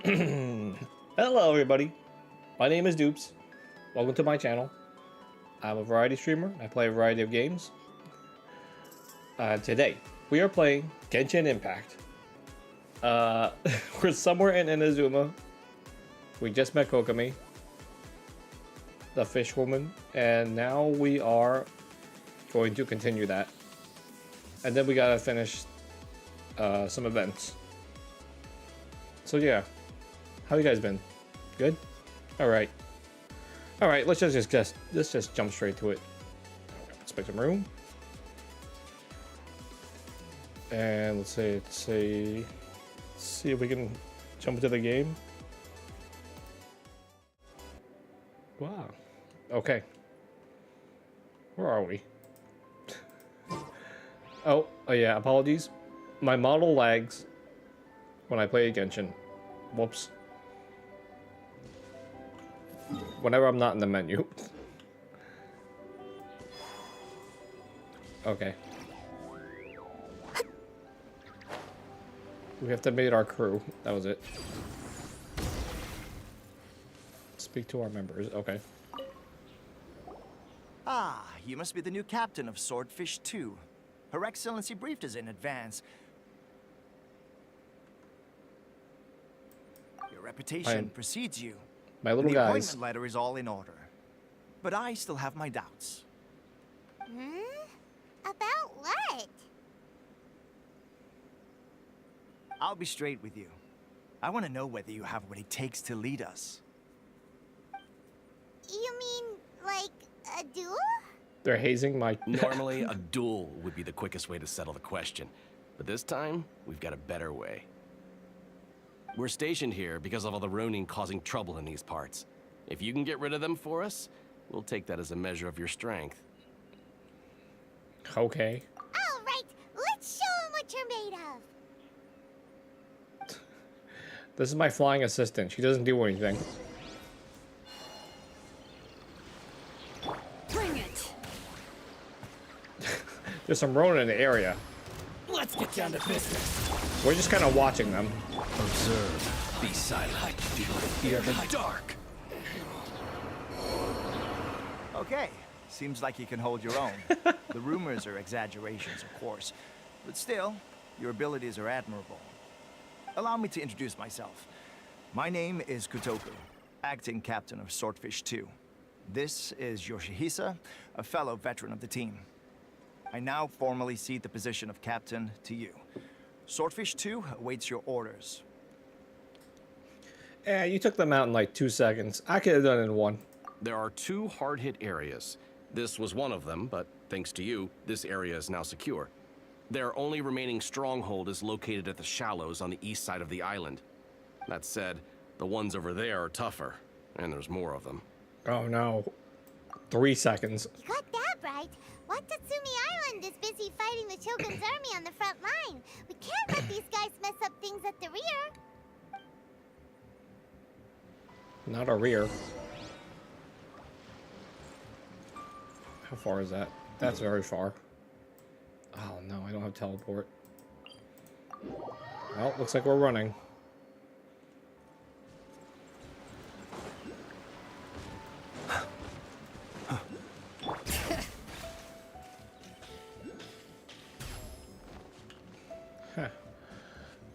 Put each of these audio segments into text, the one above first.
Hello everybody, my name is Doops. Welcome to my channel. I'm a variety streamer. I play a variety of games. Today, we are playing Genshin Impact. We're somewhere in Inazuma. We just met Kokomi, the fish woman, and now we are going to continue that. And then we gotta finish some events. So yeah, how you guys been? Good? Alright. Alright, let's just jump straight to it. Let's make some room. And let's see if we can jump into the game. Wow. Okay. Where are we? Oh yeah, apologies. My model lags when I play Genshin. Whoops. Whenever I'm not in the menu. Okay. We have to meet our crew. That was it. Speak to our members. Okay. Ah, you must be the new captain of Swordfish 2. Her Excellency briefed us in advance. Your reputation precedes you. My little the guys. appointment letter is all in order. But I still have my doubts. About what? I'll be straight with you. I want to know whether you have what it takes to lead us. You mean, like, a duel? They're hazing my... Normally, a duel would be the quickest way to settle the question. But this time, we've got a better way. We're stationed here because of all the Ronin causing trouble in these parts. If you can get rid of them for us, we'll take that as a measure of your strength. Okay. All right, let's show them what you're made of. This is my flying assistant. She doesn't do anything. Bring it. There's some Ronin in the area. Let's get down to business. We're just kind of watching them. Observe. Be silent. Do not fear the dark. Okay, seems like you can hold your own. The rumors are exaggerations, of course. But still, your abilities are admirable. Allow me to introduce myself. My name is Kutoku, acting captain of Swordfish 2. This is Yoshihisa, a fellow veteran of the team. I now formally cede the position of captain to you. Swordfish 2 awaits your orders. Yeah, you took them out in like 2 seconds. I could have done it in 1. There are 2 hard-hit areas. This was one of them, but thanks to you, this area is now secure. Their only remaining stronghold is located at the shallows on the east side of the island. That said, the ones over there are tougher, and there's more of them. Oh no. 3 seconds. You got that right. Watatsumi Island is busy fighting the Shogun's army on the front line. We can't let these guys mess up things at the rear. Not a rear. How far is that? That's very far. Oh no, I don't have teleport. Well, looks like we're running. Huh.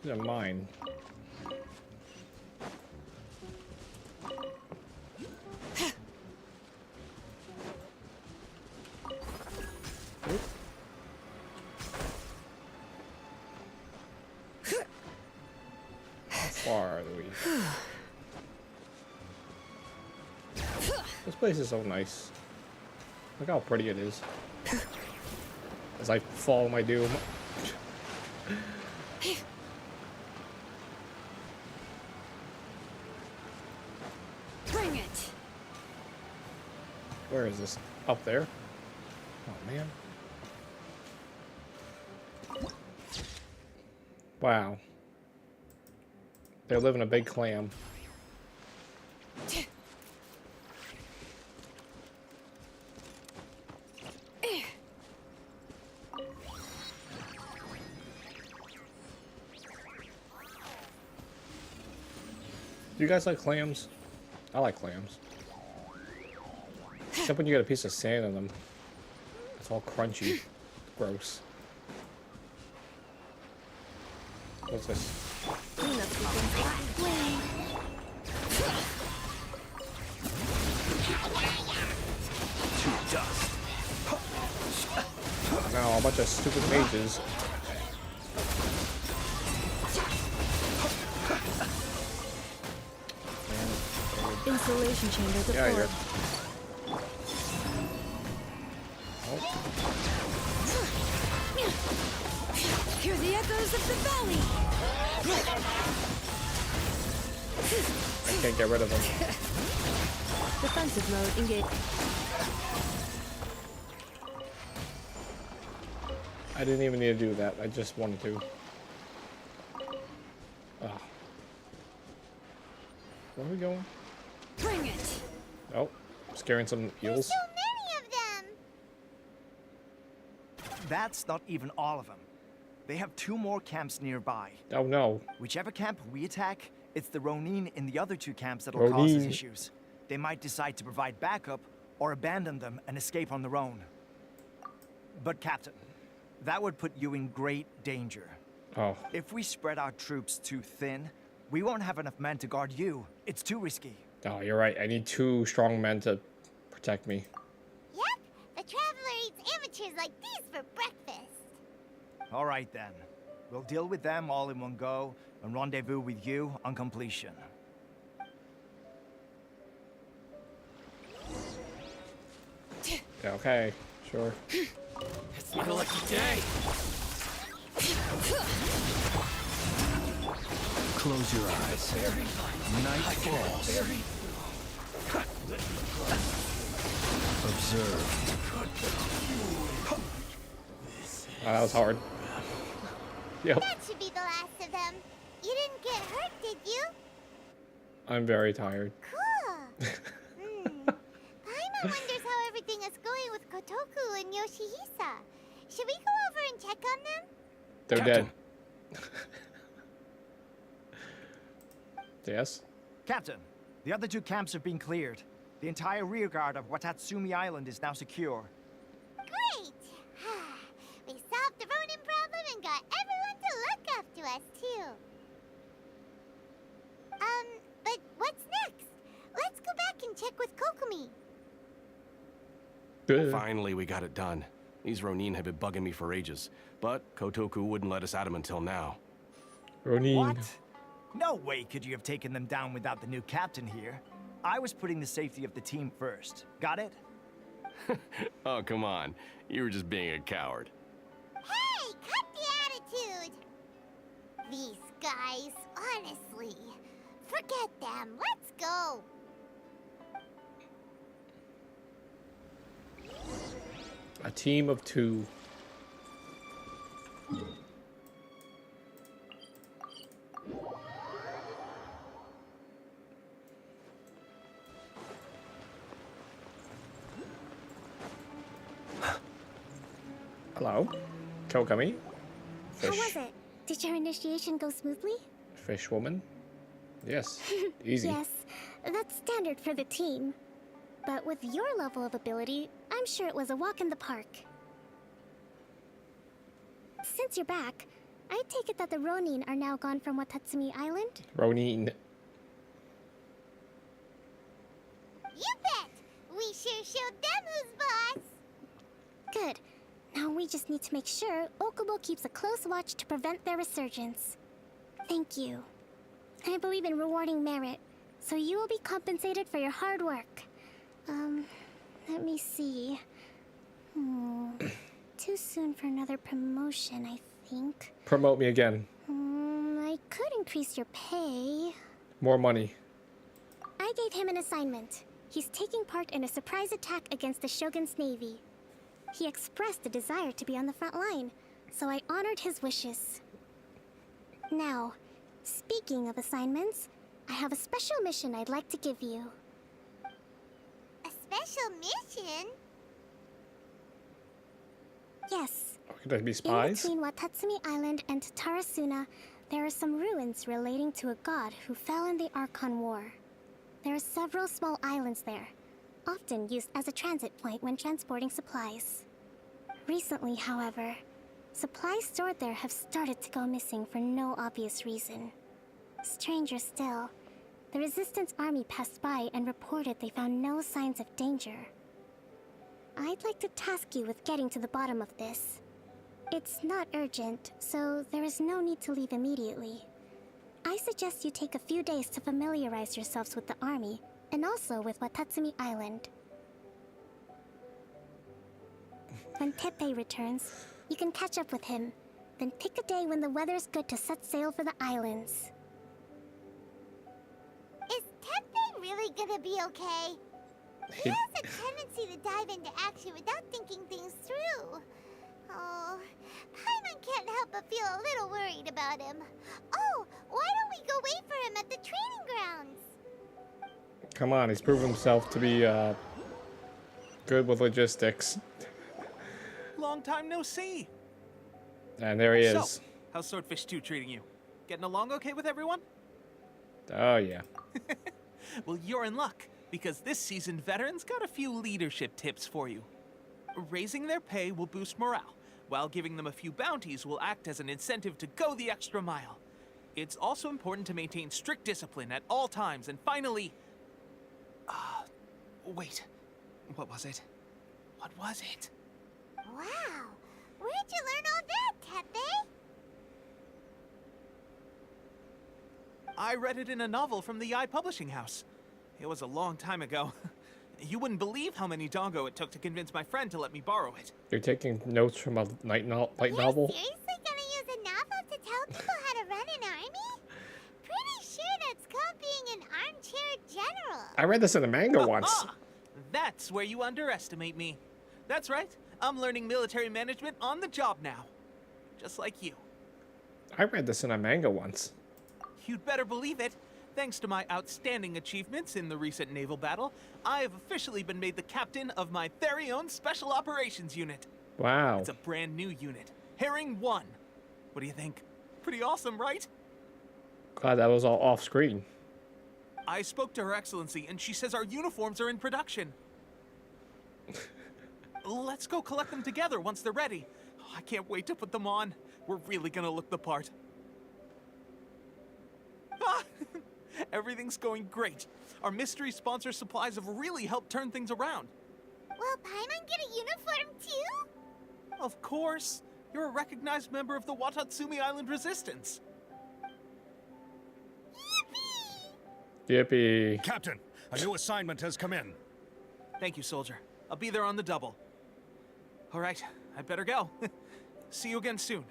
These are mine. Far are we? This place is so nice. Look how pretty it is. As I fall my doom. Bring it. Where is this? Up there? Oh man. Wow. They're living a big clam. Do you guys like clams? I like clams. Except when you get a piece of sand in them. It's all crunchy. Gross. What's this? To dust. Now a bunch of stupid mages. Insulation chamber deployed. Yeah, Hear the echoes of the valley. I can't get rid of them. Defensive mode engaged. I didn't even need to do that. I just wanted to. Oh. Where are we going? Bring it. Oh, scaring some There's eels. so many of them. That's not even all of them. They have 2 more camps nearby. Oh no. Whichever camp we attack, it's the Ronin in the other 2 camps that'll cause us Ronin. issues. They might decide to provide backup or abandon them and escape on their own. But Captain, that would put you in great danger. Oh, If we spread our troops too thin, we won't have enough men to guard you. It's too risky. oh, you're right. I need 2 strong men to protect me. Yep, the Traveler eats amateurs like these for breakfast. All right then. We'll deal with them all in one go and rendezvous with you on completion. Yeah, okay, sure. It's my lucky day. Close your eyes. Night falls. Observe. Oh, that was hard. Yep, That should be the last of them. You didn't get hurt, did you? I'm very tired. Cool. Paimon wonders how everything is going with Kotoku and Yoshihisa. Should we go over and check on them? They're Captain. dead. Yes? Captain, the other 2 camps have been cleared. The entire rearguard of Watatsumi Island is now secure. Great. We solved the Ronin problem and got everyone to look after us, too. But what's next? Let's go back and check with Kokumi. Good. Finally, we got it done. These Ronin have been bugging me for ages, but Kotoku wouldn't let us at them until now. Ronin. What? No way could you have taken them down without the new captain here. I was putting the safety of the team first. Got it? Oh, come on. You were just being a coward. Hey, cut the attitude! These guys, honestly. Forget them. Let's go. A team of 2. Hello? Kokami? How was Fish. it? Did your initiation go smoothly? Fish woman? Yes. Easy. Yes, that's standard for the team. But with your level of ability, I'm sure it was a walk in the park. Since you're back, I take it that the Ronin are now gone from Watatsumi Island? Ronin. You bet! We sure showed them who's boss! Good. Now we just need to make sure Okubo keeps a close watch to prevent their resurgence. Thank you. I believe in rewarding merit, so you will be compensated for your hard work. Let me see. Too soon for another promotion, I think. Promote me again. I could increase your pay. More money. I gave him an assignment. He's taking part in a surprise attack against the Shogun's navy. He expressed a desire to be on the front line, so I honored his wishes. Now, speaking of assignments, I have a special mission I'd like to give you. A special mission? Yes. Could I be In spies? between Watatsumi Island and Tarasuna, There are some ruins relating to a god who fell in the Archon War. There are several small islands there, often used as a transit point when transporting supplies. Recently, however, supplies stored there have started to go missing for no obvious reason. Stranger still, the Resistance army passed by and reported they found no signs of danger. I'd like to task you with getting to the bottom of this. It's not urgent, so there is no need to leave immediately. I suggest you take a few days to familiarize yourselves with the army, and also with Watatsumi Island. When Teppei returns, you can catch up with him, then pick a day when the weather's good to set sail for the islands. Is Teppei really gonna be okay? He has a tendency to dive into action without thinking things through. Oh, Paimon can't help but feel a little worried about him. Oh, why don't we go wait for him at the training grounds? Come on, he's proven himself to be good with logistics. Long time no see. And there he is. So, how's Swordfish 2 treating you? Getting along okay with everyone? Oh, yeah. Well, you're in luck, because this season veterans got a few leadership tips for you. Raising their pay will boost morale, while giving them a few bounties will act as an incentive to go the extra mile. It's also important to maintain strict discipline at all times, and finally... wait. What was it? What was it? Wow, where'd you learn all that, Teppei? I read it in a novel from the Eye Publishing House. It was a long time ago. You wouldn't believe how many dongo it took to convince my friend to let me borrow it. You're taking notes from a light novel? You're seriously gonna use a novel to tell people how to run an army? Pretty sure that's called being an armchair general. I read this in a manga once. That's where you underestimate me. That's right. I'm learning military management on the job now. Just like you. I read this in a manga once. You'd better believe it. Thanks to my outstanding achievements in the recent naval battle, I have officially been made the captain of my very own Special Operations Unit. Wow. It's a brand new unit. Herring 1. What do you think? Pretty awesome, right? Glad that was all off screen. I spoke to Her Excellency, and she says our uniforms are in production. Let's go collect them together once they're ready. I can't wait to put them on. We're really gonna look the part. Everything's going great. Our mystery sponsor supplies have really helped turn things around. Will Paimon get a uniform too? Of course. You're a recognized member of the Watatsumi Island Resistance. Yippee. Captain, a new assignment has come in. Thank you, soldier. I'll be there on the double. All right, I'd better go. See you again soon.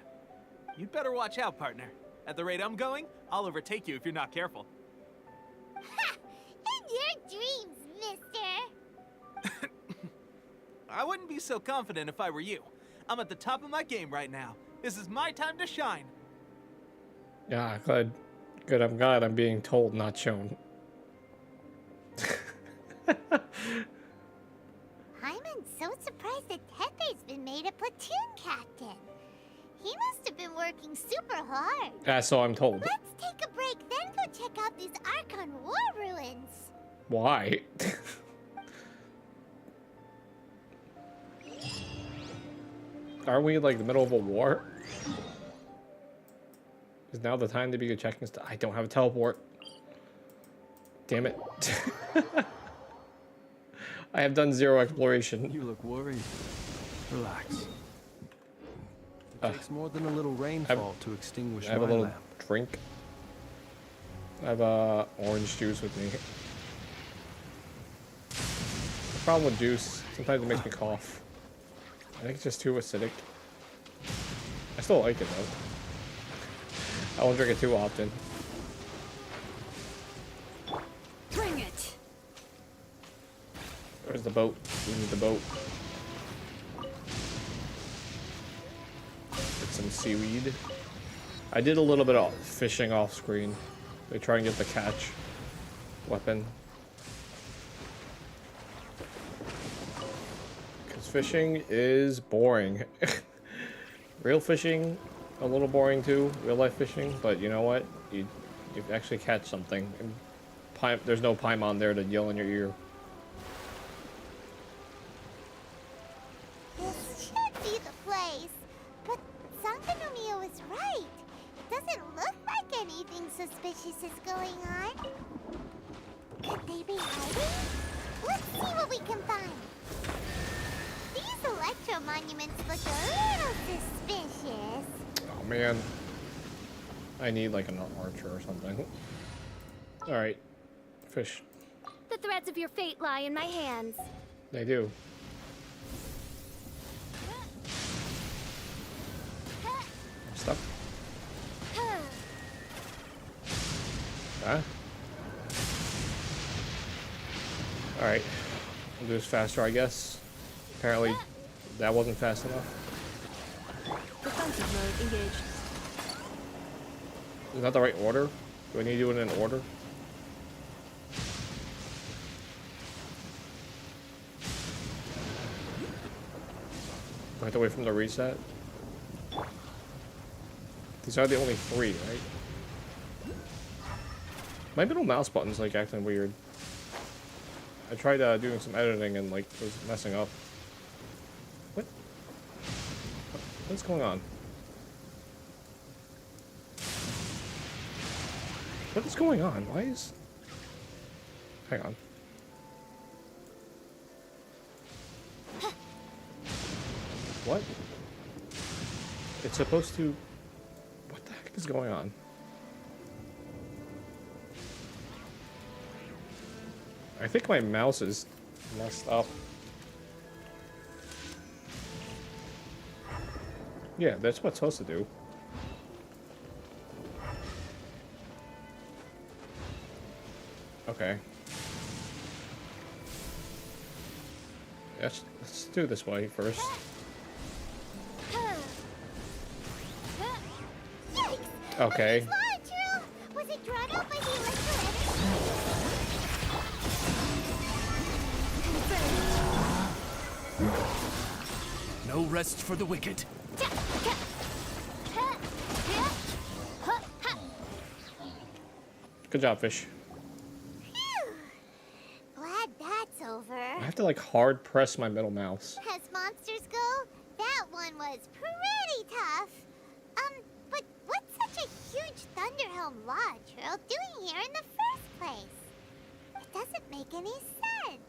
You'd better watch out, partner. At the rate I'm going, I'll overtake you if you're not careful. Ha! In your dreams, mister! I wouldn't be so confident if I were you. I'm at the top of my game right now. This is my time to shine. Yeah, good. Good, I'm glad I'm being told, not shown. Paimon's so surprised that Teppei's been made a platoon captain. He must have been working super hard. That's all I'm told. Let's take a break, then go check out these Archon War ruins. Why? Aren't we like the middle of a war? Is now the time to be checking stuff? I don't have a teleport. Damn it. I have done 0 exploration. You look worried. Relax. It takes more than a little rainfall to extinguish I have a my little lamp. drink. I have orange juice with me. The problem with juice, sometimes it makes me cough. I think it's just too acidic. I still like it though. I won't drink it too often. Bring it. Where's the boat? We need the boat. Get some seaweed. I did a little bit of fishing off screen. They try and get the catch weapon. Because fishing is boring. Real fishing a little boring too, real life fishing, but you know what? You actually catch something. And there's no Paimon there to yell in your ear. This should be the place. But Sankanomiya was right. It doesn't look like anything suspicious is going on. Could they be hiding? Let's see what we can find. These electro monuments look a little suspicious. Oh man. I need like an archer or something. Alright. Fish. The threads of your fate lie in my hands. They do. I'm stuck. Huh? Alright. We'll do this faster, I guess. Apparently, that wasn't fast enough. Defensive mode engaged. Is that the right order? Do I need to do it in order? Do I have to wait for them to reset? These are the only 3, right? My middle mouse button's like acting weird. I tried doing some editing and like it was messing up. What? What's going on? What is going on? Why is... Hang on. What? It's supposed to... What the heck is going on? I think my mouse is messed up. Yeah, that's what it's supposed to do. Okay. Let's do it this way first. Okay. Was it drawn out by the electro energy? No rest for the wicked. Good job, fish. Glad that's over. I have to like hard press my middle mouse. As monsters go, that one was pretty tough. But what's such a huge Thunderhelm Lodge Earl doing here in the first place? It doesn't make any sense.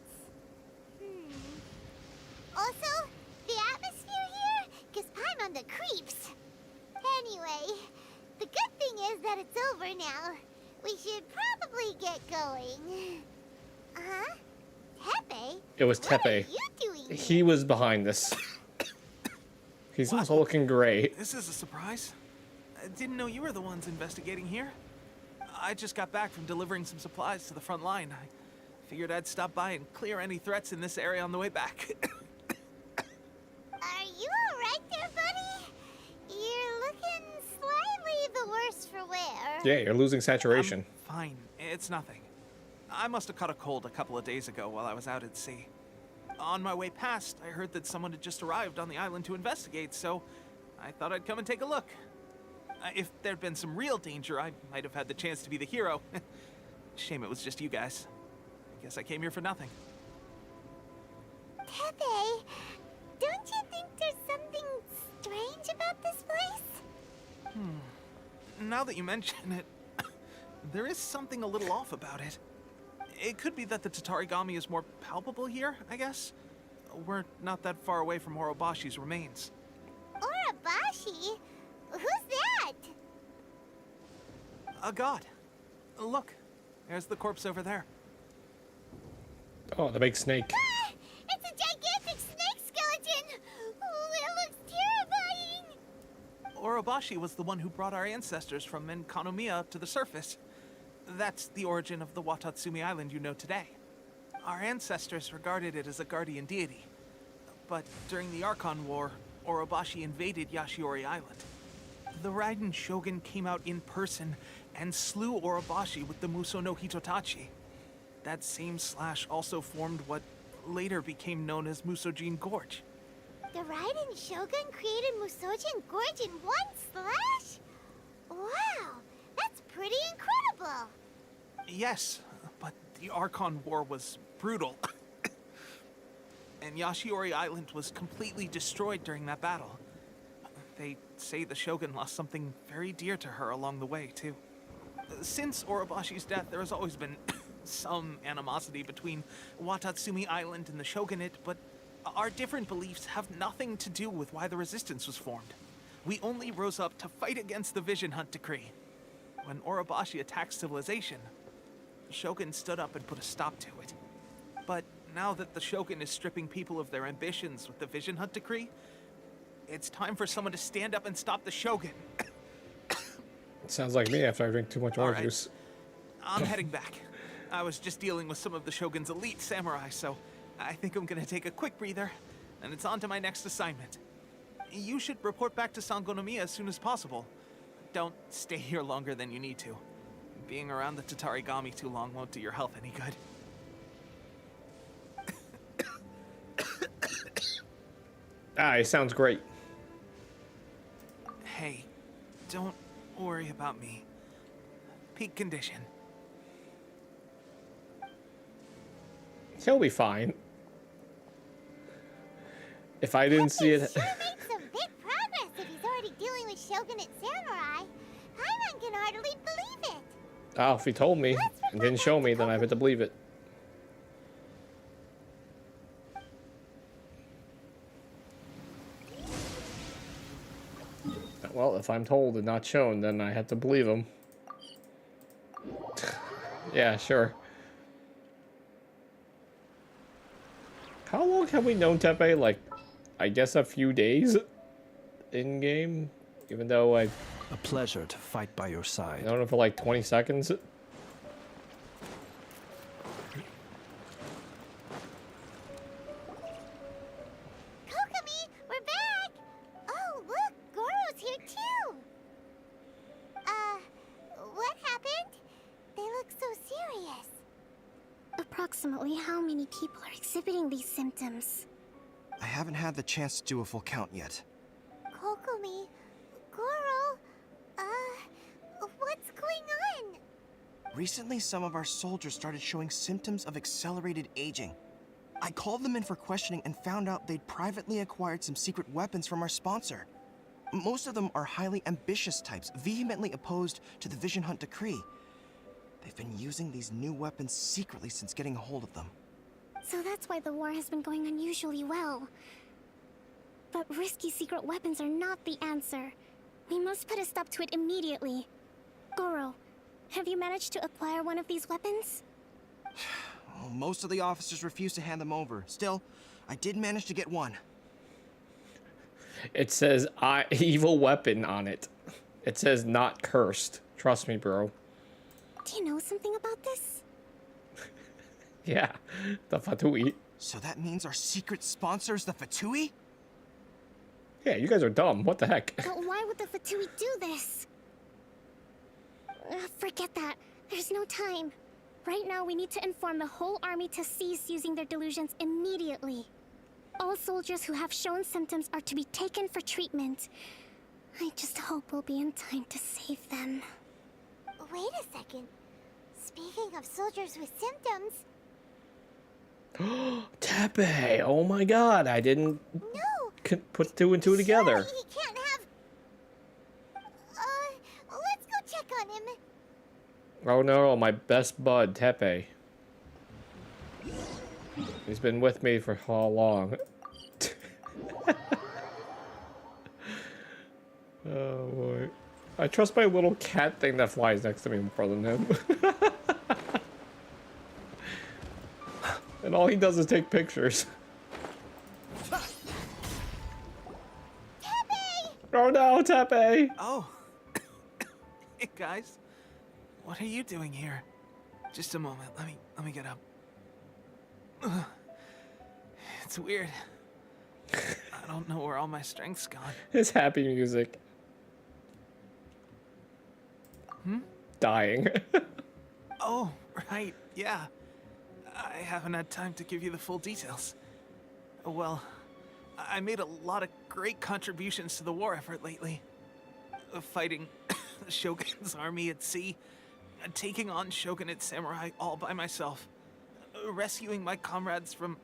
Also, the atmosphere here gives Paimon the creeps. Anyway, the good thing is that it's over now. We should probably get going. Huh? Tepe? It was What are Tepe. you doing here? He was behind this. He's also looking great. This is a surprise. I didn't know you were the ones investigating here. I just got back from delivering some supplies to the front line. I figured I'd stop by and clear any threats in this area on the way back. Are you alright there, buddy? You're looking slightly the worse for wear. Yeah, you're losing saturation. Fine, it's nothing. I must have caught a cold a couple of days ago while I was out at sea. On my way past, I heard that someone had just arrived on the island to investigate, so I thought I'd come and take a look. If there'd been some real danger, I might have had the chance to be the hero. Shame it was just you guys. I guess I came here for nothing. Tepe, don't you think there's something strange about this place? Now that you mention it, there is something a little off about it. It could be that the Tatarigami is more palpable here, I guess. We're not that far away from Orobashi's remains. Orobashi? Who's that? A god. Look, there's the corpse over there. Oh, the big snake. Ah, it's a gigantic snake skeleton! Oh, it looks terrifying! Orobashi was the one who brought our ancestors from Enkanomiya up to the surface. That's the origin of the Watatsumi Island you know today. Our ancestors regarded it as a guardian deity. But during the Archon War, Orobashi invaded Yashiori Island. The Raiden Shogun came out in person and slew Orobashi with the Muso no Hitotachi. That same slash also formed what later became known as Musojin Gorge. The Raiden Shogun created Musojin Gorge in one slash? Wow, that's pretty incredible. Yes, but the Archon War was brutal. And Yashiori Island was completely destroyed during that battle. They say the Shogun lost something very dear to her along the way, too. Since Orobashi's death, there has always been some animosity between Watatsumi Island and the Shogunate, but our different beliefs have nothing to do with why the resistance was formed. We only rose up to fight against the Vision Hunt Decree. When Orobashi attacked civilization, the Shogun stood up and put a stop to it. But now that the Shogun is stripping people of their ambitions with the Vision Hunt Decree, it's time for someone to stand up and stop the Shogun. Sounds like me after I drink too much orange juice. I'm heading back. I was just dealing with some of the Shogun's elite samurai, so I think I'm gonna take a quick breather, and it's on to my next assignment. You should report back to Sangonomiya as soon as possible. Don't stay here longer than you need to. Being around the Tatarigami too long won't do your health any good. It sounds great. Hey, don't worry about me. Peak condition. He'll be fine. If I didn't see it... Sure made some big progress if he's already dealing with Shogunate samurai. Paimon can hardly believe it. Oh, if he told me and didn't show me, then I have to believe it. Well, if I'm told and not shown, then I have to believe him. Yeah, sure. How long have we known Teppei? Like, I guess a few days in game? Even though I've A pleasure to fight by your side. known him for like 20 seconds. Kokomi, we're back! Oh, look, Goro's here too! What happened? They look so serious. Approximately how many people are exhibiting these symptoms? I haven't had the chance to do a full count yet. Kokomi, Goro, what's going on? Recently, some of our soldiers started showing symptoms of accelerated aging. I called them in for questioning and found out they'd privately acquired some secret weapons from our sponsor. Most of them are highly ambitious types, vehemently opposed to the Vision Hunt Decree. They've been using these new weapons secretly since getting a hold of them. So that's why the war has been going unusually well. But risky secret weapons are not the answer. We must put a stop to it immediately. Goro, have you managed to acquire one of these weapons? Well, most of the officers refused to hand them over. Still, I did manage to get one. It says evil weapon on it. It says not cursed. Trust me, bro. Do you know something about this? Yeah, the Fatui. So that means our secret sponsor is the Fatui? Yeah, you guys are dumb. What the heck? But why would the Fatui do this? Forget that. There's no time. Right now, we need to inform the whole army to cease using their delusions immediately. All soldiers who have shown symptoms are to be taken for treatment. I just hope we'll be in time to save them. Wait a second. Speaking of soldiers with symptoms... Teppei! Oh my god, I didn't put two and two together. Surely he can't have... let's go check on him. Oh no, my best bud, Teppei. He's been with me for how long? Oh boy. I trust my little cat thing that flies next to me more than him. And all he does is take pictures. Teppei! Oh no, Teppei! Oh. Hey guys. What are you doing here? Just a moment. Let me get up. Ugh. It's weird. I don't know where all my strength's gone. His happy music. Dying. Oh, right. Yeah. I haven't had time to give you the full details. Well, I made a lot of great contributions to the war effort lately. Fighting the Shogun's army at sea, taking on Shogunate samurai all by myself, rescuing my comrades from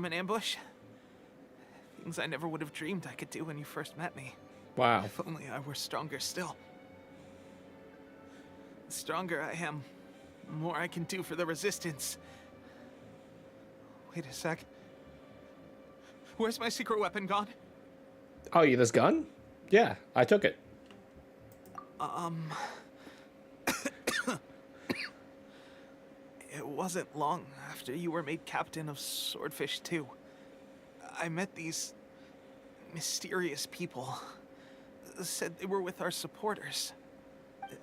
an ambush. Things I never would have dreamed I could do when you first met me. Wow. If only I were stronger still. The stronger I am, the more I can do for the Resistance. Wait a sec. Where's my secret weapon gone? Oh, you this gun? Yeah, I took it. It wasn't long after you were made captain of Swordfish 2. I met these mysterious people. Said they were with our supporters.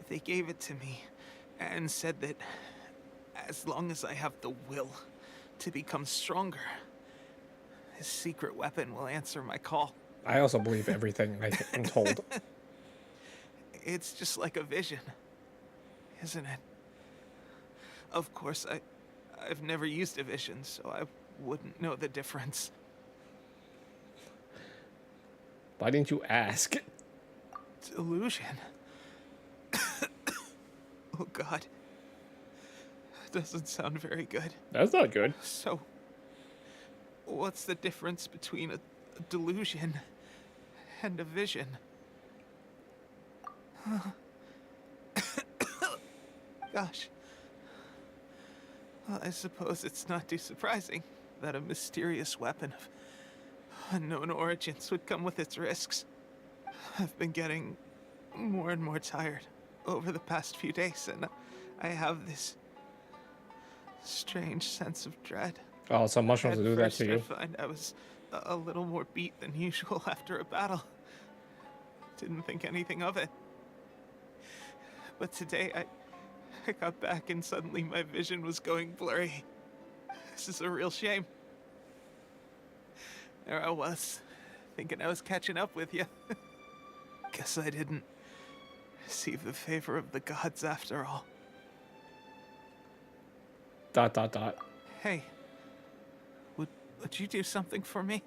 They gave it to me and said that as long as I have the will to become stronger, his secret weapon will answer my call. I also believe everything I'm told. It's just like a vision, isn't it? Of course, I've never used a vision, so I wouldn't know the difference. Why didn't you ask? Delusion. Oh God. Doesn't sound very good. That's not good. So, what's the difference between a delusion and a vision? Gosh. Well, I suppose it's not too surprising that a mysterious weapon of unknown origins would come with its risks. I've been getting more and more tired over the past few days, and I have this strange sense of dread. Oh, some mushrooms will do that to you. I find I was a little more beat than usual after a battle. Didn't think anything of it. But today I got back and suddenly my vision was going blurry. This is a real shame. There I was, thinking I was catching up with you. Guess I didn't receive the favor of the gods after all. ... Hey, would you do something for me?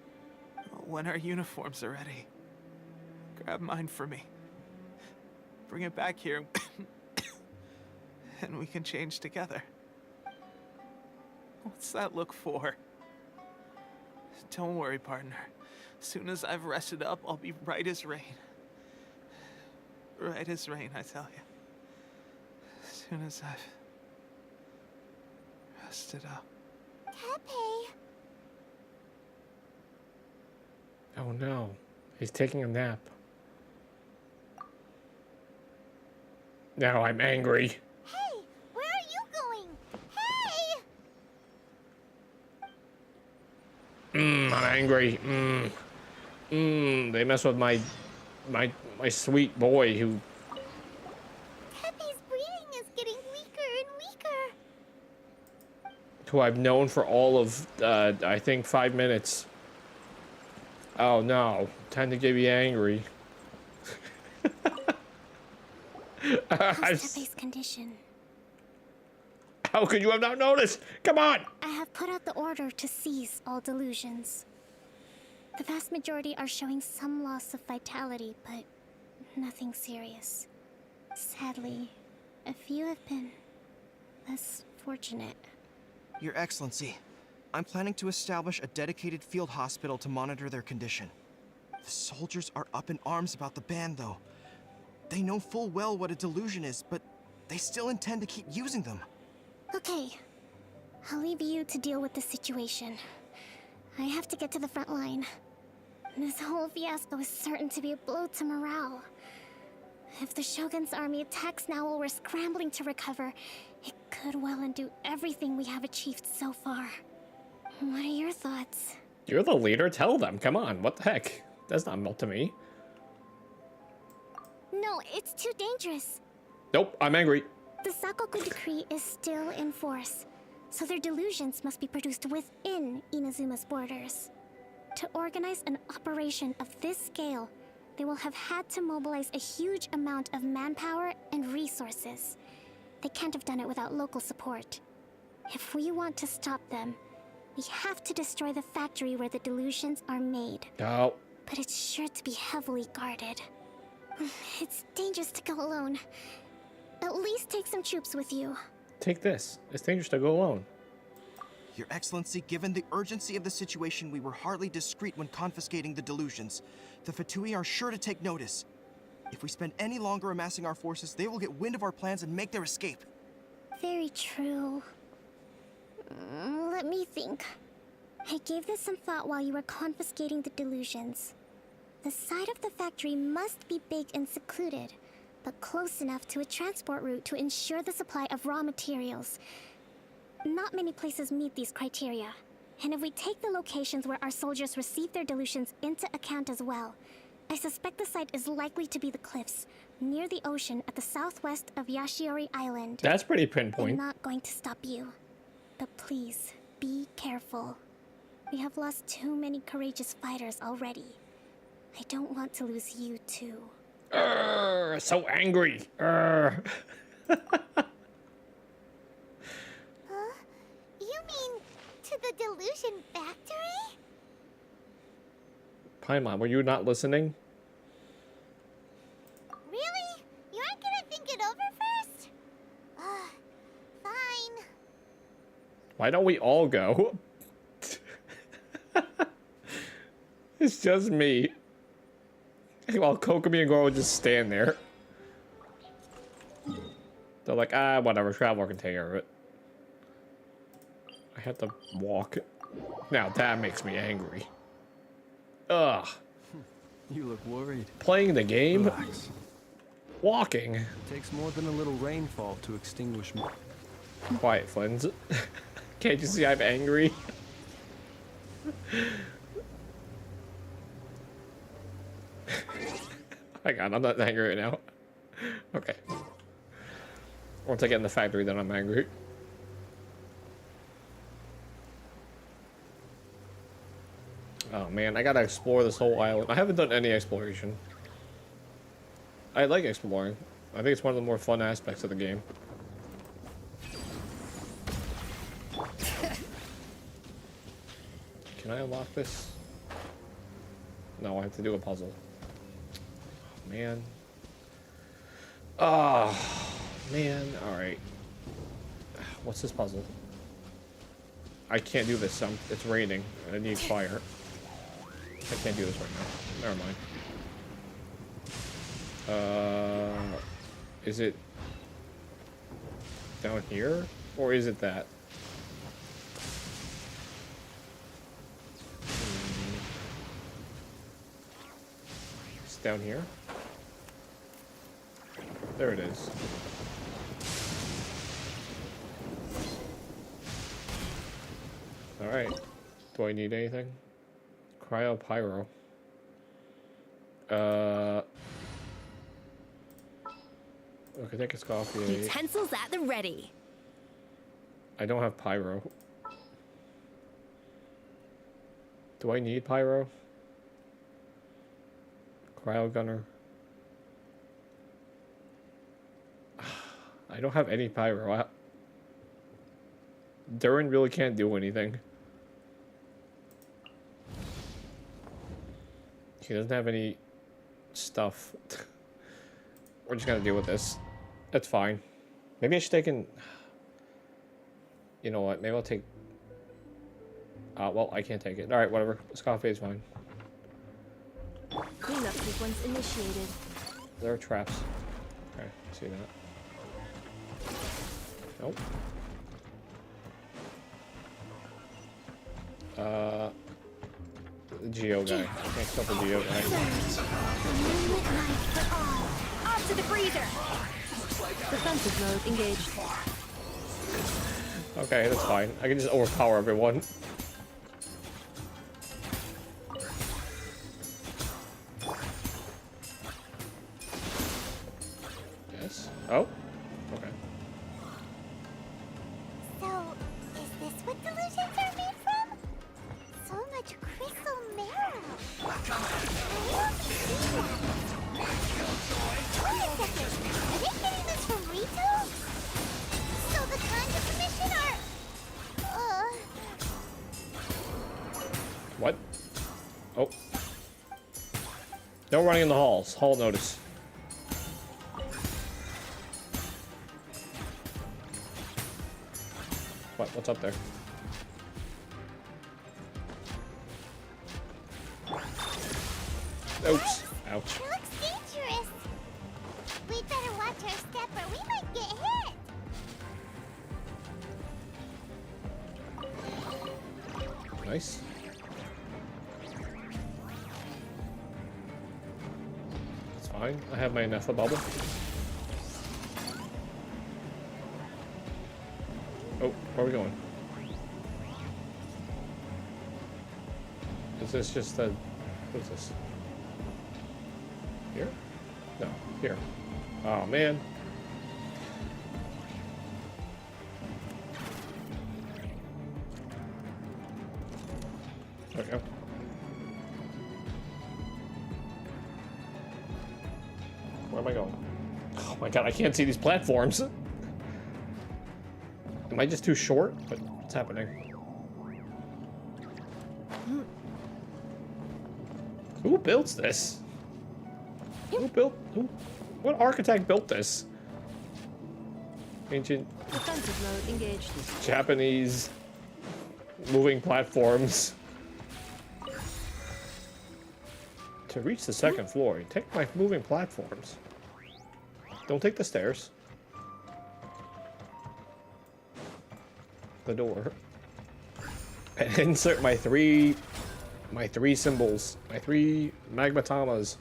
When our uniforms are ready, grab mine for me. Bring it back here, and we can change together. What's that look for? Don't worry, partner. As soon as I've rested up, I'll be right as rain. Right as rain, I tell you. As soon as I've rested up. Tepe. oh no, he's taking a nap. Now I'm angry. Hey, where are you going? Hey! I'm angry. They mess with my sweet boy who... Tepe's breathing is getting weaker and weaker. who I've known for all of, I think 5 minutes. Oh no, time to get me angry. How's Tepe's condition? How could you have not noticed? Come on! I have put out the order to cease all delusions. The vast majority are showing some loss of vitality, but nothing serious. Sadly, a few have been less fortunate. Your Excellency, I'm planning to establish a dedicated field hospital to monitor their condition. The soldiers are up in arms about the ban, though. They know full well what a delusion is, but they still intend to keep using them. Okay, I'll leave you to deal with the situation. I have to get to the front line. This whole fiasco is certain to be a blow to morale. If the Shogun's army attacks now while we're scrambling to recover, it could well undo everything we have achieved so far. What are your thoughts? You're the leader, tell them. Come on, what the heck? That's not up to me. No, it's too dangerous. Nope, I'm angry. The Sakoku decree is still in force, so their delusions must be produced within Inazuma's borders. To organize an operation of this scale, they will have had to mobilize a huge amount of manpower and resources. They can't have done it without local support. If we want to stop them, We have to destroy the factory where the delusions are made. Oh. But it's sure to be heavily guarded. It's dangerous to go alone. At least take some troops with you. Take this. It's dangerous to go alone. Your Excellency, given the urgency of the situation, we were hardly discreet when confiscating the delusions. The Fatui are sure to take notice. If we spend any longer amassing our forces, they will get wind of our plans and make their escape. Very true. Let me think. I gave this some thought while you were confiscating the delusions. The side of the factory must be big and secluded, but close enough to a transport route to ensure the supply of raw materials. Not many places meet these criteria. And if we take the locations where our soldiers receive their delusions into account as well, I suspect the site is likely to be the cliffs, near the ocean at the southwest of Yashiori Island. That's pretty pinpoint. I'm not going to stop you. But please, be careful. We have lost too many courageous fighters already. I don't want to lose you too. So angry. You mean to the delusion factory? Paimon, were you not listening? Really? You aren't gonna think it over first? Fine. Why don't we all go? It's just me. While Kokomi and Goro just stand there. They're like, whatever, Traveler can take care of it. I have to walk. Now that makes me angry. Ugh. You look worried. Playing the game? Relax. Walking? It takes more than a little rainfall to extinguish me. Quiet, Flins. Can't you see I'm angry? Hang on, I'm not angry right now. Okay. Once I get in the factory, then I'm angry. Oh man, I gotta explore this whole island. I haven't done any exploration. I like exploring. I think it's one of the more fun aspects of the game. Can I unlock this? No, I have to do a puzzle. Oh, man. Oh, man. Alright. What's this puzzle? I can't do this. It's raining. I need fire. I can't do this right now. Never mind. Is it down here? Or is it that? It's down here? There it is. Alright. Do I need anything? Cryo pyro. Okay, take a coffee. Utensils at the ready. I don't have pyro. Do I need pyro? Cryo gunner. I don't have any pyro. Durin really can't do anything. He doesn't have any stuff. We're just gonna deal with this. That's fine. Maybe I should take in... You know what? Maybe I'll take... well, I can't take it. Alright, whatever. This coffee is fine. Cleanup sequence initiated. There are traps. Okay, see that. Nope. The Geo guy. I can't stop the Geo guy. Off to the freezer. Defensive mode engaged. Okay, that's fine. I can just overpower everyone. Yes. Oh. Okay. So, is this what delusions are made from? So much crystal marrow. I love to see that. Wait a second. Are they getting this from Rito? So the kinds of commission are... No running in the halls. Hall notice. What? What's up there? Oops. Ouch. It looks dangerous. We'd better watch our step or we might get hit. Nice. It's fine. I have my Nefa bubble. Oh, where are we going? Is this just a... What is this? Here? No, here. Oh, man. There we go. Where am I going? Oh my god, I can't see these platforms. Am I just too short? What's happening? Who built this? What architect built this? Ancient Defensive mode engaged. Japanese moving platforms. To reach the second floor, you take my moving platforms. Don't take the stairs. The door. And insert my three symbols, my 3 magmatamas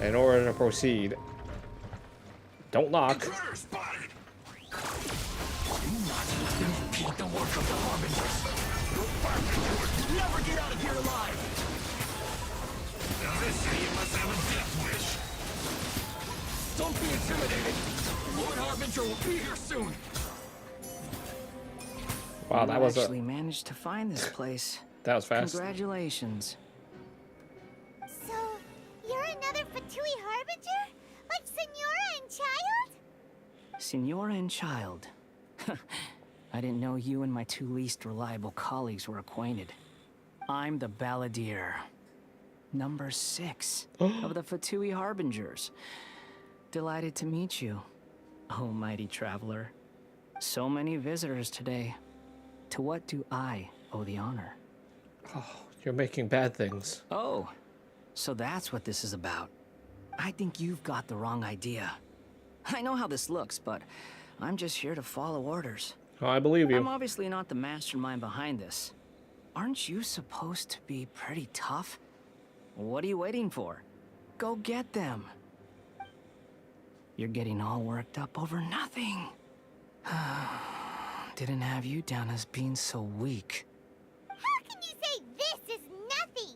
in order to proceed. Don't knock. Never get out of here alive. Now this city must have a death wish. Don't be intimidated. Lord Harbinger will be here soon. Wow, that was actually managed to find this place. That was fast. Congratulations. So, you're another Fatui Harbinger? Like Senora and Child? Senora and Child. I didn't know you and my 2 least reliable colleagues were acquainted. I'm the Balladeer. Number 6 of the Fatui Harbingers. Delighted to meet you, oh mighty traveler. So many visitors today. To what do I owe the honor? Oh, you're making bad things. Oh, so that's what this is about. I think you've got the wrong idea. I know how this looks, but I'm just here to follow orders. Oh, I believe you. I'm obviously not the mastermind behind this. Aren't you supposed to be pretty tough? What are you waiting for? Go get them. You're getting all worked up over nothing. Didn't have you down as being so weak. How can you say this is nothing?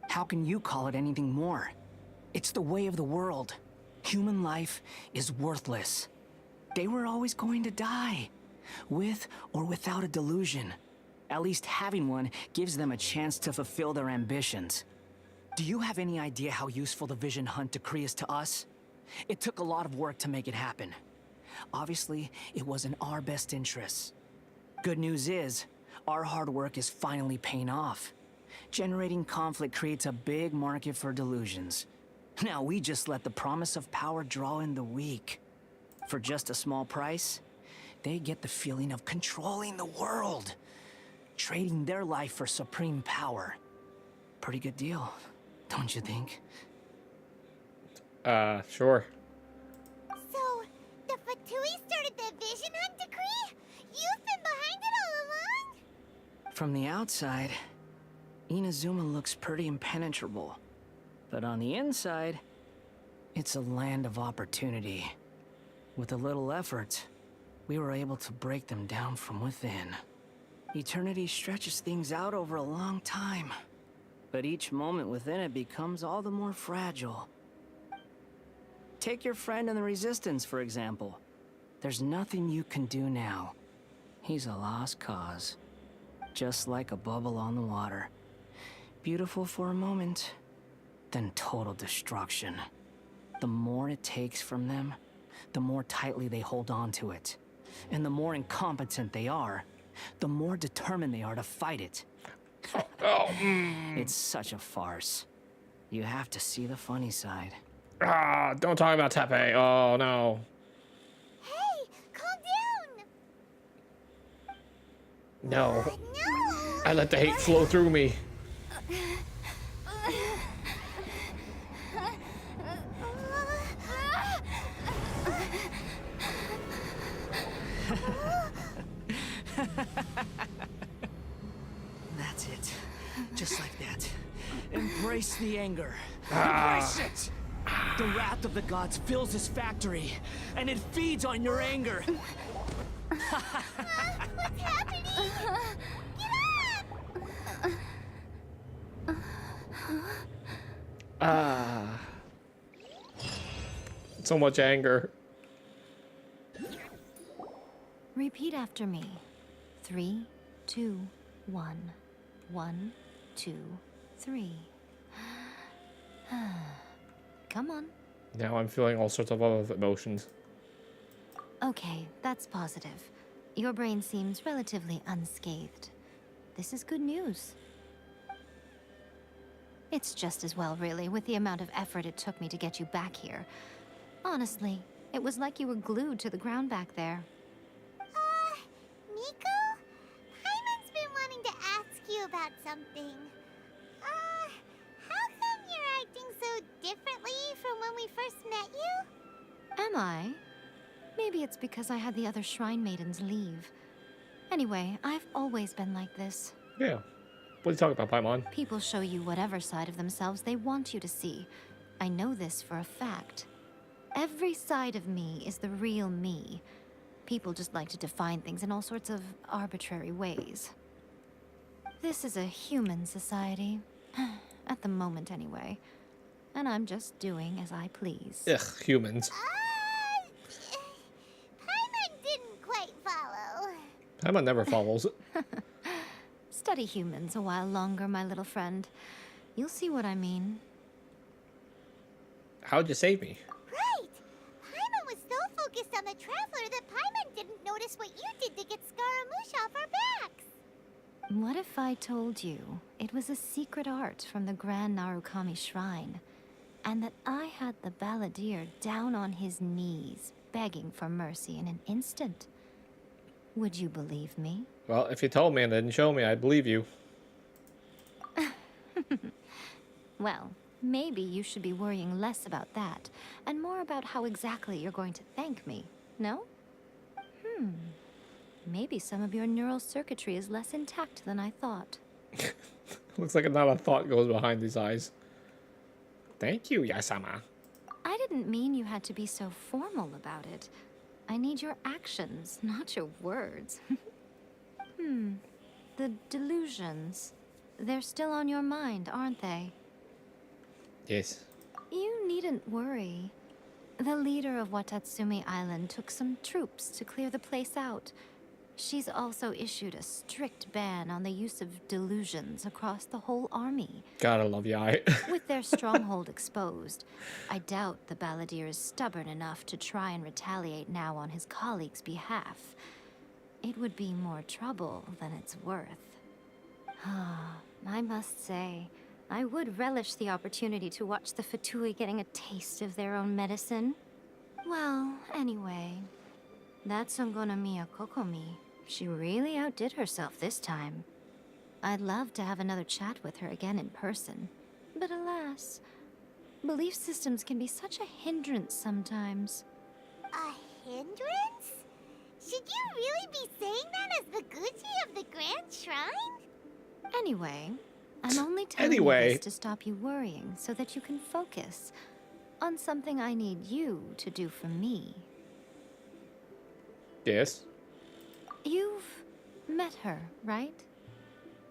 How can you call it anything more? It's the way of the world. Human life is worthless. They were always going to die, with or without a delusion. At least having one gives them a chance to fulfill their ambitions. Do you have any idea how useful the Vision Hunt decree is to us? It took a lot of work to make it happen. Obviously, it was in our best interests. Good news is, our hard work is finally paying off. Generating conflict creates a big market for delusions. Now we just let the promise of power draw in the weak. For just a small price, they get the feeling of controlling the world. Trading their life for supreme power. Pretty good deal, don't you think? Sure. So, the Fatui started the Vision Hunt decree? You've been behind it all along? From the outside, Inazuma looks pretty impenetrable. But on the inside, it's a land of opportunity. With a little effort, we were able to break them down from within. Eternity stretches things out over a long time, but each moment within it becomes all the more fragile. Take your friend in the Resistance, for example. There's nothing you can do now. He's a lost cause. Just like a bubble on the water. Beautiful for a moment, then total destruction. The more it takes from them, the more tightly they hold on to it. And the more incompetent they are, the more determined they are to fight it. It's such a farce. You have to see the funny side. Ah, don't talk about Tepe. Oh no. Hey, calm down. No. No. I let the hate flow through me. That's it. Just like that. Embrace the anger. Ah. Embrace it! The wrath of the gods fills this factory, and it feeds on your anger. What's happening? Get up! Ah. So much anger. Repeat after me. 3, 2, 1. 1, 2, 3. Come on. Now I'm feeling all sorts of other emotions. Okay, that's positive. Your brain seems relatively unscathed. This is good news. It's just as well, really, with the amount of effort it took me to get you back here. Honestly, it was like you were glued to the ground back there. Nico? Paimon's been wanting to ask you about something. How come you're acting so differently from when we first met you? Am I? Maybe it's because I had the other Shrine Maidens leave. Anyway, I've always been like this. Yeah. What are you talking about, Paimon? People show you whatever side of themselves they want you to see. I know this for a fact. Every side of me is the real me. People just like to define things in all sorts of arbitrary ways. This is a human society. At the moment, anyway. And I'm just doing as I please. Ugh, humans. Paimon didn't quite follow. Paimon never follows. Study humans a while longer, my little friend. You'll see what I mean. How'd you save me? Right! Paimon was so focused on the Traveler that Paimon didn't notice what you did to get Scaramouche off our backs. What if I told you it was a secret art from the Grand Narukami Shrine, and that I had the balladeer down on his knees, begging for mercy in an instant? Would you believe me? Well, if you told me and didn't show me, I'd believe you. Well, maybe you should be worrying less about that, and more about how exactly you're going to thank me, no? Maybe some of your neural circuitry is less intact than I thought. Looks like not a thought goes behind these eyes. Thank you, Yasama. I didn't mean you had to be so formal about it. I need your actions, not your words. The delusions. They're still on your mind, aren't they? Yes. You needn't worry. The leader of Watatsumi Island took some troops to clear the place out. She's also issued a strict ban on the use of delusions across the whole army. Gotta love Yai. With their stronghold exposed, I doubt the balladeer is stubborn enough to try and retaliate now on his colleagues' behalf. It would be more trouble than it's worth. I must say, I would relish the opportunity to watch the Fatui getting a taste of their own medicine. Well, anyway, that's Miya Kokomi. She really outdid herself this time. I'd love to have another chat with her again in person. But alas, belief systems can be such a hindrance sometimes. A hindrance? Should you really be saying that as the Gucci of the Grand Shrine? Anyway, I'm only telling you this to stop you worrying so that you can focus on something I need you to do for me. Yes. You've met her, right?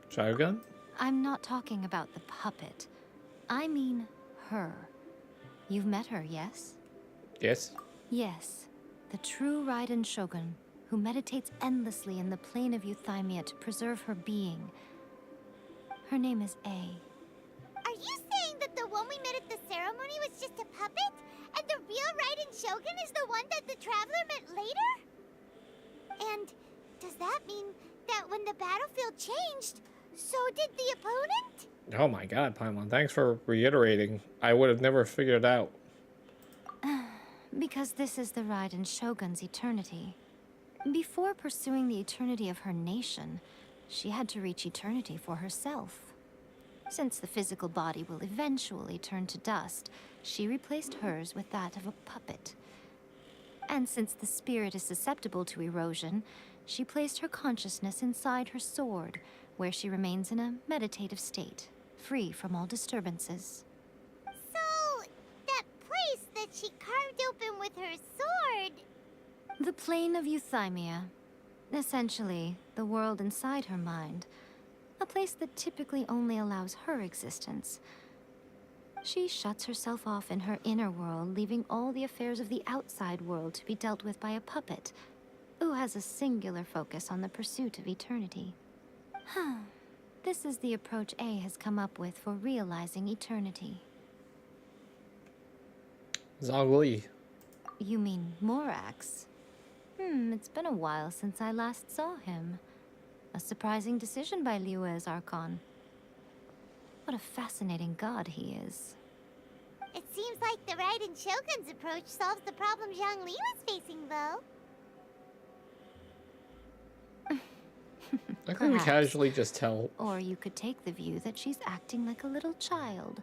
Shaogun? I'm not talking about the puppet. I mean her. You've met her, yes? Yes. Yes. The true Raiden Shogun, who meditates endlessly in the plane of Euthymia to preserve her being. Her name is A. Are you saying that the one we met at the ceremony was just a puppet? And the real Raiden Shogun is the one that the Traveler met later? And does that mean that when the battlefield changed, so did the opponent? Oh my god, Paimon, thanks for reiterating. I would have never figured it out. Because this is the Raiden Shogun's eternity. Before pursuing the eternity of her nation, she had to reach eternity for herself. Since the physical body will eventually turn to dust, she replaced hers with that of a puppet. And since the spirit is susceptible to erosion, she placed her consciousness inside her sword, where she remains in a meditative state, free from all disturbances. So, that place that she carved open with her sword... The plane of euthymia. Essentially, the world inside her mind. A place that typically only allows her existence. She shuts herself off in her inner world, leaving all the affairs of the outside world to be dealt with by a puppet, who has a singular focus on the pursuit of eternity. This is the approach A has come up with for realizing eternity. Zhongli. You mean Morax? It's been a while since I last saw him. A surprising decision by Liyue's Archon. What a fascinating god he is. It seems like the Raiden Shogun's approach solves the problem Zhongli was facing, though. I think we casually just tell. Or you could take the view that she's acting like a little child,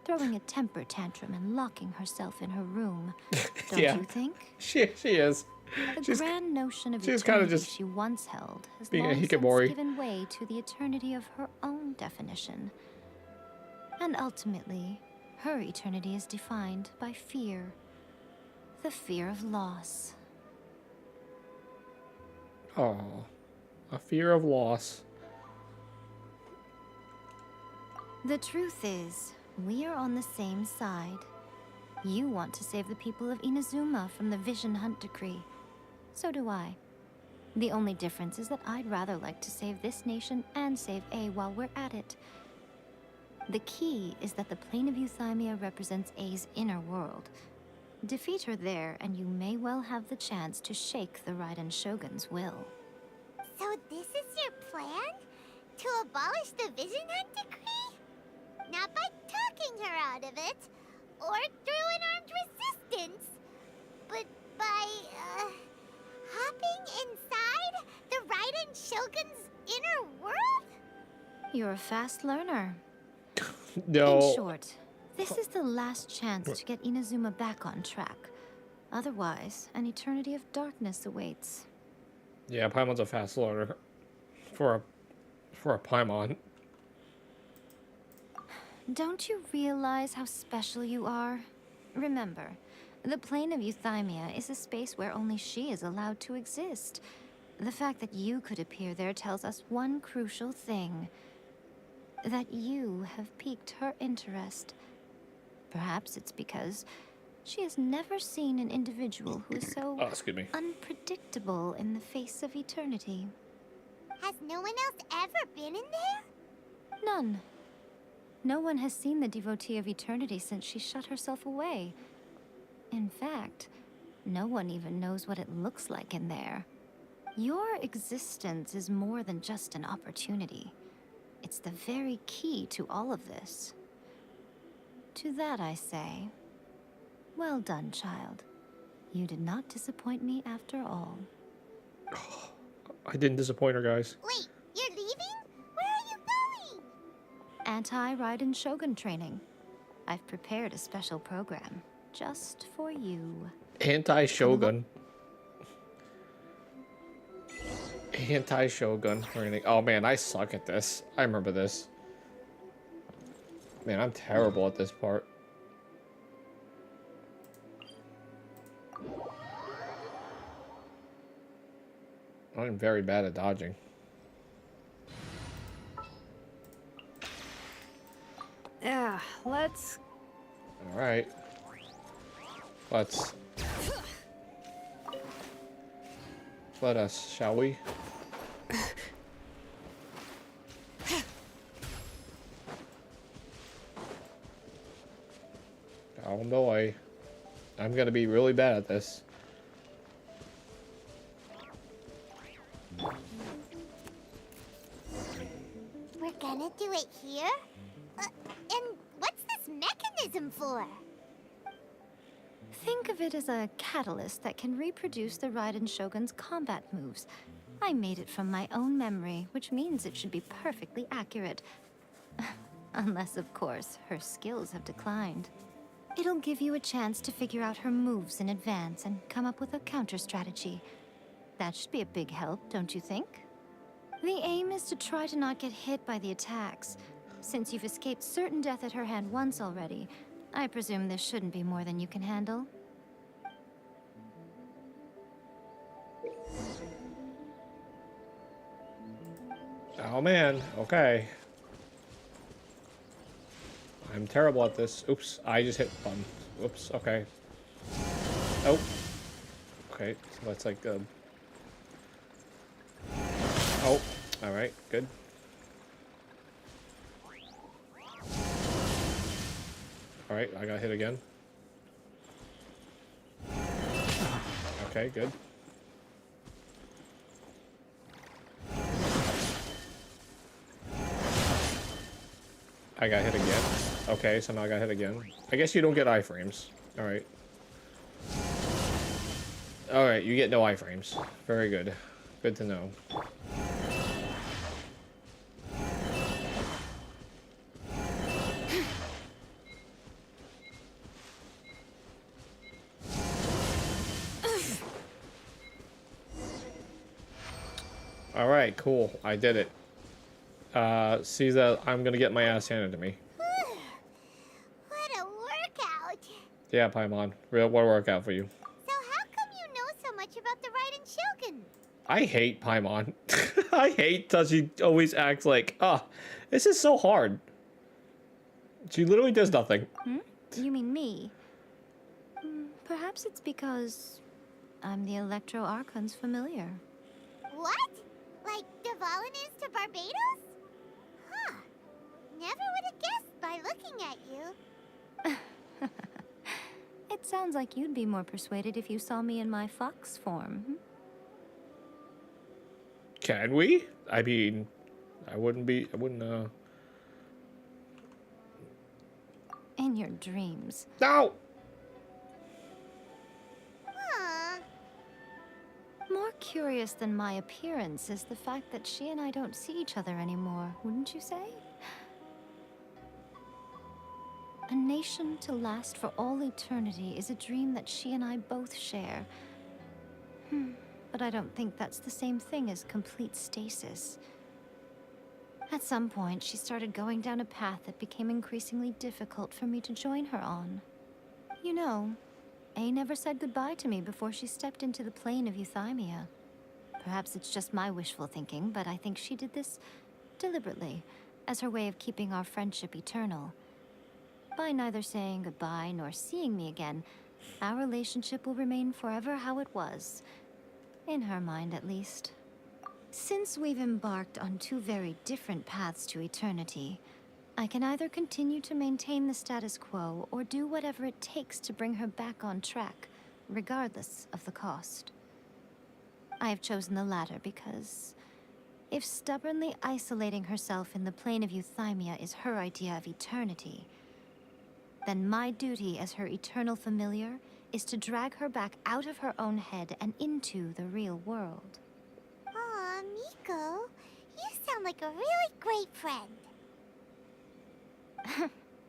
throwing a temper tantrum and locking herself in her room. Don't Yeah. you think? She is. The grand notion of she's kind of eternity just she once held has being a long since hikikomori. given way to the eternity of her own definition. And ultimately, her eternity is defined by fear. The fear of loss. Oh, a fear of loss. The truth is, we are on the same side. You want to save the people of Inazuma from the Vision Hunt decree. So do I. The only difference is that I'd rather like to save this nation and save A while we're at it. The key is that the plane of euthymia represents A's inner world. Defeat her there, and you may well have the chance to shake the Raiden Shogun's will. So this is your plan? To abolish the Vision Hunt decree? Not by talking her out of it, or through an armed resistance, but by, hopping inside the Raiden Shogun's inner world? You're a fast learner. No. In short, this is the last chance to get Inazuma back on track. Otherwise, an eternity of darkness awaits. Yeah, Paimon's a fast learner. For a Paimon. Don't you realize how special you are? Remember, the plane of euthymia is a space where only she is allowed to exist. The fact that you could appear there tells us one crucial thing. That you have piqued her interest. Perhaps it's because she has never seen an individual who is so unpredictable in the face of eternity. Has no one else ever been in there? None. No one has seen the devotee of eternity since she shut herself away. In fact, no one even knows what it looks like in there. Your existence is more than just an opportunity. It's the very key to all of this. To that I say, well done, child. You did not disappoint me after all. I didn't disappoint her, guys. Wait, you're leaving? Where are you going? Anti-Raiden Shogun training. I've prepared a special program just for you. Anti-Shogun. Anti-Shogun training. Oh man, I suck at this. I remember this. Man, I'm terrible at this part. I'm very bad at dodging. Yeah, let's... Alright. Let us, shall we? Oh boy. I'm gonna be really bad at this. We're gonna do it here? And what's this mechanism for? Think of it as a catalyst that can reproduce the Raiden Shogun's combat moves. I made it from my own memory, which means it should be perfectly accurate. Unless, of course, her skills have declined. It'll give you a chance to figure out her moves in advance and come up with a counter strategy. That should be a big help, don't you think? The aim is to try to not get hit by the attacks. Since you've escaped certain death at her hand once already, I presume this shouldn't be more than you can handle. Oh man, okay. I'm terrible at this. Oops, I just hit button. Oops, okay. Oh. Okay, so that's like Oh, alright, good. Alright, I got hit again. Okay, good. I got hit again. Okay, so now I got hit again. I guess you don't get iframes. Alright. Alright, you get no iframes. Very good. Good to know. Alright, cool. I did it. See that I'm gonna get my ass handed to me. What a workout! Yeah, Paimon. Real what a workout for you. So how come you know so much about the Raiden Shogun? I hate Paimon. I hate that she always acts like, this is so hard. She literally does nothing. Hmm? You mean me? Perhaps it's because I'm the Electro Archon's familiar. What? Like Dvalin is to Barbados? Huh. Never would have guessed by looking at you. It sounds like you'd be more persuaded if you saw me in my fox form. Can we? I mean, I wouldn't, In your dreams. No! Huh. More curious than my appearance is the fact that she and I don't see each other anymore, wouldn't you say? A nation to last for all eternity is a dream that she and I both share. But I don't think that's the same thing as complete stasis. At some point, she started going down a path that became increasingly difficult for me to join her on. You know, A never said goodbye to me before she stepped into the plane of Euthymia. Perhaps it's just my wishful thinking, but I think she did this deliberately, as her way of keeping our friendship eternal. By neither saying goodbye nor seeing me again, our relationship will remain forever how it was. In her mind, at least. Since we've embarked on two very different paths to eternity, I can either continue to maintain the status quo or do whatever it takes to bring her back on track, regardless of the cost. I have chosen the latter because if stubbornly isolating herself in the plane of Euthymia is her idea of eternity, then my duty as her eternal familiar is to drag her back out of her own head and into the real world. Aw, Miko, you sound like a really great friend.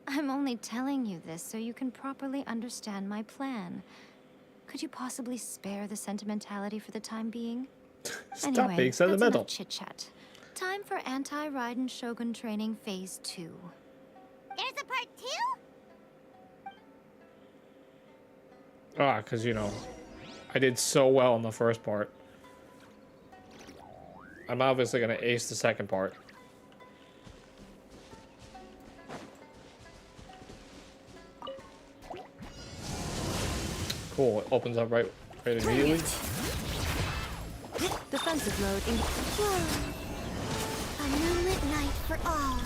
I'm only telling you this so you can properly understand my plan. Could you possibly spare the sentimentality for the time being? Stop being sentimental. That's enough chit-chat. Time for anti-Raiden Shogun training phase 2. There's a part 2? Because, you know, I did so well in the first part. I'm obviously going to ace the second part. Cool, it opens up right immediately. Defensive mode in... A moonlit night for all.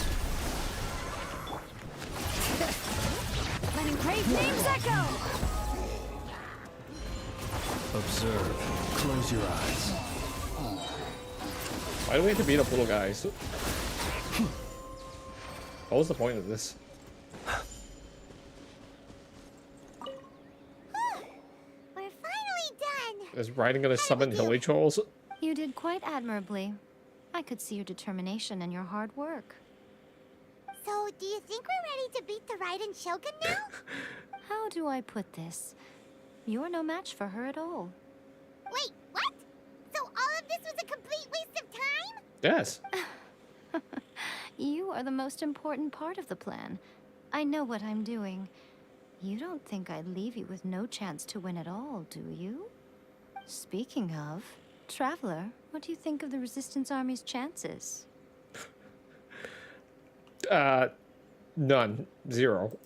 Letting brave names echo! Observe. Close your eyes. Why do we have to beat up little guys? What was the point of this? We're finally done. Is Raiden gonna summon hilly trolls? You did quite admirably. I could see your determination and your hard work. So, do you think we're ready to beat the Raiden Shogun now? How do I put this? You're no match for her at all. Wait, what? So all of this was a complete waste of time? Yes. You are the most important part of the plan. I know what I'm doing. You don't think I'd leave you with no chance to win at all, do you? Speaking of, Traveler, what do you think of the Resistance Army's chances? None. Zero.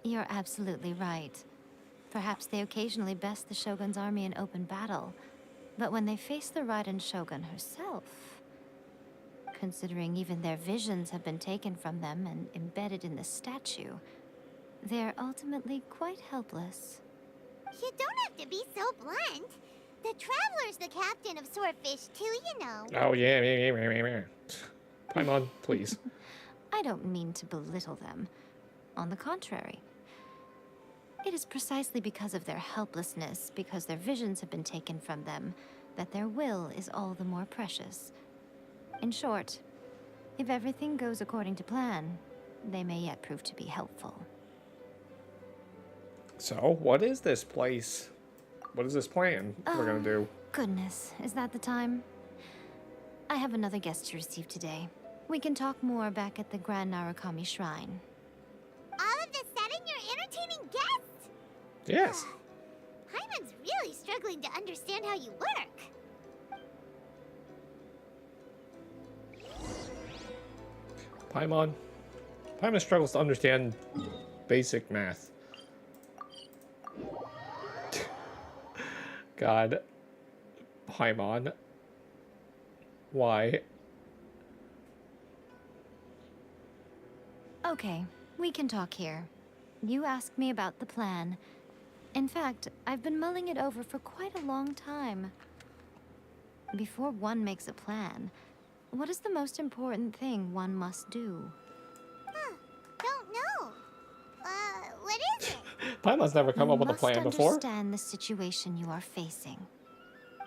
You're absolutely right. Perhaps they occasionally best the Shogun's army in open battle, but when they face the Raiden Shogun herself, considering even their visions have been taken from them and embedded in the statue, they're ultimately quite helpless. You don't have to be so blunt. The Traveler's the captain of Swordfish too, you know. Oh, yeah. Paimon, please. I don't mean to belittle them. On the contrary. It is precisely because of their helplessness, because their visions have been taken from them, that their will is all the more precious. In short, if everything goes according to plan, they may yet prove to be helpful. So, what is this place? What is this plan we're gonna do? Goodness, is that the time? I have another guest to receive today. We can talk more back at the Grand Narukami Shrine. All of this sudden, you're entertaining guests? Yes. Paimon's really struggling to understand how you work. Paimon struggles to understand basic math. God. Paimon. Why? Okay, we can talk here. You asked me about the plan. In fact, I've been mulling it over for quite a long time. Before one makes a plan, what is the most important thing one must do? Don't know. What is it? Paimon's never come up with a plan before. You must understand the situation you are facing.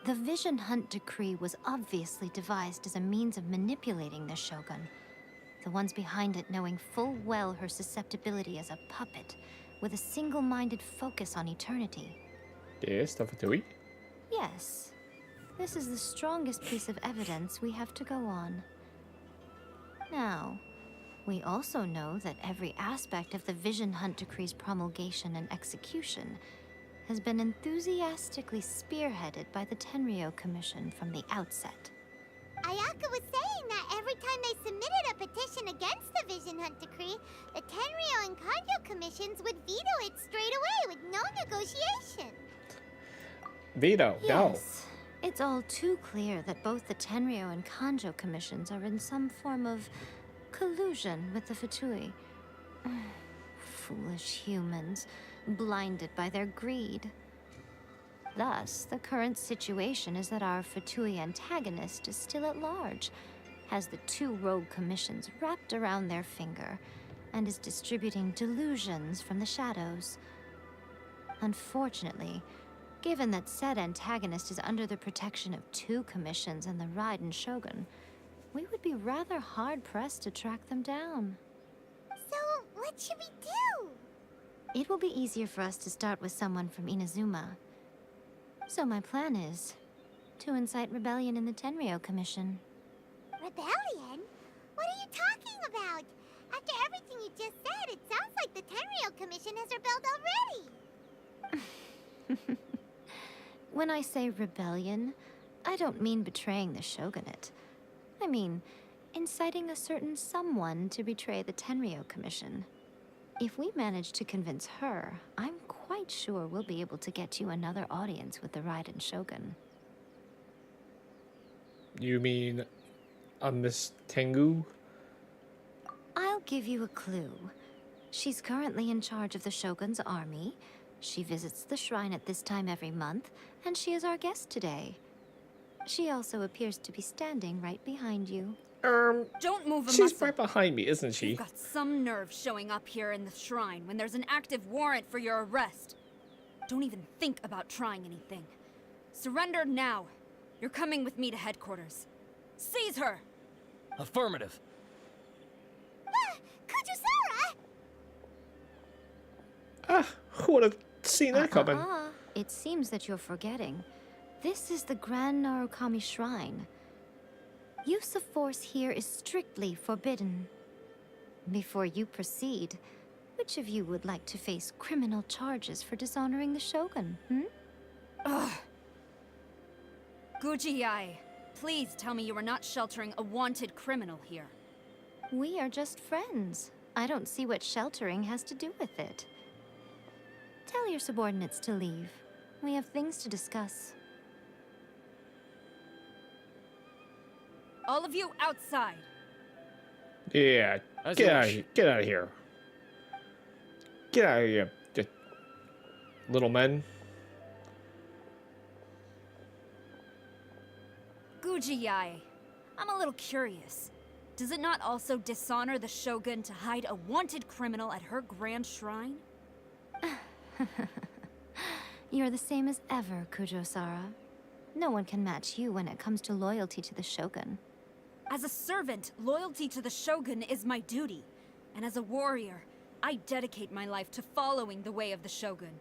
The Vision Hunt Decree was obviously devised as a means of manipulating the Shogun. The ones behind it knowing full well her susceptibility as a puppet, with a single-minded focus on eternity. Yes, the Fatui. Yes. This is the strongest piece of evidence we have to go on. Now, we also know that every aspect of the Vision Hunt Decree's promulgation and execution has been enthusiastically spearheaded by the Tenryou Commission from the outset. Ayaka was saying that every time they submitted a petition against the Vision Hunt Decree, the Tenryou and Kanjo commissions would veto it straight away with no negotiation. Veto, no. Yes. It's all too clear that both the Tenryou and Kanjo commissions are in some form of collusion with the Fatui. Foolish humans, blinded by their greed. Thus, the current situation is that our Fatui antagonist is still at large, has the two rogue commissions wrapped around their finger, and is distributing delusions from the shadows. Unfortunately, given that said antagonist is under the protection of two commissions and the Raiden Shogun, we would be rather hard-pressed to track them down. So, what should we do? It will be easier for us to start with someone from Inazuma. So my plan is to incite rebellion in the Tenryou Commission. Rebellion? What are you talking about? After everything you just said, it sounds like the Tenryou Commission has rebelled already. When I say rebellion, I don't mean betraying the shogunate. I mean inciting a certain someone to betray the Tenryou Commission. If we manage to convince her, I'm quite sure we'll be able to get you another audience with the Raiden Shogun. You mean a Miss Tengu? I'll give you a clue. She's currently in charge of the Shogun's army. She visits the shrine at this time every month, and she is our guest today. She also appears to be standing right behind you. Don't move a She's muscle. right behind me, isn't she? You've got some nerve showing up here in the shrine when there's an active warrant for your arrest. Don't even think about trying anything. Surrender now. You're coming with me to headquarters. Seize her! Affirmative. Kujusara! Ah, who would have seen that coming? It seems that you're forgetting. This is the Grand Narukami Shrine. Use of force here is strictly forbidden. Before you proceed, which of you would like to face criminal charges for dishonoring the Shogun, Ugh. Guji-ai, please tell me you are not sheltering a wanted criminal here. We are just friends. I don't see what sheltering has to do with it. Tell your subordinates to leave. We have things to discuss. All of you outside. Yeah, As get you out of wish. here. Get out of here. Get out of here, you little men. Guji-ai, I'm a little curious. Does it not also dishonor the Shogun to hide a wanted criminal at her grand shrine? You're the same as ever, Kujo-sara. No one can match you when it comes to loyalty to the Shogun. As a servant, loyalty to the Shogun is my duty. And as a warrior, I dedicate my life to following the way of the Shogun.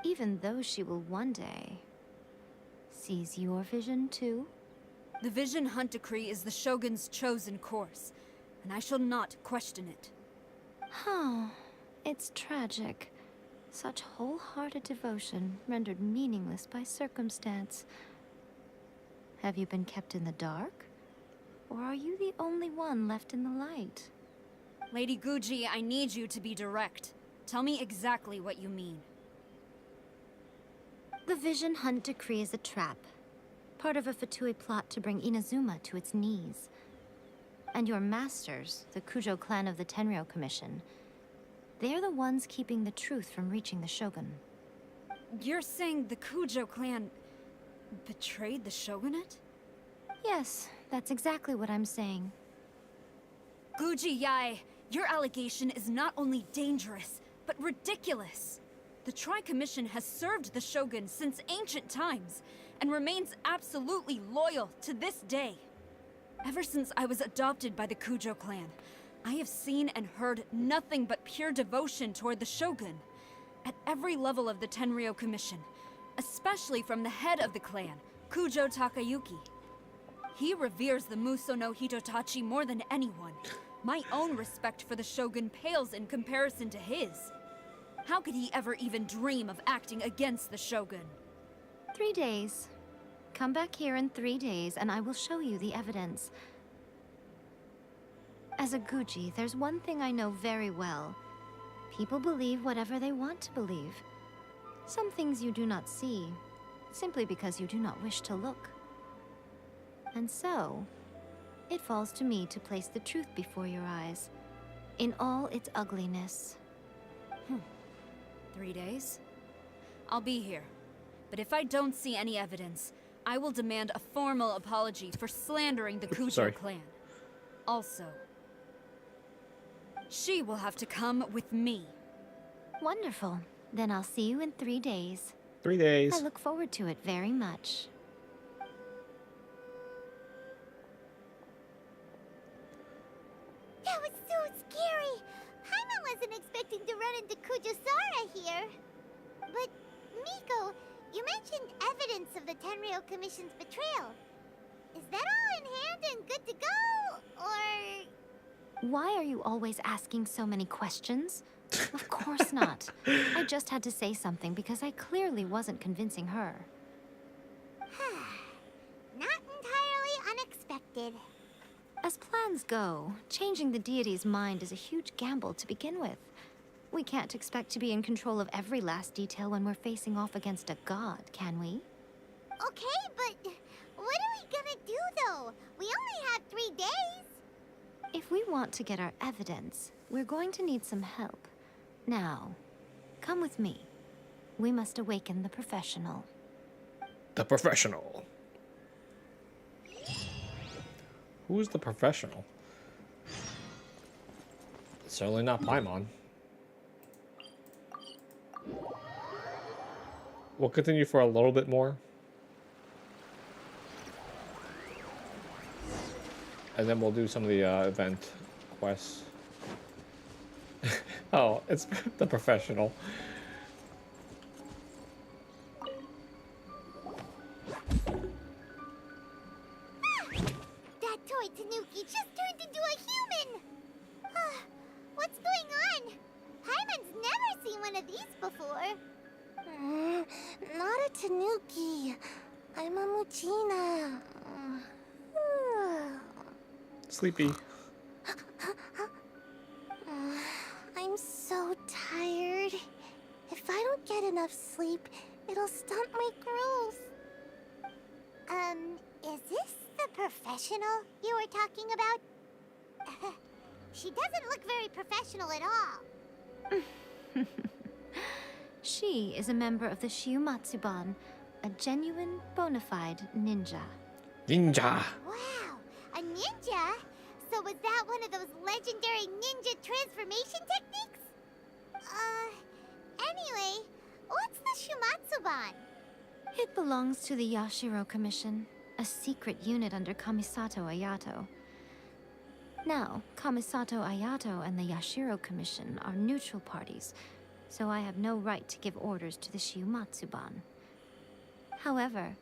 Even though she will one day seize your vision too? The Vision Hunt Decree is the Shogun's chosen course, and I shall not question it. Oh, it's tragic. Such wholehearted devotion rendered meaningless by circumstance. Have you been kept in the dark? Or are you the only one left in the light? Lady Guji, I need you to be direct. Tell me exactly what you mean. The Vision Hunt Decree is a trap. Part of a Fatui plot to bring Inazuma to its knees. And your masters, the Kujo clan of the Tenryou Commission, they're the ones keeping the truth from reaching the Shogun. You're saying the Kujo clan betrayed the Shogunate? Yes, that's exactly what I'm saying. Guji-ai, your allegation is not only dangerous, but ridiculous. The Tri-Commission has served the Shogun since ancient times, and remains absolutely loyal to this day. Ever since I was adopted by the Kujo clan, I have seen and heard nothing but pure devotion toward the Shogun. At every level of the Tenryou Commission, especially from the head of the clan, Kujo Takayuki. He reveres the Muso no Hitotachi more than anyone. My own respect for the Shogun pales in comparison to his. How could he ever even dream of acting against the Shogun? 3 days. Come back here in 3 days and I will show you the evidence. As a Guji, there's one thing I know very well. People believe whatever they want to believe. Some things you do not see, simply because you do not wish to look. And so, it falls to me to place the truth before your eyes, in all its ugliness. 3 days? I'll be here. But if I don't see any evidence, I will demand a formal apology for slandering the Kujo clan. Also, she will have to come with me. Wonderful. Then I'll see you in 3 days. 3 days. I look forward to it very much. That was so scary! Paimon wasn't expecting to run into Kujusara here. But, Miko, you mentioned evidence of the Tenryou Commission's betrayal. Is that all in hand and good to go? Or... Why are you always asking so many questions? Of course not. I just had to say something because I clearly wasn't convincing her. Not entirely unexpected. As plans go, changing the deity's mind is a huge gamble to begin with. We can't expect to be in control of every last detail when we're facing off against a god, can we? Okay, but what are we gonna do though? We only have 3 days. If we want to get our evidence, we're going to need some help. Now, come with me. We must awaken the professional. The professional. Who's the professional? Certainly not Paimon. We'll continue for a little bit more. And then we'll do some of the event quests. Oh, it's the professional. That toy Tanuki just turned into a human! What's going on? Paimon's never seen one of these before. Not a Tanuki. I'm a Muchina. Sleepy. I'm so tired. If I don't get enough sleep, it'll stunt my growth. Is this the professional you were talking about? She doesn't look very professional at all. She is a member of the Shiumatsuban, a genuine, bona fide ninja. Ninja. Wow, a ninja? So was that one of those legendary ninja transformation techniques? Anyway, what's the Shumatsuban? It belongs to the Yashiro Commission, a secret unit under Kamisato Ayato. Now, Kamisato Ayato and the Yashiro Commission are neutral parties, so I have no right to give orders to the Shiumatsuban. However,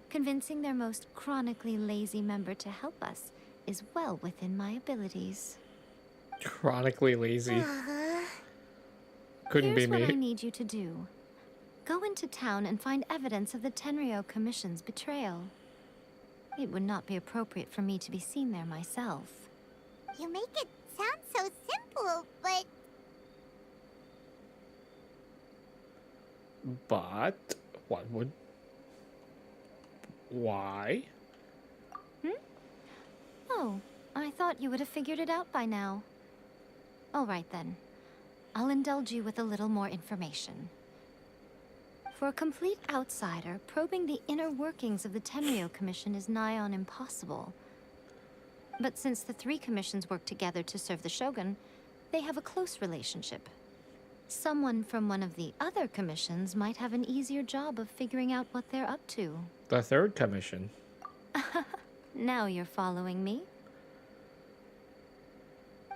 convincing their most chronically lazy member to help us is well within my abilities. Chronically lazy. Couldn't Here's be me. what I need you to do. Go into town and find evidence of the Tenryou Commission's betrayal. It would not be appropriate for me to be seen there myself. You make it sound so simple, but... But what would... Why? Oh, I thought you would have figured it out by now. All right then. I'll indulge you with a little more information. For a complete outsider, probing the inner workings of the Tenryou Commission is nigh on impossible. But since the three commissions work together to serve the Shogun, they have a close relationship. Someone from one of the other commissions might have an easier job of figuring out what they're up to. The third commission. Now you're following me.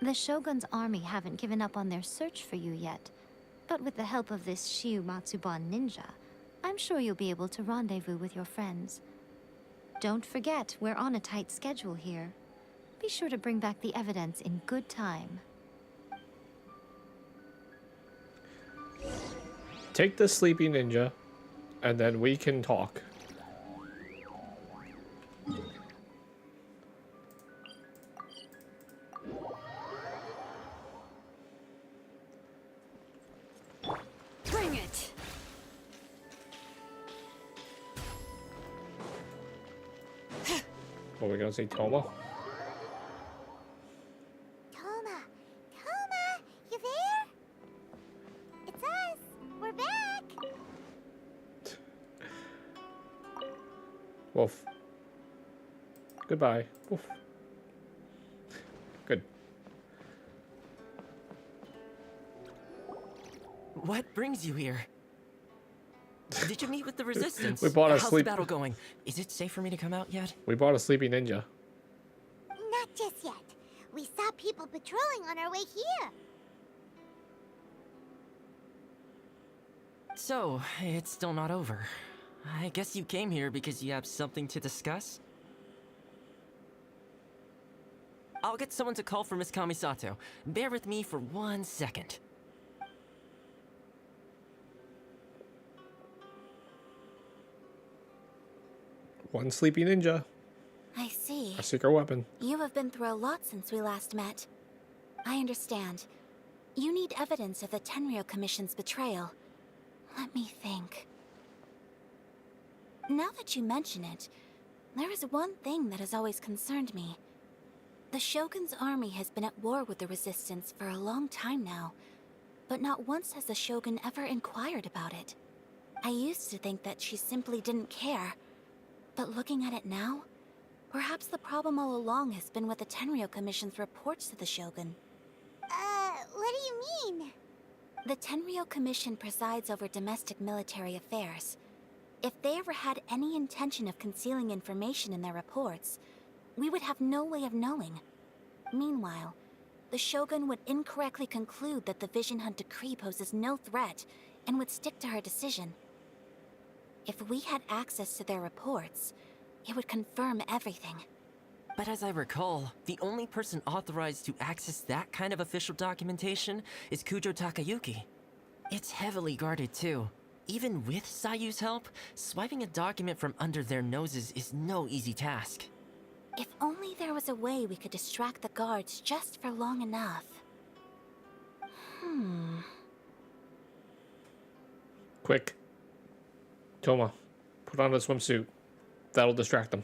The Shogun's army haven't given up on their search for you yet, but with the help of this Shiumatsuban ninja, I'm sure you'll be able to rendezvous with your friends. Don't forget, we're on a tight schedule here. Be sure to bring back the evidence in good time. Take the sleepy ninja, and then we can talk. Bring it! What are we gonna say, Toma? Toma! Toma! You there? It's us! We're back! Wolf. Goodbye. Wolf. Good. What brings you here? Did you meet with the resistance? We bought a How's sleep- the battle going? Is it safe for me to come out yet? We bought a sleepy ninja. Not just yet. We saw people patrolling on our way here. So, it's still not over. I guess you came here because you have something to discuss? I'll get someone to call for Miss Kamisato. Bear with me for 1 second. One sleepy ninja. I see. A secret weapon. You have been through a lot since we last met. I understand. You need evidence of the Tenryou Commission's betrayal. Let me think. Now that you mention it, there is one thing that has always concerned me. The Shogun's army has been at war with the Resistance for a long time now, but not once has the Shogun ever inquired about it. I used to think that she simply didn't care, but looking at it now, Perhaps the problem all along has been with the Tenryou Commission's reports to the Shogun. What do you mean? The Tenryou Commission presides over domestic military affairs. If they ever had any intention of concealing information in their reports, we would have no way of knowing. Meanwhile, the Shogun would incorrectly conclude that the Vision Hunt decree poses no threat and would stick to her decision. If we had access to their reports, it would confirm everything. But as I recall, the only person authorized to access that kind of official documentation is Kujo Takayuki. It's heavily guarded too. Even with Sayu's help, swiping a document from under their noses is no easy task. If only there was a way we could distract the guards just for long enough. Quick. Toma, put on a swimsuit. That'll distract them.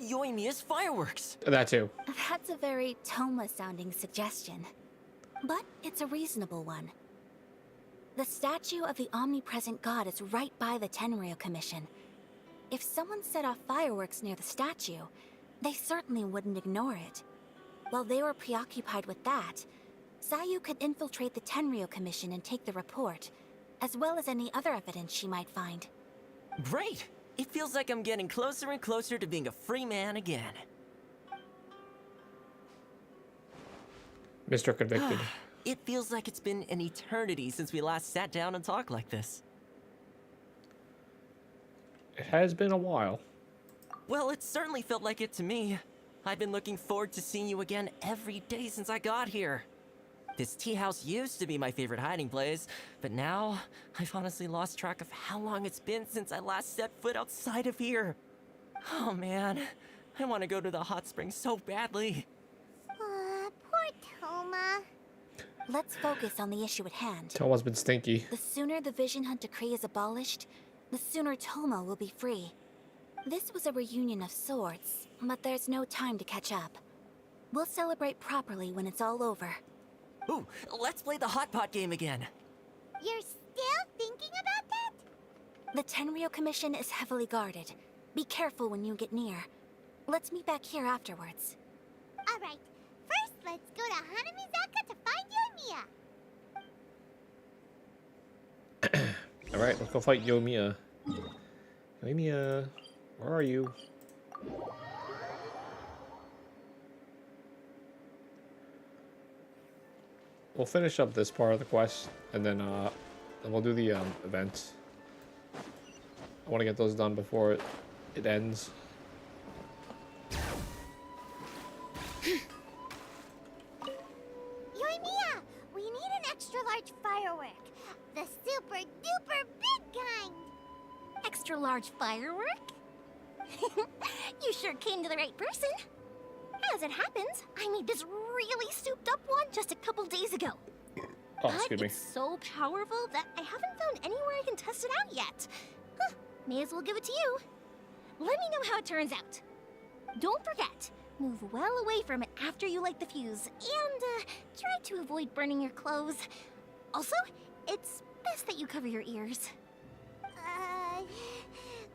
Yoimiya's fireworks! That too. That's a very Toma-sounding suggestion. But it's a reasonable one. The statue of the omnipresent god is right by the Tenryou Commission. If someone set off fireworks near the statue, they certainly wouldn't ignore it. While they were preoccupied with that, Sayu could infiltrate the Tenryou Commission and take the report, as well as any other evidence she might find. Great! It feels like I'm getting closer and closer to being a free man again. Mr. Convicted. It feels like it's been an eternity since we last sat down and talked like this. It has been a while. Well, it certainly felt like it to me. I've been looking forward to seeing you again every day since I got here. This tea house used to be my favorite hiding place, but now I've honestly lost track of how long it's been since I last set foot outside of here. Oh man, I want to go to the hot springs so badly. Poor Toma. Let's focus on the issue at hand. Toma's been stinky. The sooner the Vision Hunt decree is abolished, the sooner Toma will be free. This was a reunion of sorts, but there's no time to catch up. We'll celebrate properly when it's all over. Ooh, let's play the hot pot game again. You're still thinking about that? The Tenryou Commission is heavily guarded. Be careful when you get near. Let's meet back here afterwards. Alright, first let's go to Hanamizaka to find Yoimiya. Alright, let's go fight Yoimiya. Yoimiya, where are you? We'll finish up this part of the quest, and then we'll do the events. I want to get those done before it ends. Yoimiya, we need an extra large firework. The super duper big kind. Extra large firework? You sure came to the right person. As it happens, I made this really souped up one just a couple days ago. Oh, excuse me. It's so powerful that I haven't found anywhere I can test it out yet. Huh, may as well give it to you. Let me know how it turns out. Don't forget, move well away from it after you light the fuse, and try to avoid burning your clothes. Also, it's best that you cover your ears.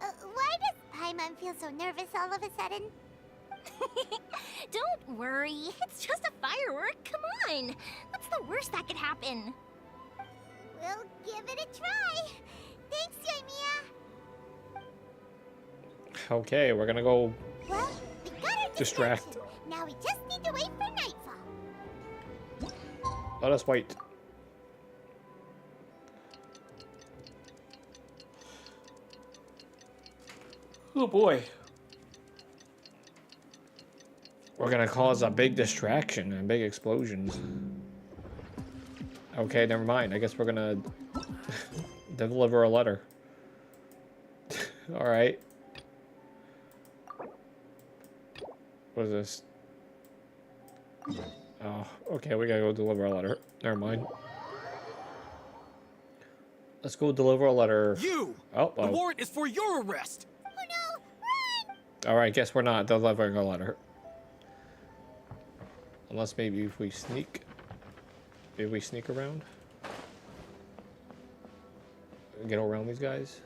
Why does Paimon feel so nervous all of a sudden? Don't worry, it's just a firework, come on. What's the worst that could happen? We'll give it a try. Thanks, Yoimiya. Okay, we're gonna go Well, we got our distract. distraction. Now we just need to wait for nightfall. Let us wait. Oh boy. We're gonna cause a big distraction and big explosions. Okay, never mind. I guess we're gonna deliver a letter. Alright. What is this? Oh, okay, we gotta go deliver a letter. Never mind. Let's go deliver a letter. You! Oh, The warrant is for your arrest! Oh no, run! Alright, guess we're not delivering a letter. Unless maybe if we sneak. Maybe we sneak around. Get around these guys.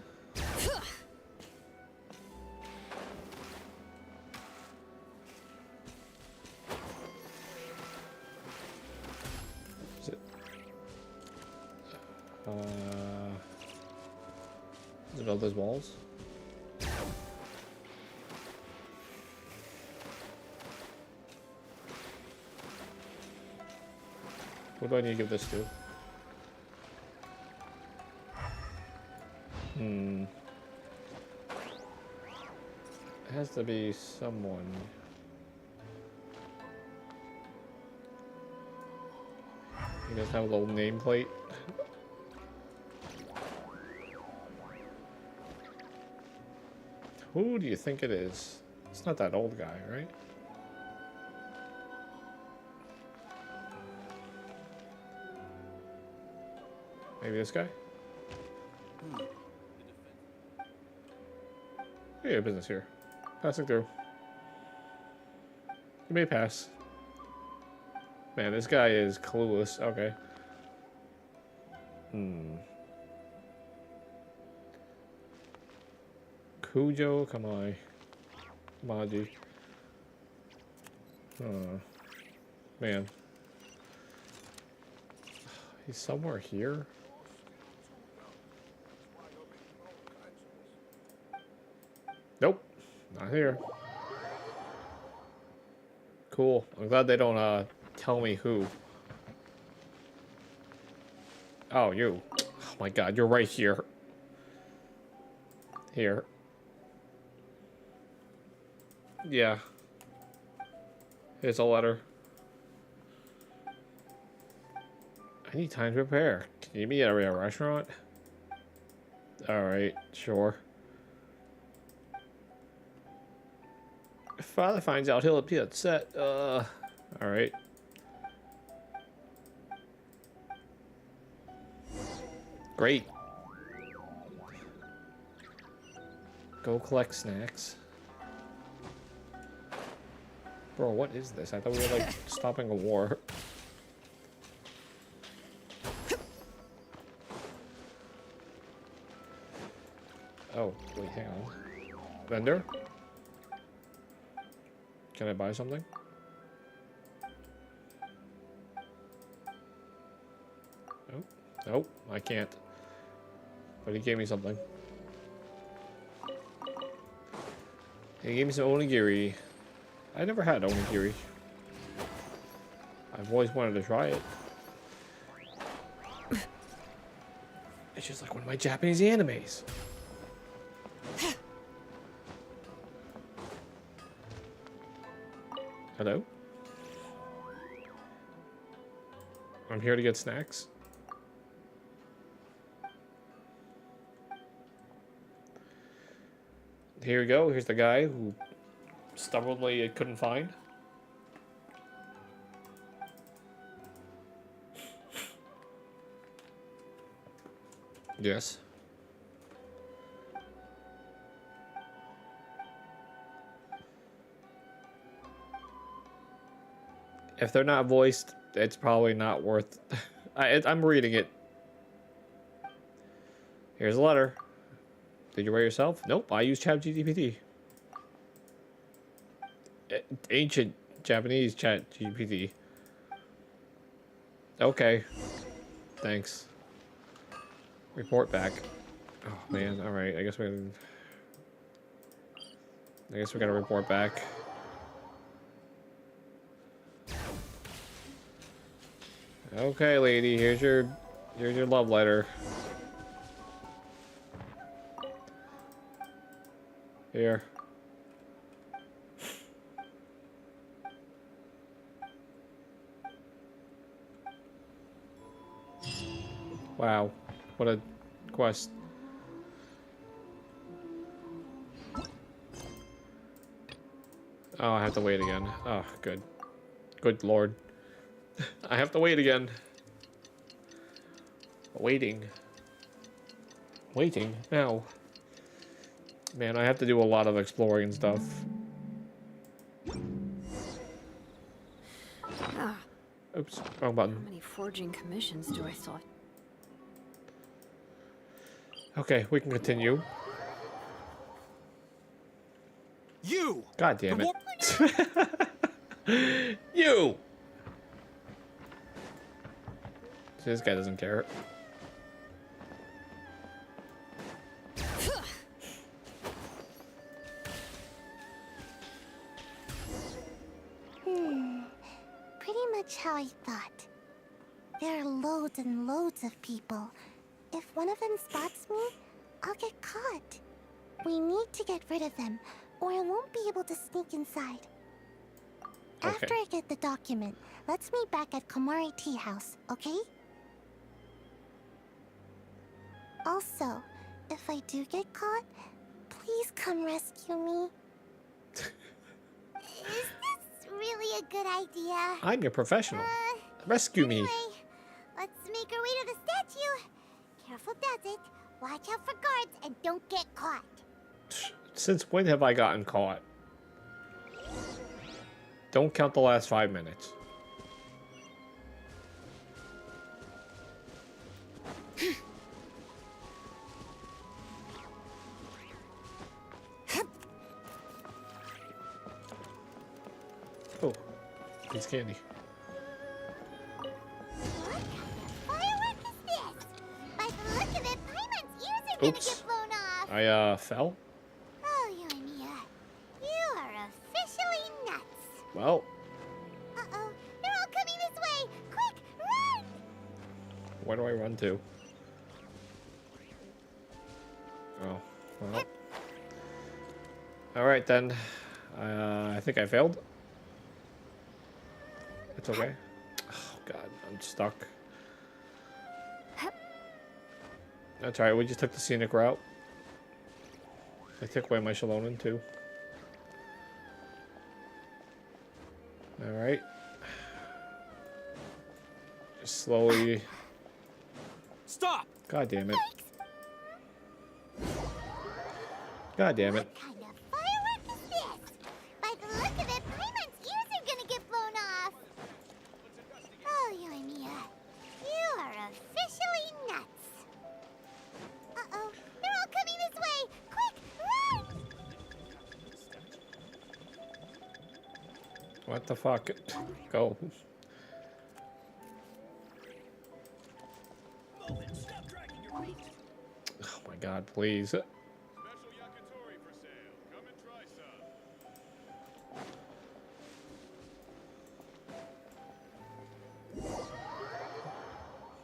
Is it all those walls? What do I need to give this to? It has to be someone. He doesn't have a little nameplate. Who do you think it is? It's not that old guy, right? Maybe this guy? Yeah, business here. Passing through. You may pass. Man, this guy is clueless. Okay. Kujo Kamai. Maji. Man. He's somewhere here. Nope. Not here. Cool. I'm glad they don't tell me who. Oh, you. Oh my god, you're right here. Here. Yeah. Here's a letter. I need time to prepare. Can you meet at a restaurant? Alright, sure. If father finds out, he'll be upset. Alright. Great. Go collect snacks. Bro, what is this? I thought we were like stopping a war. Oh, wait, hang on. Vendor? Can I buy something? Nope. Nope, I can't. But he gave me something. He gave me some onigiri. I never had onigiri. I've always wanted to try it. It's just like one of my Japanese animes. Hello? I'm here to get snacks. Here we go. Here's the guy who stubbornly couldn't find. Yes. If they're not voiced, it's probably not worth... I'm reading it. Here's a letter. Did you write yourself? Nope, I use ChatGPT. Ancient Japanese ChatGPT. Okay. Thanks. Report back. Oh man, alright, I guess we gotta report back. Okay, lady, here's your love letter. Here. Wow, what a quest. Oh, I have to wait again. Oh, good. Good lord. I have to wait again. Waiting. Waiting? Now. Man, I have to do a lot of exploring and stuff. Oops, wrong button. How many forging commissions do I still? Okay, we can continue. You! God damn it. You! See, this guy doesn't care. much how I thought. There are loads and loads of people. If one of them spots me, I'll get caught. We need to get rid of them, or I won't be able to sneak inside. Okay. After I get the document, let's meet back at Komari Tea House, okay? Also, if I do get caught, please come rescue me. Is this really a good idea? I'm your professional. Rescue me. Anyway, let's make our way to the statue. Careful does it. Watch out for guards and don't get caught. Since when have I gotten caught? Don't count the last 5 minutes. Oh, piece of candy. Firework is this? By the look of it, Paimon's ears are gonna Oops. get blown off. I fell. Oh, you and Mia. You are officially nuts. Well, Uh-oh. They're all coming this way. Quick, run! where do I run to? Oh, well. Alright then. I think I failed. It's okay. Oh god, I'm stuck. That's alright, we just took the scenic route. I took away my Shalonen too. Alright. Just slowly. Stop! God damn it. God damn it. What kind of firework is this? By the look of it, Paimon's ears are gonna get blown off. Oh, you and Mia. You are officially nuts. Uh-oh. They're all coming this way. Quick, run! What the fuck? Go. Oh my god, please.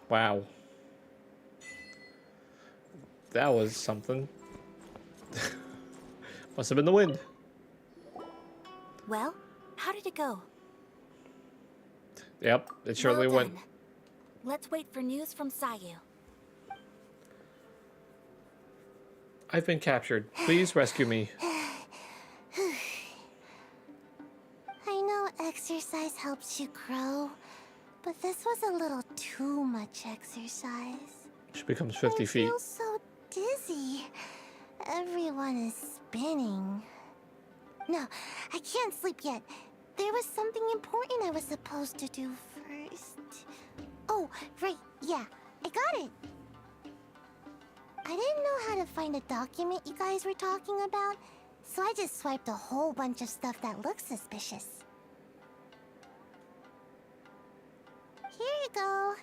Wow. That was something. Must have been the wind. Well, how did it go? Yep, it surely Well went. done. Let's wait for news from Sayu. I've been captured. Please rescue me. I know exercise helps you grow, but this was a little too much exercise. She becomes 50 I feet. feel so dizzy. Everyone is spinning. No, I can't sleep yet. There was something important I was supposed to do first. Oh, right, yeah, I got it. I didn't know how to find a document you guys were talking about, so I just swiped a whole bunch of stuff that looks suspicious. Here you go.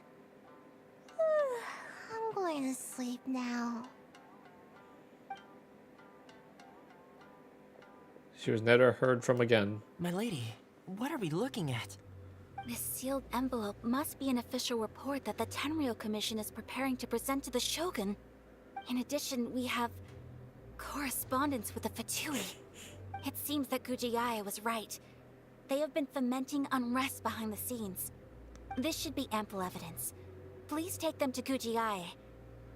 I'm going to sleep now. She was never heard from again. My lady, what are we looking at? This sealed envelope must be an official report that the Tenryou Commission is preparing to present to the Shogun. In addition, we have correspondence with the Fatui. It seems that Gujiai was right. They have been fomenting unrest behind the scenes. This should be ample evidence. Please take them to Gujiai.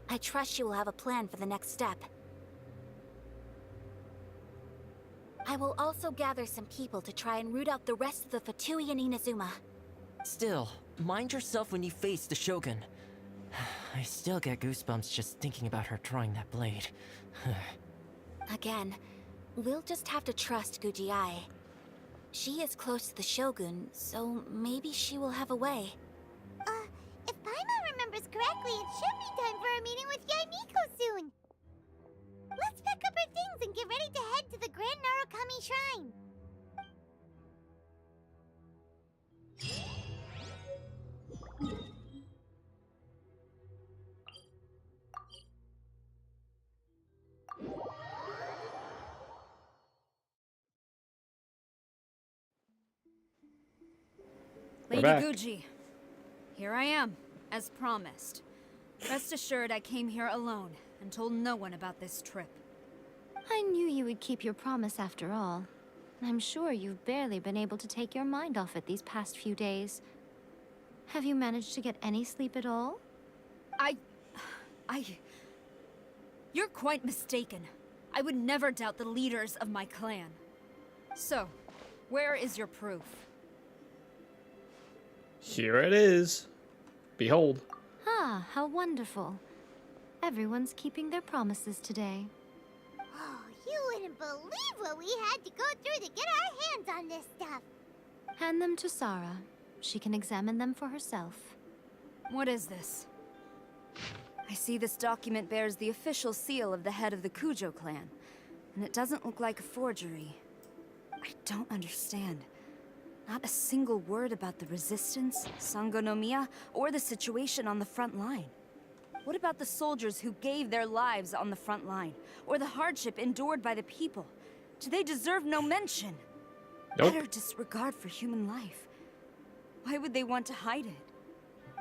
I trust you will have a plan for the next step. I will also gather some people to try and root out the rest of the Fatui in Inazuma. Still, mind yourself when you face the Shogun. I still get goosebumps just thinking about her drawing that blade. Again, we'll just have to trust Gujiai. She is close to the Shogun, so maybe she will have a way. If Paimon remembers correctly, it should be time for a meeting with Yaimiko soon. Let's pack up our things and get ready to head to the Grand Narukami Shrine. We're Lady back. Guji, here I am, as promised. Rest assured I came here alone and told no one about this trip. I knew you would keep your promise after all. I'm sure you've barely been able to take your mind off it these past few days. Have you managed to get any sleep at all? You're quite mistaken. I would never doubt the leaders of my clan. So, where is your proof? Here it is. Behold. Ah, how wonderful. Everyone's keeping their promises today. Oh, you wouldn't believe what we had to go through to get our hands on this stuff. Hand them to Sarah. She can examine them for herself. What is this? I see this document bears the official seal of the head of the Kujo clan, and it doesn't look like a forgery. I don't understand. Not a single word about the resistance, Sangonomiya, or the situation on the front line. What about the soldiers who gave their lives on the front line, or the hardship endured by the people? Do they deserve no mention? Nope. Utter disregard for human life. Why would they want to hide it?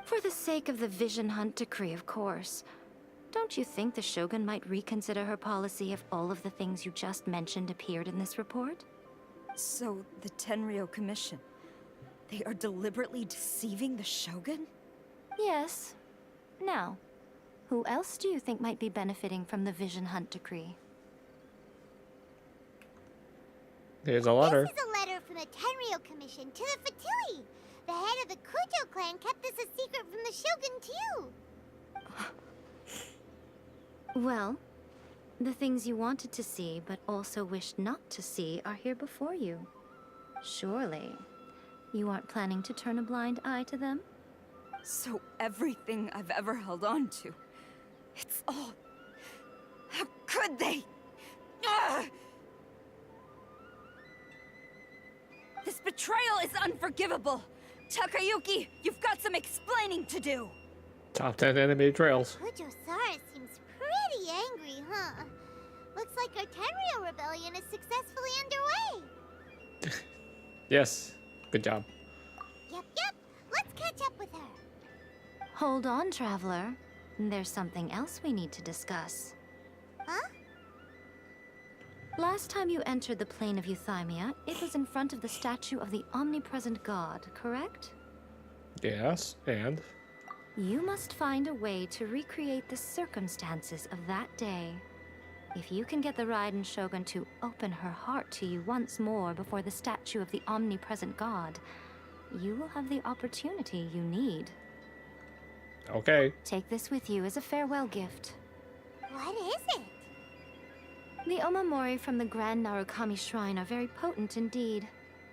For the sake of the Vision Hunt decree, of course. Don't you think the Shogun might reconsider her policy if all of the things you just mentioned appeared in this report? So, the Tenryou Commission, they are deliberately deceiving the Shogun? Yes. Now, who else do you think might be benefiting from the Vision Hunt decree? Here's a letter. This is a letter from the Tenryou Commission to the Fatui. The head of the Kujo clan kept this a secret from the Shogun, too. Well, the things you wanted to see but also wished not to see are here before you. Surely, you aren't planning to turn a blind eye to them? So everything I've ever held on to, it's all... How could they? Ugh! This betrayal is unforgivable! Takayuki, you've got some explaining to do! Top 10 enemy trails. Kujo-Sara seems pretty angry, huh? Looks like our Tenryou rebellion is successfully underway. Yes. Good job. Yep. Let's catch up with her. Hold on, Traveler. There's something else we need to discuss. Huh? Last time you entered the plane of Euthymia, it was in front of the statue of the omnipresent god, correct? Yes, and? You must find a way to recreate the circumstances of that day. If you can get the Raiden Shogun to open her heart to you once more before the statue of the omnipresent god, you will have the opportunity you need. Okay. Take this with you as a farewell gift. What is it? The omamori from the Grand Narukami Shrine are very potent indeed.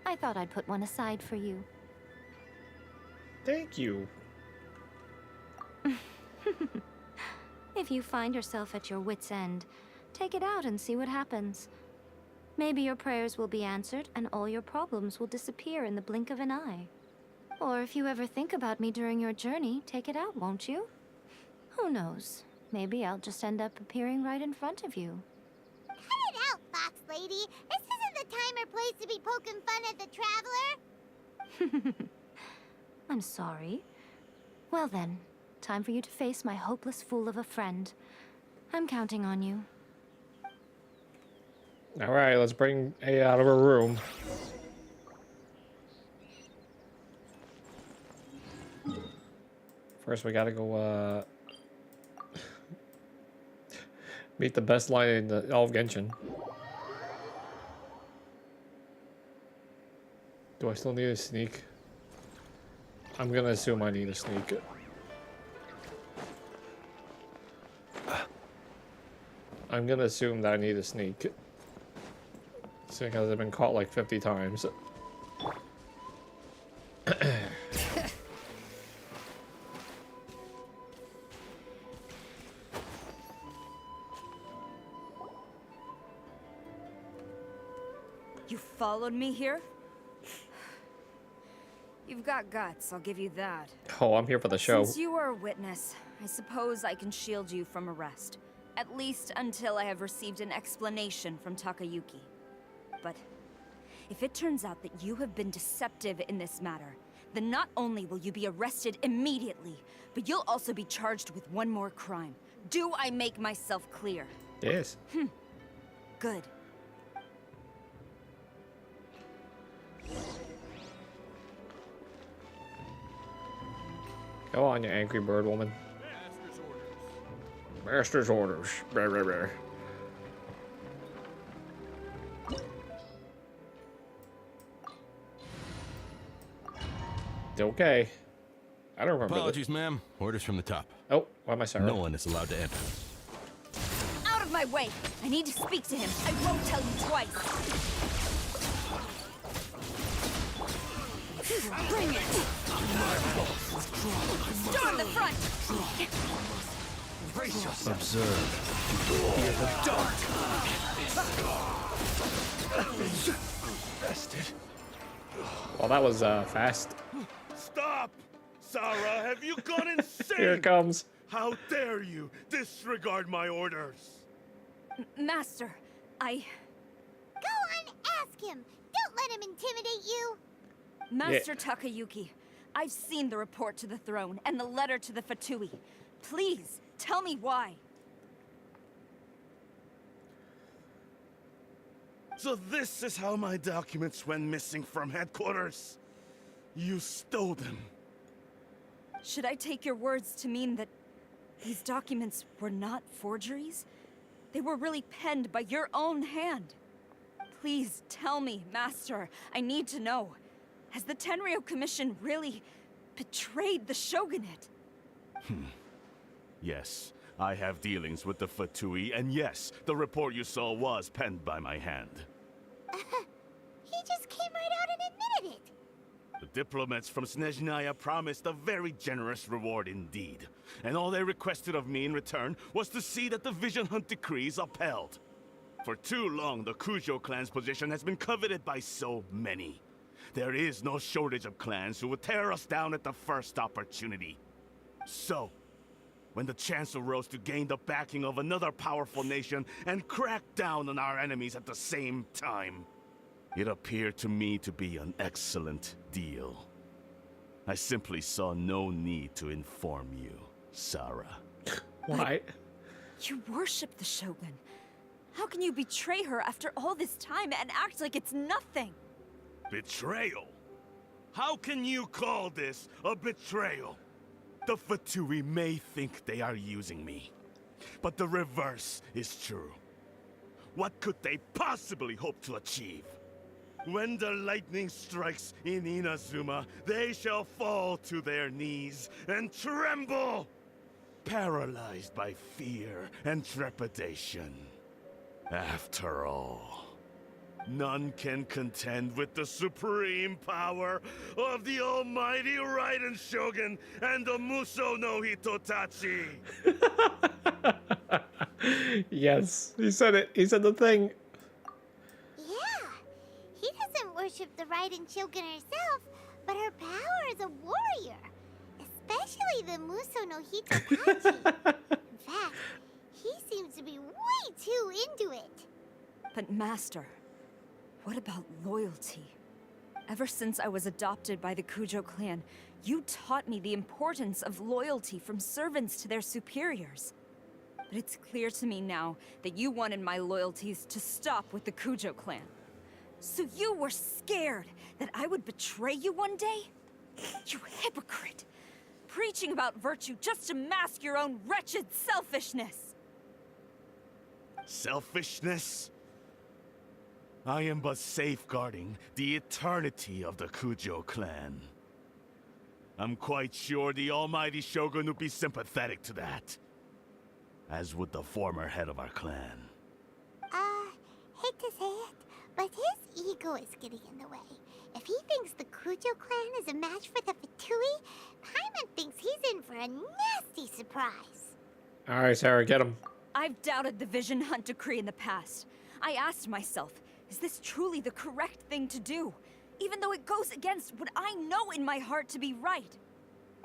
I thought I'd put one aside for you. Thank you. If you find yourself at your wit's end, take it out and see what happens. Maybe your prayers will be answered and all your problems will disappear in the blink of an eye. Or if you ever think about me during your journey, take it out, won't you? Who knows? Maybe I'll just end up appearing right in front of you. Cut it out, Fox Lady. This isn't the time or place to be poking fun at the Traveler. I'm sorry. Well then, time for you to face my hopeless fool of a friend. I'm counting on you. Alright, let's bring A out of her room. First, we gotta go, meet the best line in all of Genshin. Do I still need a sneak? I'm gonna assume I need a sneak. I'm gonna assume that I need a sneak. Because I've been caught like 50 times. You followed me here? You've got guts, I'll give you that. Oh, I'm here for the show. Since you are a witness, I suppose I can shield you from arrest. At least until I have received an explanation from Takayuki. But if it turns out that you have been deceptive in this matter, then not only will you be arrested immediately, but you'll also be charged with one more crime. Do I make myself clear? Yes. Good. Go on, you angry bird woman. Master's orders. Brr, brr, brr. Okay. I don't remember. Apologies, ma'am. Orders from the top. Oh, why am I sorry? No one is allowed to enter. Out of my way! I need to speak to him. I won't tell you twice. Bring it! Storm the front! Observe. Fear the dark. Bested. Well, that was fast. Stop! Sarah, have you gone insane? Here it comes. How dare you disregard my orders? Master, Go on, ask him. Don't let him intimidate you. Master Takayuki, I've seen the report to the throne and the letter to the Fatui. Please, tell me why. So this is how my documents went missing from headquarters. You stole them. Should I take your words to mean that these documents were not forgeries? They were really penned by your own hand. Please tell me, Master. I need to know. Has the Tenryou Commission really betrayed the Shogunate? Yes, I have dealings with the Fatui, and yes, the report you saw was penned by my hand. He just came right out and admitted it. The diplomats from Snezhnaya promised a very generous reward indeed, and all they requested of me in return was to see that the Vision Hunt decrees upheld. For too long, the Kujo clan's position has been coveted by so many. There is no shortage of clans who would tear us down at the first opportunity. So, when the chance arose to gain the backing of another powerful nation and crack down on our enemies at the same time, it appeared to me to be an excellent deal. I simply saw no need to inform you, Sarah. Why? You worship the Shogun. How can you betray her after all this time and act like it's nothing? Betrayal? How can you call this a betrayal? The Fatui may think they are using me, but the reverse is true. What could they possibly hope to achieve? When the lightning strikes in Inazuma, they shall fall to their knees and tremble, paralyzed by fear and trepidation. After all, none can contend with the supreme power of the almighty Raiden Shogun and the Muso no Hitotachi. Yes, he said it. He said the thing. Yeah, he doesn't worship the Raiden Shogun herself, but her power as a warrior, especially the Muso no Hitotachi. In fact, he seems to be way too into it. But Master, what about loyalty? Ever since I was adopted by the Kujo clan, you taught me the importance of loyalty from servants to their superiors. But it's clear to me now that you wanted my loyalties to stop with the Kujo clan. So you were scared that I would betray you one day? You hypocrite! Preaching about virtue just to mask your own wretched selfishness! Selfishness? I am but safeguarding the eternity of the Kujo clan. I'm quite sure the almighty Shogun would be sympathetic to that. As would the former head of our clan. Hate to say it, but his ego is getting in the way. If he thinks the Kujo clan is a match for the Fatui, Paimon thinks he's in for a nasty surprise. Alright, Sarah, get him. I've doubted the Vision Hunt decree in the past. I asked myself, is this truly the correct thing to do? Even though it goes against what I know in my heart to be right.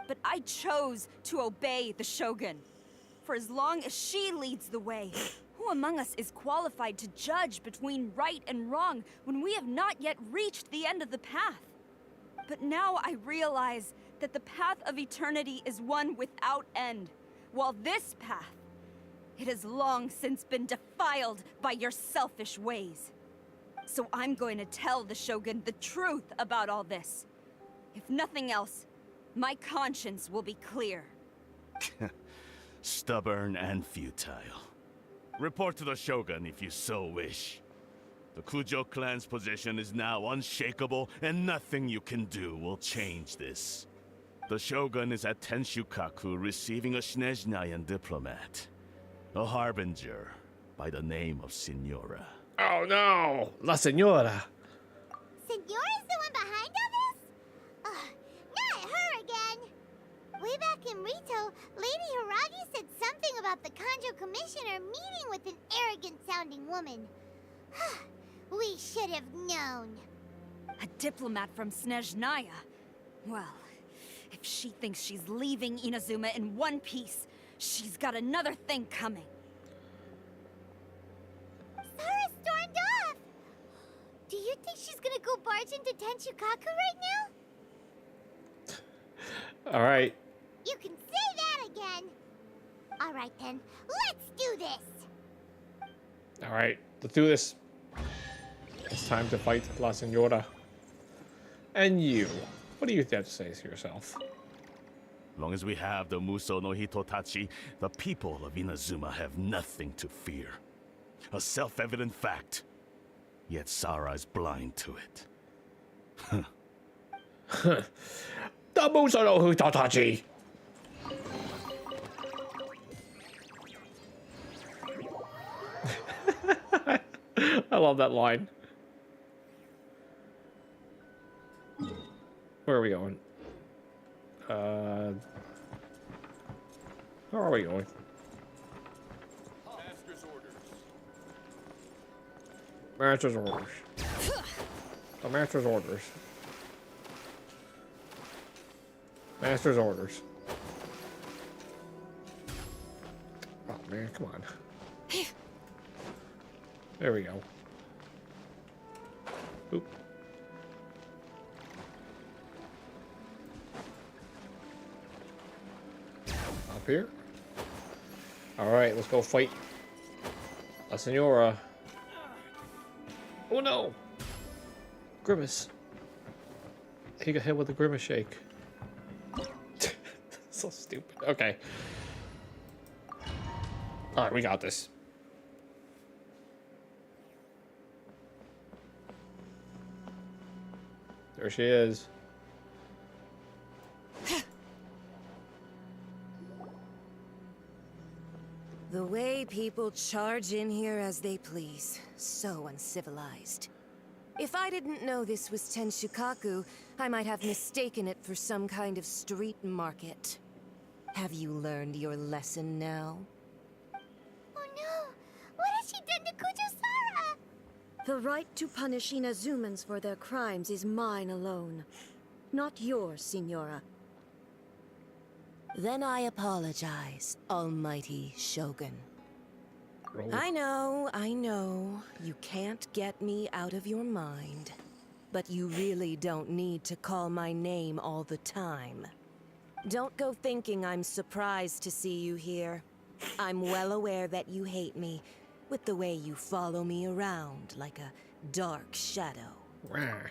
But I chose to obey the Shogun. For as long as she leads the way, who among us is qualified to judge between right and wrong when we have not yet reached the end of the path? But now I realize that the path of eternity is one without end, while this path, it has long since been defiled by your selfish ways. So I'm going to tell the Shogun the truth about all this. If nothing else, my conscience will be clear. Stubborn and futile. Report to the Shogun if you so wish. The Kujo clan's position is now unshakable, and nothing you can do will change this. The Shogun is at Tenshukaku receiving a Snezhnayan diplomat. A harbinger by the name of Signora. Oh no! La Senora! Signora's the one behind all this? Not her again. Way back in Rito, Lady Hiragi said something about the Kanjo Commissioner meeting with an arrogant-sounding woman. We should have known. A diplomat from Snezhnaya. Well, if she thinks she's leaving Inazuma in one piece, she's got another thing coming. Sara stormed off! Do you think she's gonna go barge into Tenshukaku right now? Alright. You can say that again! Alright then, let's do this! Alright, let's do this. It's time to fight La Senora. And you, what do you have to say to yourself? As long as we have the Muso no Hitotachi, the people of Inazuma have nothing to fear. A self-evident fact. Yet Sara is blind to it. The Muso no Hitotachi! I love that line. Where are we going? Where are we going? Master's orders. The master's orders. Master's orders. Oh man, come on. There we go. Oop. Up here. Alright, let's go fight La Senora. Oh no! Grimace. He got hit with a Grimace shake. So stupid. Okay. Alright, we got this. There she is. The way people charge in here as they please. So uncivilized. If I didn't know this was Tenshukaku, I might have mistaken it for some kind of street market. Have you learned your lesson now? Oh no! What has she done to Kujo-Sara? The right to punish Inazumans for their crimes is mine alone. Not yours, Signora. Then I apologize, Almighty Shogun. I know, you can't get me out of your mind. But you really don't need to call my name all the time. Don't go thinking I'm surprised to see you here. I'm well aware that you hate me, with the way you follow me around like a dark shadow.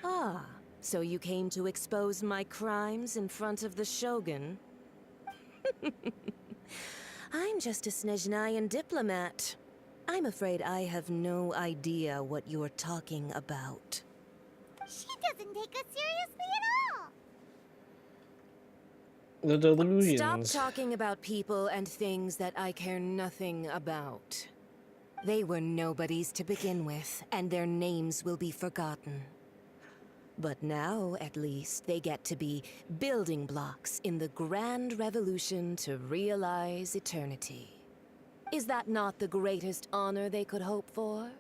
Ah, so you came to expose my crimes in front of the Shogun? I'm just a Snezhnayan diplomat. I'm afraid I have no idea what you're talking about. She doesn't take us seriously at all! The delusions. Stop talking about people and things that I care nothing about. They were nobodies to begin with, and their names will be forgotten. But now, at least, they get to be building blocks in the grand revolution to realize eternity. Is that not the greatest honor they could hope for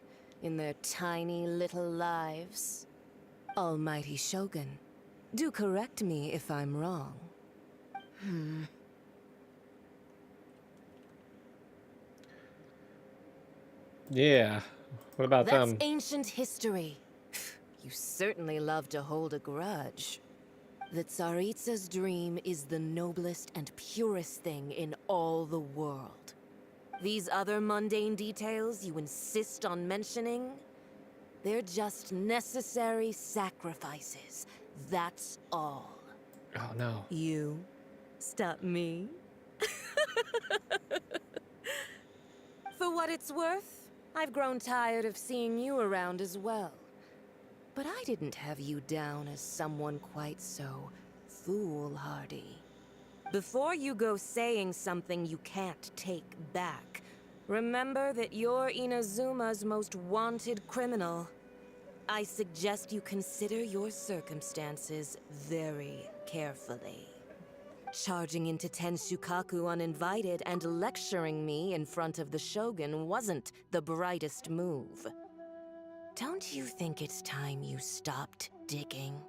in their tiny little lives? Almighty Shogun, do correct me if I'm wrong. Yeah. What about That's them? ancient history. You certainly love to hold a grudge. that Tsaritsa's dream is the noblest and purest thing in all the world. These other mundane details you insist on mentioning, they're just necessary sacrifices. That's all. Oh no. You stop me? For what it's worth, I've grown tired of seeing you around as well. But I didn't have you down as someone quite so foolhardy. Before you go saying something you can't take back, remember that you're Inazuma's most wanted criminal. I suggest you consider your circumstances very carefully. Charging into Tenshukaku uninvited and lecturing me in front of the Shogun wasn't the brightest move. Don't you think it's time you stopped digging?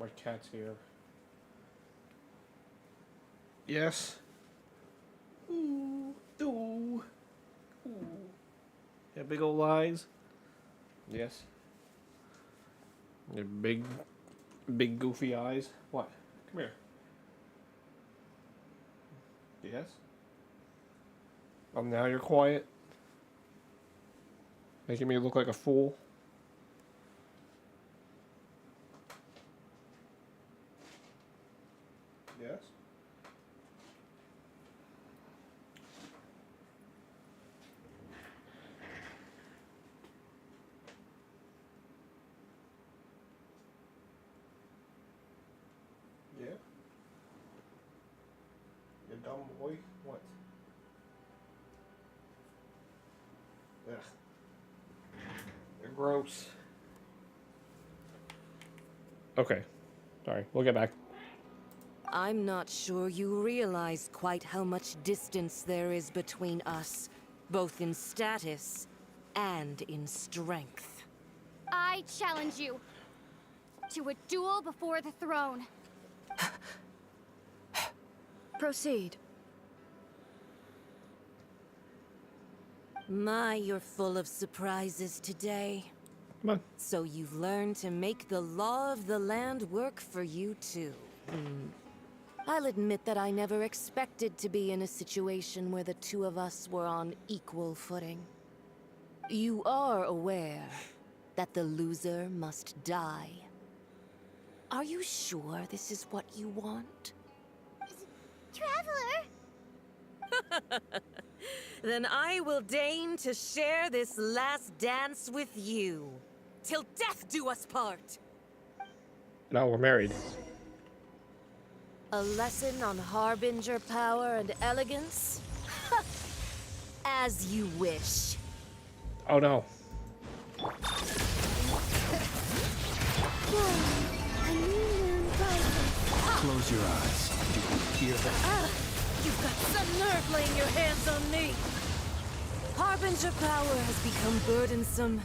My cat's here. Yes. Ooh, ooh, ooh. Yeah, big old eyes. Yes. Your big goofy eyes. What? Come here. Yes. Oh, now you're quiet. Making me look like a fool. Yes. Yeah. You dumb boy. What? Ugh. You're gross. Okay. Sorry. We'll get back. I'm not sure you realize quite how much distance there is between us, both in status and in strength. I challenge you to a duel before the throne. Proceed. My, you're full of surprises today. Come on. So you've learned to make the law of the land work for you too. I'll admit that I never expected to be in a situation where the two of us were on equal footing. You are aware that the loser must die. Are you sure this is what you want? Traveler! Then I will deign to share this last dance with you. Till death do us part! Now we're married. A lesson on harbinger power and elegance? As you wish. Oh no. Close your eyes. Do you hear that? You've got some nerve laying your hands on me. Harbinger power has become burdensome.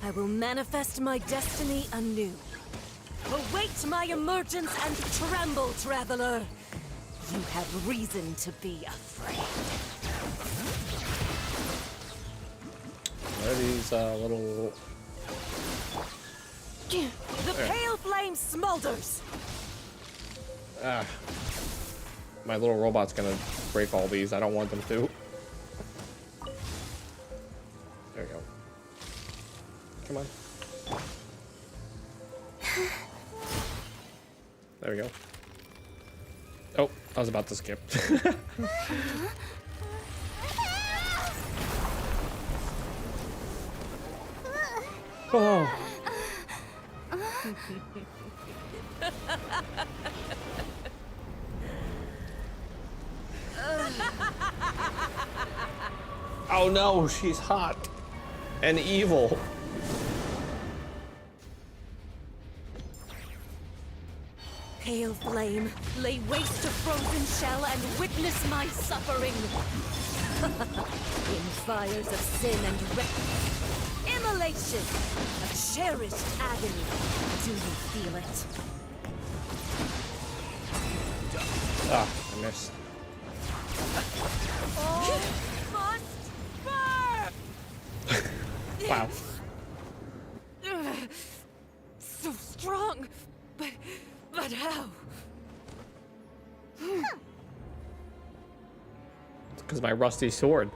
I will manifest my destiny anew. Await my emergence and tremble, traveler. You have reason to be afraid. What are these little... The pale flame smolders. Ah. my little robot's gonna break all these. I don't want them to. There we go. Come on. There we go. Oh, I was about to skip. Oh. Oh no, she's hot and evil. Pale flame, lay waste to frozen shell and witness my suffering. In fires of sin and wreck, immolation, a cherished agony. Do you feel it? Ah, I missed. Wow. So strong, but how? It's because my rusty sword.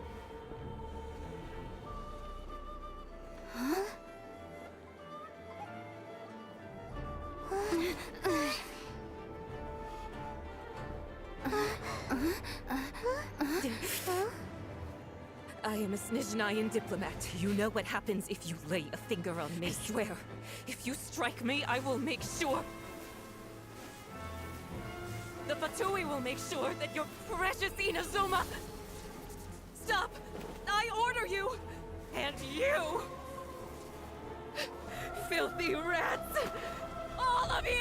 I am a Snezhnayan diplomat. You know what happens if you lay a finger on me. I swear, if you strike me, I will make sure. The Fatui will make sure that your precious Inazuma... Stop! I order you! And you! Filthy rats! All of you!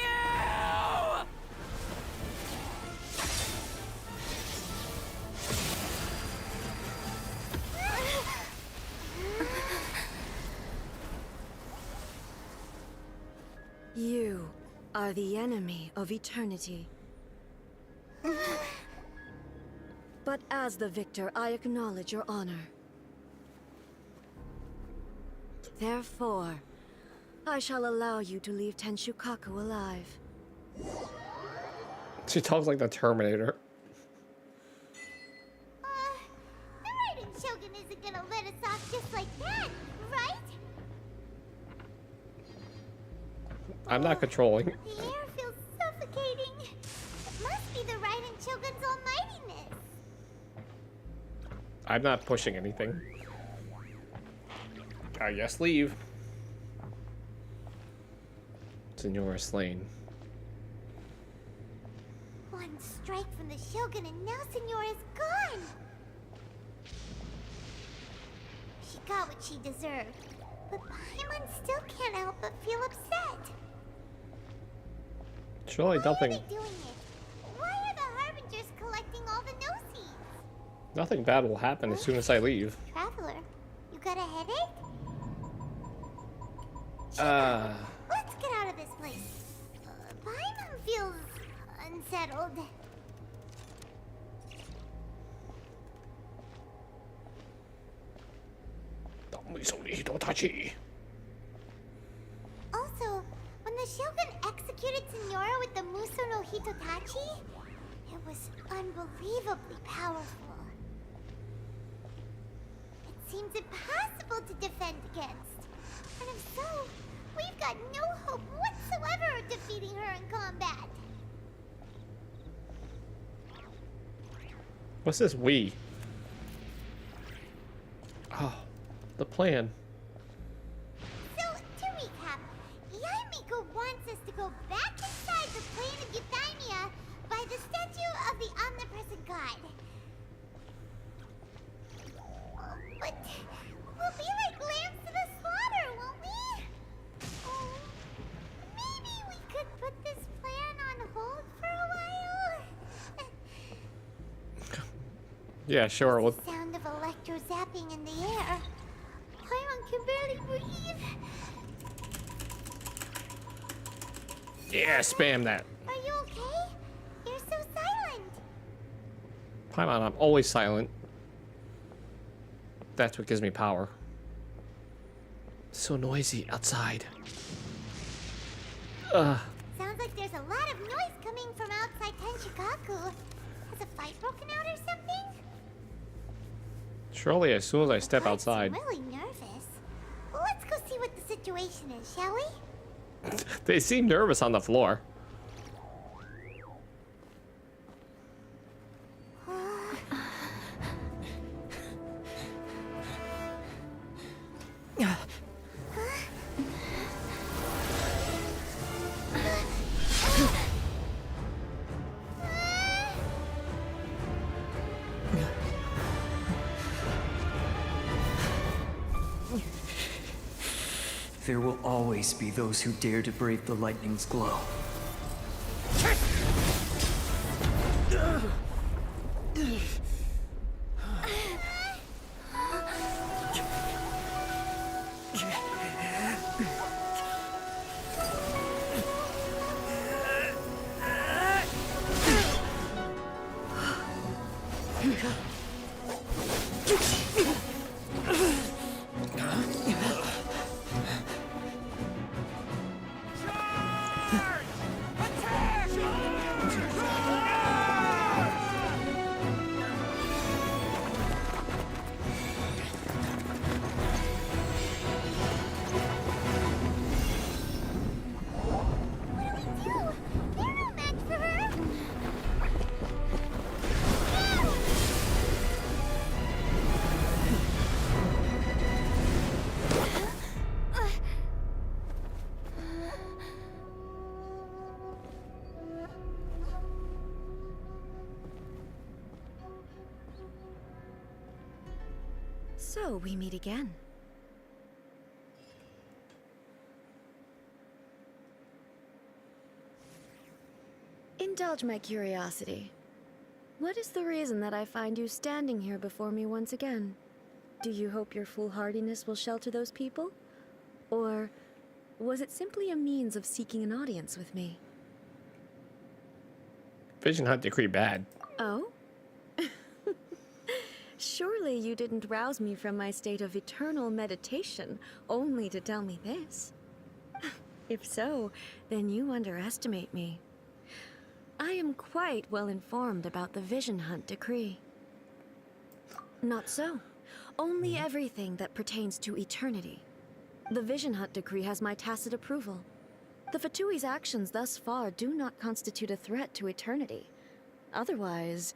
You are the enemy of eternity. But as the victor, I acknowledge your honor. Therefore, I shall allow you to leave Tenshukaku alive. She talks like the Terminator. The Raiden Shogun isn't gonna let us off just like that, right? I'm not controlling. The air feels suffocating. It must be the Raiden Shogun's almightiness. I'm not pushing anything. I guess leave. Senora slain. One strike from the Shogun and now Senora's gone. She got what she deserved, but Paimon still can't help but feel upset. Surely Why nothing. are they doing it? Why are the Harbingers collecting all the no-seeds? Nothing bad will happen as soon as I leave. Traveler, you got a headache? Let's get out of this place. Paimon feels unsettled. Also, when the Shogun executed Senora with the Muso no Hitotachi, it was unbelievably powerful. It seems impossible to defend against. And if so, we've got no hope whatsoever of defeating her in combat. What's this we? Oh, the plan. So, to recap, Yaemiko wants us to go back inside the plane of Euthymia by the statue of the omnipresent god. But we'll be like lambs to the slaughter, won't we? Oh, maybe we could put this plan on hold for a while? Yeah, sure. Well, The sound of electro zapping in the air. Paimon can barely breathe. yeah, spam that. Are you okay? You're so silent. Paimon, I'm always silent. That's what gives me power. So noisy outside. Sounds like there's a lot of noise coming from outside Tenshukaku. Has a fight broken out or something? Surely, as soon as I step outside. I'm really nervous. Well, let's go see what the situation is, shall we? They seem nervous on the floor. There will always be those who dare to brave the lightning's glow. So, we meet again. Indulge my curiosity. What is the reason that I find you standing here before me once again? Do you hope your foolhardiness will shelter those people? Or was it simply a means of seeking an audience with me? Vision Hunt decree bad. Oh? Surely you didn't rouse me from my state of eternal meditation only to tell me this. If so, then you underestimate me. I am quite well informed about the Vision Hunt decree. Not so. Only everything that pertains to eternity. The Vision Hunt decree has my tacit approval. The Fauxnies' actions thus far do not constitute a threat to eternity. Otherwise,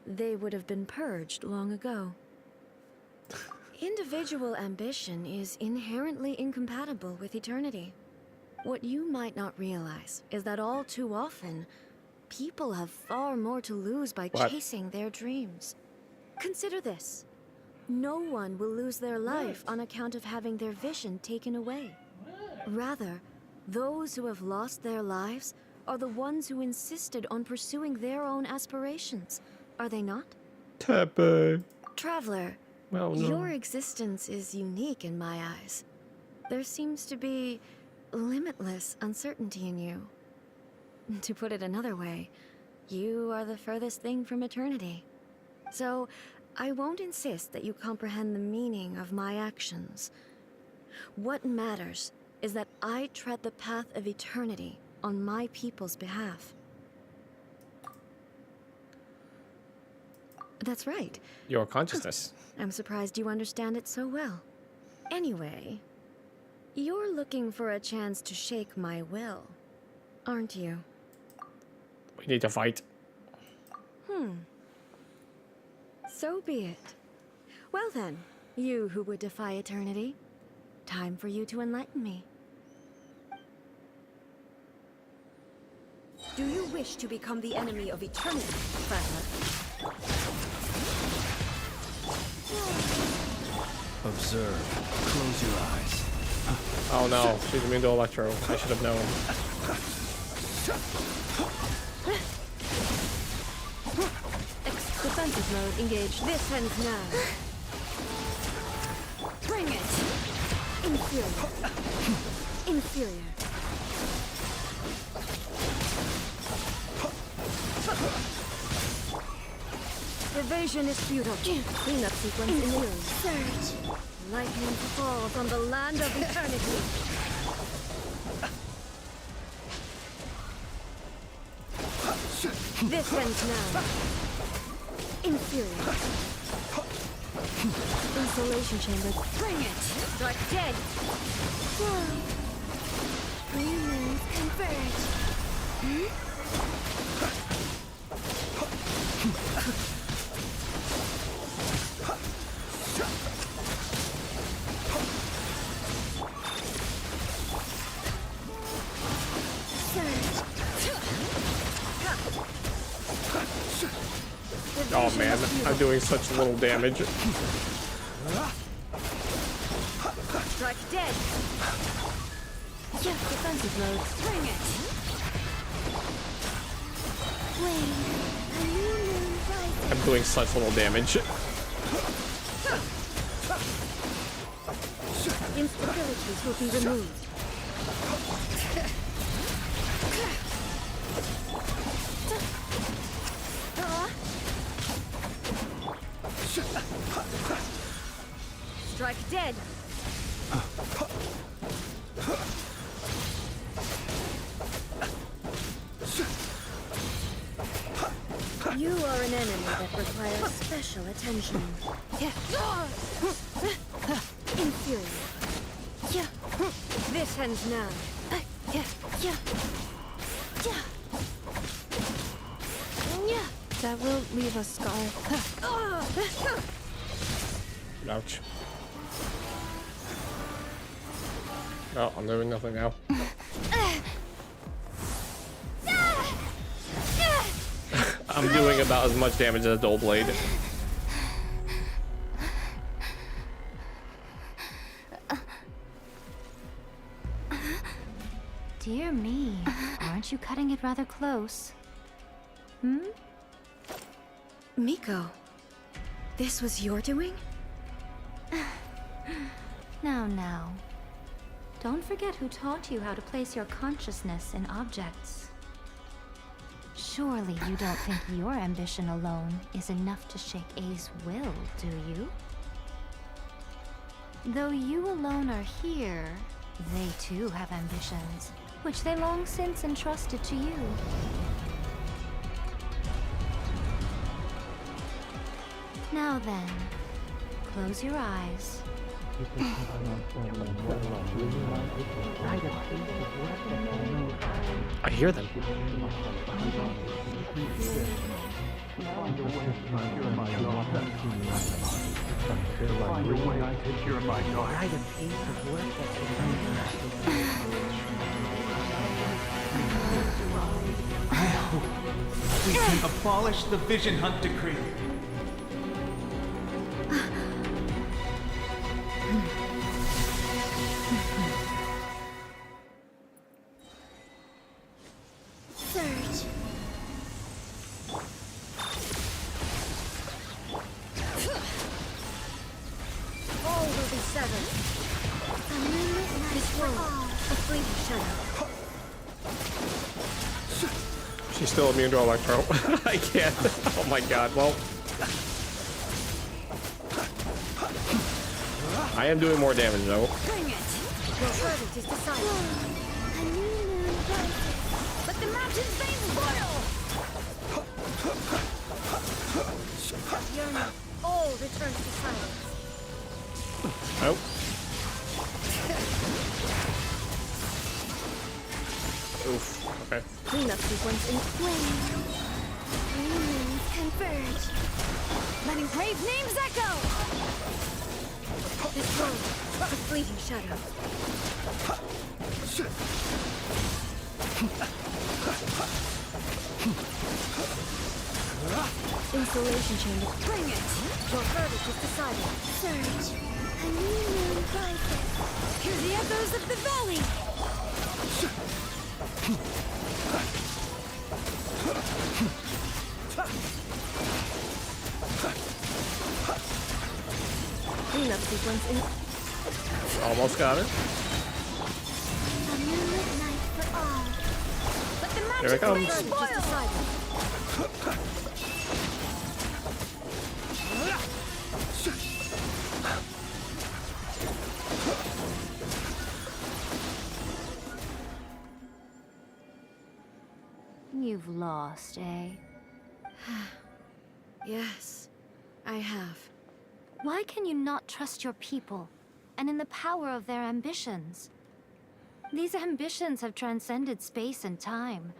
they would have been purged long ago. Individual ambition is inherently incompatible with eternity. What you might not realize is that all too often, people have far more to lose by chasing their dreams. Consider this. No one will lose their life on account of having their vision taken away. Rather, those who have lost their lives are the ones who insisted on pursuing their own aspirations. Are they not? Traveler, well, no. Your existence is unique in my eyes. There seems to be limitless uncertainty in you. To put it another way, you are the furthest thing from eternity. So, I won't insist that you comprehend the meaning of my actions. What matters is that I tread the path of eternity on my people's behalf. That's right. Your consciousness. I'm surprised you understand it so well. Anyway, you're looking for a chance to shake my will, aren't you? We need to fight. So be it. Well then, you who would defy eternity, time for you to enlighten me. Do you wish to become the enemy of eternity, traveler? Observe. Close your eyes. Oh no, she's immune to electro. I should have known. Defensive mode engaged. This ends now. Bring it! Inferior. Inferior. Evasion is futile. Cleanup sequence immune. Surge. Lightning falls on the land of eternity. This ends now. Inferior. Insulation chamber. Bring it! Strike dead! Whoa. New moons converge. Oh man, I'm doing such little damage. Strike dead! Defensive mode. Bring it! Wait. A new moon rises. I'm doing such little damage. Instabilities will be removed. Strike dead! You are an enemy that requires special attention. Inferior. This ends now. That will leave a scar. Ouch. Oh, I'm doing nothing now. I'm doing about as much damage as a dull blade. Dear me, aren't you cutting it rather close? Hmm? Miko, this was your doing? Now. Don't forget who taught you how to place your consciousness in objects. Surely you don't think your ambition alone is enough to shake A's will, do you? Though you alone are here, they too have ambitions, which they long since entrusted to you. Now then, close your eyes. I hear them. We can abolish the Vision Hunt Decree. Surge. All will be severed. A moonlit night This for world, all. a fleeting shadow. She's still immune to electro. I can't. Oh my god. Well, I am doing more damage though. Bring it! Your verdict is decided. A new moon rises. Let the mountains veins boil! Yearning, all returns to silence. Oh. Oof. Okay. Cleanup sequence in flame. New moons converge. Letting brave names echo! This world, a fleeting shadow. Insulation chamber. Bring it! Your verdict is decided. Surge. A new moon rises. Hear the echoes of the valley! Cleanup sequence in... Almost got her. A moonlit night for all. Let the magic Here it comes. verdict is decided. You've lost, eh? Yes, I have. Why can you not trust your people, and in the power of their ambitions? These ambitions have transcended space and time.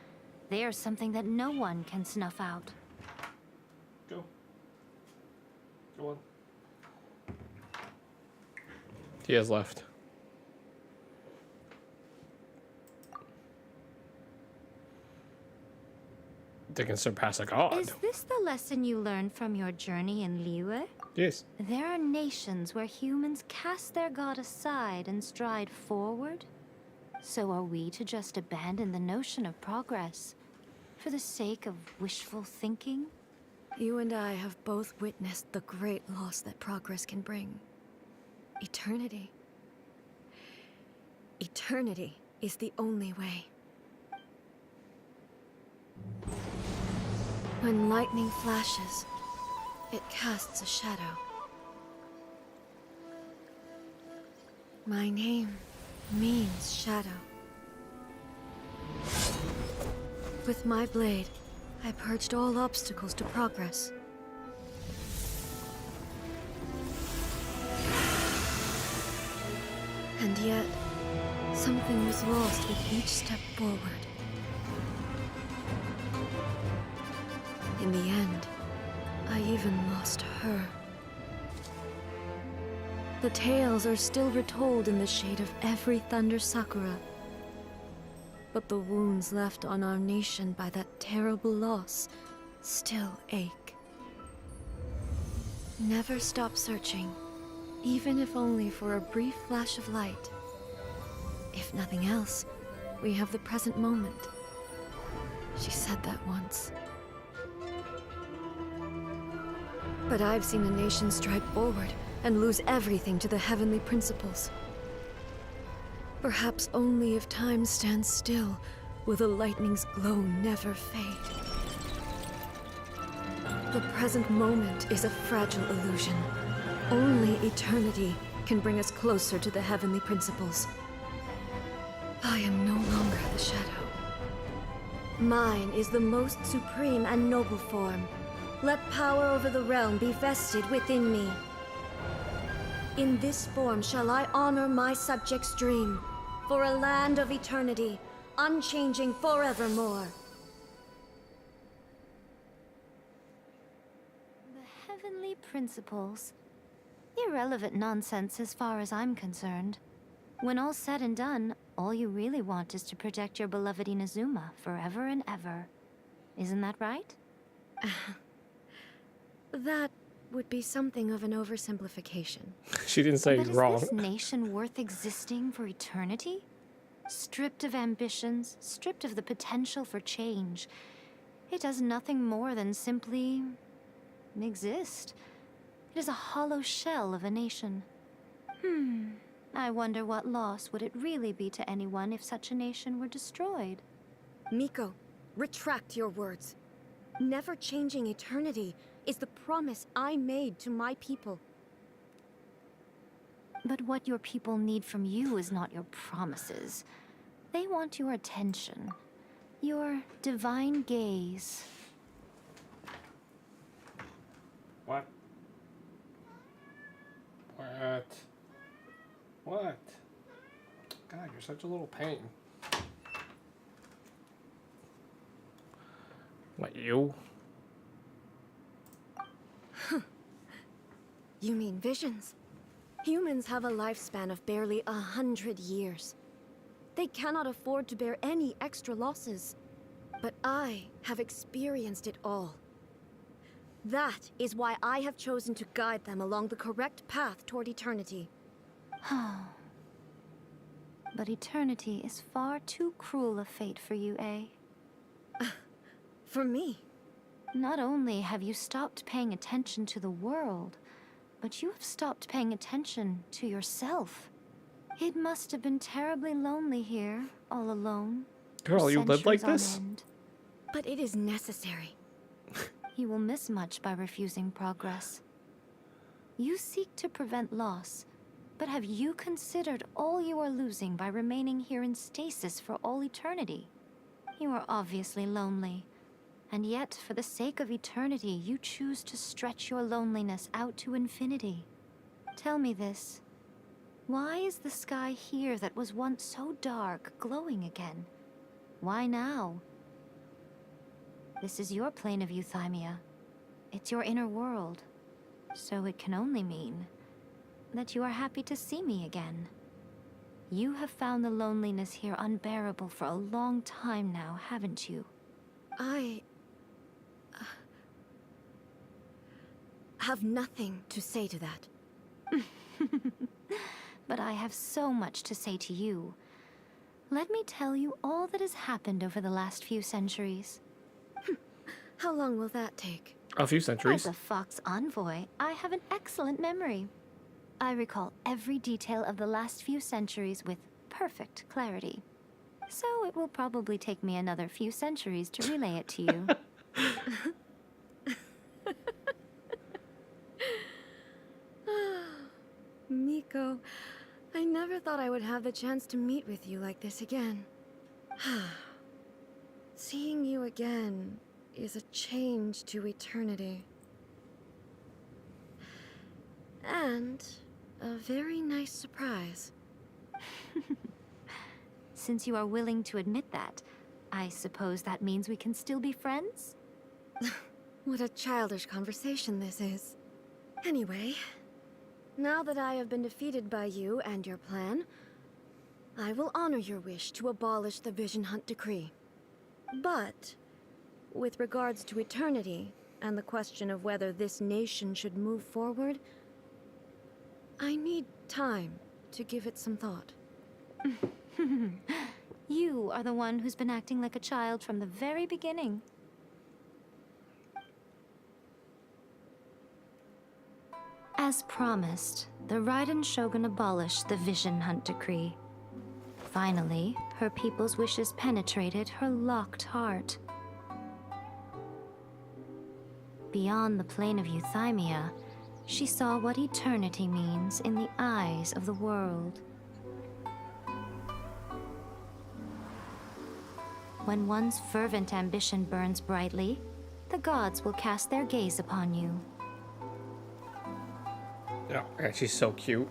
They are something that no one can snuff out. Go on. He has left. They can surpass a god. Is this the lesson you learned from your journey in Liyue? Yes. There are nations where humans cast their god aside and stride forward. So are we to just abandon the notion of progress for the sake of wishful thinking? You and I have both witnessed the great loss that progress can bring. Eternity. Eternity is the only way. When lightning flashes, it casts a shadow. My name means shadow. With my blade, I purged all obstacles to progress. And yet, something was lost with each step forward. In the end, I even lost her. The tales are still retold in the shade of every Thunder Sakura. But the wounds left on our nation by that terrible loss still ache. Never stop searching, even if only for a brief flash of light. If nothing else, we have the present moment. She said that once. But I've seen a nation stride forward and lose everything to the heavenly principles. Perhaps only if time stands still will the lightning's glow never fade. The present moment is a fragile illusion. Only eternity can bring us closer to the heavenly principles. I am no longer the shadow. Mine is the most supreme and noble form. Let power over the realm be vested within me. In this form shall I honor my subjects' dream, for a land of eternity, unchanging forevermore. The heavenly principles. Irrelevant nonsense as far as I'm concerned. When all's said and done, all you really want is to protect your beloved Inazuma forever and ever. Isn't that right? That would be something of an oversimplification. She didn't say but wrong. Is this nation worth existing for eternity? Stripped of ambitions, stripped of the potential for change. It does nothing more than simply exist. It is a hollow shell of a nation. I wonder what loss would it really be to anyone if such a nation were destroyed? Miko, retract your words. Never changing eternity is the promise I made to my people. But what your people need from you is not your promises. They want your attention. Your divine gaze. What? What? God, you're such a little pain. What, you? You mean visions? Humans have a lifespan of barely 100 years. They cannot afford to bear any extra losses. But I have experienced it all. That is why I have chosen to guide them along the correct path toward eternity. But eternity is far too cruel a fate for you, eh? For me? Not only have you stopped paying attention to the world, but you have stopped paying attention to yourself. It must have been terribly lonely here, all alone. Girl, you live like this? But it is necessary. You will miss much by refusing progress. You seek to prevent loss, but have you considered all you are losing by remaining here in stasis for all eternity? You are obviously lonely, And yet, for the sake of eternity, you choose to stretch your loneliness out to infinity. Tell me this. Why is the sky here that was once so dark glowing again? Why now? This is your plane of euthymia. It's your inner world. So it can only mean that you are happy to see me again. You have found the loneliness here unbearable for a long time now, haven't you? I have nothing to say to that. But I have so much to say to you. Let me tell you all that has happened over the last few centuries. How long will that take? A few centuries. As a Fox envoy, I have an excellent memory. I recall every detail of the last few centuries with perfect clarity. So it will probably take me another few centuries to relay it to you. Miko, I never thought I would have the chance to meet with you like this again. Seeing you again is a change to eternity. And a very nice surprise. Since you are willing to admit that, I suppose that means we can still be friends? What a childish conversation this is. Anyway, now that I have been defeated by you and your plan, I will honor your wish to abolish the Vision Hunt Decree. But, with regards to eternity, and the question of whether this nation should move forward, I need time to give it some thought. You are the one who's been acting like a child from the very beginning. As promised, the Raiden Shogun abolished the Vision Hunt Decree. Finally, her people's wishes penetrated her locked heart. Beyond the plane of euthymia, she saw what eternity means in the eyes of the world. When one's fervent ambition burns brightly, the gods will cast their gaze upon you. Oh, and she's so cute.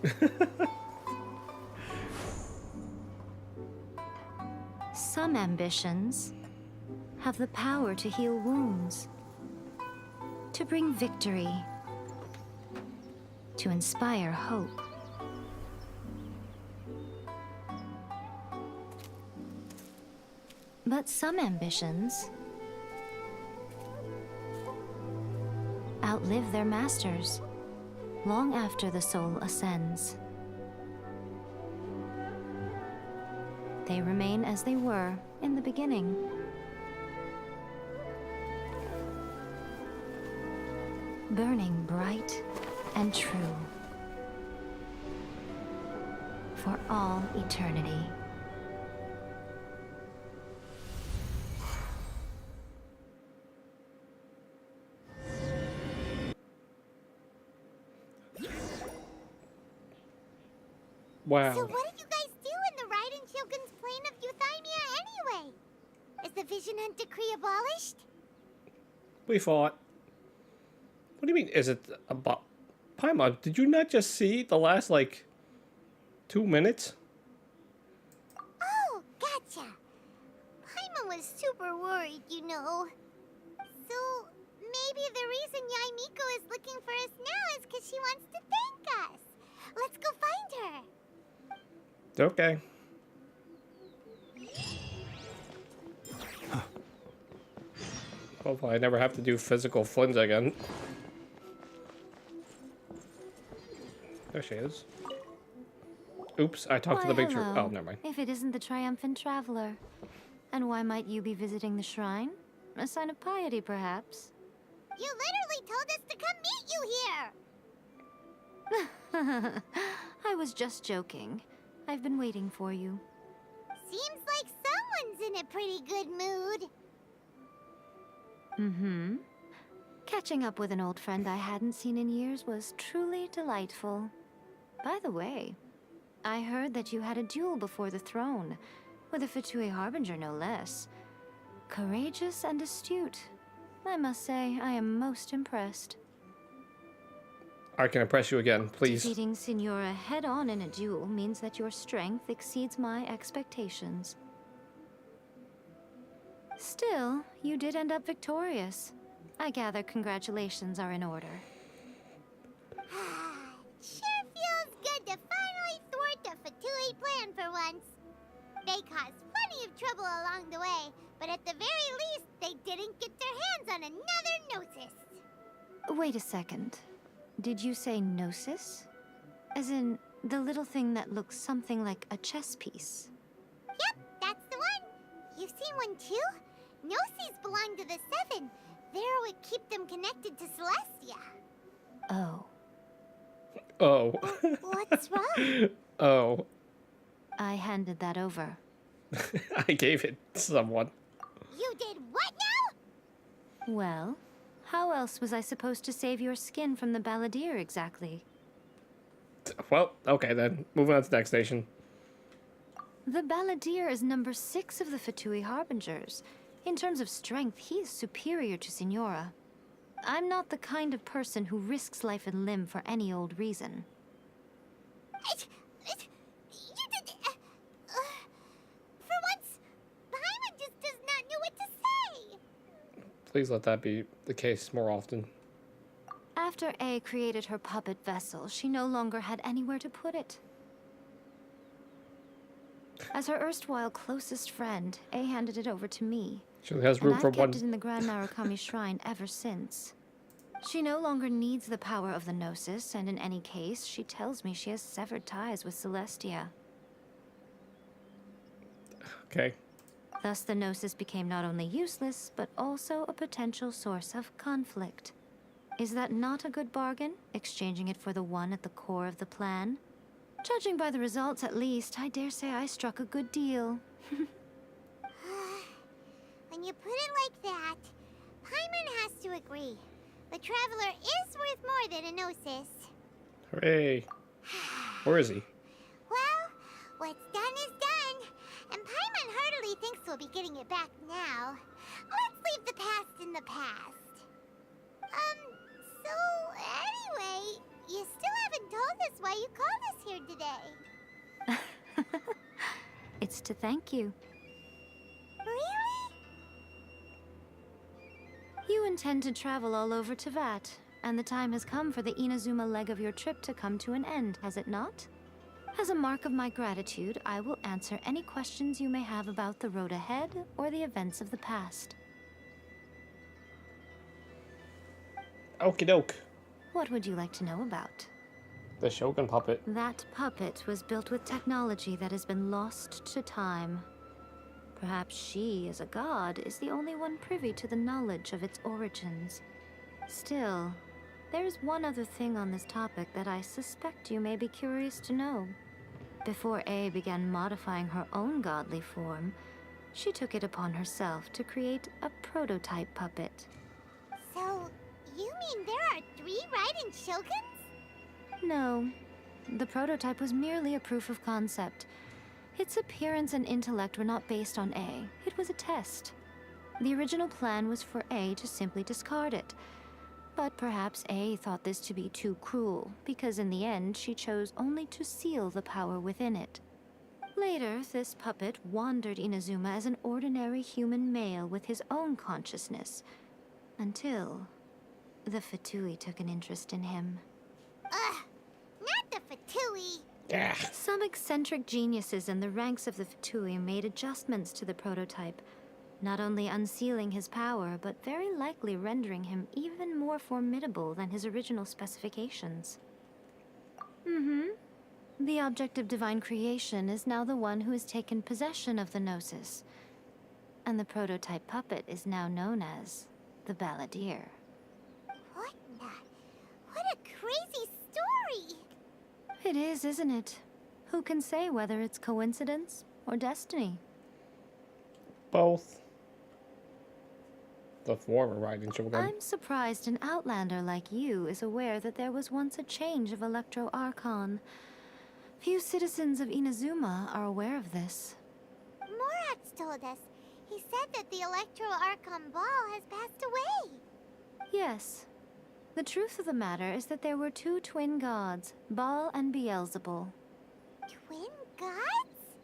Some ambitions have the power to heal wounds, to bring victory, to inspire hope. But some ambitions outlive their masters long after the soul ascends. They remain as they were in the beginning. Burning bright and true for all eternity. Wow. So what did you guys do in the Raiden Shogun's plane of euthymia anyway? Is the Vision Hunt Decree abolished? We fought. What do you mean, is it about... Paimon, did you not just see the last, like, 2 minutes? Oh, gotcha. Paimon was super worried, you know. So, maybe the reason Yaimiko is looking for us now is because she wants to thank us. Let's go find her. Okay. Hopefully I never have to do physical flins again. There she is. Oops, I talked to the big tree. Hello. Oh, never mind. If it isn't the triumphant traveler. And why might you be visiting the shrine? A sign of piety, perhaps? You literally told us to come meet you here. I was just joking. I've been waiting for you. Seems like someone's in a pretty good mood. Mm-hmm. Catching up with an old friend I hadn't seen in years was truly delightful. By the way, I heard that you had a duel before the throne, with a Fatui Harbinger no less. Courageous and astute. I must say, I am most impressed. I can impress you again, please. Defeating Signora head-on in a duel means that your strength exceeds my expectations. Still, you did end up victorious. I gather congratulations are in order. Sure feels good to finally thwart the Fatui plan for once. They caused plenty of trouble along the way, but at the very least, they didn't get their hands on another Gnosis. Wait a second. Did you say Gnosis? As in, the little thing that looks something like a chess piece? Yep, that's the one. You've seen one too? Gnosis belong to the Seven. They're what keep them connected to Celestia. Oh. Oh. What's wrong? Oh. I handed that over. I gave it to someone. You did what now? Well, how else was I supposed to save your skin from the balladeer exactly? Well, okay then. Moving on to the next station. The balladeer is number 6 of the Fatui Harbingers. In terms of strength, he is superior to Signora. I'm not the kind of person who risks life and limb for any old reason. You did... for once, Paimon just does not know what to say. Please let that be the case more often. After A created her puppet vessel, she no longer had anywhere to put it. As her erstwhile closest friend, A handed it over to me. She only has room for I've one. kept it in the Grand Narukami Shrine ever since. She no longer needs the power of the Gnosis, and in any case, she tells me she has severed ties with Celestia. Okay. Thus, the Gnosis became not only useless, but also a potential source of conflict. Is that not a good bargain, exchanging it for the one at the core of the plan? Judging by the results, at least, I dare say I struck a good deal. When you put it like that, Paimon has to agree. The Traveler is worth more than a Gnosis. Hooray. Where is he? Well, what's done is done. And Paimon heartily thinks we'll be getting it back now. Let's leave the past in the past. So anyway, you still haven't told us why you called us here today. It's to thank you. Really? You intend to travel all over Teyvat, and the time has come for the Inazuma leg of your trip to come to an end, has it not? As a mark of my gratitude, I will answer any questions you may have about the road ahead or the events of the past. Okie doke. What would you like to know about? The Shogun puppet. That puppet was built with technology that has been lost to time. Perhaps she, as a god, is the only one privy to the knowledge of its origins. Still, there is one other thing on this topic that I suspect you may be curious to know. Before A began modifying her own godly form, she took it upon herself to create a prototype puppet. So, you mean there are 3 Raiden Shoguns? No. The prototype was merely a proof of concept. Its appearance and intellect were not based on A. It was a test. The original plan was for A to simply discard it. But perhaps A thought this to be too cruel, because in the end she chose only to seal the power within it. Later, this puppet wandered Inazuma as an ordinary human male with his own consciousness, until the Fatui took an interest in him. Ugh, not the Fatui. Yeah. Some eccentric geniuses in the ranks of the Fatui made adjustments to the prototype, not only unsealing his power, but very likely rendering him even more formidable than his original specifications. The object of divine creation is now the one who has taken possession of the Gnosis, and the prototype puppet is now known as the Balladeer. What a crazy story! It is, isn't it? Who can say whether it's coincidence or destiny? Both. The former Raiden Shogun. I'm surprised an outlander like you is aware that there was once a change of Electro Archon. Few citizens of Inazuma are aware of this. Morax told us. He said that the Electro Archon Ball has passed away. Yes. The truth of the matter is that there were two twin gods, Baal and Beelzebul. Twin gods?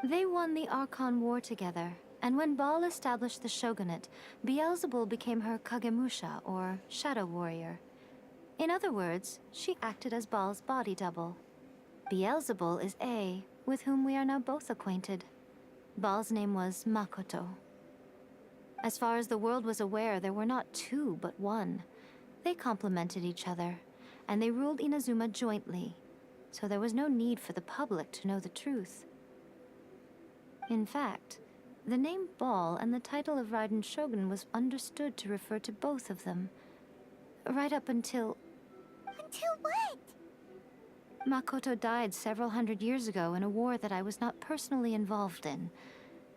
They won the Archon War together, and when Baal established the shogunate, Beelzebul became her Kagemusha, or shadow warrior. In other words, she acted as Baal's body double. Beelzebul is A, with whom we are now both acquainted. Baal's name was Makoto. As far as the world was aware, there were not two, but one. They complemented each other, and they ruled Inazuma jointly, so there was no need for the public to know the truth. In fact, the name Baal and the title of Raiden Shogun was understood to refer to both of them, right up until... Until what? Makoto died several hundred years ago in a war that I was not personally involved in.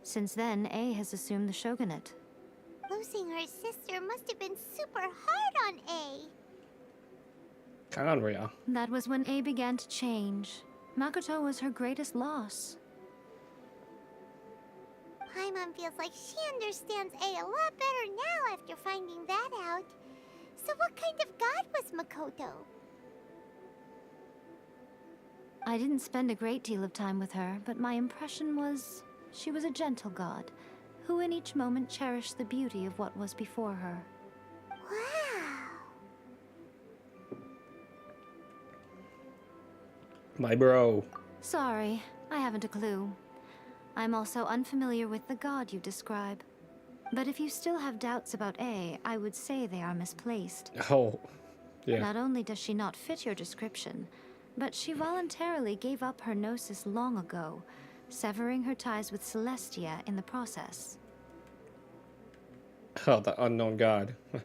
Since then, A has assumed the shogunate. Losing her sister must have been super hard on A. Conria. That was when A began to change. Makoto was her greatest loss. Paimon feels like she understands A lot better now after finding that out. So what kind of god was Makoto? I didn't spend a great deal of time with her, but my impression was she was a gentle god, who in each moment cherished the beauty of what was before her. Wow. My bro. Sorry, I haven't a clue. I'm also unfamiliar with the god you describe. But if you still have doubts about A, I would say they are misplaced. Oh, yeah. Not only does she not fit your description, but she voluntarily gave up her gnosis long ago, severing her ties with Celestia in the process. Oh, the unknown god. I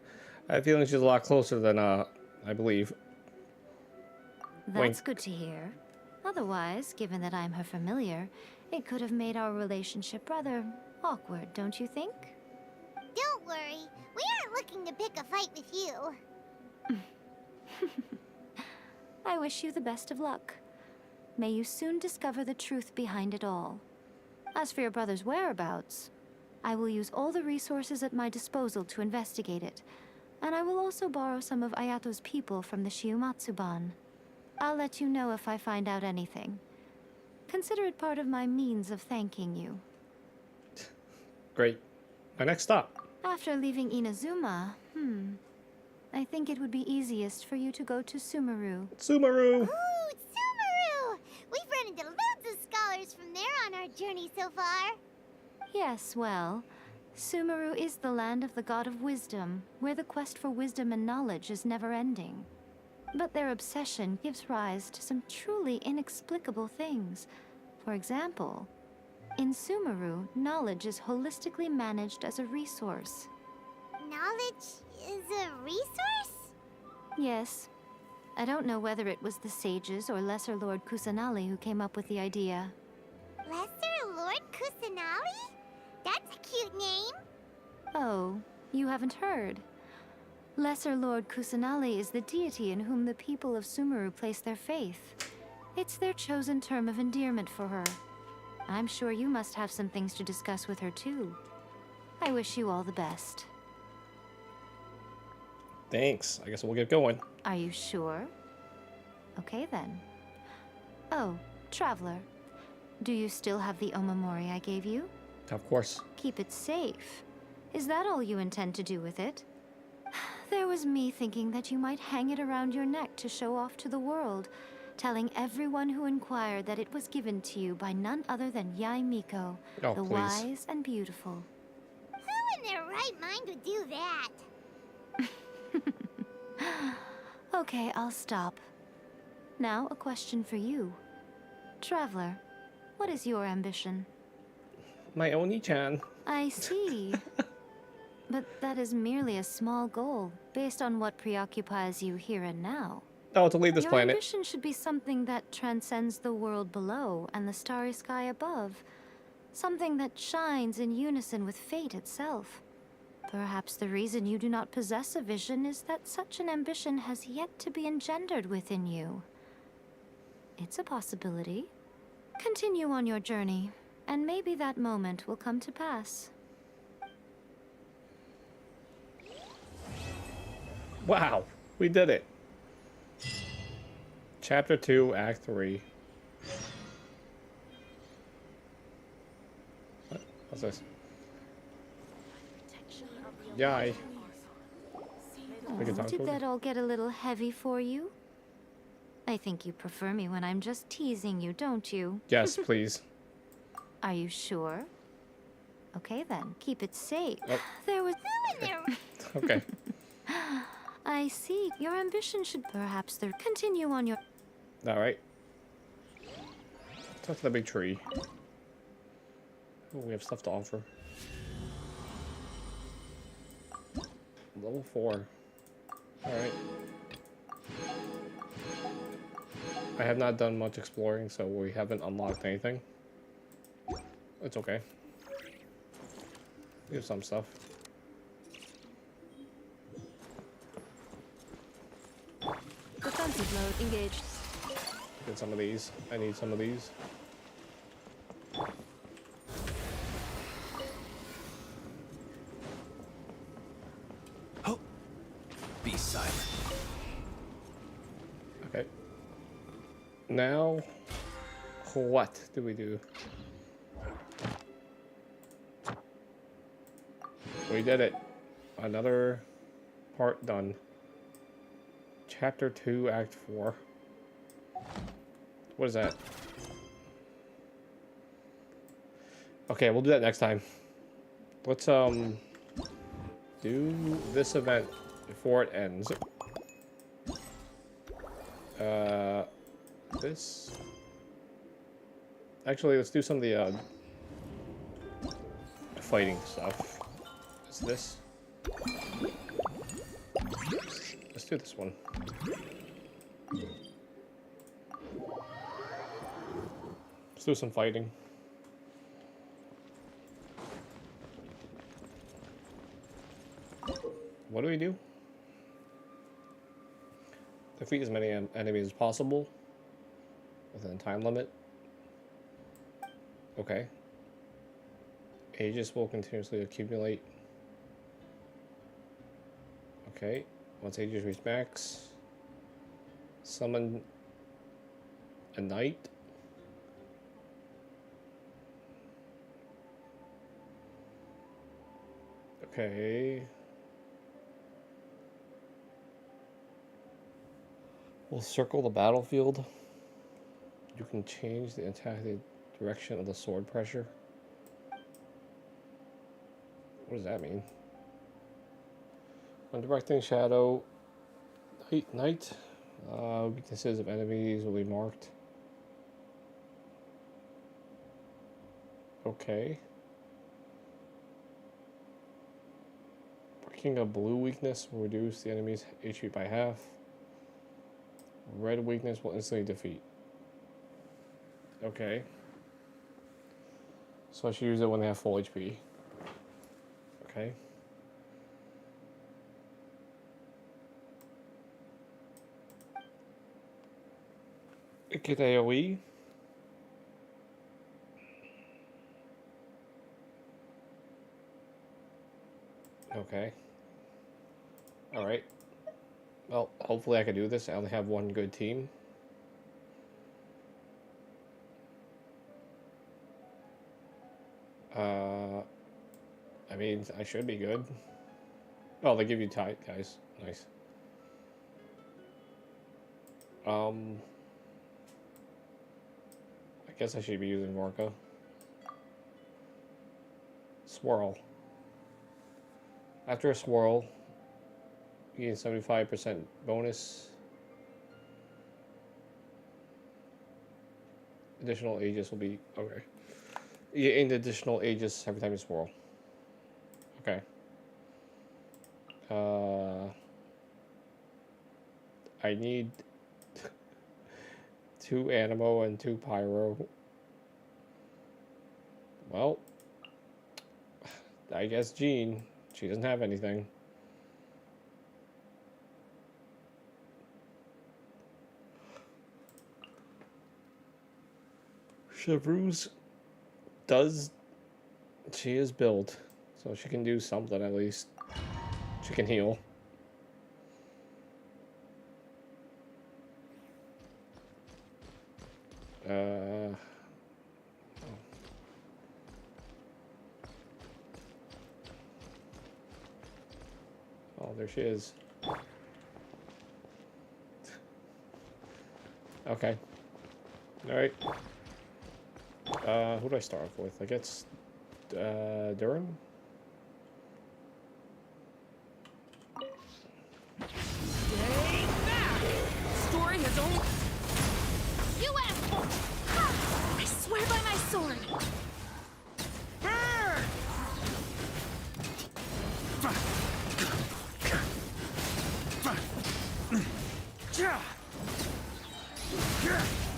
have a feeling she's a lot closer than, I believe. That's Wink. good to hear. Otherwise, given that I'm her familiar, it could have made our relationship rather awkward, don't you think? Don't worry, we aren't looking to pick a fight with you. I wish you the best of luck. May you soon discover the truth behind it all. As for your brother's whereabouts, I will use all the resources at my disposal to investigate it, and I will also borrow some of Ayato's people from the Shiumatsuban. I'll let you know if I find out anything. Consider it part of my means of thanking you. Great. My next stop. After leaving Inazuma, I think it would be easiest for you to go to Sumeru. Sumeru! Ooh, Sumeru! We've run into loads of scholars from there on our journey so far. Yes, well, Sumeru is the land of the god of wisdom, where the quest for wisdom and knowledge is never-ending. But their obsession gives rise to some truly inexplicable things. For example, in Sumeru, knowledge is holistically managed as a resource. Knowledge is a resource? Yes. I don't know whether it was the sages or Lesser Lord Kusanali who came up with the idea. Lesser Lord Kusanali? That's a cute name. Oh, you haven't heard. Lesser Lord Kusanali is the deity in whom the people of Sumeru place their faith. It's their chosen term of endearment for her. I'm sure you must have some things to discuss with her too. I wish you all the best. Thanks. I guess we'll get going. Are you sure? Okay then. Oh, Traveler. Do you still have the omamori I gave you? Of course. Keep it safe. Is that all you intend to do with it? There was me thinking that you might hang it around your neck to show off to the world, telling everyone who inquired that it was given to you by none other than Yae Miko, Oh, the please. wise and beautiful. Who in their right mind would do that? Okay, I'll stop. Now, a question for you. Traveler, what is your ambition? My Oni-chan. I see. But that is merely a small goal, based on what preoccupies you here and now. Oh, to leave this Your planet. ambition should be something that transcends the world below and the starry sky above. Something that shines in unison with fate itself. Perhaps the reason you do not possess a vision is that such an ambition has yet to be engendered within you. It's a possibility. Continue on your journey, and maybe that moment will come to pass. Wow, we did it. Chapter 2, Act 3. What? What's this? Yay. We can talk to Did her. that all get a little heavy for you? I think you prefer me when I'm just teasing you, don't you? Yes, please. Are you sure? Okay then, keep it safe. Oh. There was... Okay. I see. Your ambition should perhaps continue on your... Alright. Talk to the big tree. Oh, we have stuff to offer. Level 4. Alright. I have not done much exploring, so we haven't unlocked anything. It's okay. We have some stuff. Defensive mode engaged. Get some of these. I need some of these. Oh. Be silent. Okay. Now, what do we do? We did it. Another part done. Chapter 2, Act 4. What is that? Okay, we'll do that next time. Let's do this event before it ends. This. Actually, let's do some of the fighting stuff. Is this? Let's do this one. Let's do some fighting. What do we do? Defeat as many enemies as possible within a time limit. Okay. Aegis will continuously accumulate. Okay. Once Aegis reach max, summon a knight. Okay. We'll circle the battlefield. You can change the attacking direction of the sword pressure. What does that mean? When directing shadow, knight, weaknesses of enemies will be marked. Okay. Breaking a blue weakness will reduce the enemy's HP by half. Red weakness will instantly defeat. Okay. So I should use it when they have full HP. Okay. Get AoE. Okay. Alright. Well, hopefully I can do this. I only have one good team. I mean, I should be good. Oh, they give you tight, guys. Nice. I guess I should be using Vorka. Swirl. After a swirl, you get 75% bonus. Additional Aegis will be... Okay. You gain additional Aegis every time you swirl. Okay. I need 2 Animo and 2 Pyro. Well, I guess Jean. She doesn't have anything. Chevreuse does... She is built, so she can do something at least. She can heal. Oh, there she is. Okay. Alright. Who do I start off with? I guess, Durham? Stay back! Story has only... You asshole! Ha! I swear by my sword! Burn!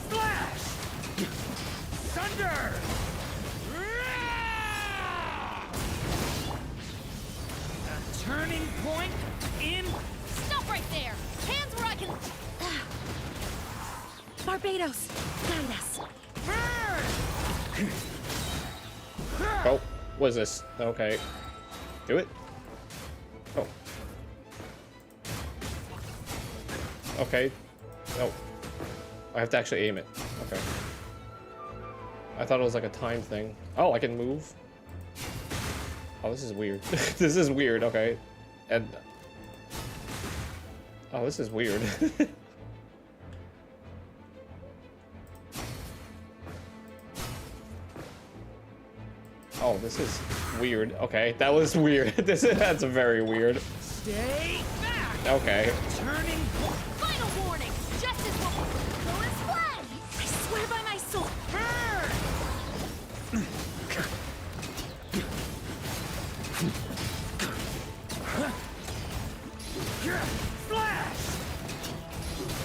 Flash! Thunder! A turning point in... Stop right there! Hands where I can... Barbados, guide us. Oh, what is this? Okay. Do it? Oh. Okay. No. I have to actually aim it. Okay. I thought it was like a time thing. Oh, I can move. Oh, this is weird. This is weird, okay. And... Oh, this is weird. Oh, this is weird. Okay, that was weird. That's very weird. Stay back! Okay. Turning point. Final warning! Justice will... Go and flag! I swear by my sword! Flash!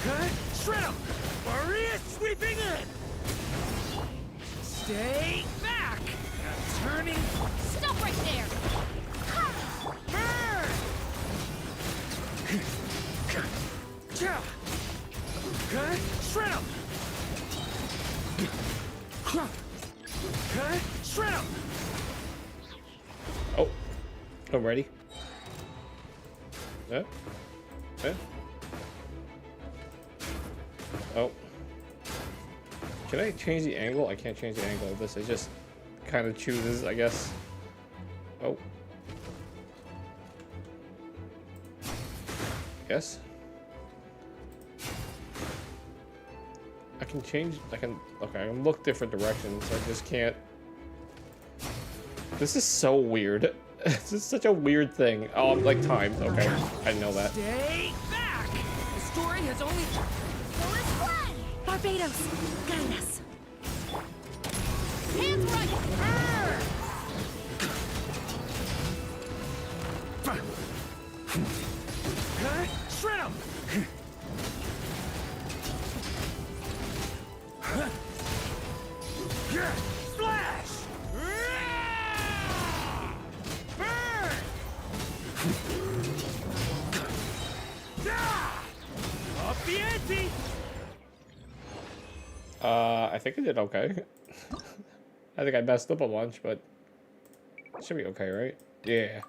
Cut! Shred 'em! Maria sweeping in! Stay back! Now turning... Stop right there! Burn! Cut! Shred 'em! Cut! Shred 'em! Oh. I'm ready. Yeah. Yeah. Oh. Can I change the angle? I can't change the angle of this. It just kind of chooses, I guess. Oh. Yes. I can change. Okay, I can look different directions. I just can't. This is so weird. This is such a weird thing. Oh, I'm like timed. Okay, I didn't know that. Stay back! The story has only... Go and flag! Barbados, guide us. Hands where I can... Cut! Shred 'em! Flash! Burn! Up the ante! I think I did okay. I think I messed up a bunch, but it should be okay, right? Yeah.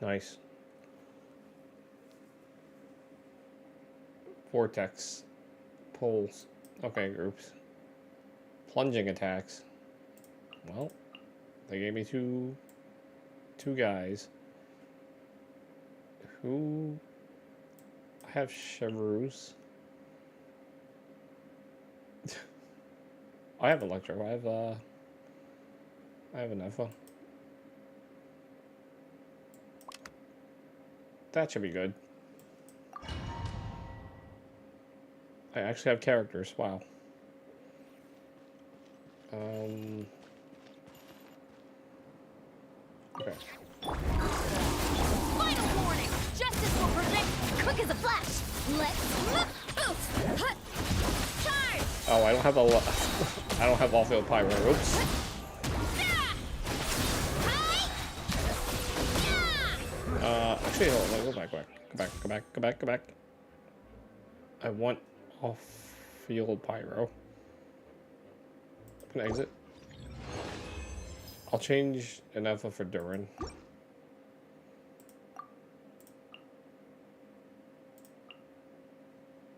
Nice. Vortex. Pulls. Okay, groups. Plunging attacks. Well, they gave me two guys. Who... I have Chevreuse. I have Electro. I have an Alpha. That should be good. I actually have characters. Wow. Okay. Final warning! Justice will prevent... Quick as a flash! Let's... Charge! Oh, I don't have a... I don't have all-field pyro. Oops. Actually, hold on. Go back. I want off-field pyro. I'm gonna exit. I'll change an alpha for Durin.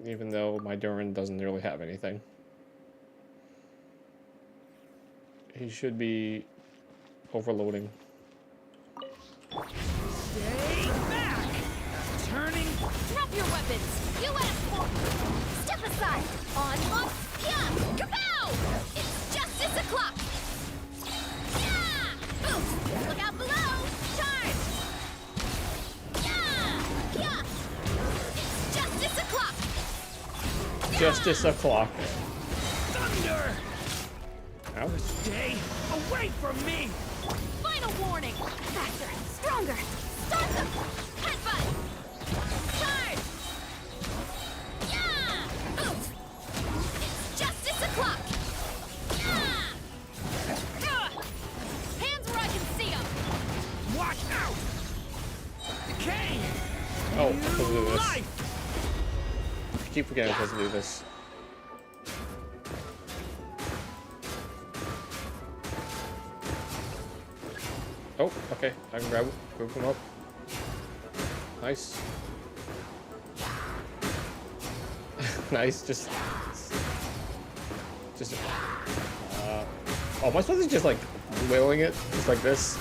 Even though my Durin doesn't really have anything. He should be overloading. Stay back! Turning. Drop your weapons! You asked for... Step aside! On, up, yeah! Kapow! It's justice o'clock! Yeah! Boom! Look out below! Charge! Yeah! Yeah! It's justice o'clock! Justice o'clock. Thunder! Ow. Stay away from me! Final warning! Faster! Stronger! Start them! Headbutt! Charge! Yeah! Boom! It's justice o'clock! Yeah! Ugh! Hands where I can see them! Watch out! Okay! Oh, because of this. Life! I keep forgetting because of this. Oh, okay. I can group him up. Nice. Nice, just... oh, am I supposed to just, like, wailing it? Just like this?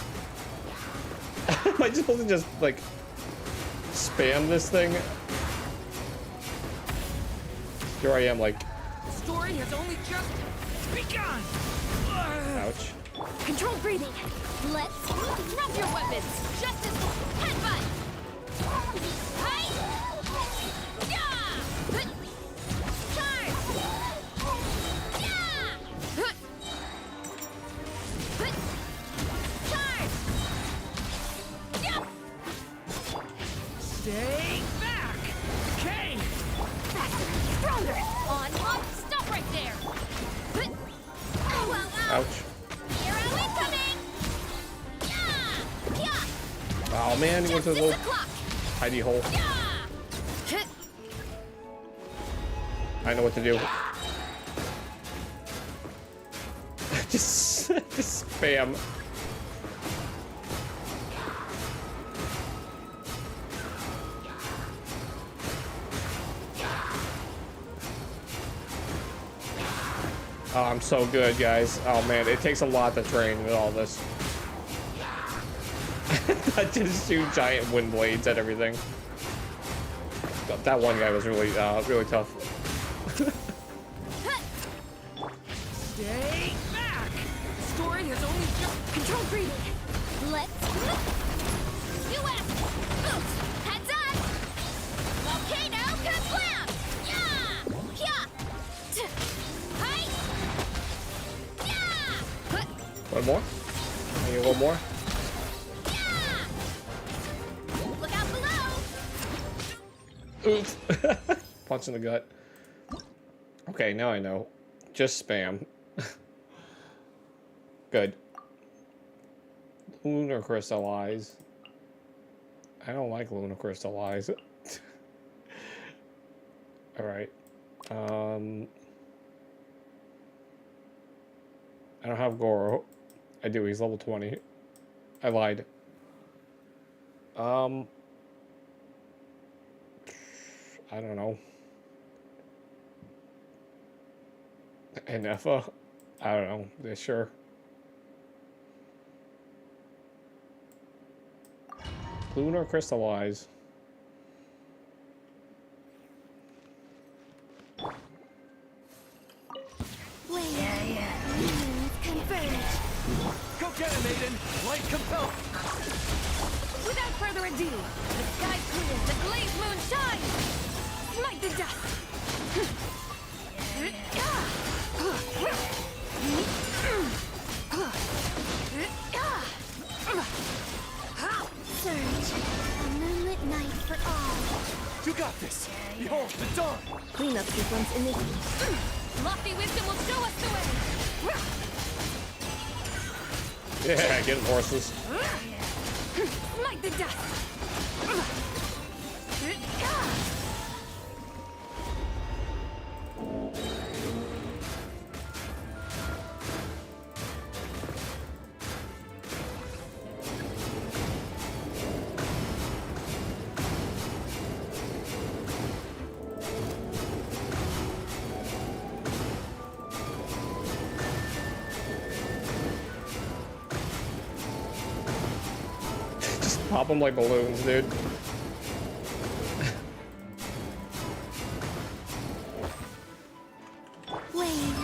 Am I just supposed to just, like, spam this thing? Here I am, like... The story has only just begun! Ouch. Controlled breathing! Let's drop your weapons! Justice! Headbutt! Hi! Yeah! Charge! Yeah! Charge! Yeah! Stay back! Okay! Faster! Stronger! On! Stop right there! Ouch. Here I'm incoming! Yeah! Yeah! Oh man, he went to the little hidey hole. I know what to do. just spam. Oh, I'm so good, guys. Oh man, it takes a lot to train with all this. I just shoot giant wind blades at everything. That one guy was really, really tough. Stay back! The story has only just... Control breathing! Let's... You asked! Boots! Heads up! Volcano kablam! Yeah! Yeah! Hi! Yeah! One more? I need one more? Look out below! Oops. Punch in the gut. Okay, now I know. Just spam. Good. Lunar crystal eyes. I don't like lunar crystal eyes. Alright. I don't have Goro. I do, he's level 20. I lied. I don't know. And Effa? I don't know. Yeah, sure. Lunar crystallize. Go get him, Aiden! Light compel! Without further ado, the sky clears, the glazed moon shines! Smite the dust! Surge, a moonlit night for all. You got this! Behold, the dawn! Clean up sequence initiated. Lofty wisdom will show us the way! Yeah, get horses. Smite the dust! Pop them like balloons, dude. Wayne,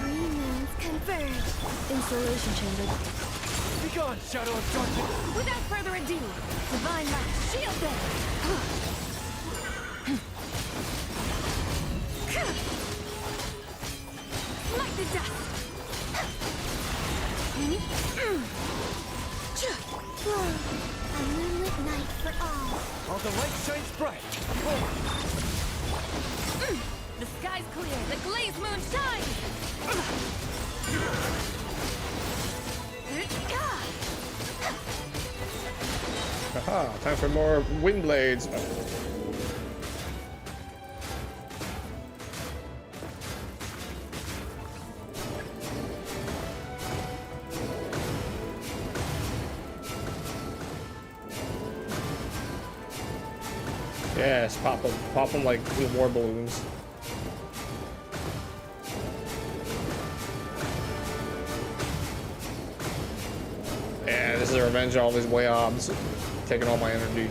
3 moons converge. Installation chamber. Be gone, Shadow of Darkness! Without further ado, Divine Light, shield them! Light the dust! A moonlit night for all. While the light shines bright. The sky's clear, the glazed moon shines! Haha, time for more wind blades. Yes, pop them like war balloons. Yeah, this is a revenge on all these way-obs, taking all my energy.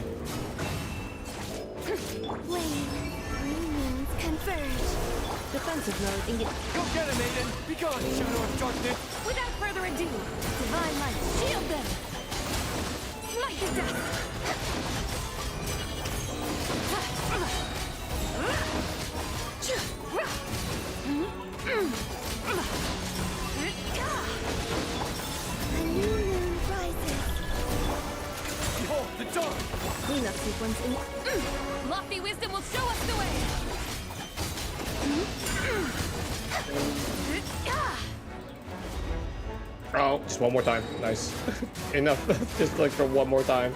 Wayne, 3 moons converge. Defensive mode. Go get him, Aiden! Be gone, Shadow of Darkness! Without further ado, Divine Light, shield them! Light the dust! A new moon rises. Behold, the dawn! Cleanup sequence in. Lofty wisdom will show us the way! Oh, just one more time. Nice. Enough. Just like for one more time.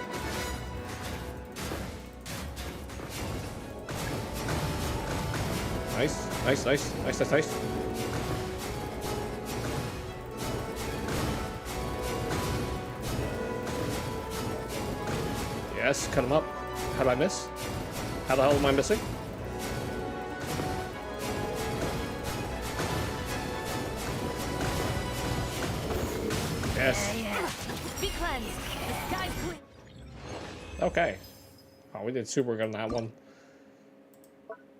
Nice, nice, nice, nice, nice, nice. Yes, cut him up. How did I miss? How the hell am I missing? Yes. Be cleansed. The sky's clear. Okay. Oh, we did super good on that one.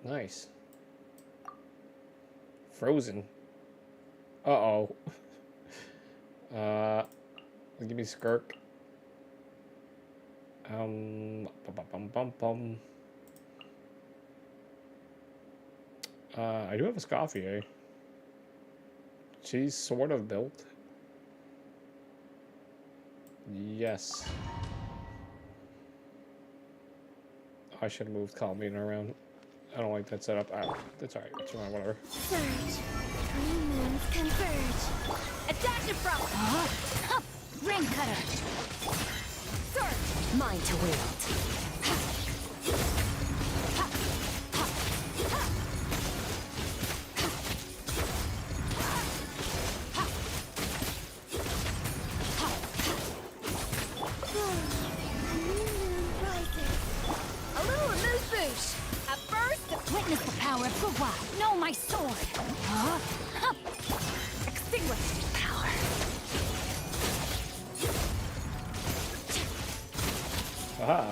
Nice. Frozen. Uh-oh. Give me Skirk. I do have a Scoffy, eh? She's sort of built. Yes. I should have moved Colleen around. I don't like that setup. Oh, that's alright. It's fine, whatever. Surge. 3 moons converge. A dash of frost! Rain cutter! Surge! Mine to wield. A little amuse bouche! At first, witness the power of Gua. Know my sword! Extinguish power! Aha.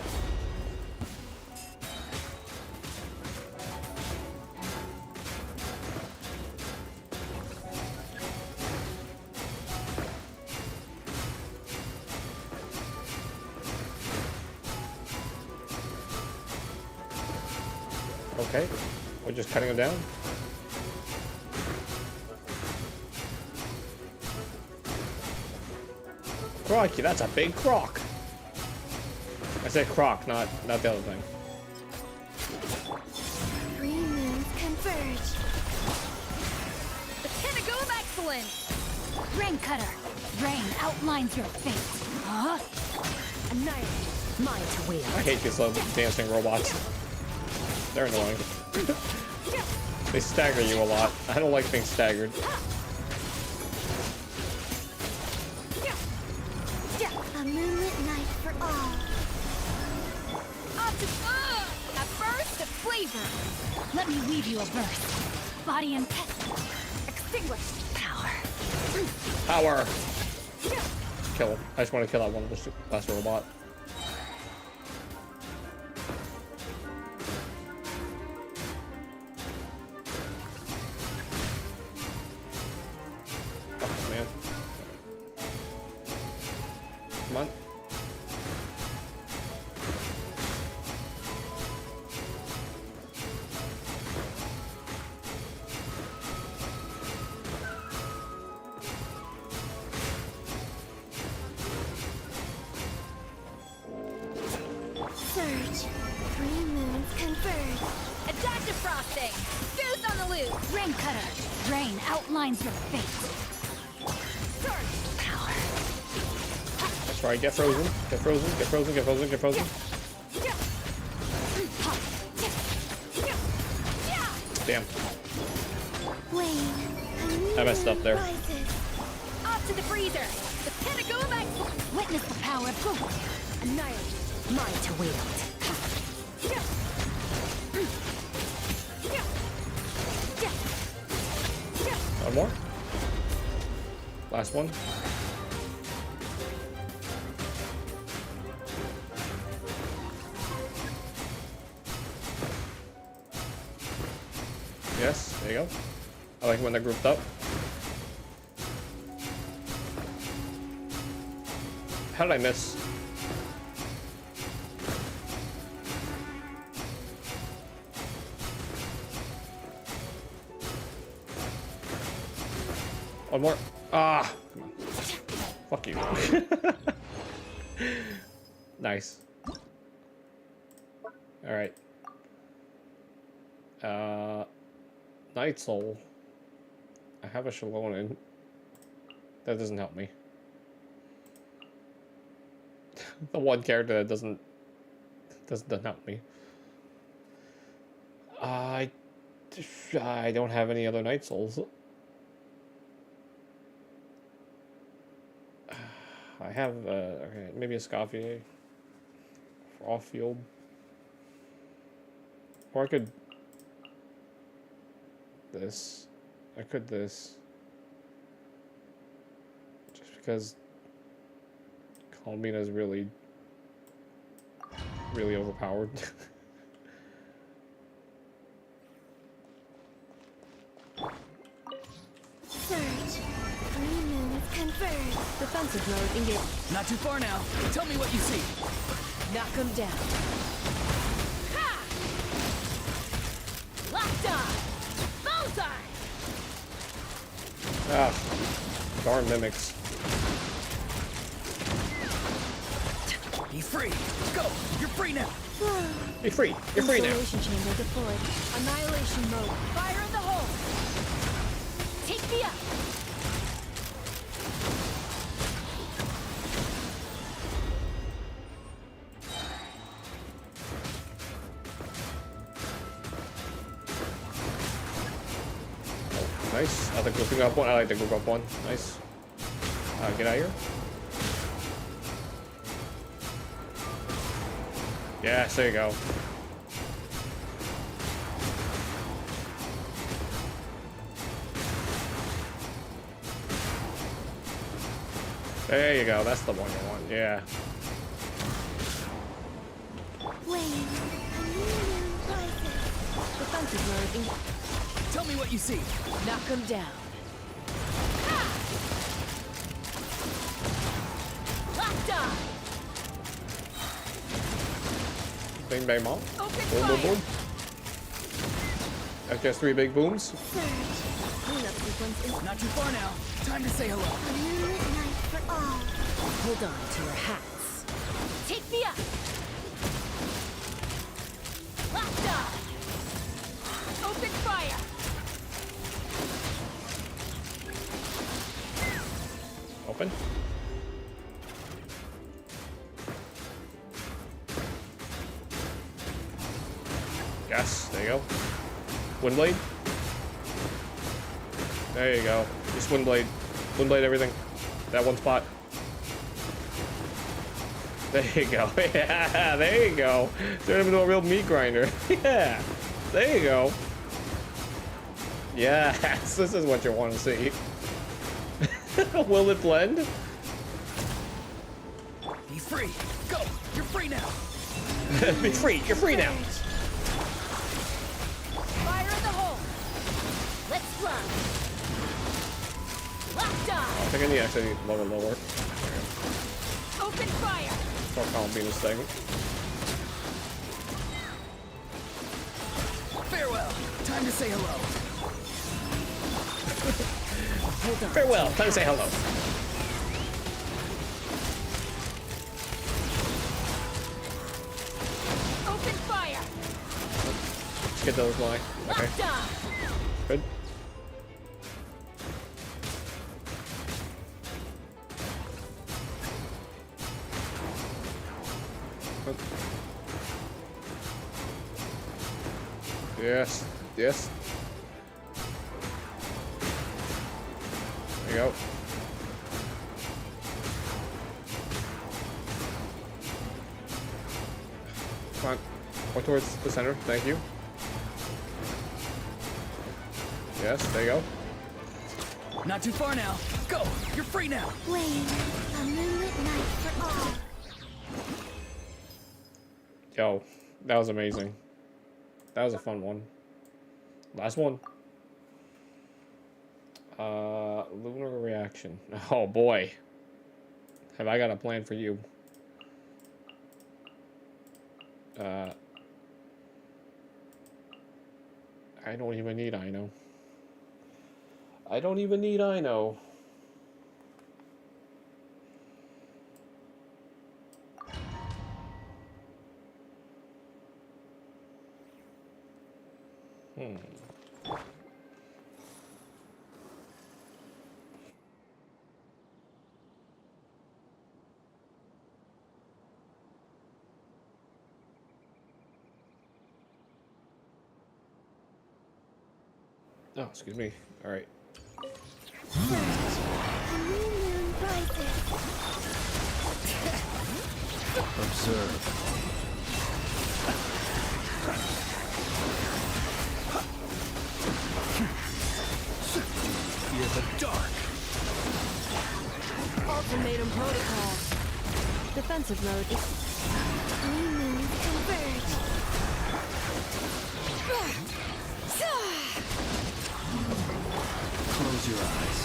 Okay, we're just cutting them down. Crikey, that's a big croc. I said croc, not the other thing. 3 moons converge. The pinnacle of excellence! Rain cutter! Rain outlines your fate. Annihilate. Mine to wield. I hate these little dancing robots. They're annoying. They stagger you a lot. I don't like being staggered. A moonlit night for all. At first, a flavor. Let me weave you a verse. Body and pet. Extinguished power. Power! Kill him. I just want to kill that one last robot. Come on. Surge. 3 moons converge. Attack defrosting! Goose on the loose! Rain cutter! Rain outlines your fate. Surge! Power. That's right, get frozen. Get frozen, get frozen, get frozen, get frozen. Damn. I messed up there. Off to the freezer! The pinnacle of excellence! Witness the power of Google! Annihilate! Mine to wield. One more. Last one. Yes, there you go. I like when they're grouped up. How did I miss? One more. Ah! Fuck you. Nice. Alright. Night Soul. I have a Shalonin. That doesn't help me. The one character that doesn't help me. I don't have any other Night Souls. I have okay, maybe a Scavier, Frostfield, or I could this. I could this, just because Colmina is really overpowered. Surge. 3 moons converge. Defensive mode engaged. Not too far now. Tell me what you see. Knock him down. Ha! Locked on! Bullseye! Ah, darn mimics. Be free. Go. You're free now. Be free. You're free now. Isolation chamber deployed. Annihilation mode. Fire in the hole! Take me up! Nice. I like the group up one. I like the group up one. Nice. Get out of here. Yes, there you go. There you go. That's the one you want. Yeah. Defensive mode engaged. Tell me what you see. Knock him down. Locked on! Bang bang mom. Open Boom boom fire! boom. That's just 3 big booms. Cleanup sequence in. Not too far now. Time to say hello. A moonlit night for all. Hold on to your hats. Take me up! Locked on! Open fire! Open. Yes, there you go. Windblade. There you go. Just Windblade. Windblade everything. That one spot. There you go. Yeah, there you go. Turn him into a real meat grinder. Yeah. There you go. Yes, this is what you want to see. Will it blend? Be free. Go. You're free now. Be free. You're free now. Fire in the hole! Let's run! Locked on! I think I need to actually lower. Open fire! Fuck, I'll be this thing. Farewell. Time to say hello. Farewell. Time to say hello. Open fire! Let's get those going. Okay. Good. Yes. Yes. There you go. Come on. More towards the center. Thank you. Yes, there you go. Not too far now. Go. You're free now. Wayne, a moonlit night for all. Yo, that was amazing. That was a fun one. Last one. Lunar reaction. Oh boy. Have I got a plan for you? I don't even need Ino. I don't even need Ino. Oh, excuse me. All right. Observe. Fear the dark. Ultimatum protocol. Defensive mode. New moons converge. Close your eyes.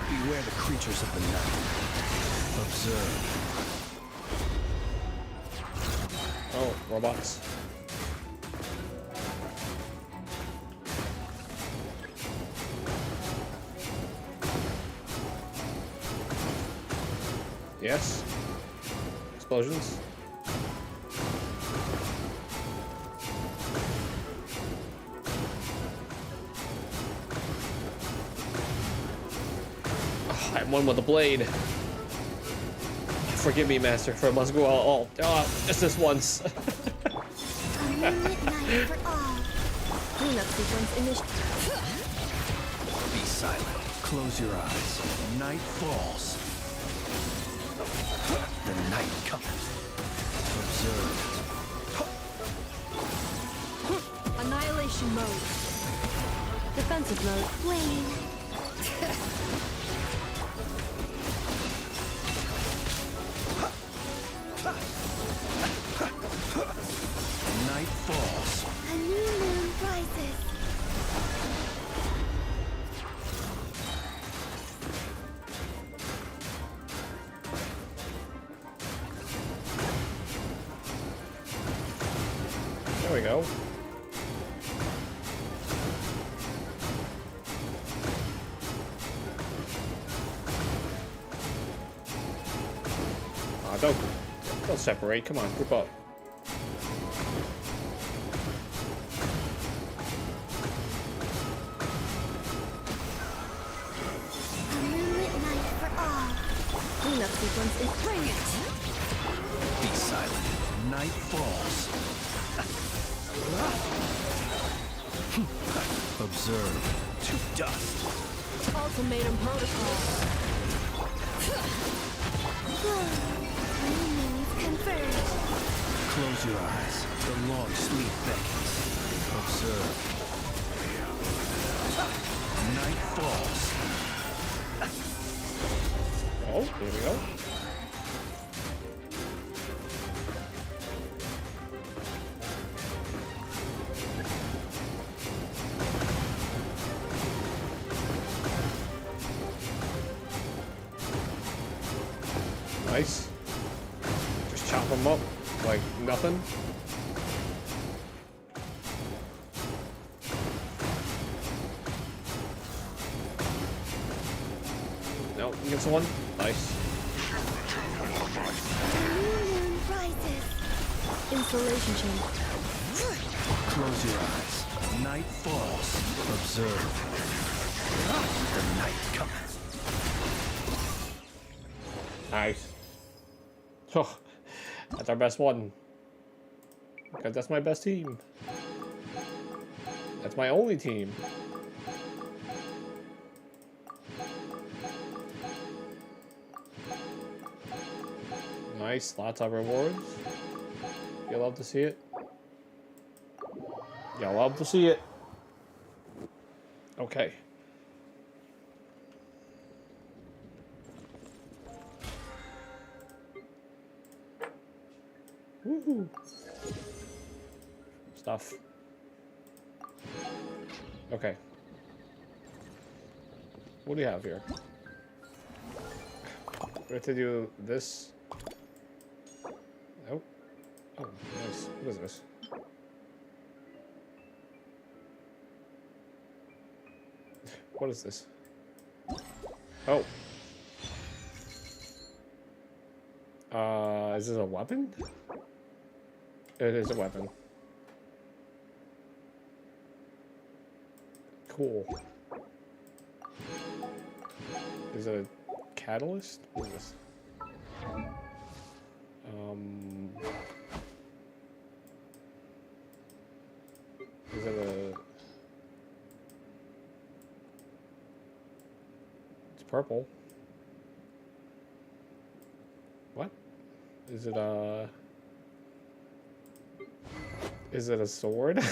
Beware the creatures of the night. Observe. Oh, robots. Yes. Explosions. Oh, I'm one with the blade. Forgive me, Master, for I must go all just this once. Cleanup sequence initiated. Be silent. Close your eyes. Night falls. The night cometh. Observe. Annihilation mode. Defensive mode. Wayne. Night falls. A new moon rises. There we go. Don't separate. Come on, group up. A moonlit night for all. Cleanup sequence is bring it. Be silent. Night falls. Observe. To dust. Ultimatum protocol. New moons converge. Close your eyes. The long sleep beckons. Observe. Night falls. Oh, here we go. Nice. Just chop them up like nothing. No, gets one. Nice. Moon rises. Insulation chamber. Close your eyes. Night falls. Observe. The night cometh. Nice. Oh, that's our best one. Because that's my best team. That's my only team. Nice, lots of rewards. You love to see it. You love to see it. Okay. Woohoo. Stuff. Okay. What do you have here? We have to do this. Nope. Oh, nice. What is this? What is this? Oh. Is this a weapon? It is a weapon. Cool. Is it a catalyst? What is this? Is it a... It's purple. What? Is it a... Is it a sword?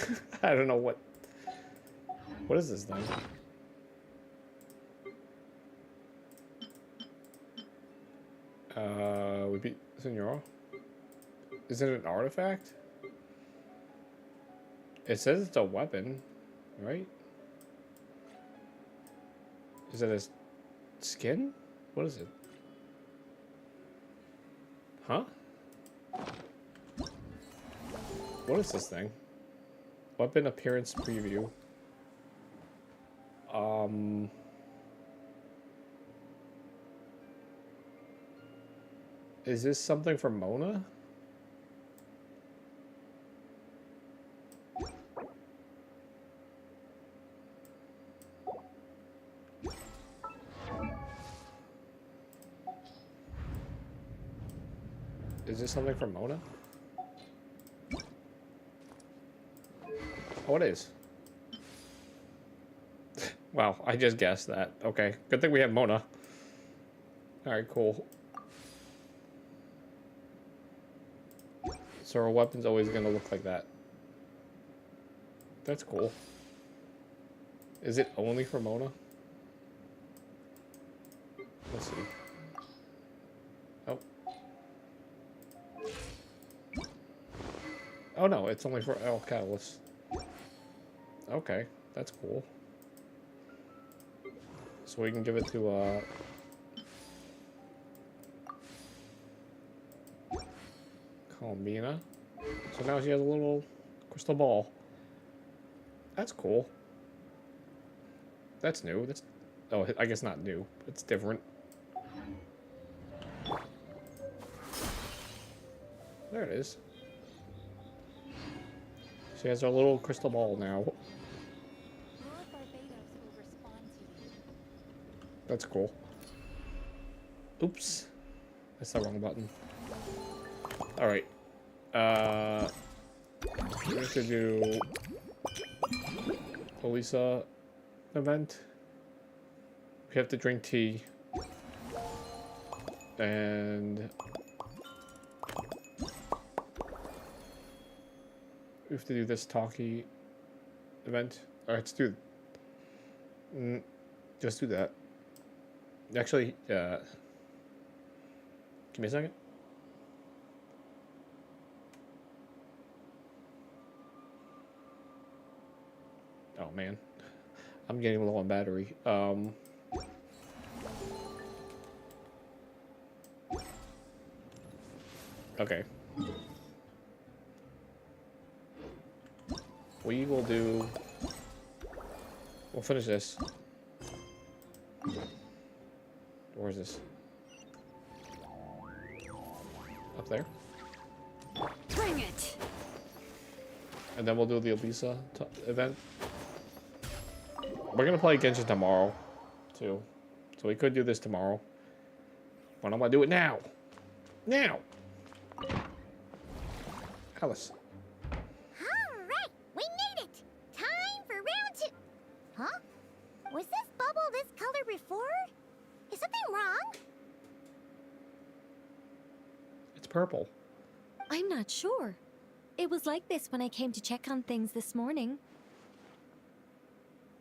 I don't know what... What is this thing? Would be Senora? Is it an artifact? It says it's a weapon, right? Is it a skin? What is it? Huh? What is this thing? Weapon appearance preview. Is this something from Mona? Is this something from Mona? Oh, it is. Wow, I just guessed that. Okay, good thing we have Mona. Alright, cool. So our weapon's always gonna look like that. That's cool. Is it only for Mona? Let's see. Oh. Oh no, it's only for El Catalyst. Okay, that's cool. So we can give it to Columbina. So now she has a little crystal ball. That's cool. That's new. That's, oh, I guess not new. It's different. There it is. She has her little crystal ball now. That's cool. Oops. That's the wrong button. Alright. We have to do Elisa event. We have to drink tea. And we have to do this talkie event. Alright, let's do just do that. Actually, give me a second. Oh man, I'm getting low on battery. Okay. We will do... We'll finish this. Where is this? Up there? Bring it! And then we'll do the Elisa event. We're gonna play Genshin tomorrow, too. So we could do this tomorrow. But I'm gonna do it now. Now! Alice. Alright, we made it! Time for round 2. Huh? Was this bubble this color before? Is something wrong? It's purple. I'm not sure. It was like this when I came to check on things this morning.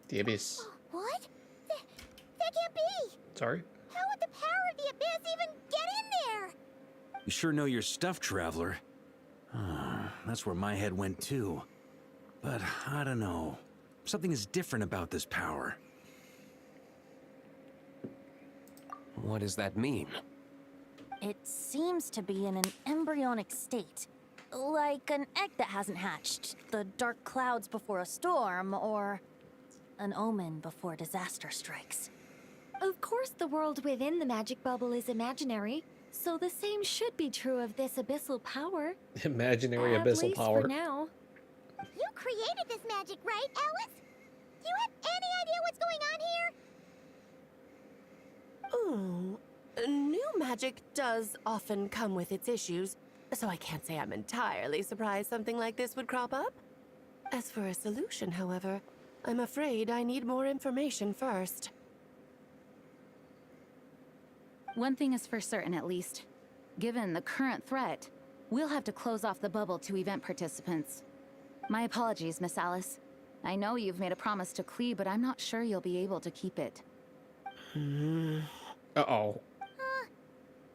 The Abyss. What? That can't be! Sorry? How would the power of the Abyss even get in there? You sure know your stuff, Traveler. That's where my head went too. But I don't know. Something is different about this power. What does that mean? It seems to be in an embryonic state. Like an egg that hasn't hatched, the dark clouds before a storm, or an omen before disaster strikes. Of course, the world within the magic bubble is imaginary, so the same should be true of this abyssal power. Imaginary At abyssal least power. For now. You created this magic, right, Alice? Do you have any idea what's going on here? Ooh, new magic does often come with its issues, so I can't say I'm entirely surprised something like this would crop up. As for a solution, however, I'm afraid I need more information first. One thing is for certain, at least. Given the current threat, we'll have to close off the bubble to event participants. My apologies, Miss Alice. I know you've made a promise to Klee, but I'm not sure you'll be able to keep it. Uh-oh.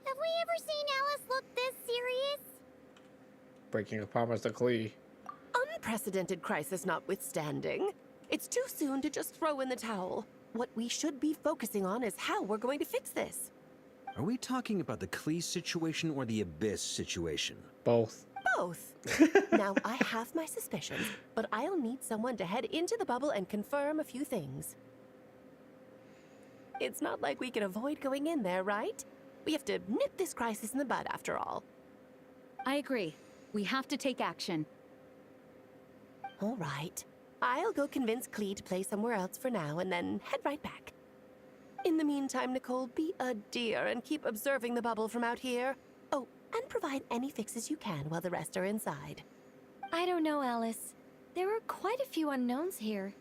Have we ever seen Alice look this serious? Breaking a promise to Klee. Unprecedented crisis notwithstanding, it's too soon to just throw in the towel. What we should be focusing on is how we're going to fix this. Are we talking about the Klee situation or the Abyss situation? Both. Both. Now, I have my suspicions, but I'll need someone to head into the bubble and confirm a few things. It's not like we can avoid going in there, right? We have to nip this crisis in the bud, after all. I agree. We have to take action. All right. I'll go convince Klee to play somewhere else for now and then head right back. In the meantime, Nicole, be a dear and keep observing the bubble from out here. Oh, and provide any fixes you can while the rest are inside. I don't know, Alice. There are quite a few unknowns here.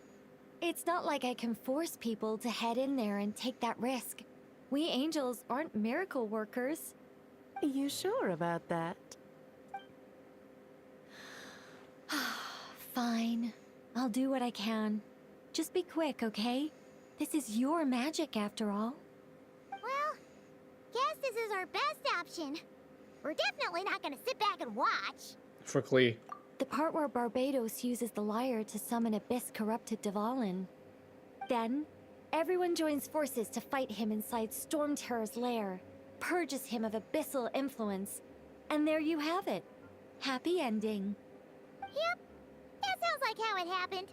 It's not like I can force people to head in there and take that risk. We angels aren't miracle workers. You sure about that? Fine. I'll do what I can. Just be quick, okay? This is your magic, after all. Well, guess this is our best option. We're definitely not gonna sit back and watch. For Klee. The part where Barbados uses the lyre to summon Abyss-corrupted Dvalin. Then, everyone joins forces to fight him inside Storm Terror's lair, purges him of abyssal influence, and there you have it. Happy ending. Yep, that sounds like how it happened.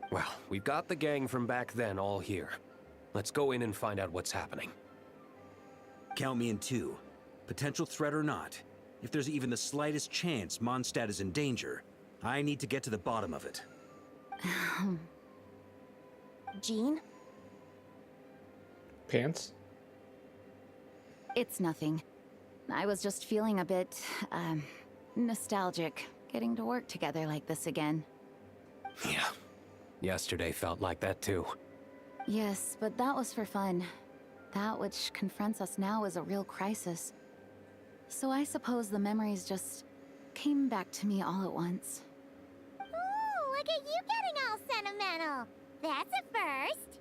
Well, we've got the gang from back then all here. Let's go in and find out what's happening. Count me in 2. Potential threat or not, if there's even the slightest chance Mondstadt is in danger, I need to get to the bottom of it. Jean? Pants? It's nothing. I was just feeling a bit, nostalgic, getting to work together like this again. Yeah. Yesterday felt like that too. Yes, but that was for fun. That which confronts us now is a real crisis. So I suppose the memories just came back to me all at once. Ooh, look at you getting all sentimental. That's a first.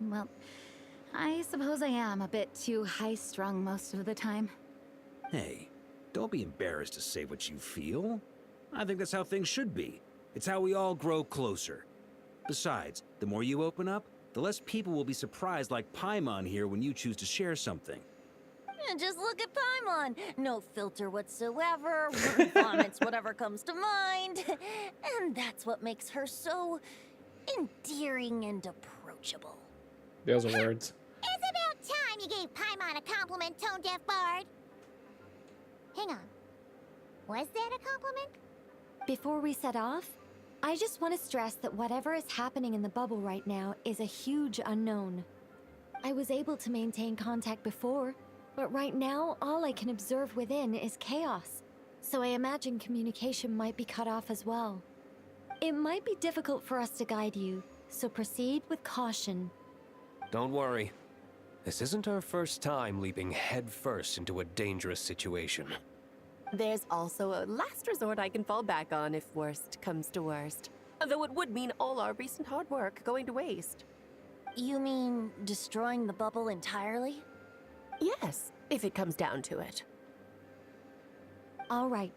Well, I suppose I am a bit too high-strung most of the time. Hey, don't be embarrassed to say what you feel. I think that's how things should be. It's how we all grow closer. Besides, the more you open up, the less people will be surprised like Paimon here when you choose to share something. And just look at Paimon. No filter whatsoever, word vomits whatever comes to mind. And that's what makes her so endearing and approachable. Those are words. It's about time you gave Paimon a compliment, Tone Deaf Bard. Hang on. Was that a compliment? Before we set off, I just want to stress that whatever is happening in the bubble right now is a huge unknown. I was able to maintain contact before, but right now all I can observe within is chaos. So I imagine communication might be cut off as well. It might be difficult for us to guide you, so proceed with caution. Don't worry. This isn't our first time leaping headfirst into a dangerous situation. There's also a last resort I can fall back on if worst comes to worst. Though it would mean all our recent hard work going to waste. You mean destroying the bubble entirely? Yes, if it comes down to it. All right,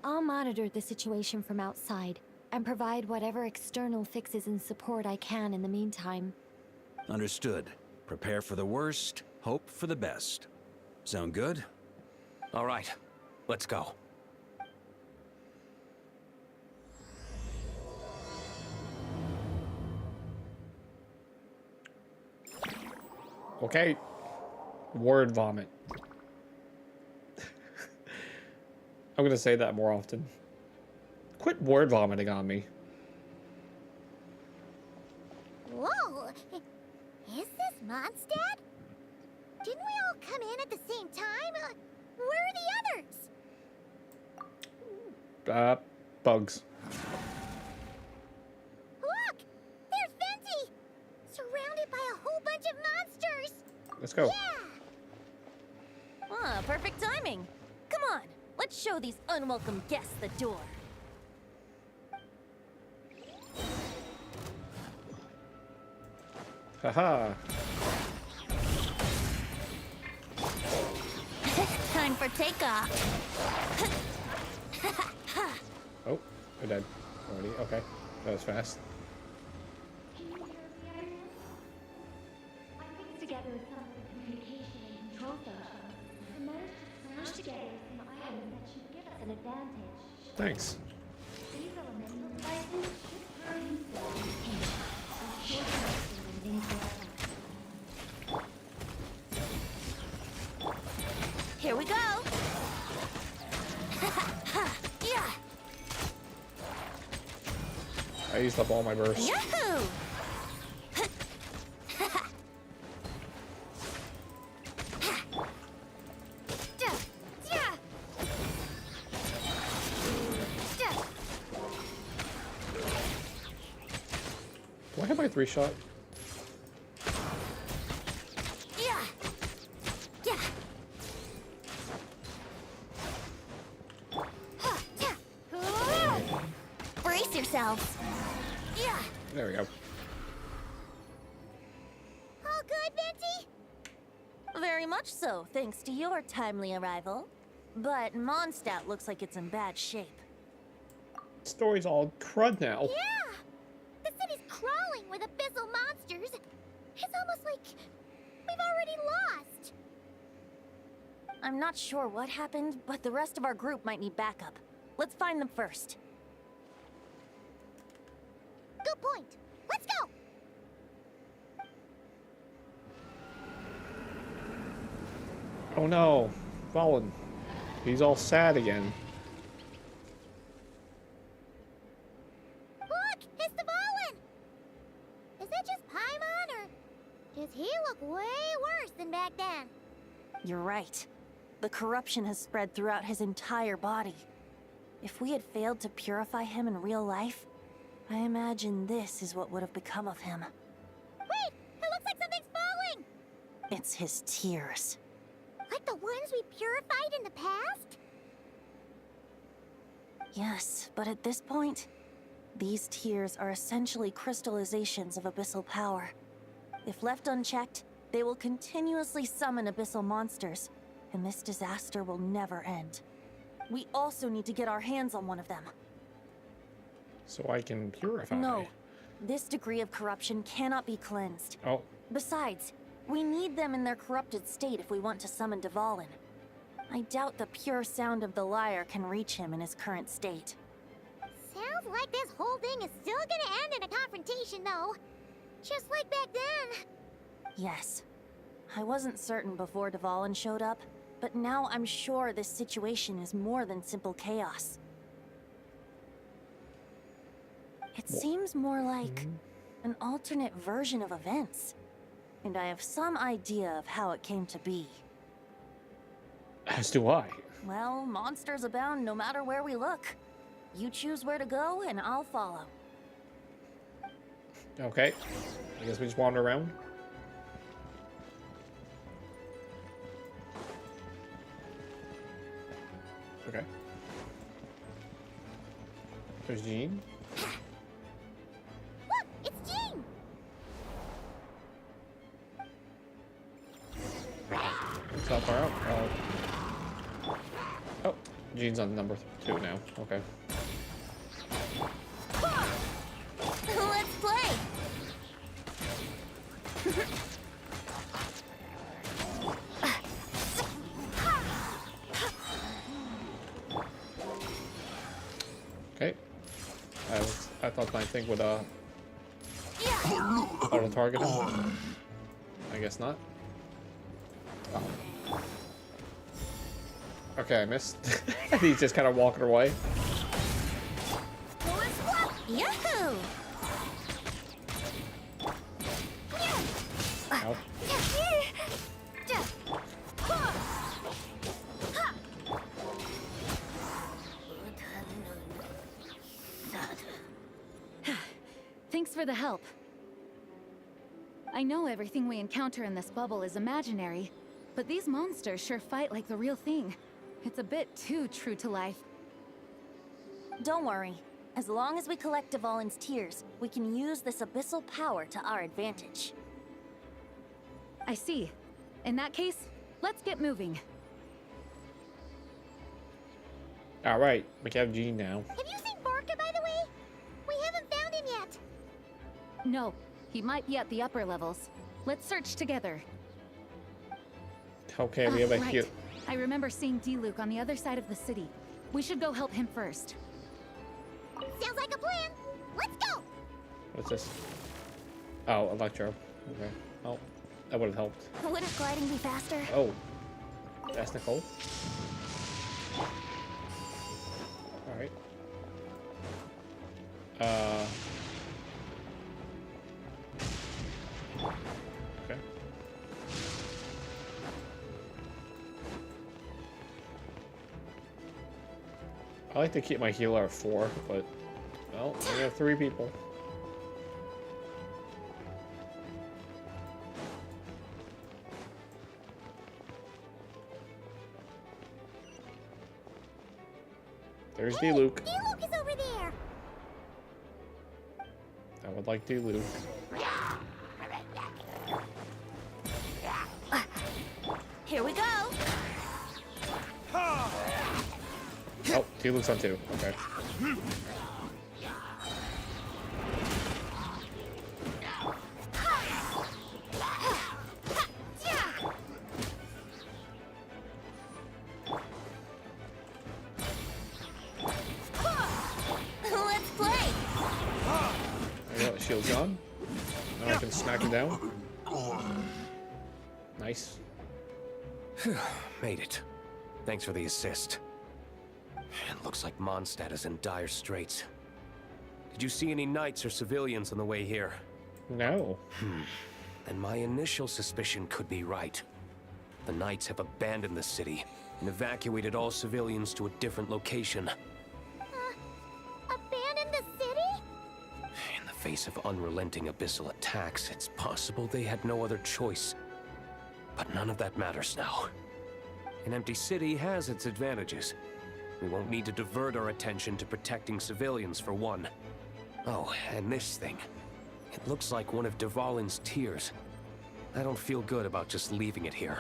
I'll monitor the situation from outside and provide whatever external fixes and support I can in the meantime. Understood. Prepare for the worst, hope for the best. Sound good? All right, let's go. Okay. Word vomit. I'm gonna say that more often. Quit word vomiting on me. Whoa! Is this Mondstadt? Didn't we all come in at the same time? Where are the others? Bugs. Look! There's Venti! Surrounded by a whole bunch of monsters! Let's go. Ah, perfect timing. Come on, let's show these unwelcome guests the door. Haha. Time for takeoff. Oh, we're dead. Already? Okay. That was fast. Together with some of the communication and control functions, we managed to smash together some items that should give us an advantage. Thanks. These elemental devices should turn useful in case of short and incorrect. Here we go. Yeah. I used up all my bursts. Yahoo! Do I have my 3-shot? Yeah. Yeah. Brace yourselves. Yeah. There we go. All good, Venti? Very much so, thanks to your timely arrival. But Mondstadt looks like it's in bad shape. Story's all crud now. Yeah! The city's crawling with abyssal monsters. It's almost like we've already lost. I'm not sure what happened, but the rest of our group might need backup. Let's find them first. Good point. Let's go! Oh no. Fallen. He's all sad again. Look! It's the Fallen! Is that just Paimon, or does he look way worse than back then? You're right. The corruption has spread throughout his entire body. If we had failed to purify him in real life, I imagine this is what would have become of him. Wait! It looks like something's falling! It's his tears. Like the ones we purified in the past? Yes, but at this point, these tears are essentially crystallizations of abyssal power. If left unchecked, they will continuously summon abyssal monsters, and this disaster will never end. We also need to get our hands on one of them. So I can purify. No, This degree of corruption cannot be cleansed. Oh. Besides, we need them in their corrupted state if we want to summon Dvalin. I doubt the pure sound of the lyre can reach him in his current state. Sounds like this whole thing is still gonna end in a confrontation, though. Just like back then. Yes. I wasn't certain before Dvalin showed up, but now I'm sure this situation is more than simple chaos. It seems more like an alternate version of events, and I have some idea of how it came to be. As do I. Well, monsters abound no matter where we look. You choose where to go, and I'll follow. Okay. I guess we just wander around. Okay. There's Jean. Look, it's Jean! Let's help her out. Oh, Jean's on number 2 now. Okay. Let's play! Okay. I thought my thing would auto target him. I guess not. Oh. Okay, I missed. He's just kind of walking away. Yahoo! Ow. Thanks for the help. I know everything we encounter in this bubble is imaginary, but these monsters sure fight like the real thing. It's a bit too true to life. Don't worry. As long as we collect Dvalin's tears, we can use this abyssal power to our advantage. I see. In that case, let's get moving. Alright, we have Jean now. Have you seen Barca, by the way? We haven't found him yet. No, he might be at the upper levels. Let's search together. Okay, we have a right. heal. I remember seeing D-Luke on the other side of the city. We should go help him first. Sounds like a plan. Let's go. What's this? Oh, Electro. Okay. Oh, that would have helped. Wouldn't gliding be faster? Oh, that's Nicole. All right. Okay. I like to keep my healer at 4, but well, we have 3 people. There's D-Luke. D-Luke is over there. I would like D-Luke. Here we go. Oh, D-Luke's on 2. Okay. Let's play. I got the shield's on. Now I can smack him down. Nice. Made it. Thanks for the assist. It looks like Mondstadt is in dire straits. Did you see any knights or civilians on the way here? No. Then my initial suspicion could be right. The knights have abandoned the city and evacuated all civilians to a different location. Abandon the city? In the face of unrelenting abyssal attacks, it's possible they had no other choice. But none of that matters now. An empty city has its advantages. We won't need to divert our attention to protecting civilians, for one. Oh, and this thing. It looks like one of Dvalin's tears. I don't feel good about just leaving it here.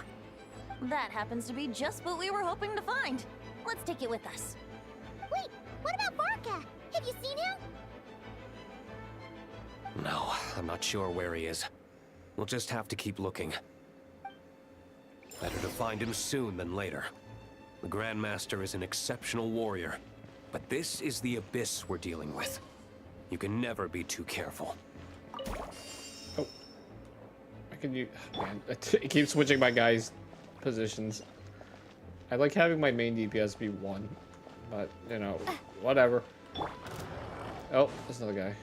That happens to be just what we were hoping to find. Let's take it with us. Wait, what about Barca? Have you seen him? No, I'm not sure where he is. We'll just have to keep looking. Better to find him soon than later. The Grandmaster is an exceptional warrior, but this is the abyss we're dealing with. You can never be too careful. Oh. I can use... Man, it keeps switching my guys' positions. I like having my main DPS be 1, but, you know, whatever. Oh, there's another guy.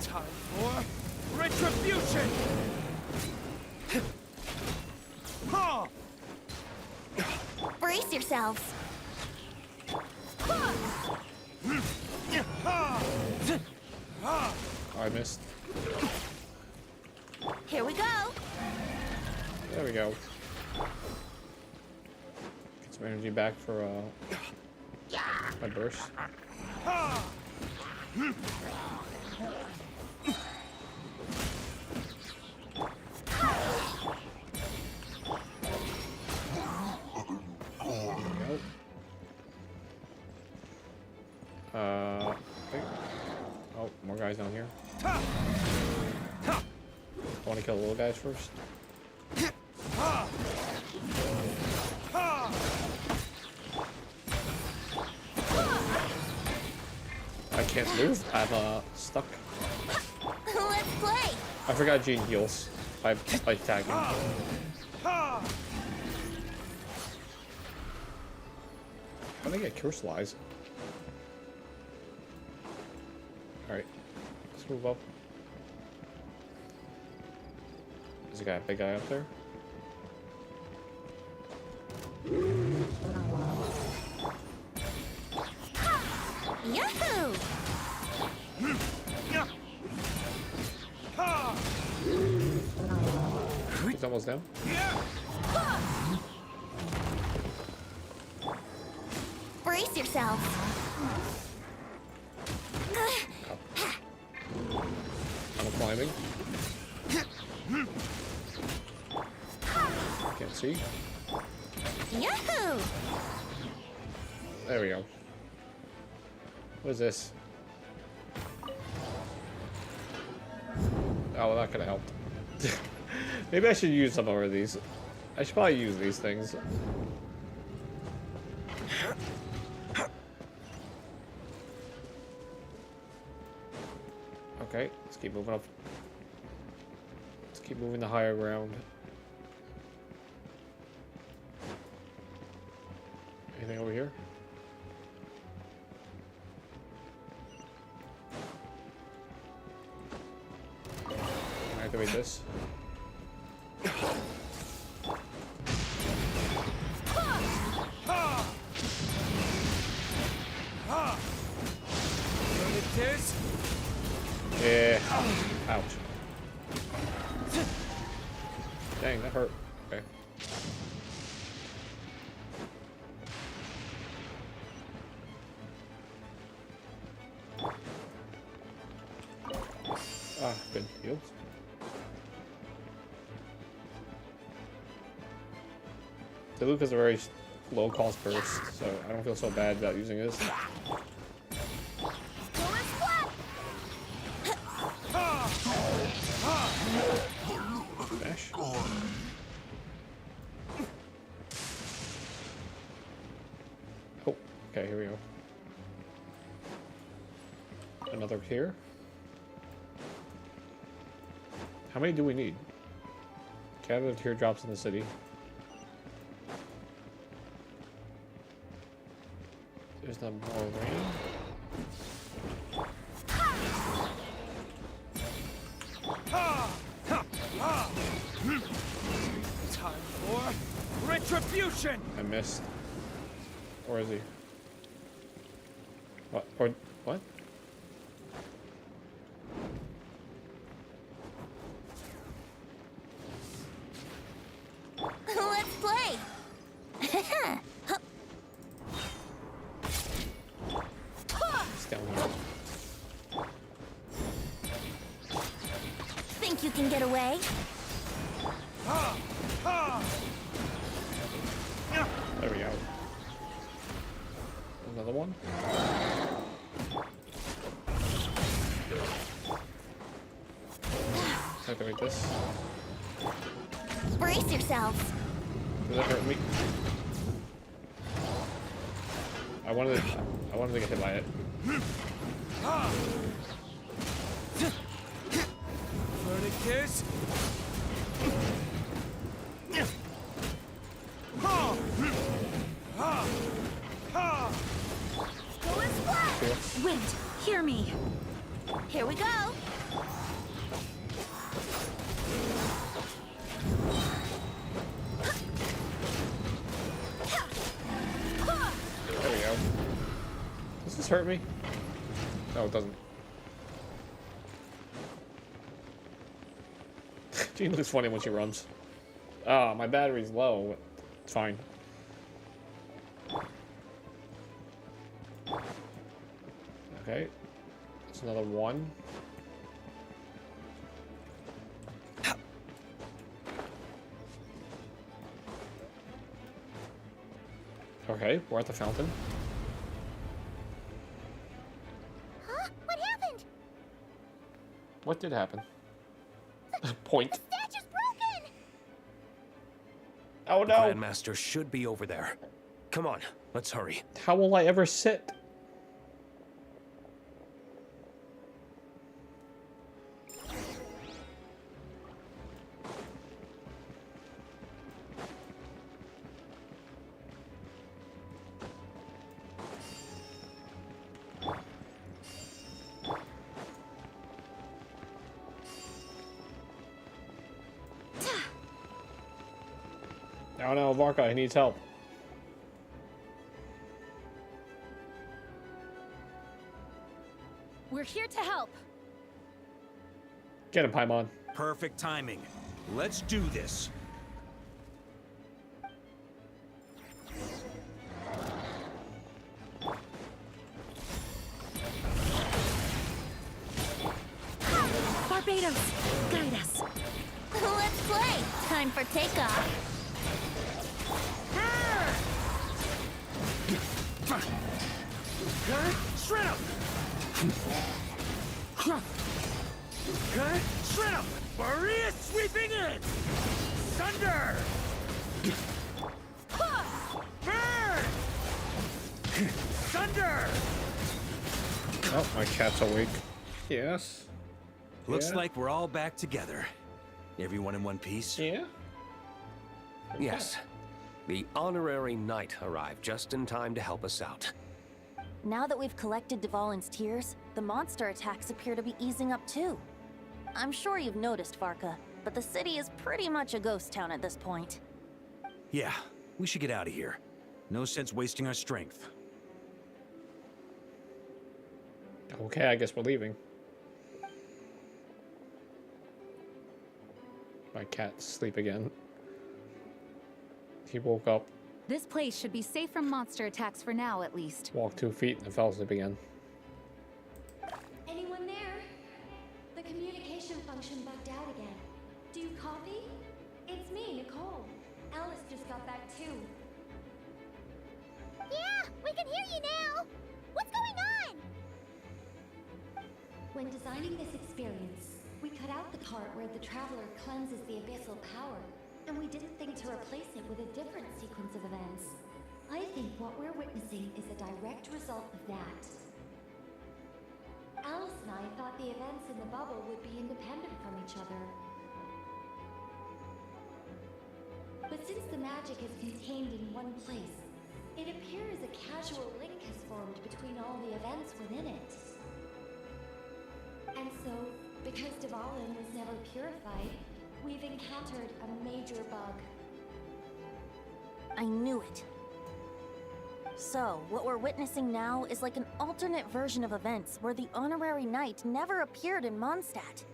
Time for retribution! Brace yourselves. Oh, I missed. Here we go. There we go. Get some energy back for my burst. Okay. Oh, more guys down here. I want to kill the little guys first. I can't move. I'm stuck. Let's play. I forgot Jean heals by tagging. How did I get curse lies? Alright, let's move up. There's a guy, big guy up there. Yahoo! He's almost down. Brace yourselves. I'm climbing. Can't see. Yahoo! There we go. What is this? Oh, well, that could have helped. Maybe I should use some more of these. I should probably use these things. Okay, let's keep moving up. Let's keep moving to higher ground. Anything over here? Activate this. Yeah. Ouch. Dang, that hurt. Okay. Ah, good heals. The Luke is a very low cost burst, so I don't feel so bad about using this. Smash. Oh, okay, here we go. Another here. How many do we need? Gather the teardrops in the city. There's no more rain. Time for retribution. I missed. Where is he? What? Or what? Let's play. It's down here. Think you can get away? There we go. Another one. Activate this. Brace yourselves. Does that hurt me? I wanted to get hit by it. Verticus. Go and splash! Wind, hear me. Here we go. There we go. Does this hurt me? No, it doesn't. Jean looks funny when she runs. Ah, my battery's low. It's fine. Okay. That's another one. Okay, we're at the fountain. Huh? What happened? What did happen? Point. The statue's broken! Oh no! Grandmaster should be over there. Come on, let's hurry. How will I ever sit? Oh no, Varka, he needs help. We're here to help. Get him, Paimon. Perfect timing. Let's do this. Barbados, guide us. Let's play. Time for takeoff. Shred up! Shred up! Maria sweeping in! Thunder! Burn! Thunder! Oh, my cat's awake. Yes. Looks Yeah. like we're all back together. Everyone in one piece? Yeah. Yes. The honorary knight arrived just in time to help us out. Now that we've collected Dvalin's tears, the monster attacks appear to be easing up too. I'm sure you've noticed, Varka, but the city is pretty much a ghost town at this point. Yeah, we should get out of here. No sense wasting our strength. Okay, I guess we're leaving. My cat's asleep again. He woke up, This place should be safe from monster attacks for now, at least. walked 2 feet, and fell asleep again. Anyone there? The communication function bugged out again. Do you copy? It's me, Nicole. Alice just got back too. Yeah, we can hear you now. What's going on? When designing this experience, we cut out the part where the traveler cleanses the abyssal power, and we didn't think to replace it with a different sequence of events. I think what we're witnessing is a direct result of that. Alice and I thought the events in the bubble would be independent from each other. But since the magic is contained in one place, it appears a casual link has formed between all the events within it. And so, because Dvalin was never purified, we've encountered a major bug. I knew it. So, what we're witnessing now is like an alternate version of events where the honorary knight never appeared in Mondstadt.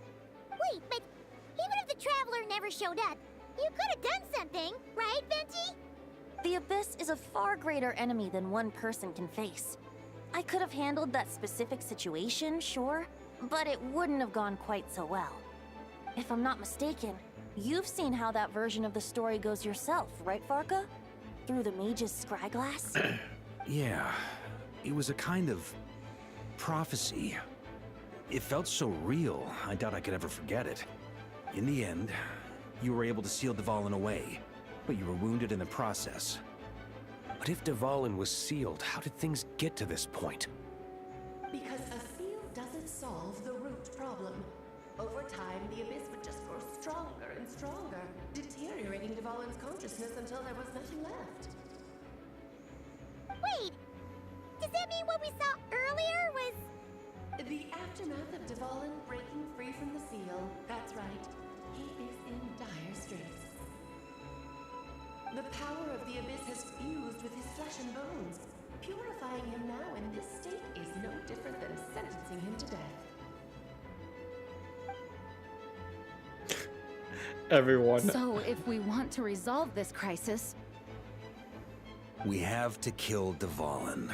Wait, but even if the traveler never showed up, you could have done something, right, Venti? The Abyss is a far greater enemy than one person can face. I could have handled that specific situation, sure, but it wouldn't have gone quite so well. If I'm not mistaken, You've seen how that version of the story goes yourself, right, Farka? Through the mage's scryglass? Yeah, it was a kind of prophecy. It felt so real, I doubt I could ever forget it. In the end, you were able to seal Dvalin away, but you were wounded in the process. But if Dvalin was sealed, how did things get to this point? Because a seal doesn't solve the root problem. Over time, the abyss would just grow stronger and stronger, deteriorating Dvalin's consciousness until there was nothing left. Wait! Does that mean what we saw earlier was... The aftermath of Dvalin breaking free from the seal, that's right. He is in dire straits. The power of the abyss has fused with his flesh and bones. Purifying him now in this state is no different than sentencing him to death. Everyone. So, if we want to resolve this crisis, We have to kill Dvalin.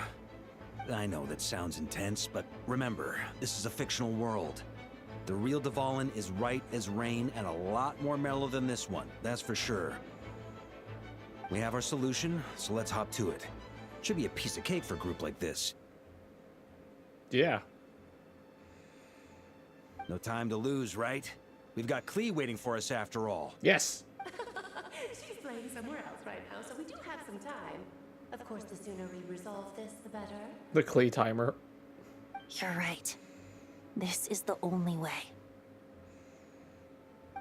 I know that sounds intense, but remember, this is a fictional world. The real Dvalin is right as rain and a lot more mellow than this one, that's for sure. We have our solution, so let's hop to it. Should be a piece of cake for a group like this. Yeah. No time to lose, right? We've got Klee waiting for us after all. Yes. She's playing somewhere else right now, so we do have some time. Of course, the sooner we resolve this, the better. The Klee timer. You're right. This is the only way.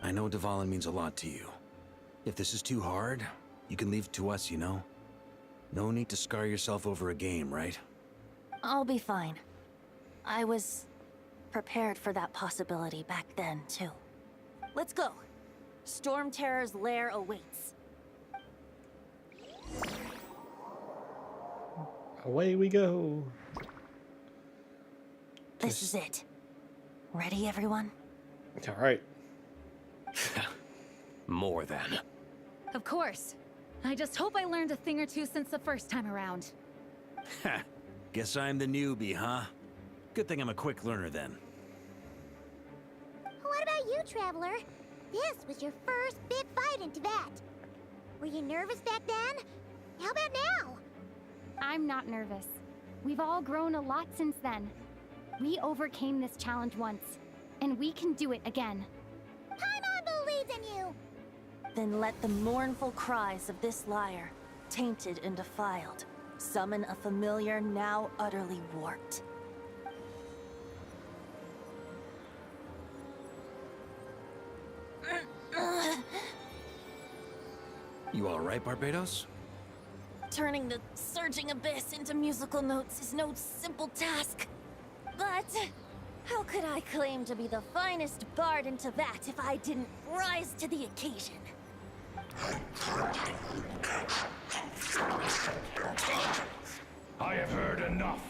I know Dvalin means a lot to you. If this is too hard, you can leave it to us, you know? No need to scar yourself over a game, right? I'll be fine. I was prepared for that possibility back then, too. Let's go. Storm Terror's lair awaits. Away we go. This is it. Ready, everyone? All right. More than. of course. I just hope I learned a thing or two since the first time around. Ha! Guess I'm the newbie, huh? Good thing I'm a quick learner then. What about you, Traveler? This was your first big fight in Tibet. Were you nervous back then? How about now? I'm not nervous. We've all grown a lot since then. We overcame this challenge once, and we can do it again. Paimon believes in you! Then let the mournful cries of this liar, tainted and defiled, summon a familiar now utterly warped. You all right, Barbados? Turning the surging abyss into musical notes is no simple task. But how could I claim to be the finest bard in Tibet if I didn't rise to the occasion? I have heard enough.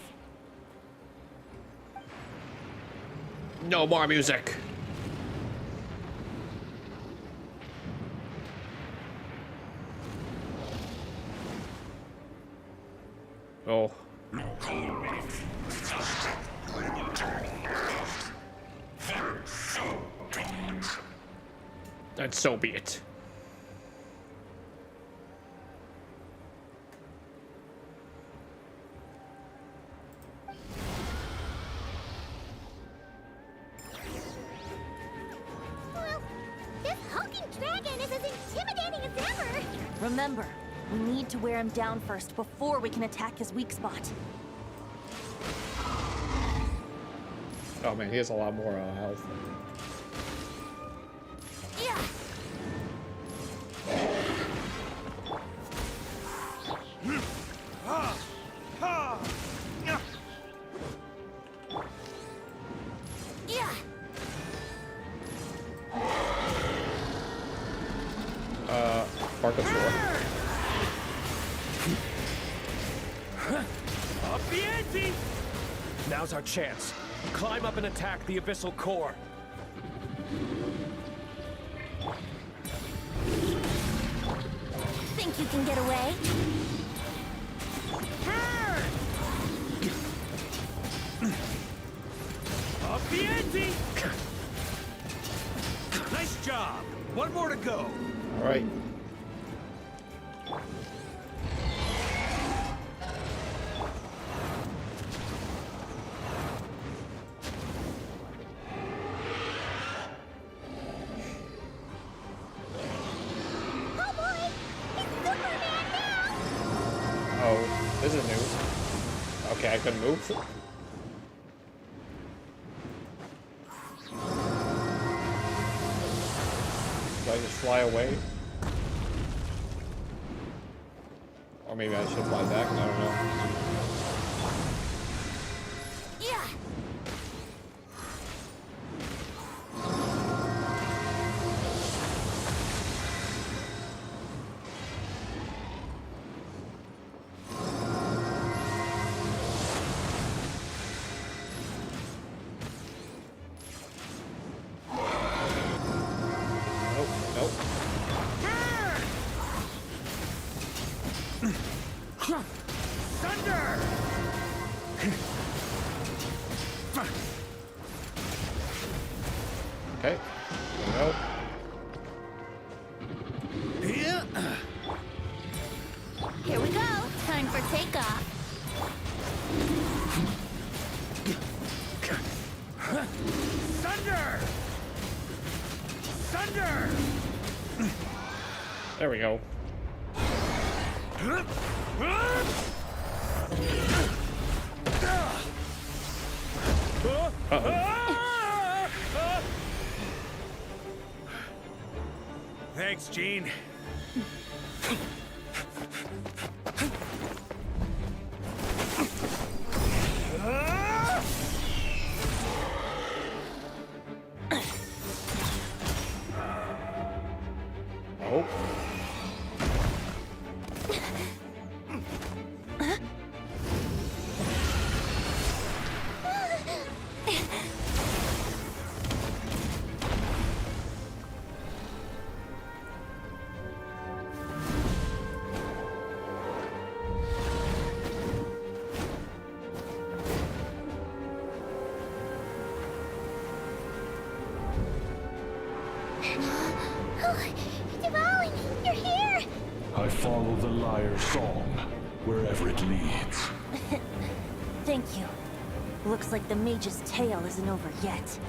No more music. Oh. And so be it. Well, this hulking dragon is as intimidating as ever. Remember, we need to wear him down first before we can attack his weak spot. Oh man, he has a lot more health. Yeah. Yeah. Barcosaur. Up the ante! Now's our chance. Climb up and attack the abyssal core. Think you can get away? Up the ante! Nice job! One more more to go. All right. Oh boy! It's Superman now! Oh, this is new. Okay, I can move. Do I just fly away? Or maybe I should fly back? I don't know. Yeah! Nope, nope. Thunder! Okay. Nope. Here we go! Time for takeoff! Thunder! Thunder! There we go. Thanks, Gene. Oh. Devouring, you're here! I follow the liar's song, wherever it leads. Thank you. Looks like the mage's tale isn't over yet.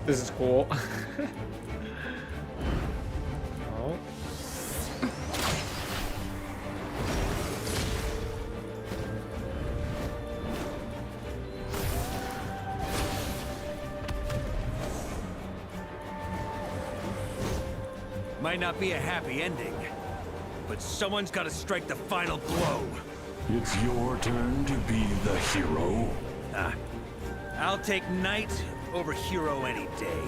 This is cool. Oh. Might not be a happy ending, but someone's got to strike the final blow. It's your turn to be the hero. I'll take Knight over Hero any day.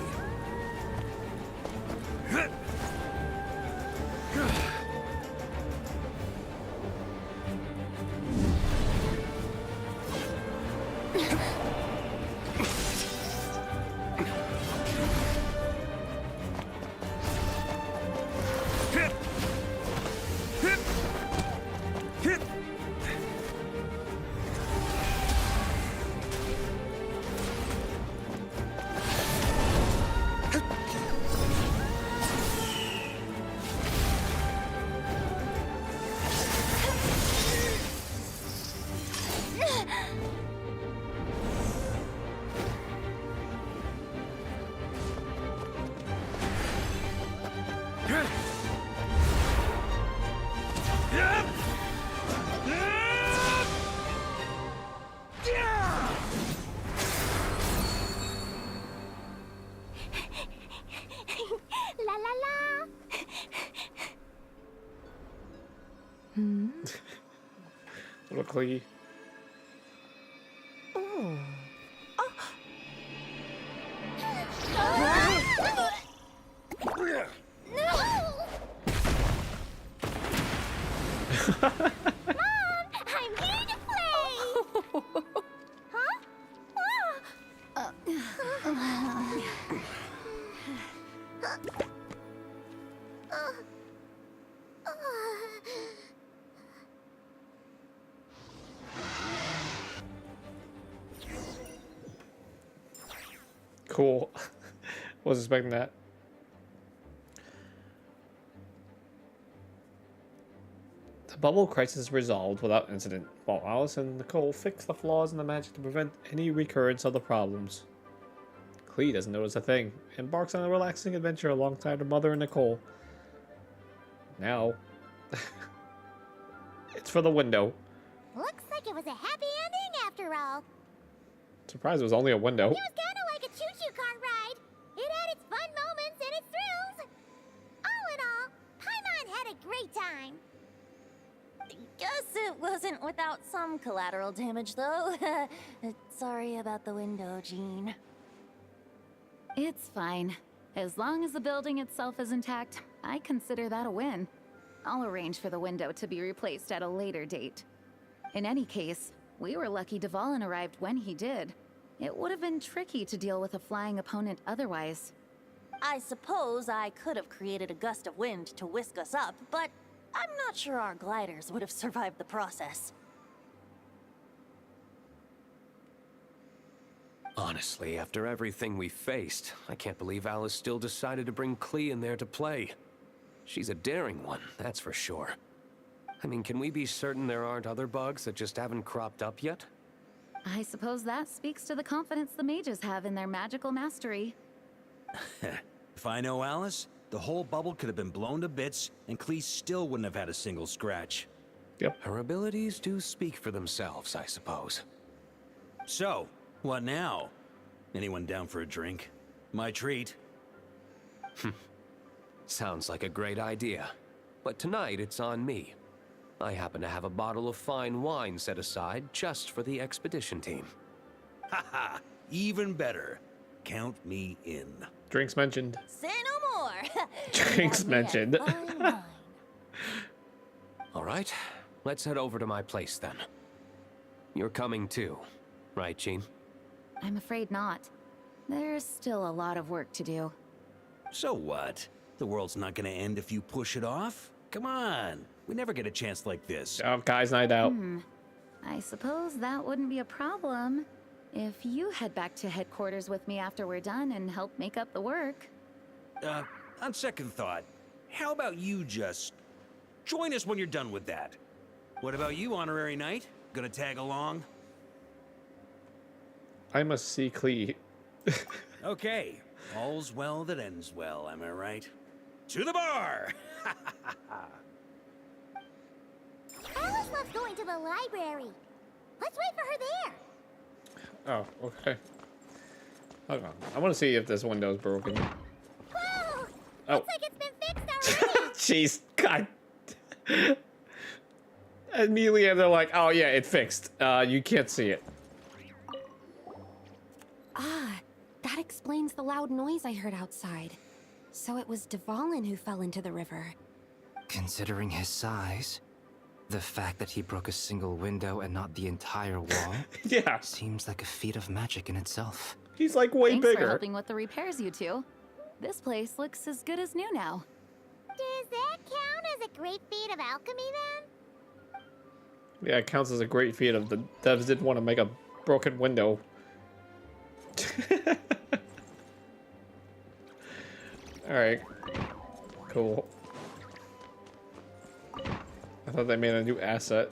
La la la! Luckily. Oh. Mom, I'm here to play! Huh? Cool. Wasn't expecting that. The bubble crisis is resolved without incident, while Alice and Nicole fix the flaws in the magic to prevent any recurrence of the problems. Clee doesn't notice a thing, embarks on a relaxing adventure alongside her mother and Nicole. Now, it's for the window. Looks like it was a happy ending after all. Surprised it was only a window. It was kind of like a choo-choo car ride. It had its fun moments and its thrills. All in all, Paimon had a great time. Guess it wasn't without some collateral damage, though. Sorry about the window, Jean. It's fine. As long as the building itself is intact, I consider that a win. I'll arrange for the window to be replaced at a later date. In any case, we were lucky Dvalin arrived when he did. It would have been tricky to deal with a flying opponent otherwise. I suppose I could have created a gust of wind to whisk us up, but I'm not sure our gliders would have survived the process. Honestly, after everything we faced, I can't believe Alice still decided to bring Clee in there to play. She's a daring one, that's for sure. I mean, can we be certain there aren't other bugs that just haven't cropped up yet? I suppose that speaks to the confidence the mages have in their magical mastery. If I know Alice, the whole bubble could have been blown to bits, and Clee still wouldn't have had a single scratch. Yep. Her abilities do speak for themselves, I suppose. So, what now? Anyone down for a drink? My treat. Sounds like a great idea. But tonight it's on me. I happen to have a bottle of fine wine set aside just for the expedition team. Haha, even better. Count me in. Drinks mentioned. Say no more. Drinks mentioned. All right, let's head over to my place then. You're coming too, right, Jean? I'm afraid not. There's still a lot of work to do. So what? The world's not gonna end if you push it off? Come on, we never get a chance like this. Oh, guys' night out. I suppose that wouldn't be a problem if you head back to headquarters with me after we're done and help make up the work. On second thought, how about you just join us when you're done with that? What about you, Honorary Knight? Gonna tag along? I must see Clee. Okay, all's well that ends well, am I right? To the bar! Alice loves going to the library. Let's wait for her there. Oh, okay. Hold on. I want to see if this window's broken. Whoa! Oh. Looks like it's been fixed already. Jeez, God. Immediately they're like, oh yeah, it fixed. You can't see it. Ah, that explains the loud noise I heard outside. So it was Dvalin who fell into the river. Considering his size, the fact that he broke a single window and not the entire wall, yeah, seems like a feat of magic in itself. He's like way Thanks bigger. for helping with the repairs, you two. This place looks as good as new now. Does that count as a great feat of alchemy then? Yeah, it counts as a great feat of the devs didn't want to make a broken window. Alright. Cool. I thought they made a new asset.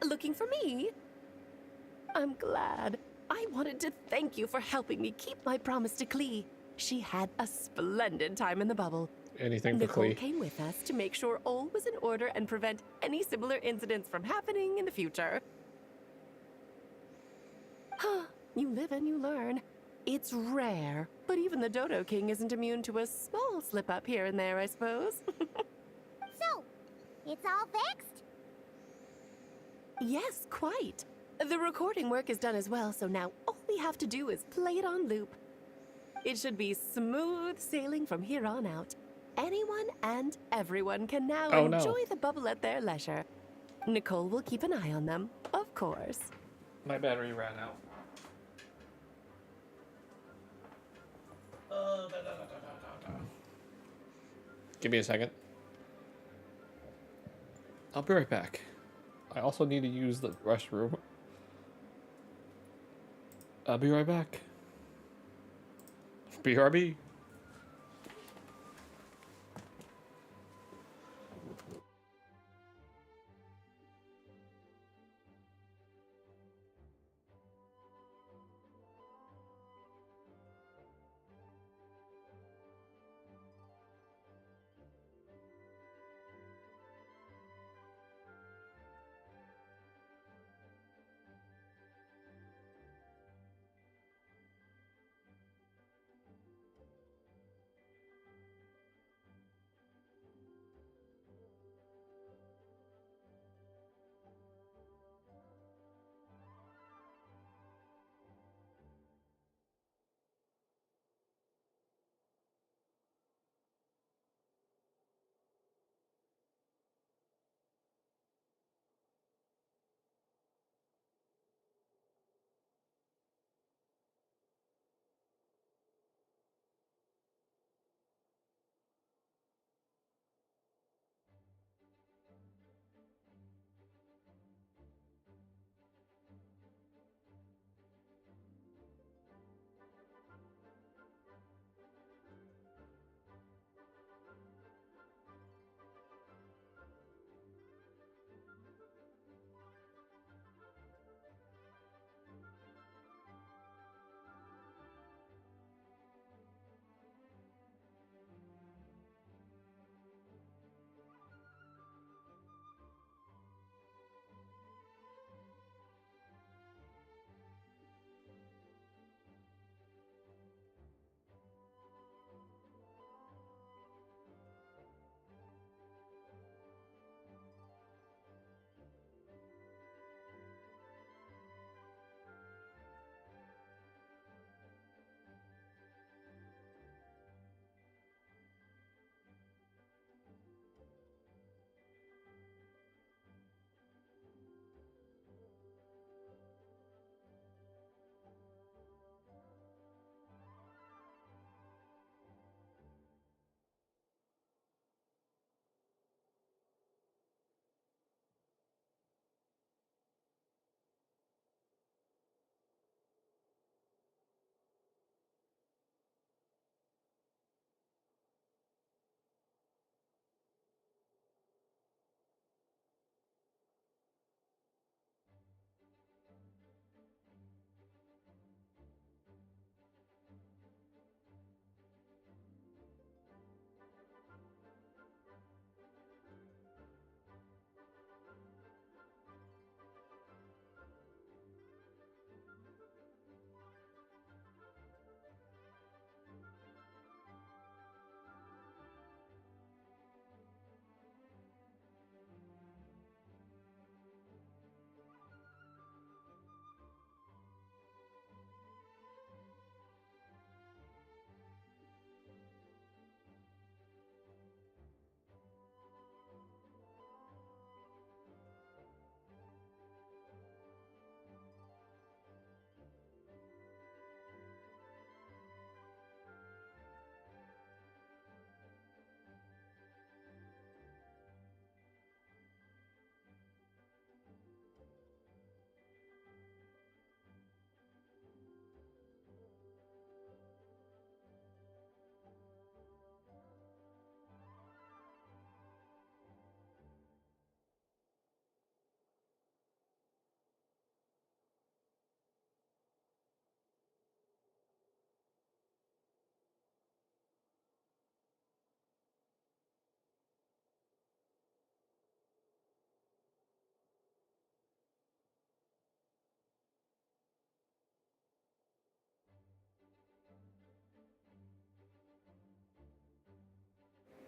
Looking for me? I'm glad. I wanted to thank you for helping me keep my promise to Clee. She had a splendid time in the bubble. Anything for Nicole Clee. came with us to make sure all was in order and prevent any similar incidents from happening in the future. You live and you learn. It's rare, but even the Dodo King isn't immune to a small slip-up here and there, I suppose. So, it's all fixed? Yes, quite. The recording work is done as well, so now all we have to do is play it on loop. It should be smooth sailing from here on out. Anyone and everyone can now enjoy the bubble at their leisure. Nicole will keep an eye on them, of course. My battery ran out. Give me a second. I'll be right back. I also need to use the restroom. I'll be right back. BRB.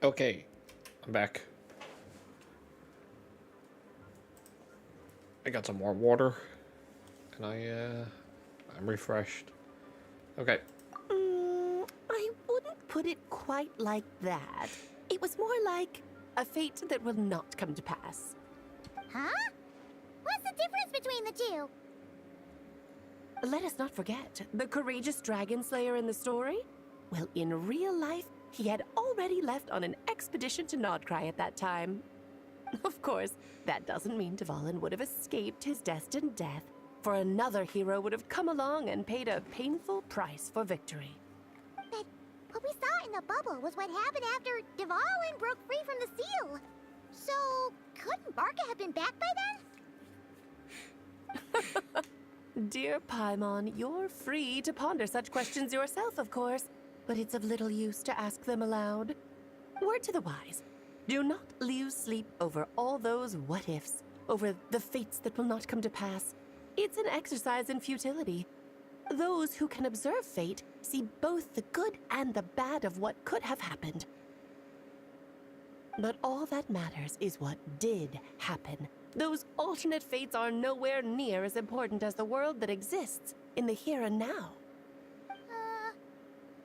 Okay, I'm back. I got some more water, and I'm refreshed. Okay. I wouldn't put it quite like that. It was more like a fate that will not come to pass. Huh? What's the difference between the two? Let us not forget, the courageous dragon slayer in the story? Well, in real life, he had already left on an expedition to Nodcry at that time. Of course, that doesn't mean Dvalin would have escaped his destined death, for another hero would have come along and paid a painful price for victory. But what we saw in the bubble was what happened after Dvalin broke free from the seal. So, couldn't Barca have been back by then? Dear Paimon, you're free to ponder such questions yourself, of course, but it's of little use to ask them aloud. Word to the wise, do not lose sleep over all those what-ifs, over the fates that will not come to pass. It's an exercise in futility. Those who can observe fate see both the good and the bad of what could have happened. But all that matters is what did happen. Those alternate fates are nowhere near as important as the world that exists in the here and now.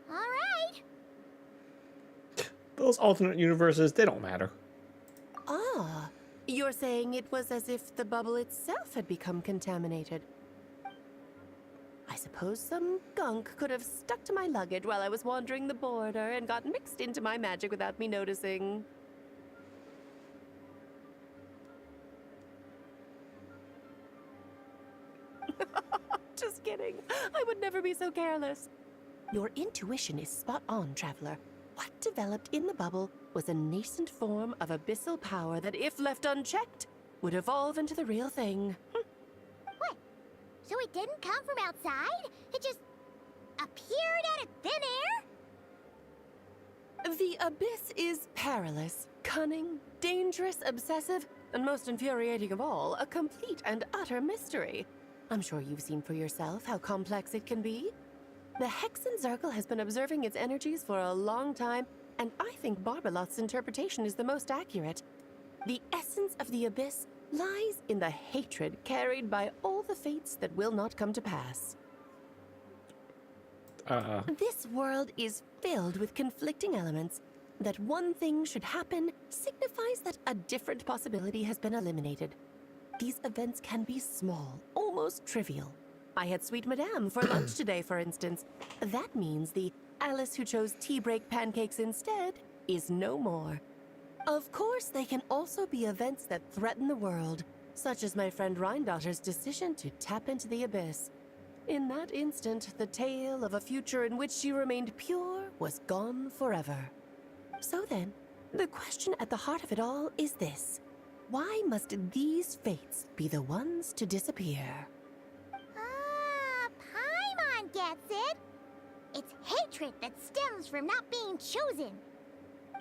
Alright. Those alternate universes, they don't matter. Ah, you're saying it was as if the bubble itself had become contaminated. I suppose some gunk could have stuck to my luggage while I was wandering the border and got mixed into my magic without me noticing. Just kidding. I would never be so careless. Your intuition is spot on, Traveler. What developed in the bubble was a nascent form of abyssal power that, if left unchecked, would evolve into the real thing. What? So it didn't come from outside? It just appeared out of thin air? The abyss is perilous, cunning, dangerous, obsessive, and most infuriating of all, a complete and utter mystery. I'm sure you've seen for yourself how complex it can be. The Hexen Circle has been observing its energies for a long time, and I think Barbalot's interpretation is the most accurate. The essence of the abyss lies in the hatred carried by all the fates that will not come to pass. This world is filled with conflicting elements. That one thing should happen signifies that a different possibility has been eliminated. These events can be small, almost trivial. I had Sweet Madame for lunch today, for instance. That means the Alice who chose tea break pancakes instead is no more. Of course, they can also be events that threaten the world, such as my friend Rhindotter's decision to tap into the abyss. In that instant, the tale of a future in which she remained pure was gone forever. So then, the question at the heart of it all is this. Why must these fates be the ones to disappear? Paimon gets it. It's hatred that stems from not being chosen.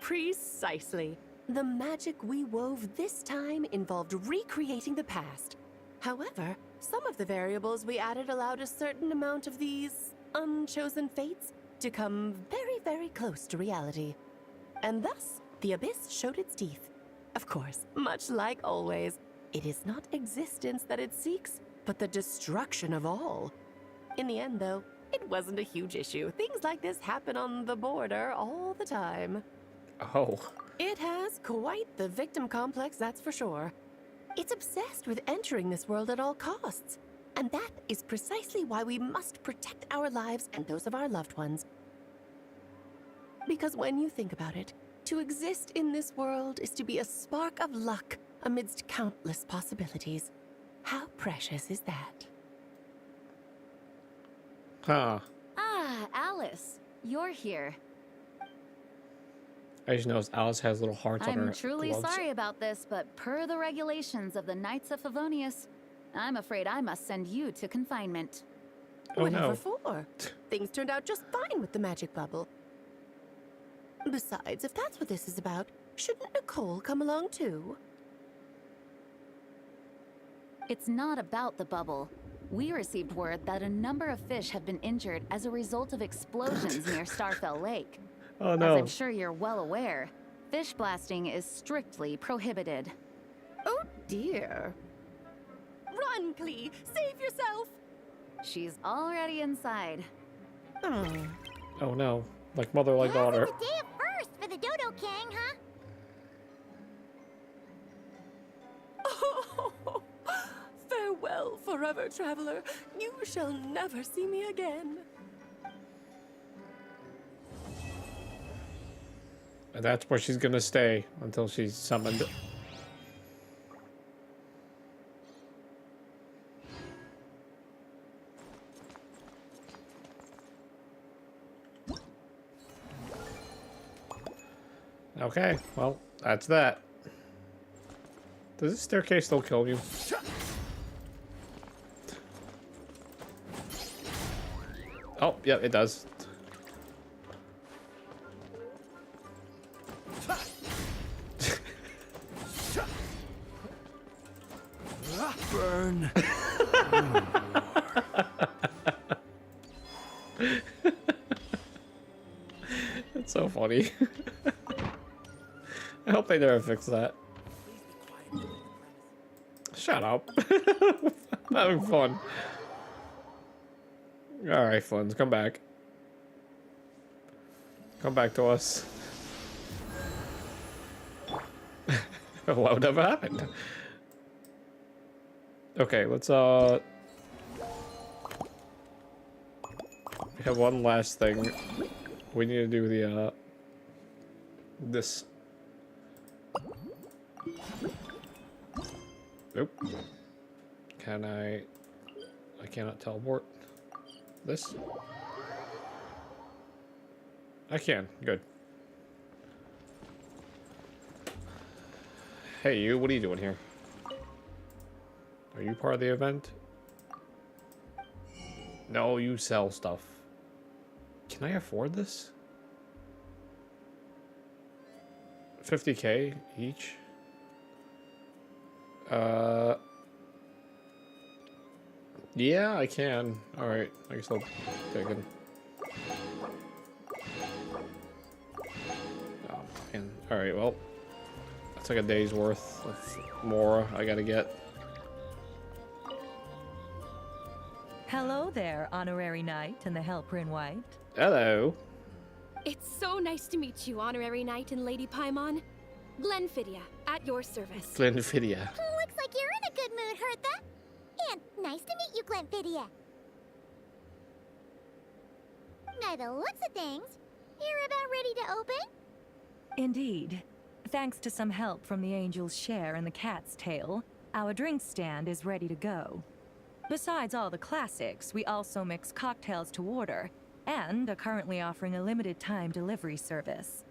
Precisely. The magic we wove this time involved recreating the past. However, some of the variables we added allowed a certain amount of these unchosen fates to come very, very close to reality. And thus, the abyss showed its teeth. Of course, much like always, it is not existence that it seeks, but the destruction of all. In the end, though, it wasn't a huge issue. Things like this happen on the border all the time. Oh. It has quite the victim complex, that's for sure. It's obsessed with entering this world at all costs. And that is precisely why we must protect our lives and those of our loved ones. Because when you think about it, to exist in this world is to be a spark of luck amidst countless possibilities. How precious is that? Huh. Ah, Alice, you're here. I just noticed Alice has little hearts on her I'm truly gloves. sorry about this, but per the regulations of the Knights of Favonius, I'm afraid I must send you to confinement. Oh, Whatever no. for. Things turned out just fine with the magic bubble. Besides, if that's what this is about, shouldn't Nicole come along too? It's not about the bubble. We received word that a number of fish have been injured as a result of explosions near Starfell Lake. Oh no. As I'm sure you're well aware, fish blasting is strictly prohibited. Oh dear. Run, Klee! Save yourself! She's already inside. Oh no. Like mother, like daughter. It's a day of first for the Dodo King, huh? Oh, farewell, forever traveler. You shall never see me again. And that's where she's gonna stay until she's summoned. Okay, well, that's that. Does this staircase still kill you? Oh, yeah, it does. Burn. It's so funny. I hope they never fix that. Shut up. I'm having fun. Alright, Funs, come back. Come back to us. What would ever happened? Okay, let's we have one last thing. We need to do the this. Nope. Can I cannot teleport. This? I can. Good. Hey, you. What are you doing here? Are you part of the event? No, you sell stuff. Can I afford this? 50K each? Yeah, I can. Alright, I guess I'll take it. Oh, man. Alright, well. That's like a day's worth of more I gotta get. Hello there, Honorary Knight and the Helper in White. Hello. It's so nice to meet you, Honorary Knight and Lady Paimon. Glenfidia, at your service. Glenfidia. Looks like you're in a good mood, Hertha. And nice to meet you, Glenfidia. By the looks of things, you're about ready to open? Indeed. Thanks to some help from the Angel's Share and the Cat's Tail, our drink stand is ready to go. Besides all the classics, we also mix cocktails to order, and are currently offering a limited-time delivery service.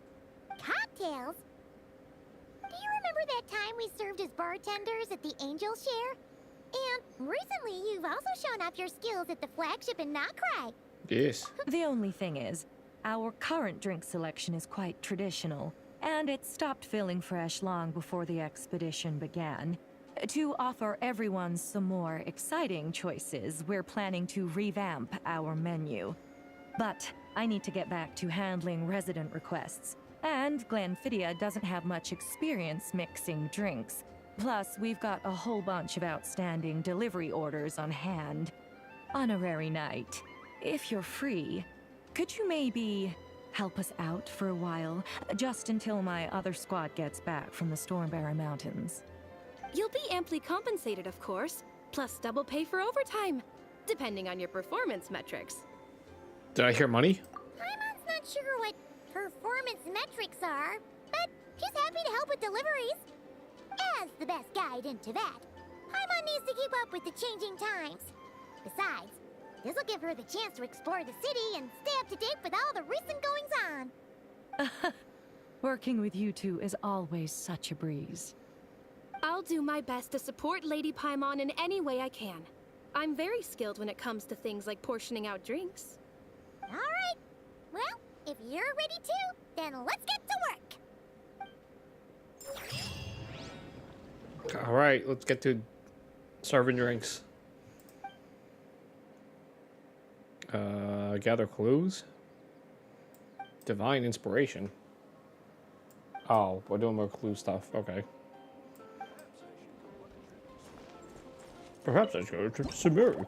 Cocktails? Do you remember that time we served as bartenders at the Angel Share? And recently, you've also shown off your skills at the flagship in Nokrai. Yes. The only thing is, our current drink selection is quite traditional, and it stopped feeling fresh long before the expedition began. To offer everyone some more exciting choices, we're planning to revamp our menu. But I need to get back to handling resident requests, and Glenfidia doesn't have much experience mixing drinks. Plus, we've got a whole bunch of outstanding delivery orders on hand. Honorary Knight, if you're free, could you maybe help us out for a while, just until my other squad gets back from the Stormbearer Mountains? You'll be amply compensated, of course, plus double pay for overtime, depending on your performance metrics. Did I hear money? Paimon's not sure what performance metrics are, but she's happy to help with deliveries. As the best guide into that, Paimon needs to keep up with the changing times. Besides, this will give her the chance to explore the city and stay up to date with all the recent goings-on. Working with you two is always such a breeze. I'll do my best to support Lady Paimon in any way I can. I'm very skilled when it comes to things like portioning out drinks. All right. Well, if you're ready to, then let's get to work. All right, let's get to serving drinks. Gather clues. Divine inspiration. Oh, we're doing more clue stuff. Okay. Perhaps I should go to Sumeru.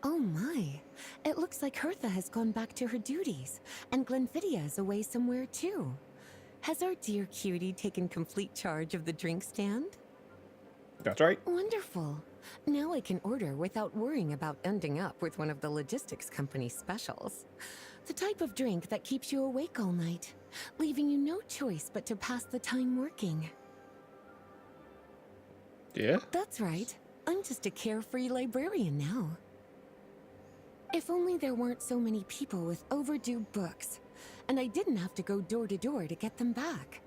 Oh my. It looks like Hertha has gone back to her duties, and Glenfidia is away somewhere too. Has our dear cutie taken complete charge of the drink stand? That's right. Wonderful. Now I can order without worrying about ending up with one of the logistics company's specials. The type of drink that keeps you awake all night, leaving you no choice but to pass the time working. Yeah? That's right. I'm just a carefree librarian now. If only there weren't so many people with overdue books, and I didn't have to go door to door to get them back.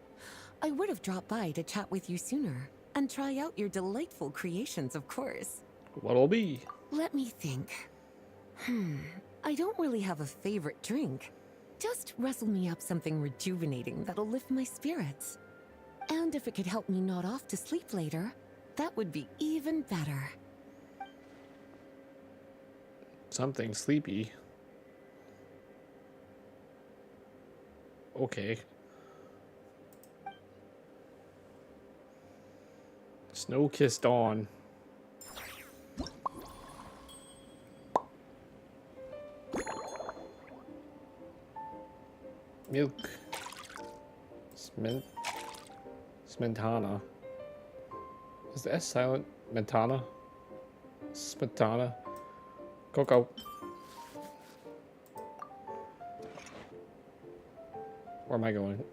I would have dropped by to chat with you sooner, and try out your delightful creations, of course. What'll be? Let me think. I don't really have a favorite drink. Just wrestle me up something rejuvenating that'll lift my spirits. And if it could help me nod off to sleep later, that would be even better. Something sleepy. Okay. Snow-kissed dawn. Milk. Smetana. Is the S silent? Mentana? Smetana. Cocoa. Where am I going?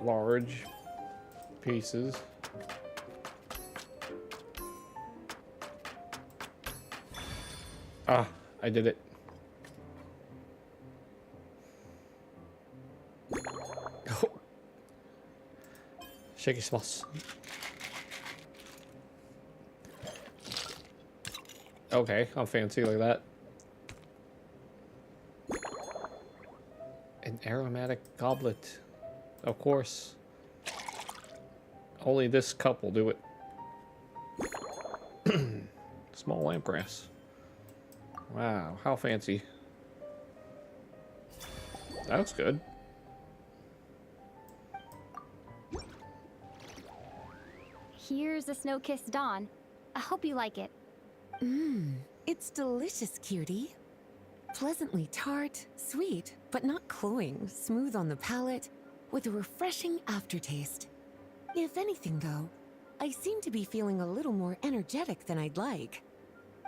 Large pieces. Ah, I did it. Shaky smalls. Okay, I'm fancy like that. An aromatic goblet. Of course. Only this cup will do it. Small lampglass. Wow, how fancy. That looks good. Here's a snow-kissed dawn. I hope you like it. It's delicious, cutie. Pleasantly tart, sweet, but not cloying, smooth on the palate, with a refreshing aftertaste. If anything, though, I seem to be feeling a little more energetic than I'd like.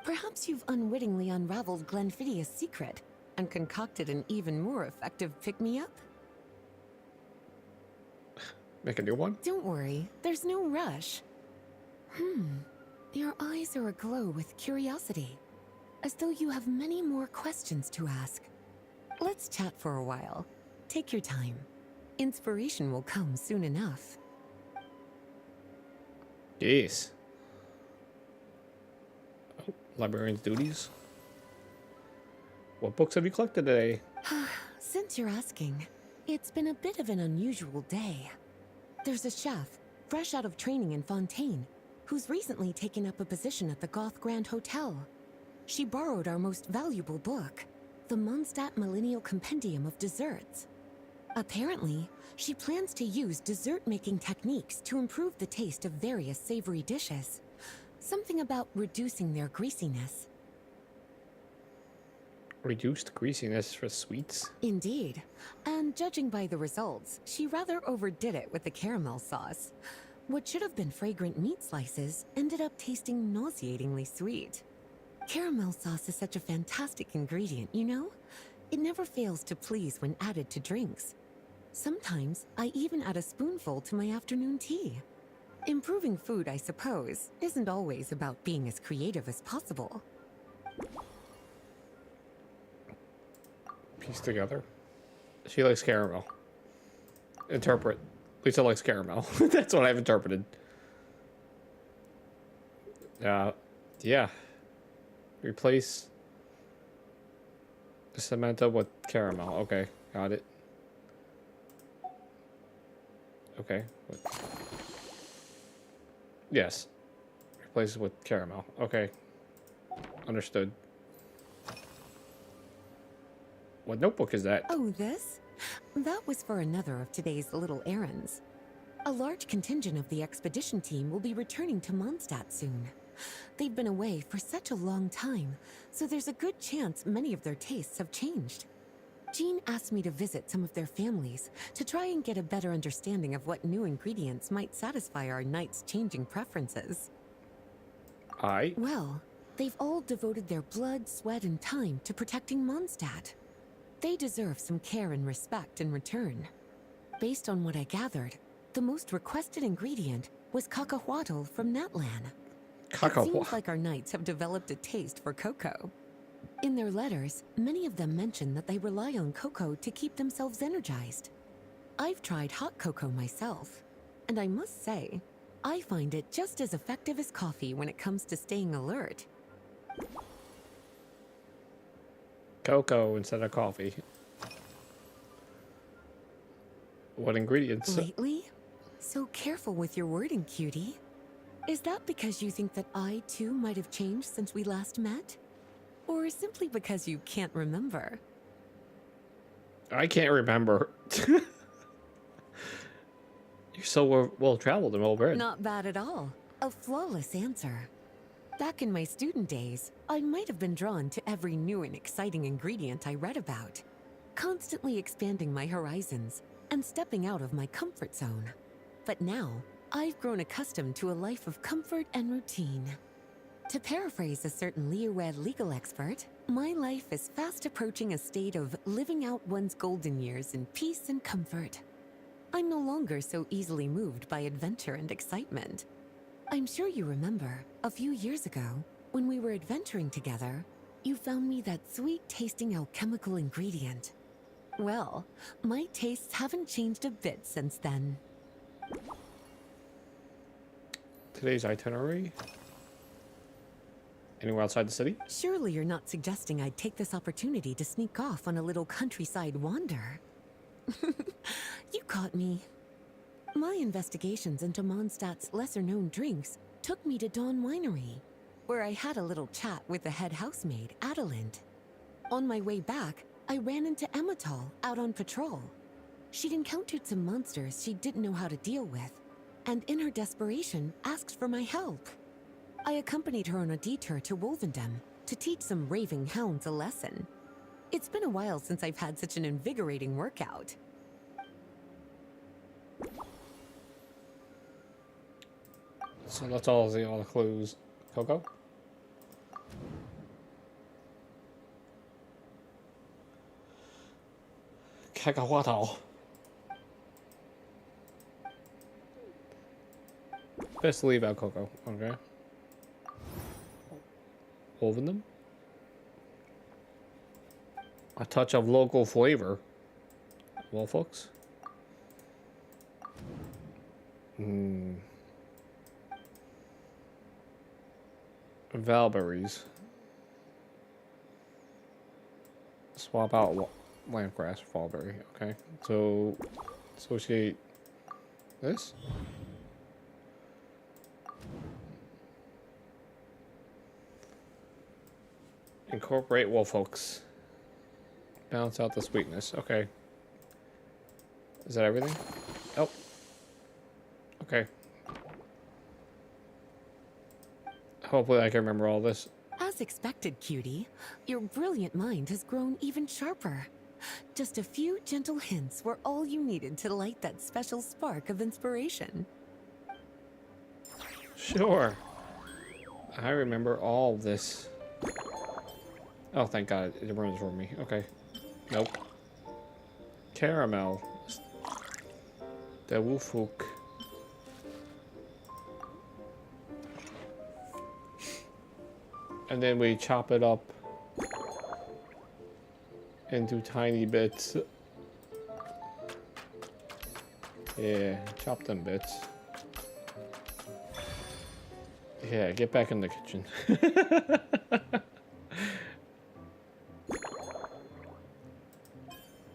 Perhaps you've unwittingly unraveled Glenfiddia's secret and concocted an even more effective pick-me-up? Make a new one? Don't worry, there's no rush. Your eyes are aglow with curiosity, as though you have many more questions to ask. Let's chat for a while. Take your time. Inspiration will come soon enough. Yes. Oh, librarian's duties. What books have you collected today? Since you're asking, it's been a bit of an unusual day. There's a chef, fresh out of training in Fontaine, who's recently taken up a position at the Goth Grand Hotel. She borrowed our most valuable book, the Mondstadt Millennial Compendium of Desserts. Apparently, she plans to use dessert-making techniques to improve the taste of various savory dishes. Something about reducing their greasiness. Reduced greasiness for sweets? Indeed. And judging by the results, she rather overdid it with the caramel sauce. What should have been fragrant meat slices ended up tasting nauseatingly sweet. Caramel sauce is such a fantastic ingredient, you know? It never fails to please when added to drinks. Sometimes, I even add a spoonful to my afternoon tea. Improving food, I suppose, isn't always about being as creative as possible. Piece together. She likes caramel. Interpret. Lisa likes caramel. That's what I've interpreted. Yeah. Replace the Samantha with caramel. Okay, got it. Okay. Yes. Replace it with caramel. Okay. Understood. What notebook is that? Oh, this? That was for another of today's little errands. A large contingent of the expedition team will be returning to Mondstadt soon. They've been away for such a long time, so there's a good chance many of their tastes have changed. Jean asked me to visit some of their families to try and get a better understanding of what new ingredients might satisfy our knights' changing preferences. Well, they've all devoted their blood, sweat, and time to protecting Mondstadt. They deserve some care and respect in return. Based on what I gathered, the most requested ingredient was cacahuatl from Natlan. It seems like our knights have developed a taste for cocoa. In their letters, many of them mention that they rely on cocoa to keep themselves energized. I've tried hot cocoa myself, and I must say, I find it just as effective as coffee when it comes to staying alert. Cocoa instead of coffee. What ingredients? Lately? So careful with your wording, cutie. Is that because you think that I, too, might have changed since we last met? Or simply because you can't remember? I can't remember. You're so well-traveled and well-bred. Not bad at all. A flawless answer. Back in my student days, I might have been drawn to every new and exciting ingredient I read about, constantly expanding my horizons and stepping out of my comfort zone. But now, I've grown accustomed to a life of comfort and routine. To paraphrase a certain Leo-Ed legal expert, my life is fast approaching a state of living out one's golden years in peace and comfort. I'm no longer so easily moved by adventure and excitement. I'm sure you remember, a few years ago, when we were adventuring together, you found me that sweet-tasting alchemical ingredient. Well, my tastes haven't changed a bit since then. Today's itinerary? Anywhere outside the city? Surely you're not suggesting I'd take this opportunity to sneak off on a little countryside wander. You caught me. My investigations into Mondstadt's lesser-known drinks took me to Dawn Winery, where I had a little chat with the head housemaid, Adelind. On my way back, I ran into Emmetall out on patrol. She'd encountered some monsters she didn't know how to deal with, and in her desperation, asked for my help. I accompanied her on a detour to Wolvendom to teach some raving hounds a lesson. It's been a while since I've had such an invigorating workout. So that's all the clues. Coco? Cacahuatl. Best leave out Coco, okay. Wolvendom? A touch of local flavor. Well, folks. Valberries. Swap out Landgrass for Valberry. Okay. So associate this. Incorporate Wolfolks. Balance out the sweetness. Okay. Is that everything? Oh. Okay. Hopefully I can remember all this. As expected, cutie, your brilliant mind has grown even sharper. Just a few gentle hints were all you needed to light that special spark of inspiration. Sure. I remember all this. Oh, thank God. It ruins for me. Okay. Nope. Caramel. The Wolfhook. And then we chop it up into tiny bits. Yeah, chop them bits. Yeah, get back in the kitchen.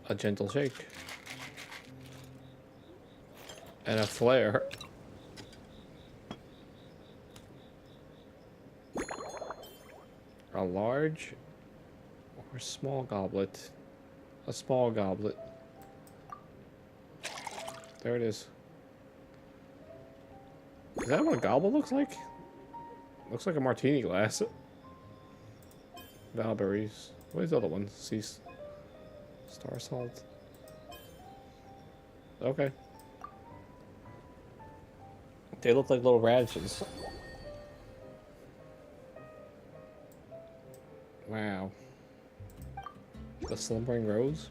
A gentle shake. And a flare. A large or small goblet? A small goblet. There it is. Is that what a goblet looks like? Looks like a martini glass. Valberries. What is the other one? Star salt. Okay. They look like little radishes. Wow. The Slumbering Rose?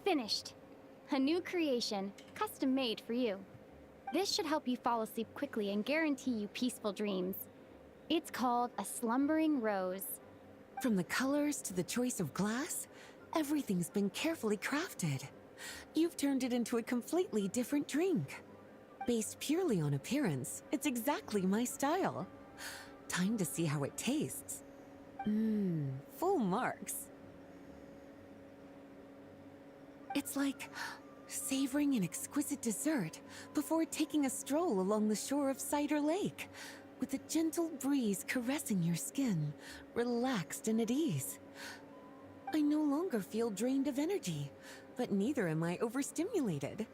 Finished. A new creation, custom made for you. This should help you fall asleep quickly and guarantee you peaceful dreams. It's called a slumbering rose. From the colors to the choice of glass, everything's been carefully crafted. You've turned it into a completely different drink. Based purely on appearance, it's exactly my style. Time to see how it tastes. Full marks. It's like savoring an exquisite dessert before taking a stroll along the shore of Cider Lake, with a gentle breeze caressing your skin, relaxed and at ease. I no longer feel drained of energy, but neither am I overstimulated.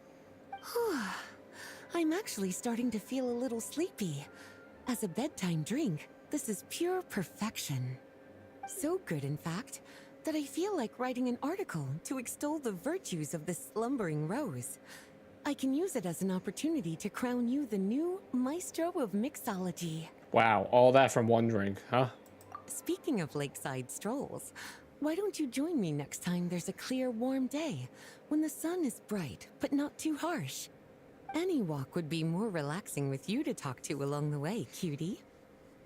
I'm actually starting to feel a little sleepy. As a bedtime drink, this is pure perfection. So good, in fact, that I feel like writing an article to extol the virtues of this slumbering rose. I can use it as an opportunity to crown you the new maestro of mixology. Wow, all that from one drink, huh? Speaking of lakeside strolls, why don't you join me next time there's a clear, warm day, when the sun is bright but not too harsh? Any walk would be more relaxing with you to talk to along the way, cutie.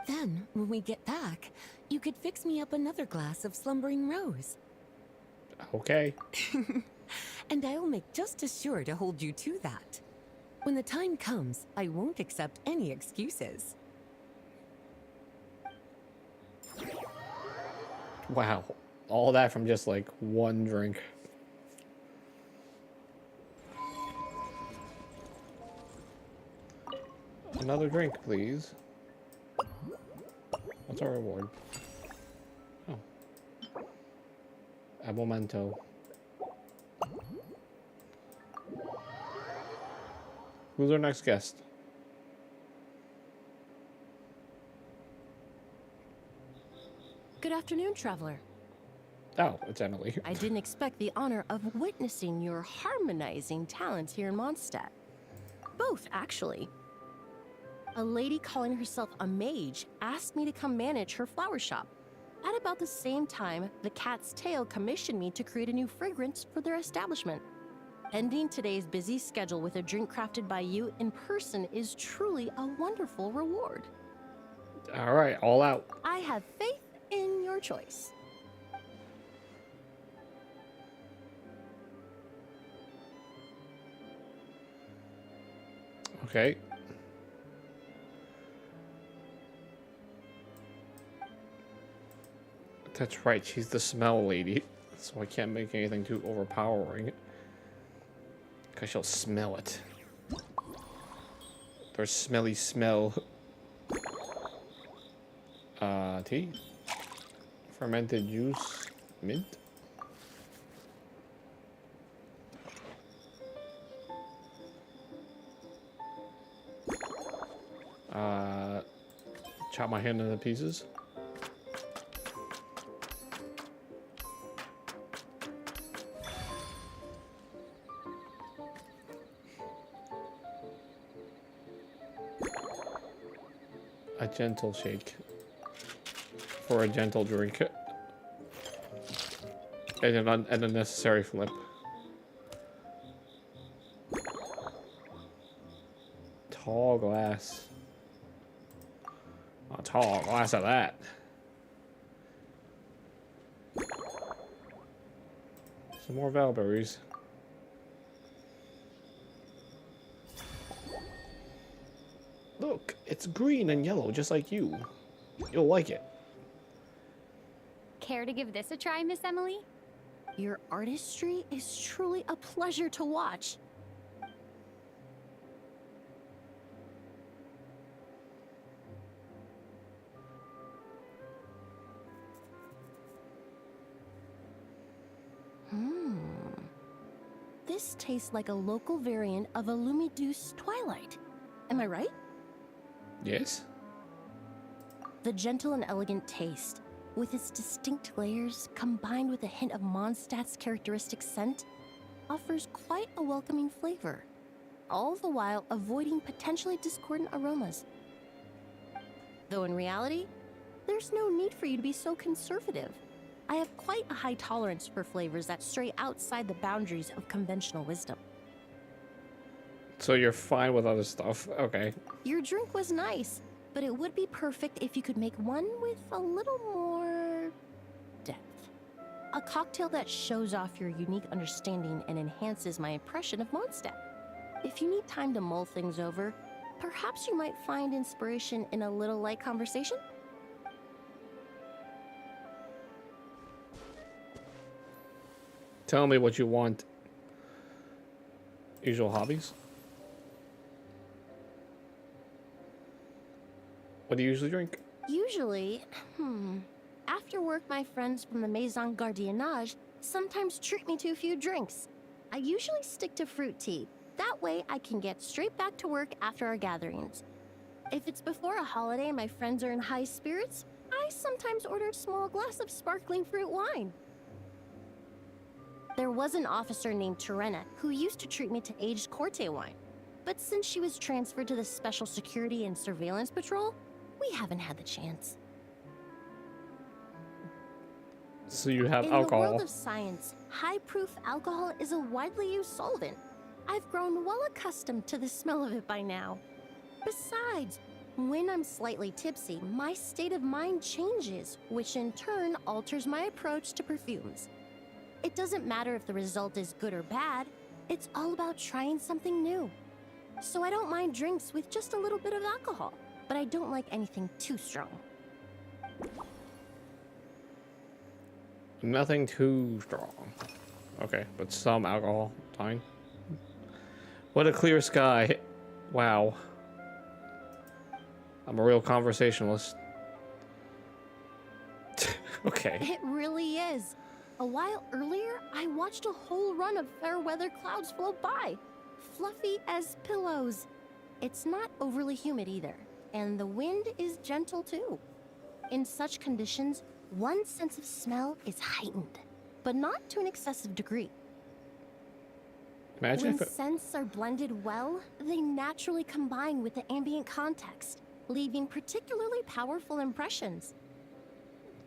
Then, when we get back, you could fix me up another glass of slumbering rose. Okay. And I'll make just as sure to hold you to that. When the time comes, I won't accept any excuses. Wow, all that from just like one drink. Another drink, please. What's our reward? Oh. A memento. Who's our next guest? Good afternoon, traveler. Oh, it's Emily. I didn't expect the honor of witnessing your harmonizing talents here in Mondstadt. Both, actually. A lady calling herself a mage asked me to come manage her flower shop. At about the same time, the Cat's Tail commissioned me to create a new fragrance for their establishment. Ending today's busy schedule with a drink crafted by you in person is truly a wonderful reward. All right, all out. I have faith in your choice. Okay. That's right, she's the smell lady. So I can't make anything too overpowering. Because she'll smell it. There's smelly smell. Tea. Fermented juice. Mint. Chop my hand into pieces. A gentle shake for a gentle drink. And an unnecessary flip. Tall glass. A tall glass of that. Some more valberries. Look, it's green and yellow just like you. You'll like it. Care to give this a try, Miss Emily? Your artistry is truly a pleasure to watch. This tastes like a local variant of a Lumiduce Twilight. Am I right? Yes. The gentle and elegant taste, with its distinct layers combined with a hint of Mondstadt's characteristic scent, offers quite a welcoming flavor, all the while avoiding potentially discordant aromas. Though in reality, there's no need for you to be so conservative. I have quite a high tolerance for flavors that stray outside the boundaries of conventional wisdom. So you're fine with other stuff. Okay. Your drink was nice, but it would be perfect if you could make one with a little more depth. A cocktail that shows off your unique understanding and enhances my impression of Mondstadt. If you need time to mull things over, perhaps you might find inspiration in a little light conversation? Tell me what you want. Usual hobbies? What do you usually drink? Usually, after work, my friends from the Maison Gardiennage sometimes treat me to a few drinks. I usually stick to fruit tea. That way, I can get straight back to work after our gatherings. If it's before a holiday and my friends are in high spirits, I sometimes order a small glass of sparkling fruit wine. There was an officer named Terena who used to treat me to aged Corte wine. But since she was transferred to the Special Security and Surveillance Patrol, we haven't had the chance. So you have In alcohol. the world of science, high-proof alcohol is a widely used solvent. I've grown well accustomed to the smell of it by now. Besides, when I'm slightly tipsy, my state of mind changes, which in turn alters my approach to perfumes. It doesn't matter if the result is good or bad, it's all about trying something new. So I don't mind drinks with just a little bit of alcohol, but I don't like anything too strong. Nothing too strong. Okay, but some alcohol. Fine. What a clear sky. Wow. I'm a real conversationalist. Okay. It really is. A while earlier, I watched a whole run of fair weather clouds float by, fluffy as pillows. It's not overly humid either, and the wind is gentle too. In such conditions, one sense of smell is heightened, but not to an excessive degree. Imagine When if scents are blended well, they naturally combine with the ambient context, leaving particularly powerful impressions.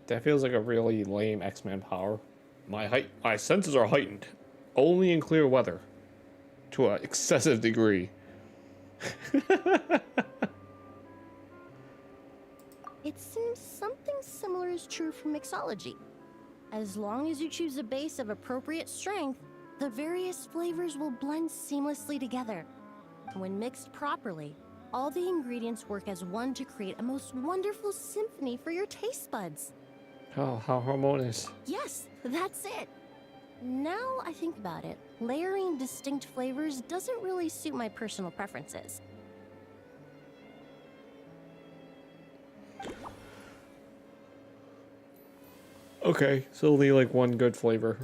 that feels like a really lame X-Men power. My senses are heightened, only in clear weather, to an excessive degree. It seems something similar is true for mixology. As long as you choose a base of appropriate strength, the various flavors will blend seamlessly together. When mixed properly, all the ingredients work as one to create a most wonderful symphony for your taste buds. Oh, how harmonious. Yes, that's it. Now I think about it, layering distinct flavors doesn't really suit my personal preferences. Okay, so only like one good flavor.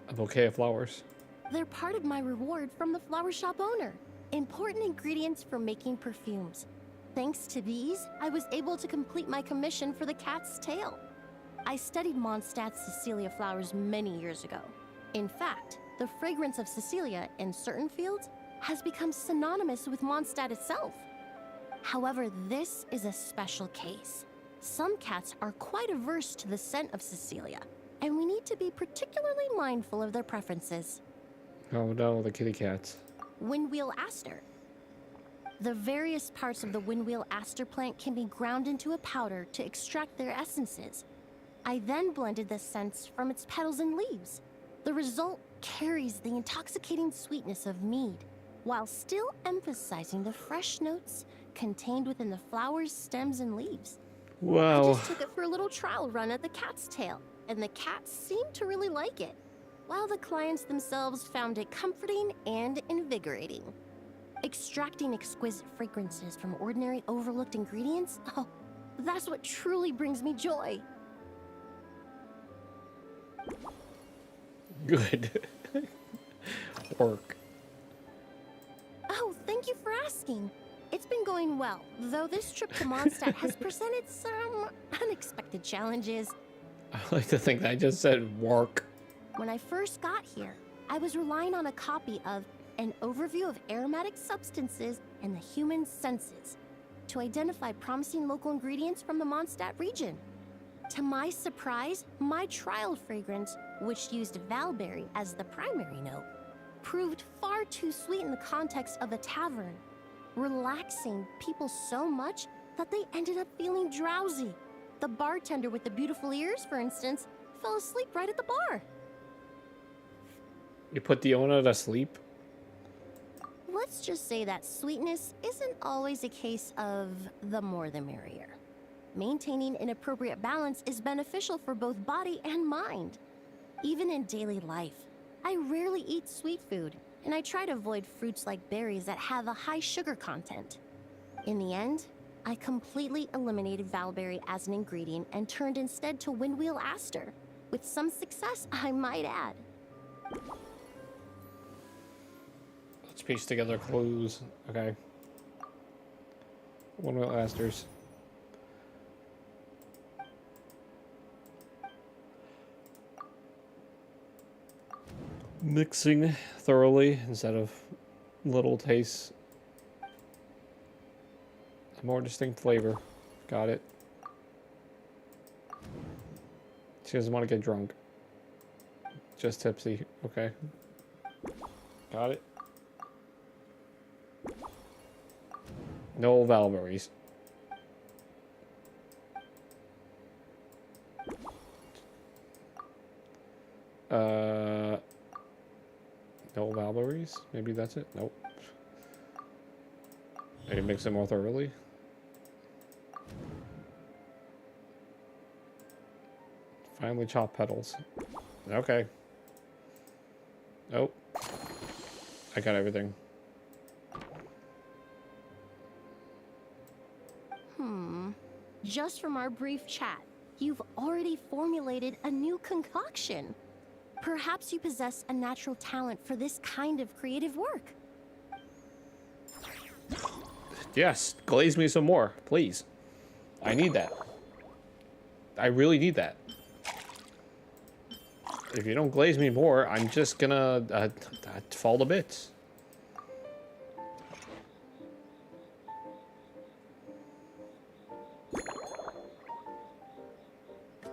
A bouquet of flowers. They're part of my reward from the flower shop owner. Important ingredients for making perfumes. Thanks to these, I was able to complete my commission for the cat's tail. I studied Mondstadt's Cecilia flowers many years ago. In fact, the fragrance of Cecilia in certain fields has become synonymous with Mondstadt itself. However, this is a special case. Some cats are quite averse to the scent of Cecilia, and we need to be particularly mindful of their preferences. Oh no, the kitty cats. Windwheel aster. The various parts of the windwheel aster plant can be ground into a powder to extract their essences. I then blended the scents from its petals and leaves. The result carries the intoxicating sweetness of mead, while still emphasizing the fresh notes contained within the flowers, stems, and leaves. Wow. I just took it for a little trial run at the cat's tail, and the cats seemed to really like it, while the clients themselves found it comforting and invigorating. Extracting exquisite fragrances from ordinary overlooked ingredients, oh, that's what truly brings me joy. Good. Work. Oh, thank you for asking. It's been going well, though this trip to Mondstadt has presented some unexpected challenges. I like to think that I just said work. When I first got here, I was relying on a copy of An Overview of Aromatic Substances and the Human Senses to identify promising local ingredients from the Mondstadt region. To my surprise, my trial fragrance, which used valberry as the primary note, proved far too sweet in the context of a tavern, relaxing people so much that they ended up feeling drowsy. The bartender with the beautiful ears, for instance, fell asleep right at the bar. You put the owner to sleep? Let's just say that sweetness isn't always a case of the more the merrier. Maintaining an appropriate balance is beneficial for both body and mind. Even in daily life, I rarely eat sweet food, and I try to avoid fruits like berries that have a high sugar content. In the end, I completely eliminated Valberry as an ingredient and turned instead to Windwheel Aster, with some success, I might add. Let's piece together clues. Okay. Windwheel Asters. Mixing thoroughly instead of little tastes. A more distinct flavor. Got it. She doesn't want to get drunk. Just tipsy. Okay. Got it. No Valberries. No Valberries? Maybe that's it? Nope. Maybe mix it more thoroughly. Finely chopped petals. Okay. Nope. I got everything. Just from our brief chat, you've already formulated a new concoction. Perhaps you possess a natural talent for this kind of creative work. Yes, glaze me some more, please. I need that. I really need that. If you don't glaze me more, I'm just gonna fall to bits.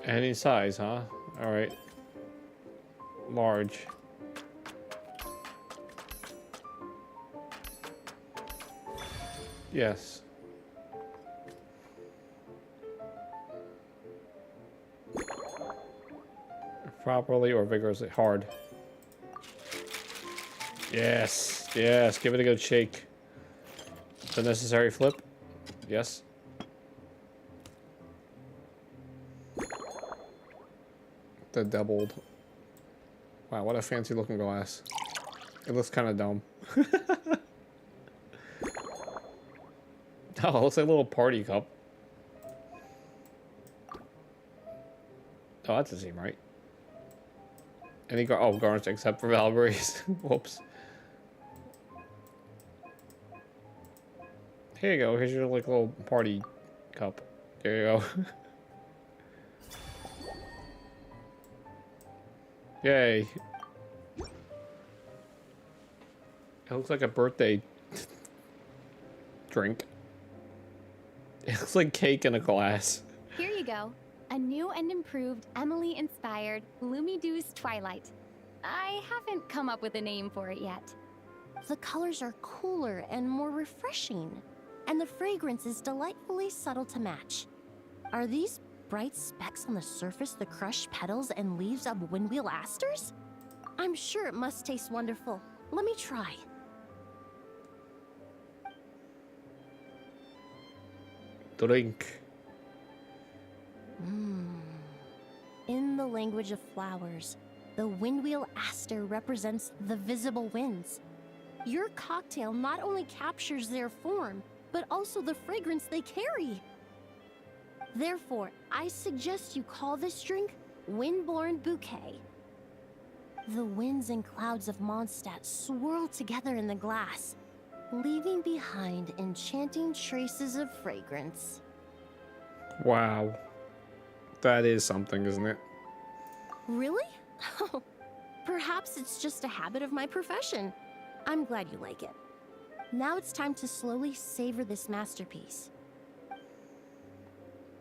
Any size, huh? Alright. Large. Yes. Properly or vigorously. Hard. Yes. Yes. Give it a good shake. The necessary flip. Yes. The doubled. Wow, what a fancy looking glass. It looks kind of dumb. Oh, it looks like a little party cup. Oh, that doesn't seem right. Any garnish except for Valberries. Whoops. Here you go. Here's your like little party cup. There you go. Yay. It looks like a birthday drink. It looks like cake in a glass. Here you go. A new and improved Emily-inspired Lumidews Twilight. I haven't come up with a name for it yet. The colors are cooler and more refreshing, and the fragrance is delightfully subtle to match. Are these bright specks on the surface the crushed petals and leaves of Windwheel Asters? I'm sure it must taste wonderful. Let me try. Drink. In the language of flowers, the Windwheel Aster represents the visible winds. Your cocktail not only captures their form, but also the fragrance they carry. Therefore, I suggest you call this drink Windborne Bouquet. The winds and clouds of Mondstadt swirl together in the glass, leaving behind enchanting traces of fragrance. Wow. That is something, isn't it? Really? Oh, perhaps it's just a habit of my profession. I'm glad you like it. Now it's time to slowly savor this masterpiece.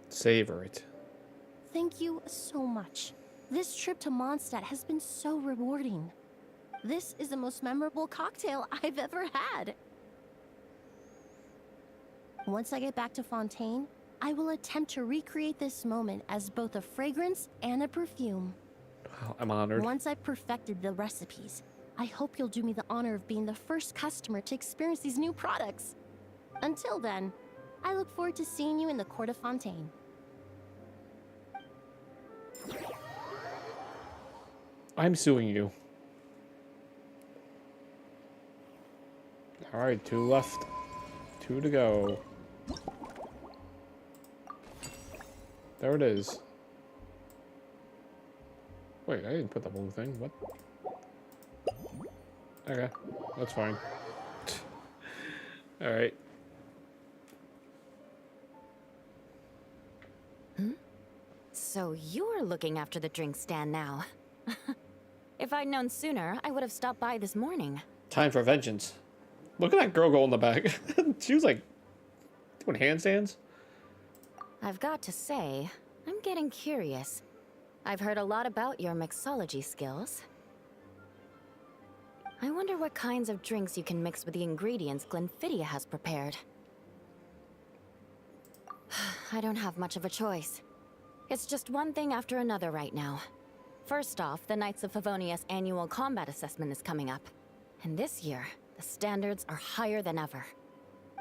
Savor it. Thank you so much. This trip to Mondstadt has been so rewarding. This is the most memorable cocktail I've ever had. Once I get back to Fontaine, I will attempt to recreate this moment as both a fragrance and a perfume. Wow, I'm honored. Once I've perfected the recipes, I hope you'll do me the honor of being the first customer to experience these new products. Until then, I look forward to seeing you in the Court of Fontaine. I'm suing you. Alright, 2 left. 2 to go. There it is. Wait, I didn't put the whole thing. What? Okay, that's fine. Alright. So you're looking after the drink stand now. If I'd known sooner, I would have stopped by this morning. Time for vengeance. Look at that girl go in the back. She was like doing handstands. I've got to say, I'm getting curious. I've heard a lot about your mixology skills. I wonder what kinds of drinks you can mix with the ingredients Glenfiddich has prepared. I don't have much of a choice. It's just one thing after another right now. First off, the Knights of Fauxnies annual combat assessment is coming up. And this year, the standards are higher than ever.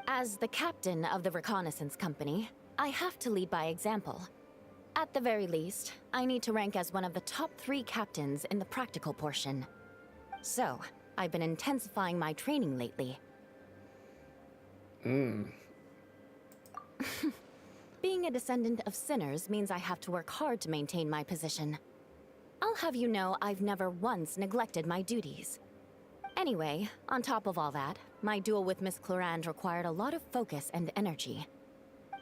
As the captain of the reconnaissance company, I have to lead by example. At the very least, I need to rank as one of the top 3 captains in the practical portion. So, I've been intensifying my training lately. Being a descendant of sinners means I have to work hard to maintain my position. I'll have you know I've never once neglected my duties. Anyway, on top of all that, my duel with Miss Clorand required a lot of focus and energy.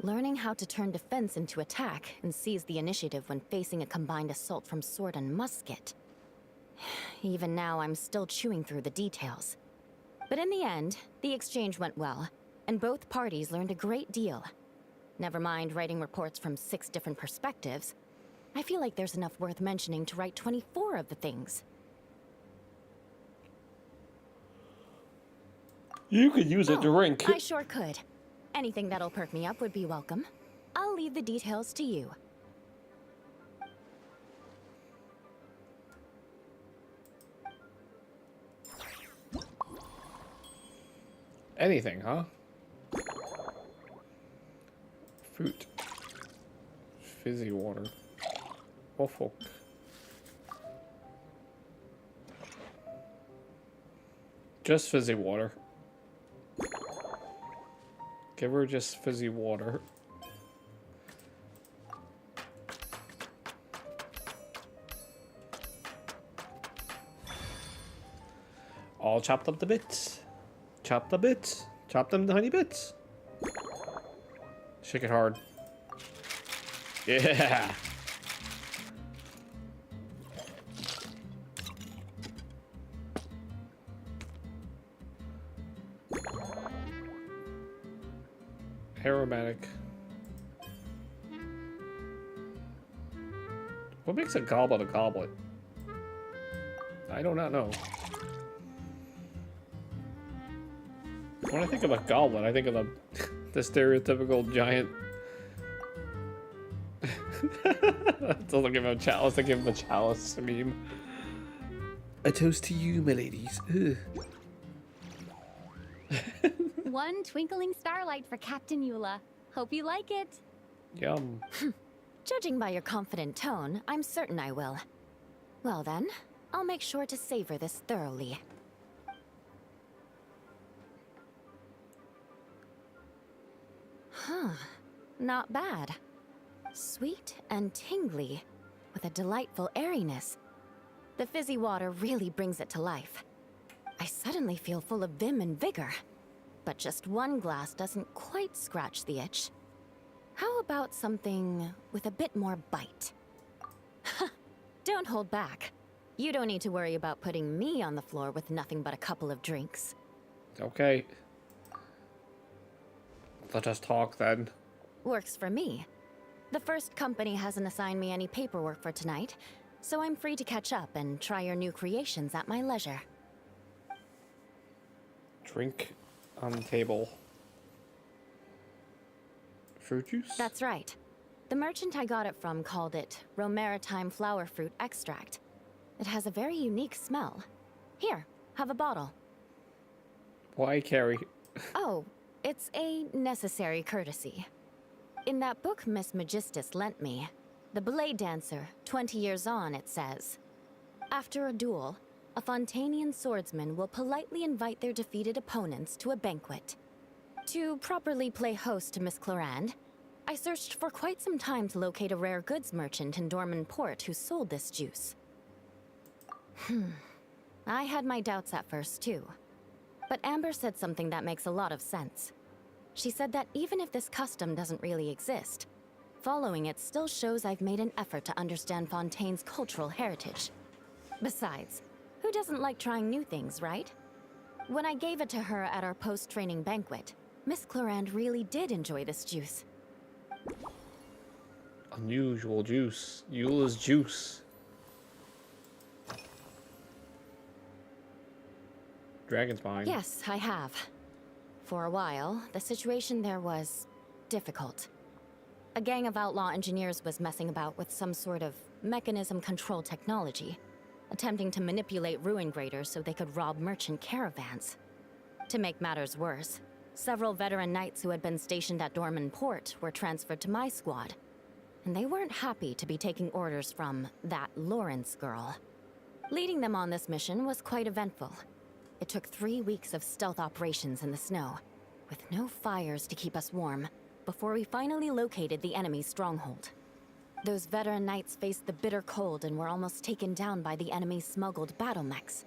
Learning how to turn defense into attack and seize the initiative when facing a combined assault from sword and musket. Even now, I'm still chewing through the details. But in the end, the exchange went well, and both parties learned a great deal. Never mind writing reports from 6 different perspectives, I feel like there's enough worth mentioning to write 24 of the things. You could use a drink. I sure could. Anything that'll perk me up would be welcome. I'll leave the details to you. Anything, huh? Fruit. Fizzy water. Waffle. Just fizzy water. Give her just fizzy water. All chopped up to bits. Chop the bits. Chop them to tiny bits. Shake it hard. Yeah. Aromatic. What makes a goblet a goblet? I do not know. When I think of a goblet, I think of the stereotypical giant. Doesn't give him a chalice. I give him a chalice meme. A toast to you, my ladies. One twinkling starlight for Captain Eula. Hope you like it. Yum. Judging by your confident tone, I'm certain I will. Well then, I'll make sure to savor this thoroughly. Huh. Not bad. Sweet and tingly, with a delightful airiness. The fizzy water really brings it to life. I suddenly feel full of vim and vigor. But just one glass doesn't quite scratch the itch. How about something with a bit more bite? Don't hold back. You don't need to worry about putting me on the floor with nothing but a couple of drinks. Okay. Let us talk then. Works for me. The first company hasn't assigned me any paperwork for tonight, so I'm free to catch up and try your new creations at my leisure. Drink on the table. Fruit juice? That's right. The merchant I got it from called it Romaritime flower fruit extract. It has a very unique smell. Here, have a bottle. Why carry? Oh, it's a necessary courtesy. In that book Miss Magistus lent me, The Blade Dancer, 20 years on, it says, after a duel, a Fontanian swordsman will politely invite their defeated opponents to a banquet. To properly play host to Miss Clorand, I searched for quite some time to locate a rare goods merchant in Dorman Port who sold this juice. I had my doubts at first, too. But Amber said something that makes a lot of sense. She said that even if this custom doesn't really exist, following it still shows I've made an effort to understand Fontaine's cultural heritage. Besides, who doesn't like trying new things, right? When I gave it to her at our post-training banquet, Miss Clorand really did enjoy this juice. Unusual juice. Eula's juice. Dragonspine. Yes, I have. For a while, the situation there was difficult. A gang of outlaw engineers was messing about with some sort of mechanism control technology, attempting to manipulate ruin graders so they could rob merchant caravans. To make matters worse, several veteran knights who had been stationed at Dorman Port were transferred to my squad, and they weren't happy to be taking orders from that Lawrence girl. Leading them on this mission was quite eventful. It took 3 weeks of stealth operations in the snow, with no fires to keep us warm, before we finally located the enemy's stronghold. Those veteran knights faced the bitter cold and were almost taken down by the enemy's smuggled battle mechs.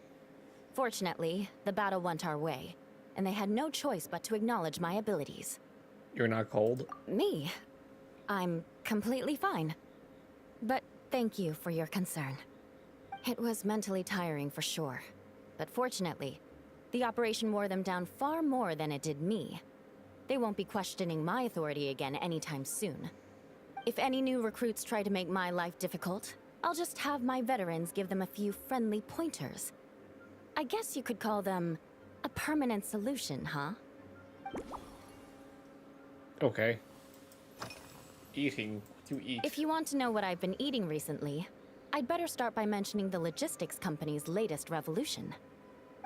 Fortunately, the battle went our way, and they had no choice but to acknowledge my abilities. You're not cold? Me? I'm completely fine. But thank you for your concern. It was mentally tiring for sure, but fortunately, the operation wore them down far more than it did me. They won't be questioning my authority again anytime soon. If any new recruits try to make my life difficult, I'll just have my veterans give them a few friendly pointers. I guess you could call them a permanent solution, huh? Okay. Eating. What do you eat? If you want to know what I've been eating recently, I'd better start by mentioning the logistics company's latest revolution.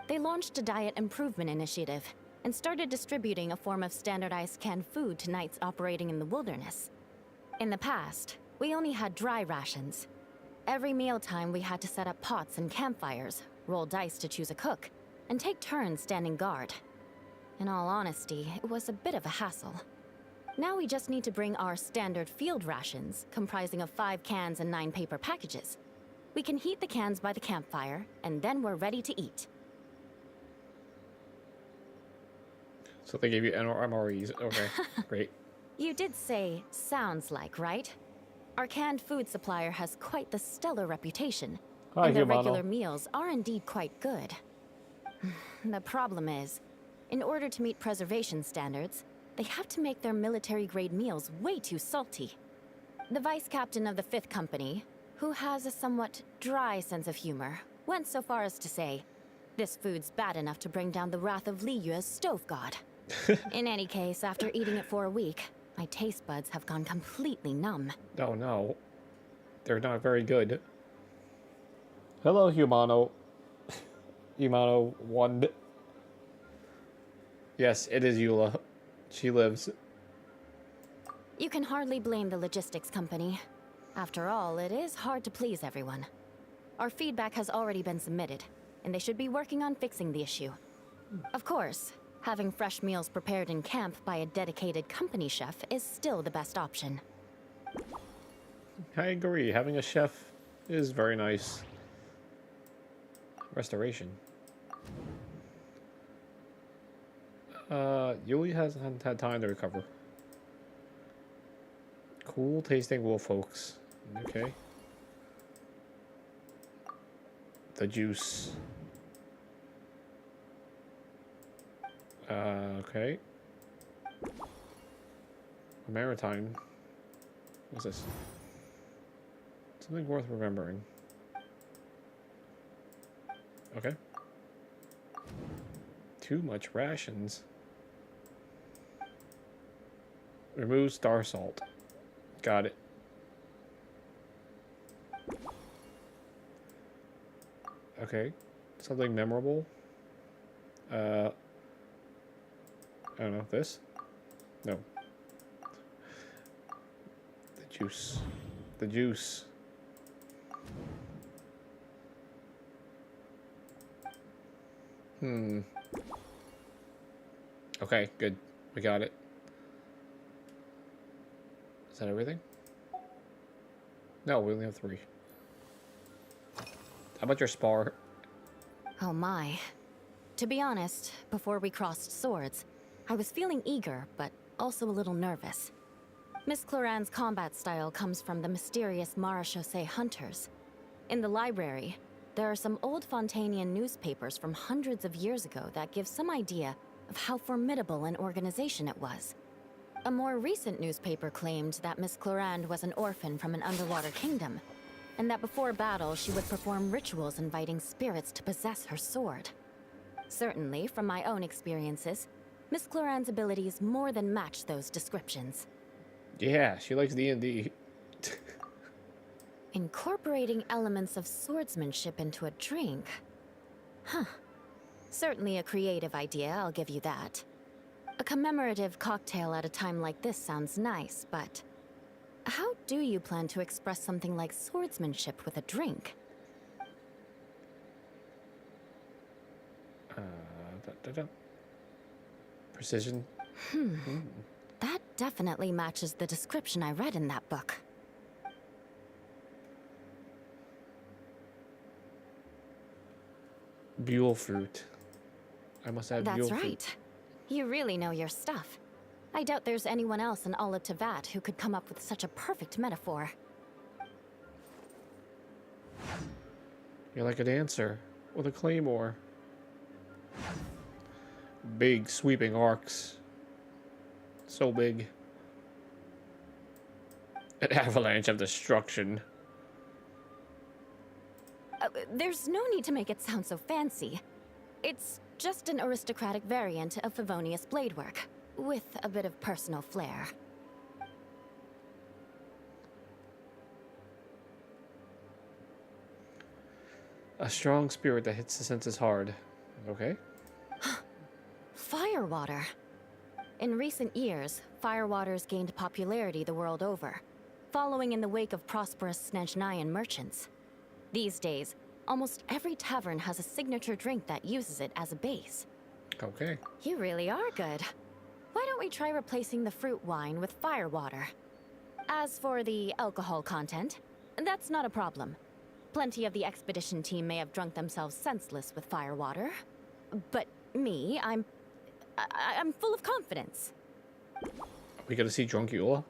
They launched a diet improvement initiative and started distributing a form of standardized canned food to knights operating in the wilderness. In the past, we only had dry rations. Every mealtime we had to set up pots and campfires, roll dice to choose a cook, and take turns standing guard. In all honesty, it was a bit of a hassle. Now we just need to bring our standard field rations, comprising of 5 cans and 9 paper packages. We can heat the cans by the campfire, and then we're ready to eat. So they gave you MREs. Okay, great. You did say, sounds like, right? Our canned food supplier has quite the stellar reputation, Hi, and their Humano. regular meals are indeed quite good. The problem is, in order to meet preservation standards, they have to make their military-grade meals way too salty. The vice captain of the 5th Company, who has a somewhat dry sense of humor, went so far as to say, this food's bad enough to bring down the wrath of Liyue's stove god. In any case, after eating it for a week, my taste buds have gone completely numb. Oh no. They're not very good. Hello, Humano. Humano 1. Yes, it is Eula. She lives. You can hardly blame the logistics company. After all, it is hard to please everyone. Our feedback has already been submitted, and they should be working on fixing the issue. Of course, having fresh meals prepared in camp by a dedicated company chef is still the best option. I agree. Having a chef is very nice. Restoration. Yuli hasn't had time to recover. Cool tasting wolf folks. Okay. The juice. Okay. Maritime. What's this? Something worth remembering. too much rations. Remove star salt. Got it. Okay. Something memorable. I don't know. This? No. The juice. The juice. Okay, good. We got it. Is that everything? No, we only have 3. How about your spar? Oh my. To be honest, before we crossed swords, I was feeling eager, but also a little nervous. Miss Cloran's combat style comes from the mysterious Marechaussee hunters. In the library, there are some old Fontanian newspapers from hundreds of years ago that give some idea of how formidable an organization it was. A more recent newspaper claimed that Miss Cloran was an orphan from an underwater kingdom, and that before battle she would perform rituals inviting spirits to possess her sword. Certainly, from my own experiences, Miss Cloran's abilities more than match those descriptions. Yeah, she likes D&D. Incorporating elements of swordsmanship into a drink? Huh. Certainly a creative idea, I'll give you that. A commemorative cocktail at a time like this sounds nice, but how do you plan to express something like swordsmanship with a drink? Precision. That definitely matches the description I read in that book. Buell fruit. I must add That's Buell right. fruit. You really know your stuff. I doubt there's anyone else in all of Tevat who could come up with such a perfect metaphor. You're like a dancer with a claymore. Big sweeping arcs. So big. An avalanche of destruction. There's no need to make it sound so fancy. It's just an aristocratic variant of Favonius bladework, with a bit of personal flair. A strong spirit that hits the senses hard. Okay. Firewater. In recent years, firewaters gained popularity the world over, following in the wake of prosperous Snezhnayan merchants. These days, almost every tavern has a signature drink that uses it as a base. Okay. You really are good. Why don't we try replacing the fruit wine with firewater? As for the alcohol content, that's not a problem. Plenty of the expedition team may have drunk themselves senseless with firewater. But me, I'm full of confidence. We gotta see Druncula.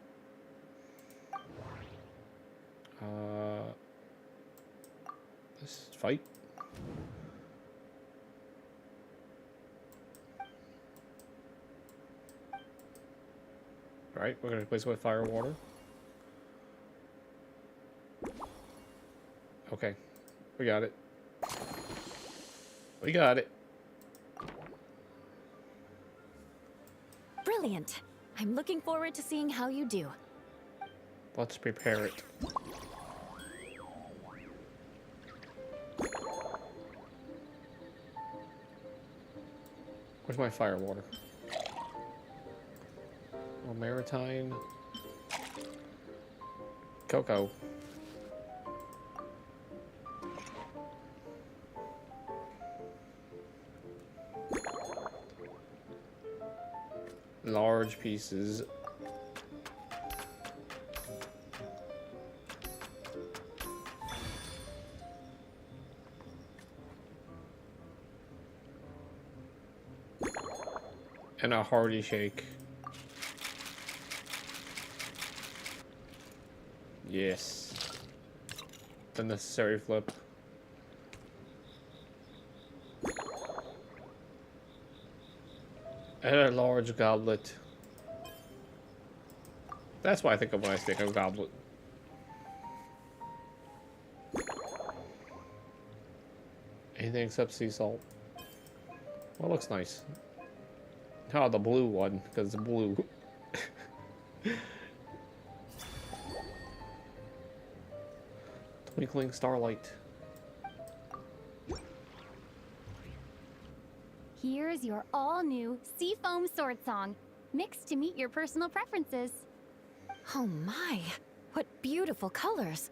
Let's fight. Alright, we're gonna replace it with fire water. Okay, we got it. We got it. Brilliant. I'm looking forward to seeing how you do. Let's prepare it. Where's my fire water? Oh, Maritime. Cocoa. Large pieces. And a hearty shake. Yes. The necessary flip. And a large goblet. That's what I think of when I think of goblet. Anything except sea salt. Well, it looks nice. Oh, the blue one, because it's blue. Twinkling starlight. Here's your all-new Seafoam Sword Song, mixed to meet your personal preferences. Oh my, what beautiful colors.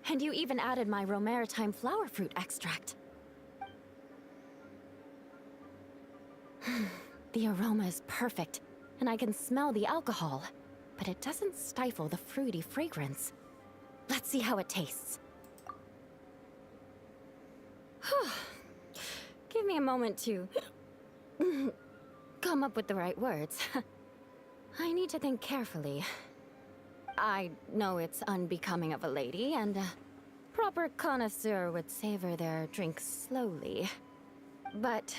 And you even added my Romaritime flower fruit extract. The aroma is perfect, and I can smell the alcohol, but it doesn't stifle the fruity fragrance. Let's see how it tastes. Give me a moment to come up with the right words. I need to think carefully. I know it's unbecoming of a lady, and a proper connoisseur would savor their drink slowly. But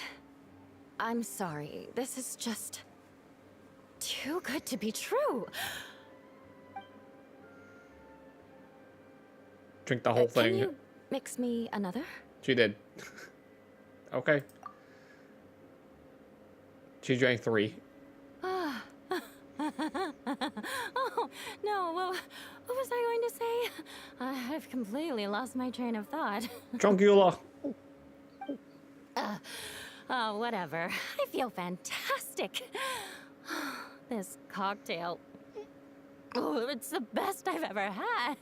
I'm sorry, this is just too good to be true. Drink the whole thing. Can you mix me another? She did. Okay. She drank 3. Oh, no, what was I going to say? I've completely lost my train of thought. Drunkula. Oh, whatever. I feel fantastic. This cocktail. Oh, it's the best I've ever had.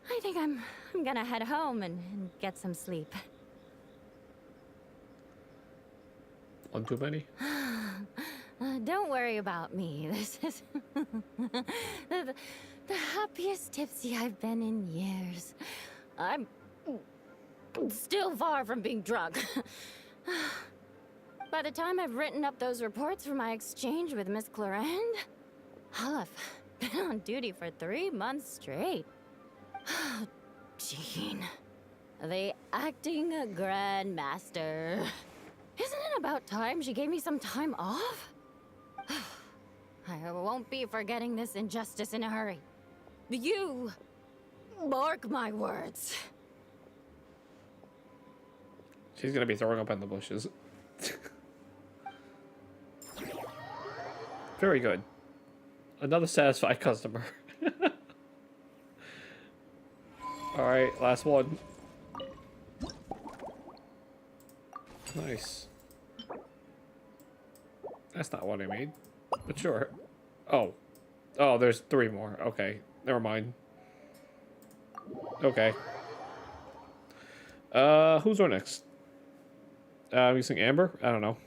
I think I'm gonna head home and get some sleep. One too many? Don't worry about me. This is the happiest tipsy I've been in years. I'm still far from being drunk. By the time I've written up those reports for my exchange with Miss Clarend, I'll have been on duty for 3 months straight. Jean, the acting grandmaster. Isn't it about time she gave me some time off? I won't be forgetting this injustice in a hurry. You mark my words. She's gonna be throwing up in the bushes. Very good. Another satisfied customer. Alright, last one. Nice. That's not what I made. But sure. Oh. Oh, there's 3 more. Okay. Never mind. Okay. Who's our next? I'm using Amber? I don't know.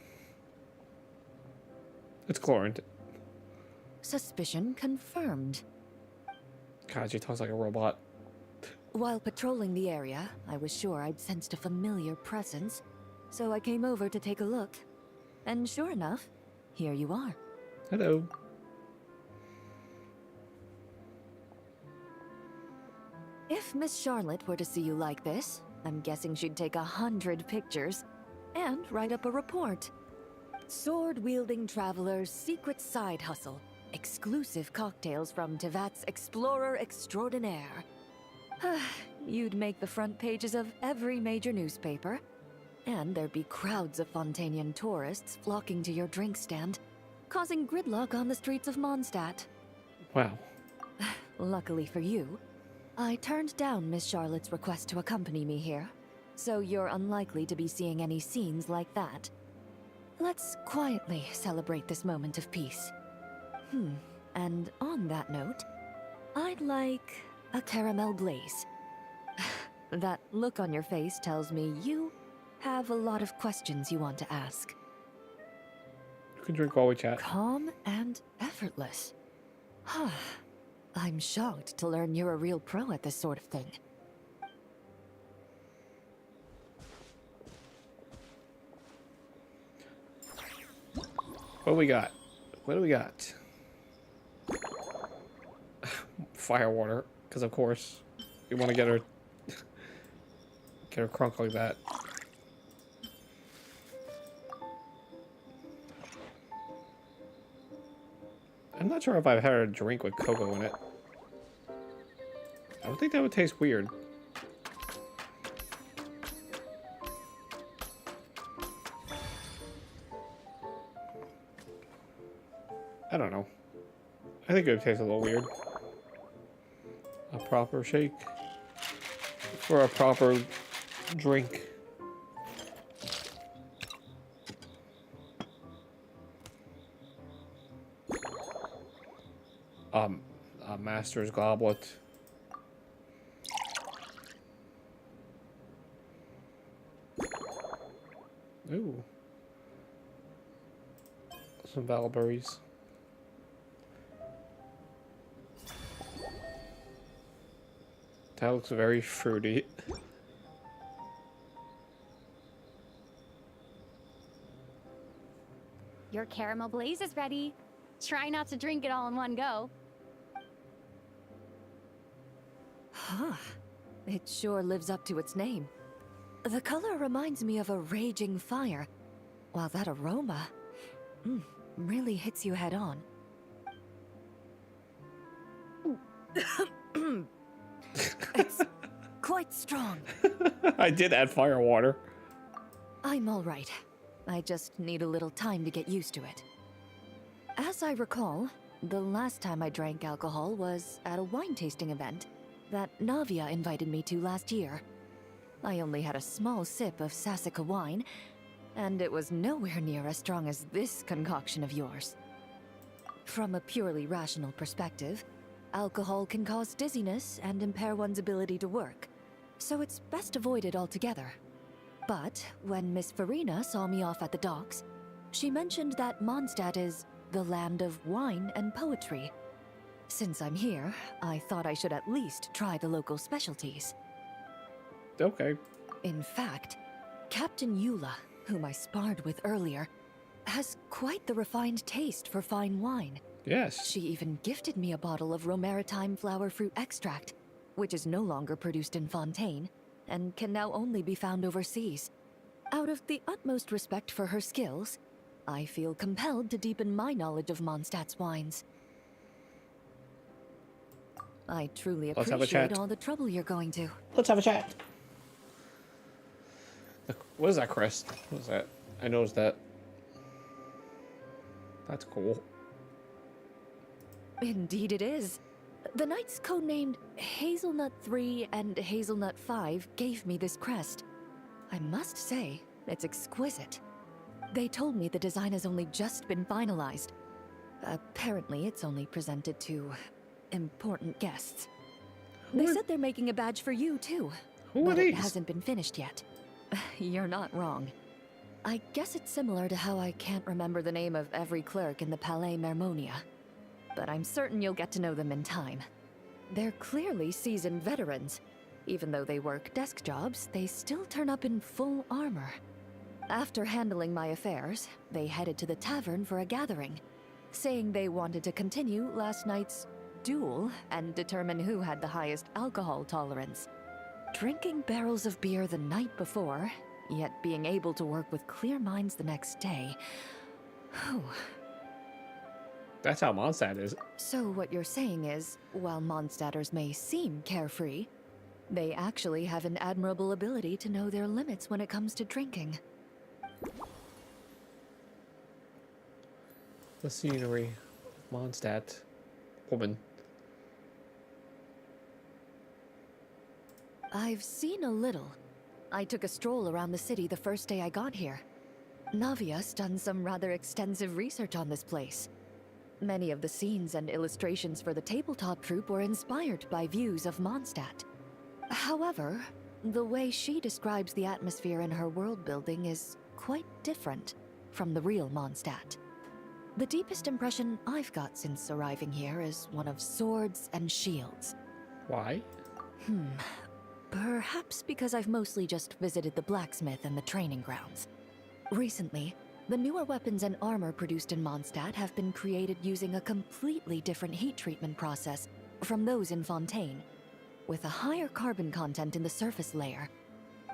It's Chlorant. Suspicion confirmed. God, she talks like a robot. While patrolling the area, I was sure I'd sensed a familiar presence, so I came over to take a look. And sure enough, here you are. Hello. If Miss Charlotte were to see you like this, I'm guessing she'd take 100 pictures and write up a report. Sword-wielding traveler's secret side hustle. Exclusive cocktails from Tevat's Explorer Extraordinaire. You'd make the front pages of every major newspaper. And there'd be crowds of Fontanian tourists flocking to your drink stand, causing gridlock on the streets of Mondstadt. Wow. Luckily for you, I turned down Miss Charlotte's request to accompany me here, so you're unlikely to be seeing any scenes like that. Let's quietly celebrate this moment of peace. And on that note, I'd like a caramel glaze. That look on your face tells me you have a lot of questions you want to ask. You can drink while we chat. Calm and effortless. I'm shocked to learn you're a real pro at this sort of thing. What do we got? What do we got? Firewater, because of course you want to get her crunk like that. I'm not sure if I've had a drink with cocoa in it. I don't think that would taste weird. I don't know. I think it would taste a little weird. A proper shake for a proper drink. A master's goblet. Ooh. Some valberries. That looks very fruity. Your caramel blaze is ready. Try not to drink it all in one go. Huh. It sure lives up to its name. The color reminds me of a raging fire, while that aroma really hits you head on. It's quite strong. I did add fire water. I'm all right. I just need a little time to get used to it. As I recall, the last time I drank alcohol was at a wine tasting event that Navia invited me to last year. I only had a small sip of Sassica wine, and it was nowhere near as strong as this concoction of yours. From a purely rational perspective, alcohol can cause dizziness and impair one's ability to work, so it's best avoided altogether. But when Miss Farina saw me off at the docks, she mentioned that Mondstadt is the land of wine and poetry. Since I'm here, I thought I should at least try the local specialties. Okay. In fact, Captain Eula, whom I sparred with earlier, has quite the refined taste for fine wine. Yes. She even gifted me a bottle of Romaritime flower fruit extract, which is no longer produced in Fontaine, and can now only be found overseas. Out of the utmost respect for her skills, I feel compelled to deepen my knowledge of Mondstadt's wines. I truly Let's have a appreciate chat. all the trouble you're going to. Let's have a chat. What is that crest? What is that? I noticed that. That's cool. Indeed it is. The knights codenamed Hazelnut 3 and Hazelnut 5 gave me this crest. I must say, it's exquisite. They told me the design has only just been finalized. Apparently, it's only presented to important guests. They said they're making a badge for you, too. Who are but it these? hasn't been finished yet. You're not wrong. I guess it's similar to how I can't remember the name of every clerk in the Palais Mermonia. But I'm certain you'll get to know them in time. They're clearly seasoned veterans. Even though they work desk jobs, they still turn up in full armor. After handling my affairs, they headed to the tavern for a gathering, saying they wanted to continue last night's duel and determine who had the highest alcohol tolerance. Drinking barrels of beer the night before, yet being able to work with clear minds the next day. Whew. That's how Mondstadt is. So what you're saying is, while Mondstadters may seem carefree, they actually have an admirable ability to know their limits when it comes to drinking. The scenery. Mondstadt. Woman. I've seen a little. I took a stroll around the city the first day I got here. Navia's done some rather extensive research on this place. Many of the scenes and illustrations for the tabletop troupe were inspired by views of Mondstadt. However, the way she describes the atmosphere in her world building is quite different from the real Mondstadt. The deepest impression I've got since arriving here is one of swords and shields. Why? Perhaps because I've mostly just visited the blacksmith and the training grounds. Recently, the newer weapons and armor produced in Mondstadt have been created using a completely different heat treatment process from those in Fontaine, with a higher carbon content in the surface layer.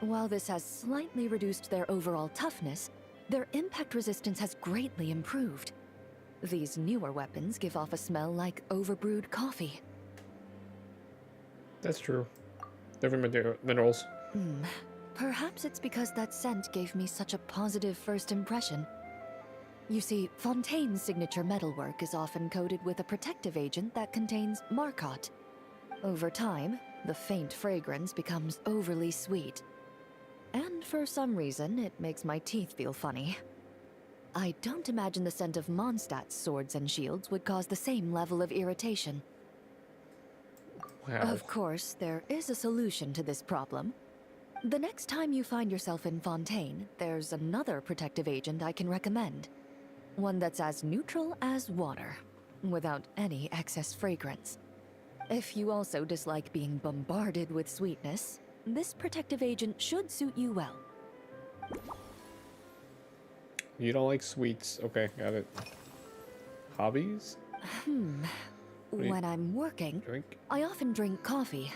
While this has slightly reduced their overall toughness, their impact resistance has greatly improved. These newer weapons give off a smell like overbrewed coffee. That's true. Different minerals. Perhaps it's because that scent gave me such a positive first impression. You see, Fontaine's signature metalwork is often coated with a protective agent that contains Marcotte. Over time, the faint fragrance becomes overly sweet. And for some reason, it makes my teeth feel funny. I don't imagine the scent of Mondstadt's swords and shields would cause the same level of irritation. Wow. Of course, there is a solution to this problem. The next time you find yourself in Fontaine, there's another protective agent I can recommend. One that's as neutral as water, without any excess fragrance. If you also dislike being bombarded with sweetness, this protective agent should suit you well. You don't like sweets. Okay, got it. Hobbies? When I'm working, I often drink coffee.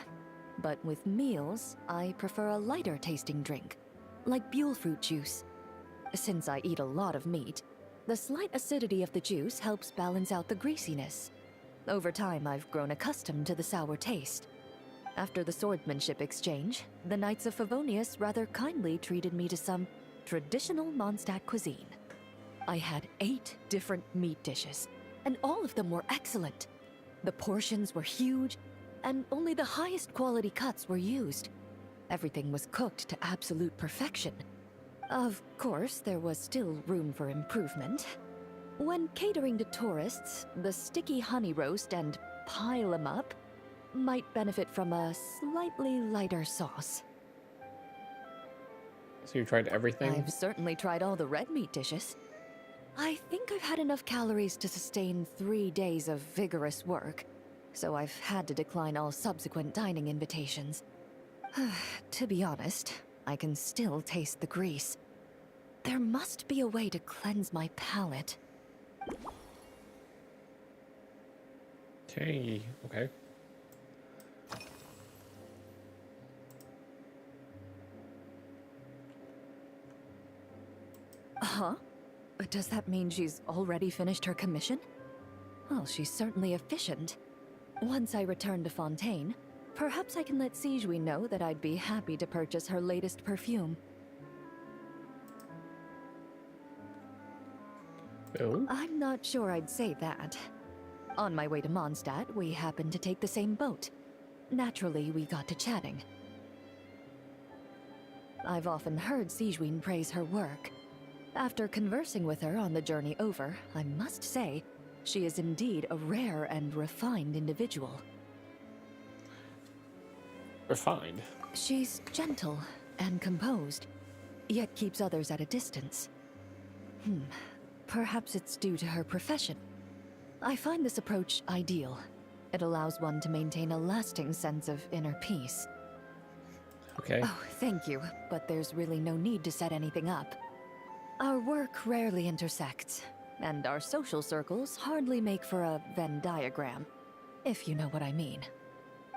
But with meals, I prefer a lighter tasting drink, like Buell fruit juice. Since I eat a lot of meat, the slight acidity of the juice helps balance out the greasiness. Over time, I've grown accustomed to the sour taste. After the swordsmanship exchange, the Knights of Fauxnies rather kindly treated me to some traditional Mondstadt cuisine. I had 8 different meat dishes, and all of them were excellent. The portions were huge, and only the highest quality cuts were used. Everything was cooked to absolute perfection. Of course, there was still room for improvement. When catering to tourists, the sticky honey roast and pile 'em up might benefit from a slightly lighter sauce. So you tried everything? I've certainly tried all the red meat dishes. I think I've had enough calories to sustain 3 days of vigorous work, so I've had to decline all subsequent dining invitations. To be honest, I can still taste the grease. There must be a way to cleanse my palate. Okay. Huh? Does that mean she's already finished her commission? Well, she's certainly efficient. Once I return to Fontaine, perhaps I can let Sigewin know that I'd be happy to purchase her latest perfume. Oh? I'm not sure I'd say that. On my way to Mondstadt, we happened to take the same boat. Naturally, we got to chatting. I've often heard Sigewin praise her work. After conversing with her on the journey over, I must say, she is indeed a rare and refined individual. Refined? She's gentle and composed, yet keeps others at a distance. Perhaps it's due to her profession. I find this approach ideal. It allows one to maintain a lasting sense of inner peace. Okay. Oh, thank you, but there's really no need to set anything up. Our work rarely intersects, and our social circles hardly make for a Venn diagram, if you know what I mean.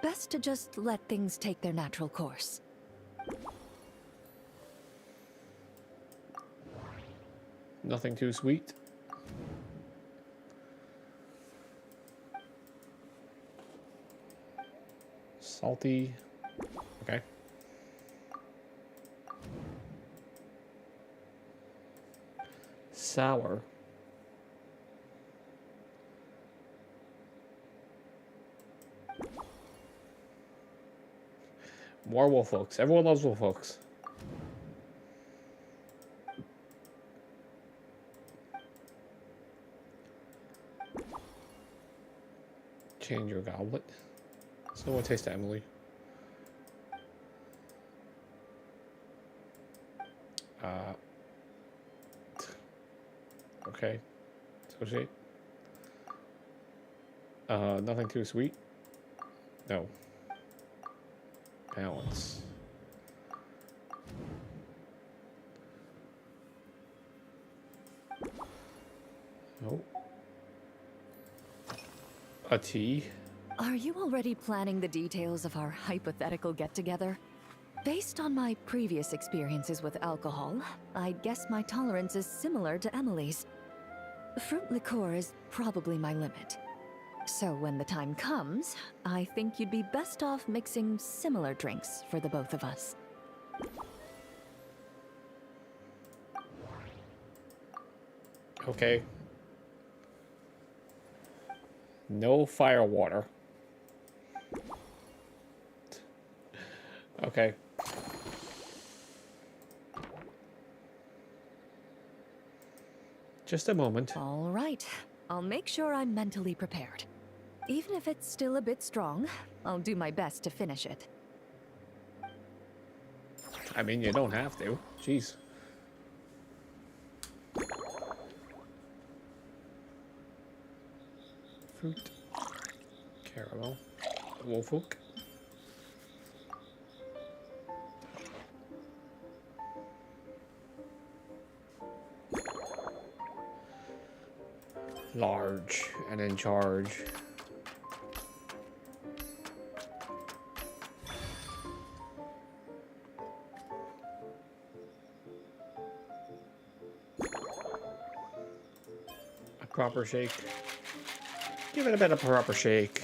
Best to just let things take their natural course. Nothing too sweet? Salty? Okay. Sour? More wolf oaks. Everyone loves wolf oaks. Change your goblet. So what taste to Emily? Okay. Associate. Nothing too sweet? No. Balance. Oh. A tea? Are you already planning the details of our hypothetical get-together? Based on my previous experiences with alcohol, I'd guess my tolerance is similar to Emily's. Fruit liqueur is probably my limit. So when the time comes, I think you'd be best off mixing similar drinks for the both of us. Okay. No fire water. Okay. Just a moment. All right. I'll make sure I'm mentally prepared. Even if it's still a bit strong, I'll do my best to finish it. I mean, you don't have to. Jeez. Fruit. Caramel. Wolfhook. Large and in charge. A proper shake. Give it a bit of proper shake.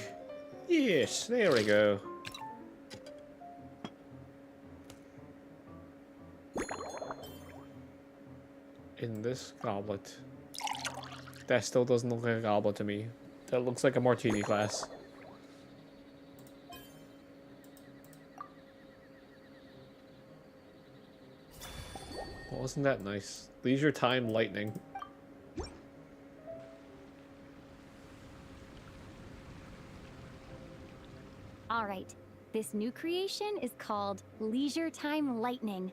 Yes, there we go. In this goblet. That still doesn't look like a goblet to me. That looks like a martini glass. Well, wasn't that nice? Leisure time lightning. All right, this new creation is called Leisure Time Lightning,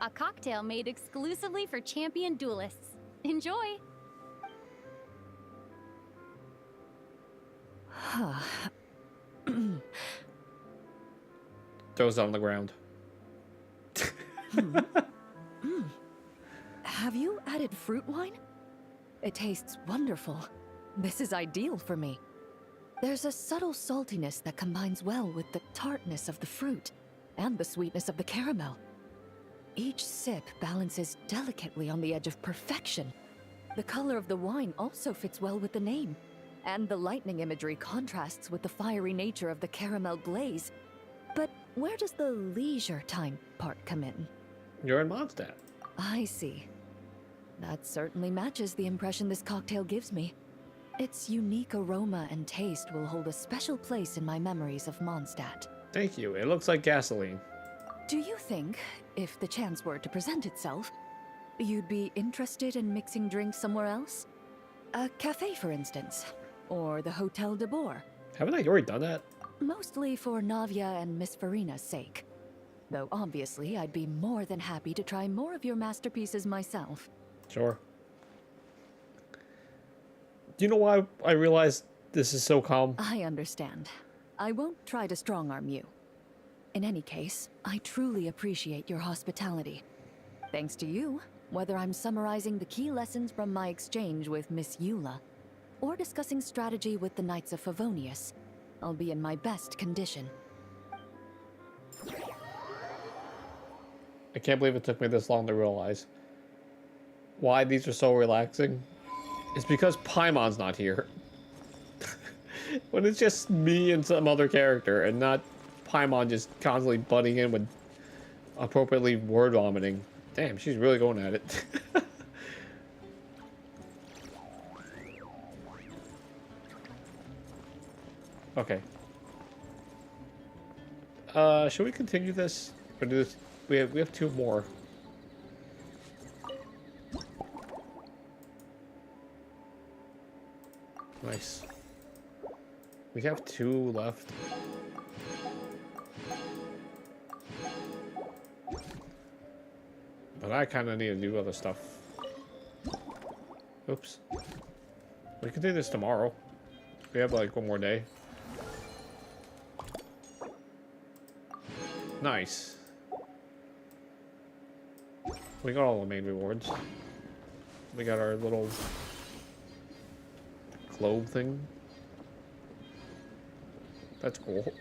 a cocktail made exclusively for champion duelists. Enjoy! Throws on the ground. Have you added fruit wine? It tastes wonderful. This is ideal for me. There's a subtle saltiness that combines well with the tartness of the fruit and the sweetness of the caramel. Each sip balances delicately on the edge of perfection. The color of the wine also fits well with the name, and the lightning imagery contrasts with the fiery nature of the caramel glaze. But where does the leisure time part come in? You're in Mondstadt. I see. That certainly matches the impression this cocktail gives me. Its unique aroma and taste will hold a special place in my memories of Mondstadt. Thank you. It looks like gasoline. Do you think, if the chance were to present itself, you'd be interested in mixing drinks somewhere else? A cafe, for instance, or the Hotel de Boer. Haven't I already done that? Mostly for Navia and Miss Farina's sake. Though obviously I'd be more than happy to try more of your masterpieces myself. Sure. Do you know why I realized this is so calm? I understand. I won't try to strong-arm you. In any case, I truly appreciate your hospitality. Thanks to you, whether I'm summarizing the key lessons from my exchange with Miss Eula, or discussing strategy with the Knights of Favonius, I'll be in my best condition. I can't believe it took me this long to realize why these are so relaxing. It's because Paimon's not here. When it's just me and some other character, and not Paimon just constantly butting in with appropriately word vomiting. Damn, she's really going at it. Okay. Should we continue this? Or do this? We have two more. Nice. We have two left. But I kind of need to do other stuff. Oops. We can do this tomorrow. We have like one more day. Nice. We got all the main rewards. We got our little globe thing. That's cool.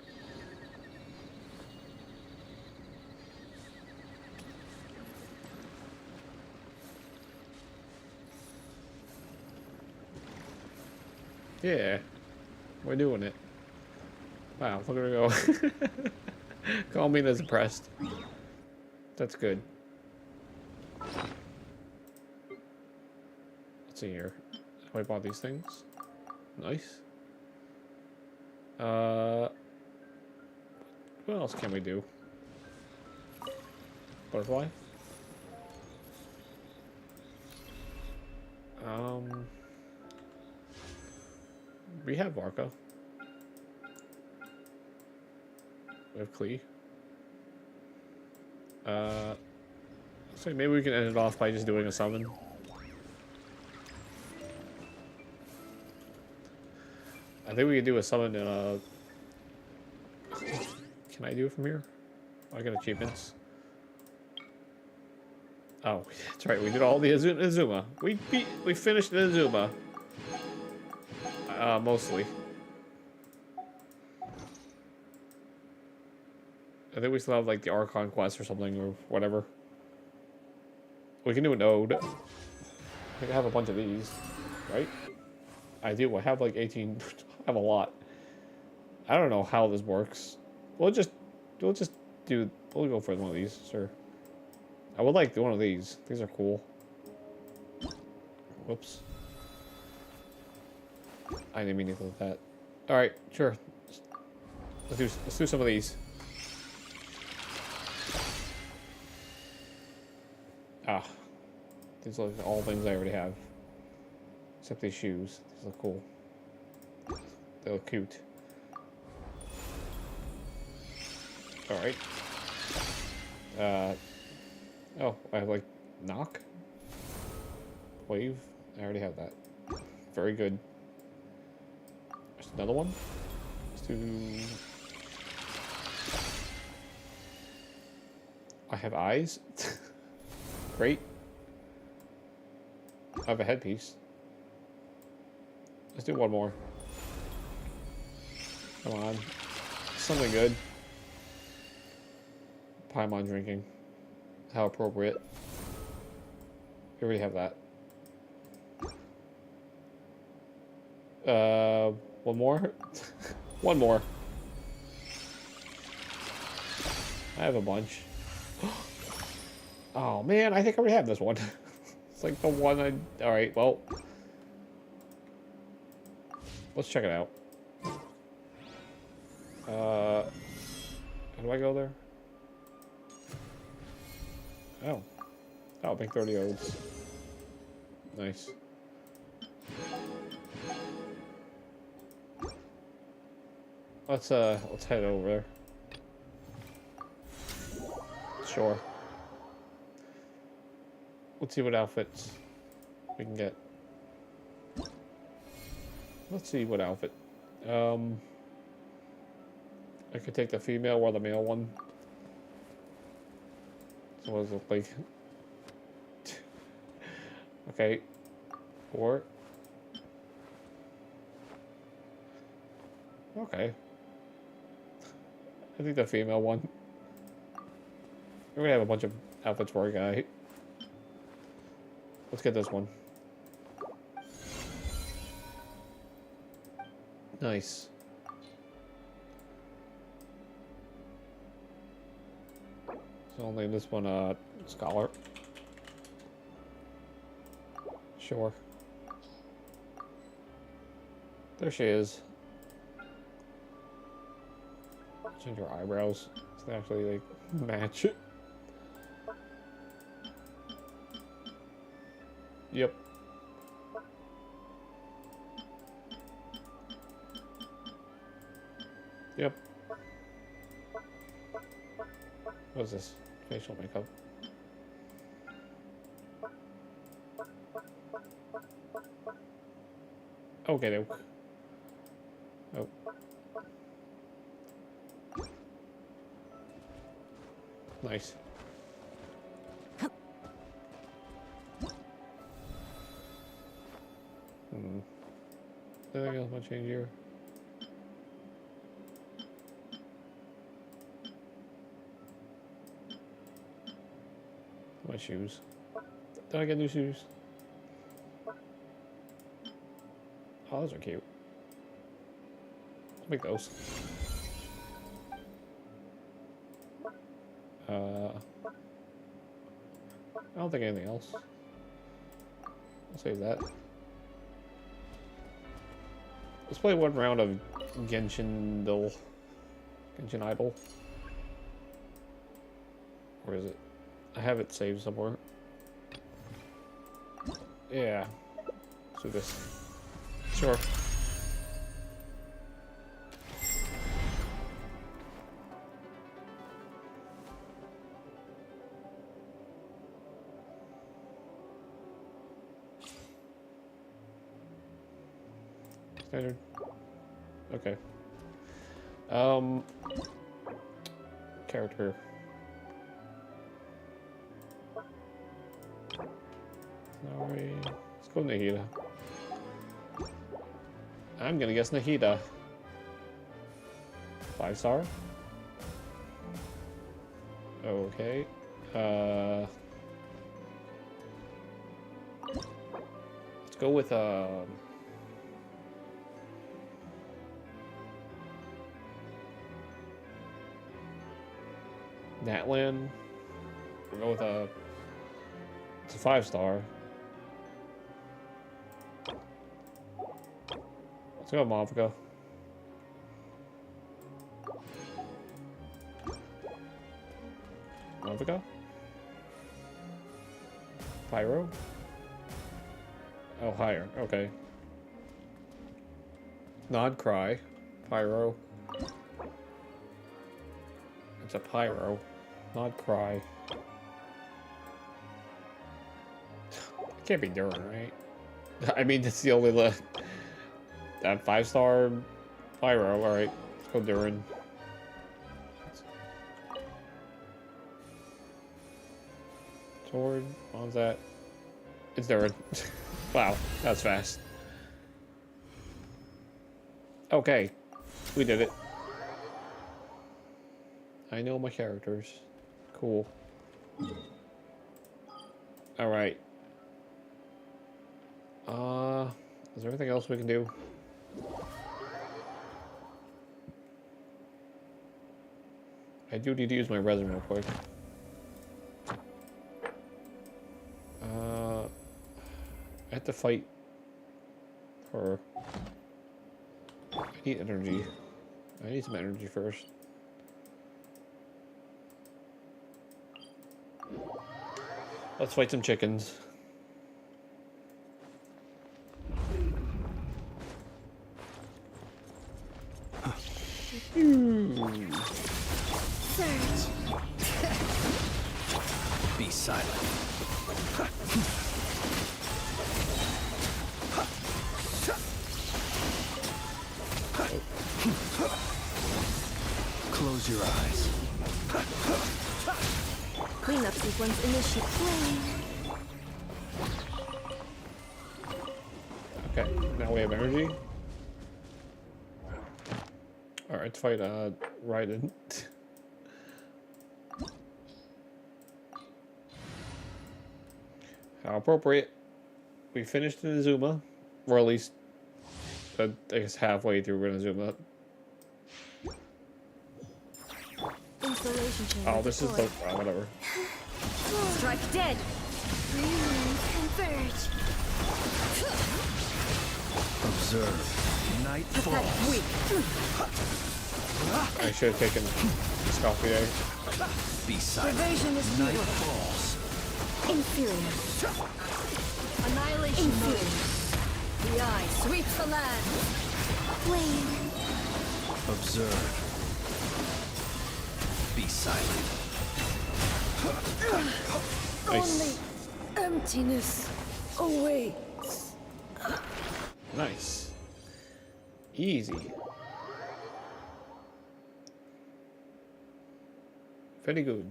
Yeah, we're doing it. Wow, look at her go. Call me as impressed. That's good. Let's see here. I bought these things. Nice. What else can we do? Butterfly? We have Varka. We have Klee. So maybe we can end it off by just doing a summon. I think we can do a summon in a... Can I do it from here? I get achievements. Oh, that's right. We did all the Inazuma. We finished Inazuma. Mostly. I think we still have like the Archon quest or something or whatever. We can do a node. I think I have a bunch of these, right? I do. I have like 18. I have a lot. I don't know how this works. We'll go for one of these, sure. I would like one of these. These are cool. Whoops. I didn't mean anything like that. All right, sure. Let's do some of these. Ah, these are all things I already have, except these shoes. These look cool. They look cute. All right. Oh, I have like knock, wave. I already have that. Very good. There's another one. Let's do. I have eyes. Great. I have a headpiece. Let's do one more. Come on. Something good. Paimon drinking. How appropriate. We already have that. One more? One more. I have a bunch. Oh man, I think I already have this one. It's like the one I... Alright, well. Let's check it out. How do I go there? Oh. Oh, make 30 odes. Nice. Let's head over there. Sure. Let's see what outfits we can get. Let's see what outfit. I could take the female or the male one. So what does it look like? Okay. Or... Okay. I think the female one. We're gonna have a bunch of outfits for a guy. Let's get this one. Nice. So I'll name this one Scholar. Sure. There she is. Change her eyebrows to actually like match it. Yep. Yep. What is this? Facial makeup. Okay, doke. Oh. Nice. Anything else might change here? My shoes. Did I get new shoes? Oh, those are cute. I'll make those. I don't think anything else. I'll save that. Let's play one round of Genshin Idol. Where is it? I have it saved somewhere. Yeah. Let's do this. Sure. Standard. Okay. Character. Sorry. Let's go Nahida. I'm gonna guess Nahida. 5-star. Okay. Let's go with Natlan. We'll go with it's a 5-star. Let's go Mavka. Mavka? Pyro? Oh, higher. Okay. Nod Cry. Pyro. It's a Pyro. Nod Cry. It can't be Durin, right? I mean, it's the only that 5-star Pyro. Alright, let's go Durin. Sword, what's that? It's Durin. Wow, that's fast. Okay, we did it. I know my characters. Cool. Alright. Is there anything else we can do? I do need to use my resume real quick. I have to fight her. I need energy. I need some energy first. Let's fight some chickens. Surge. Be silent. Close your eyes. Cleanup sequence initiated. Okay, now we have energy. Alright, let's fight Raiden. How appropriate. We finished Inazuma, or at least I guess halfway through Inazuma. Oh, this is the whatever. Strike dead. Converge. Observe. Night falls. I should have taken Scorpio. Be silent. Evasion is Night futile. falls. Inferior. Annihilation mode. The eye sweeps the land. Flame. Observe. Be silent. Nice. Only emptiness awaits. Nice. Easy. Very good.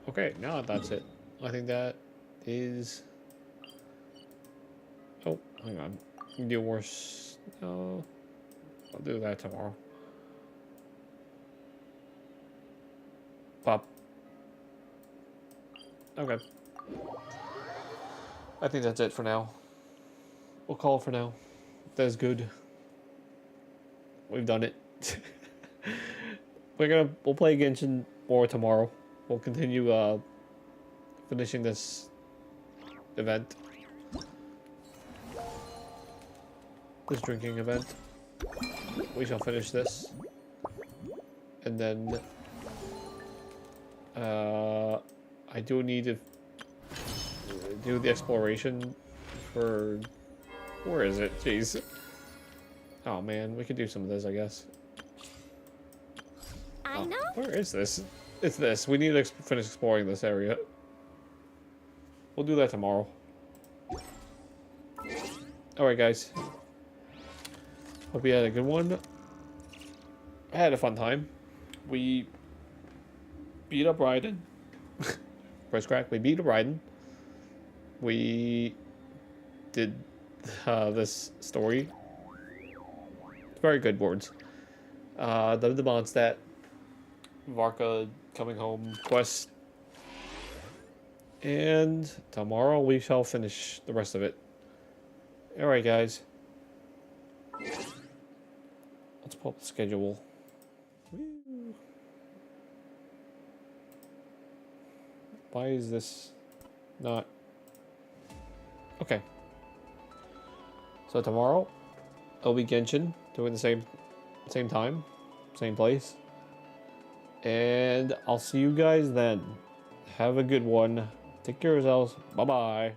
Okay, now that's it. I think that is... Oh, hang on. Do worse. No. I'll do that tomorrow. Pop. Okay. I think that's it for now. We'll call it for now. That's good. We've done it. We'll play Genshin more tomorrow. We'll continue finishing this event. this drinking event. We shall finish this. And then I do need to do the exploration for... Where is it? Jeez. Oh man, we could do some of this, I guess. I know. Where is this? It's this. We need to finish exploring this area. We'll do that tomorrow. Alright, guys. Hope you had a good one. I had a fun time. We beat up Raiden. Press crack. We beat up Raiden. We did this story. Very good boards. The Mondstadt, Varka coming home quest. And tomorrow we shall finish the rest of it. Alright, guys. Let's pull up the schedule. Woo. Why is this not... Okay. So tomorrow, it'll be Genshin, doing the same time, same place. And I'll see you guys then. Have a good one. Take care of yourselves. Bye-bye.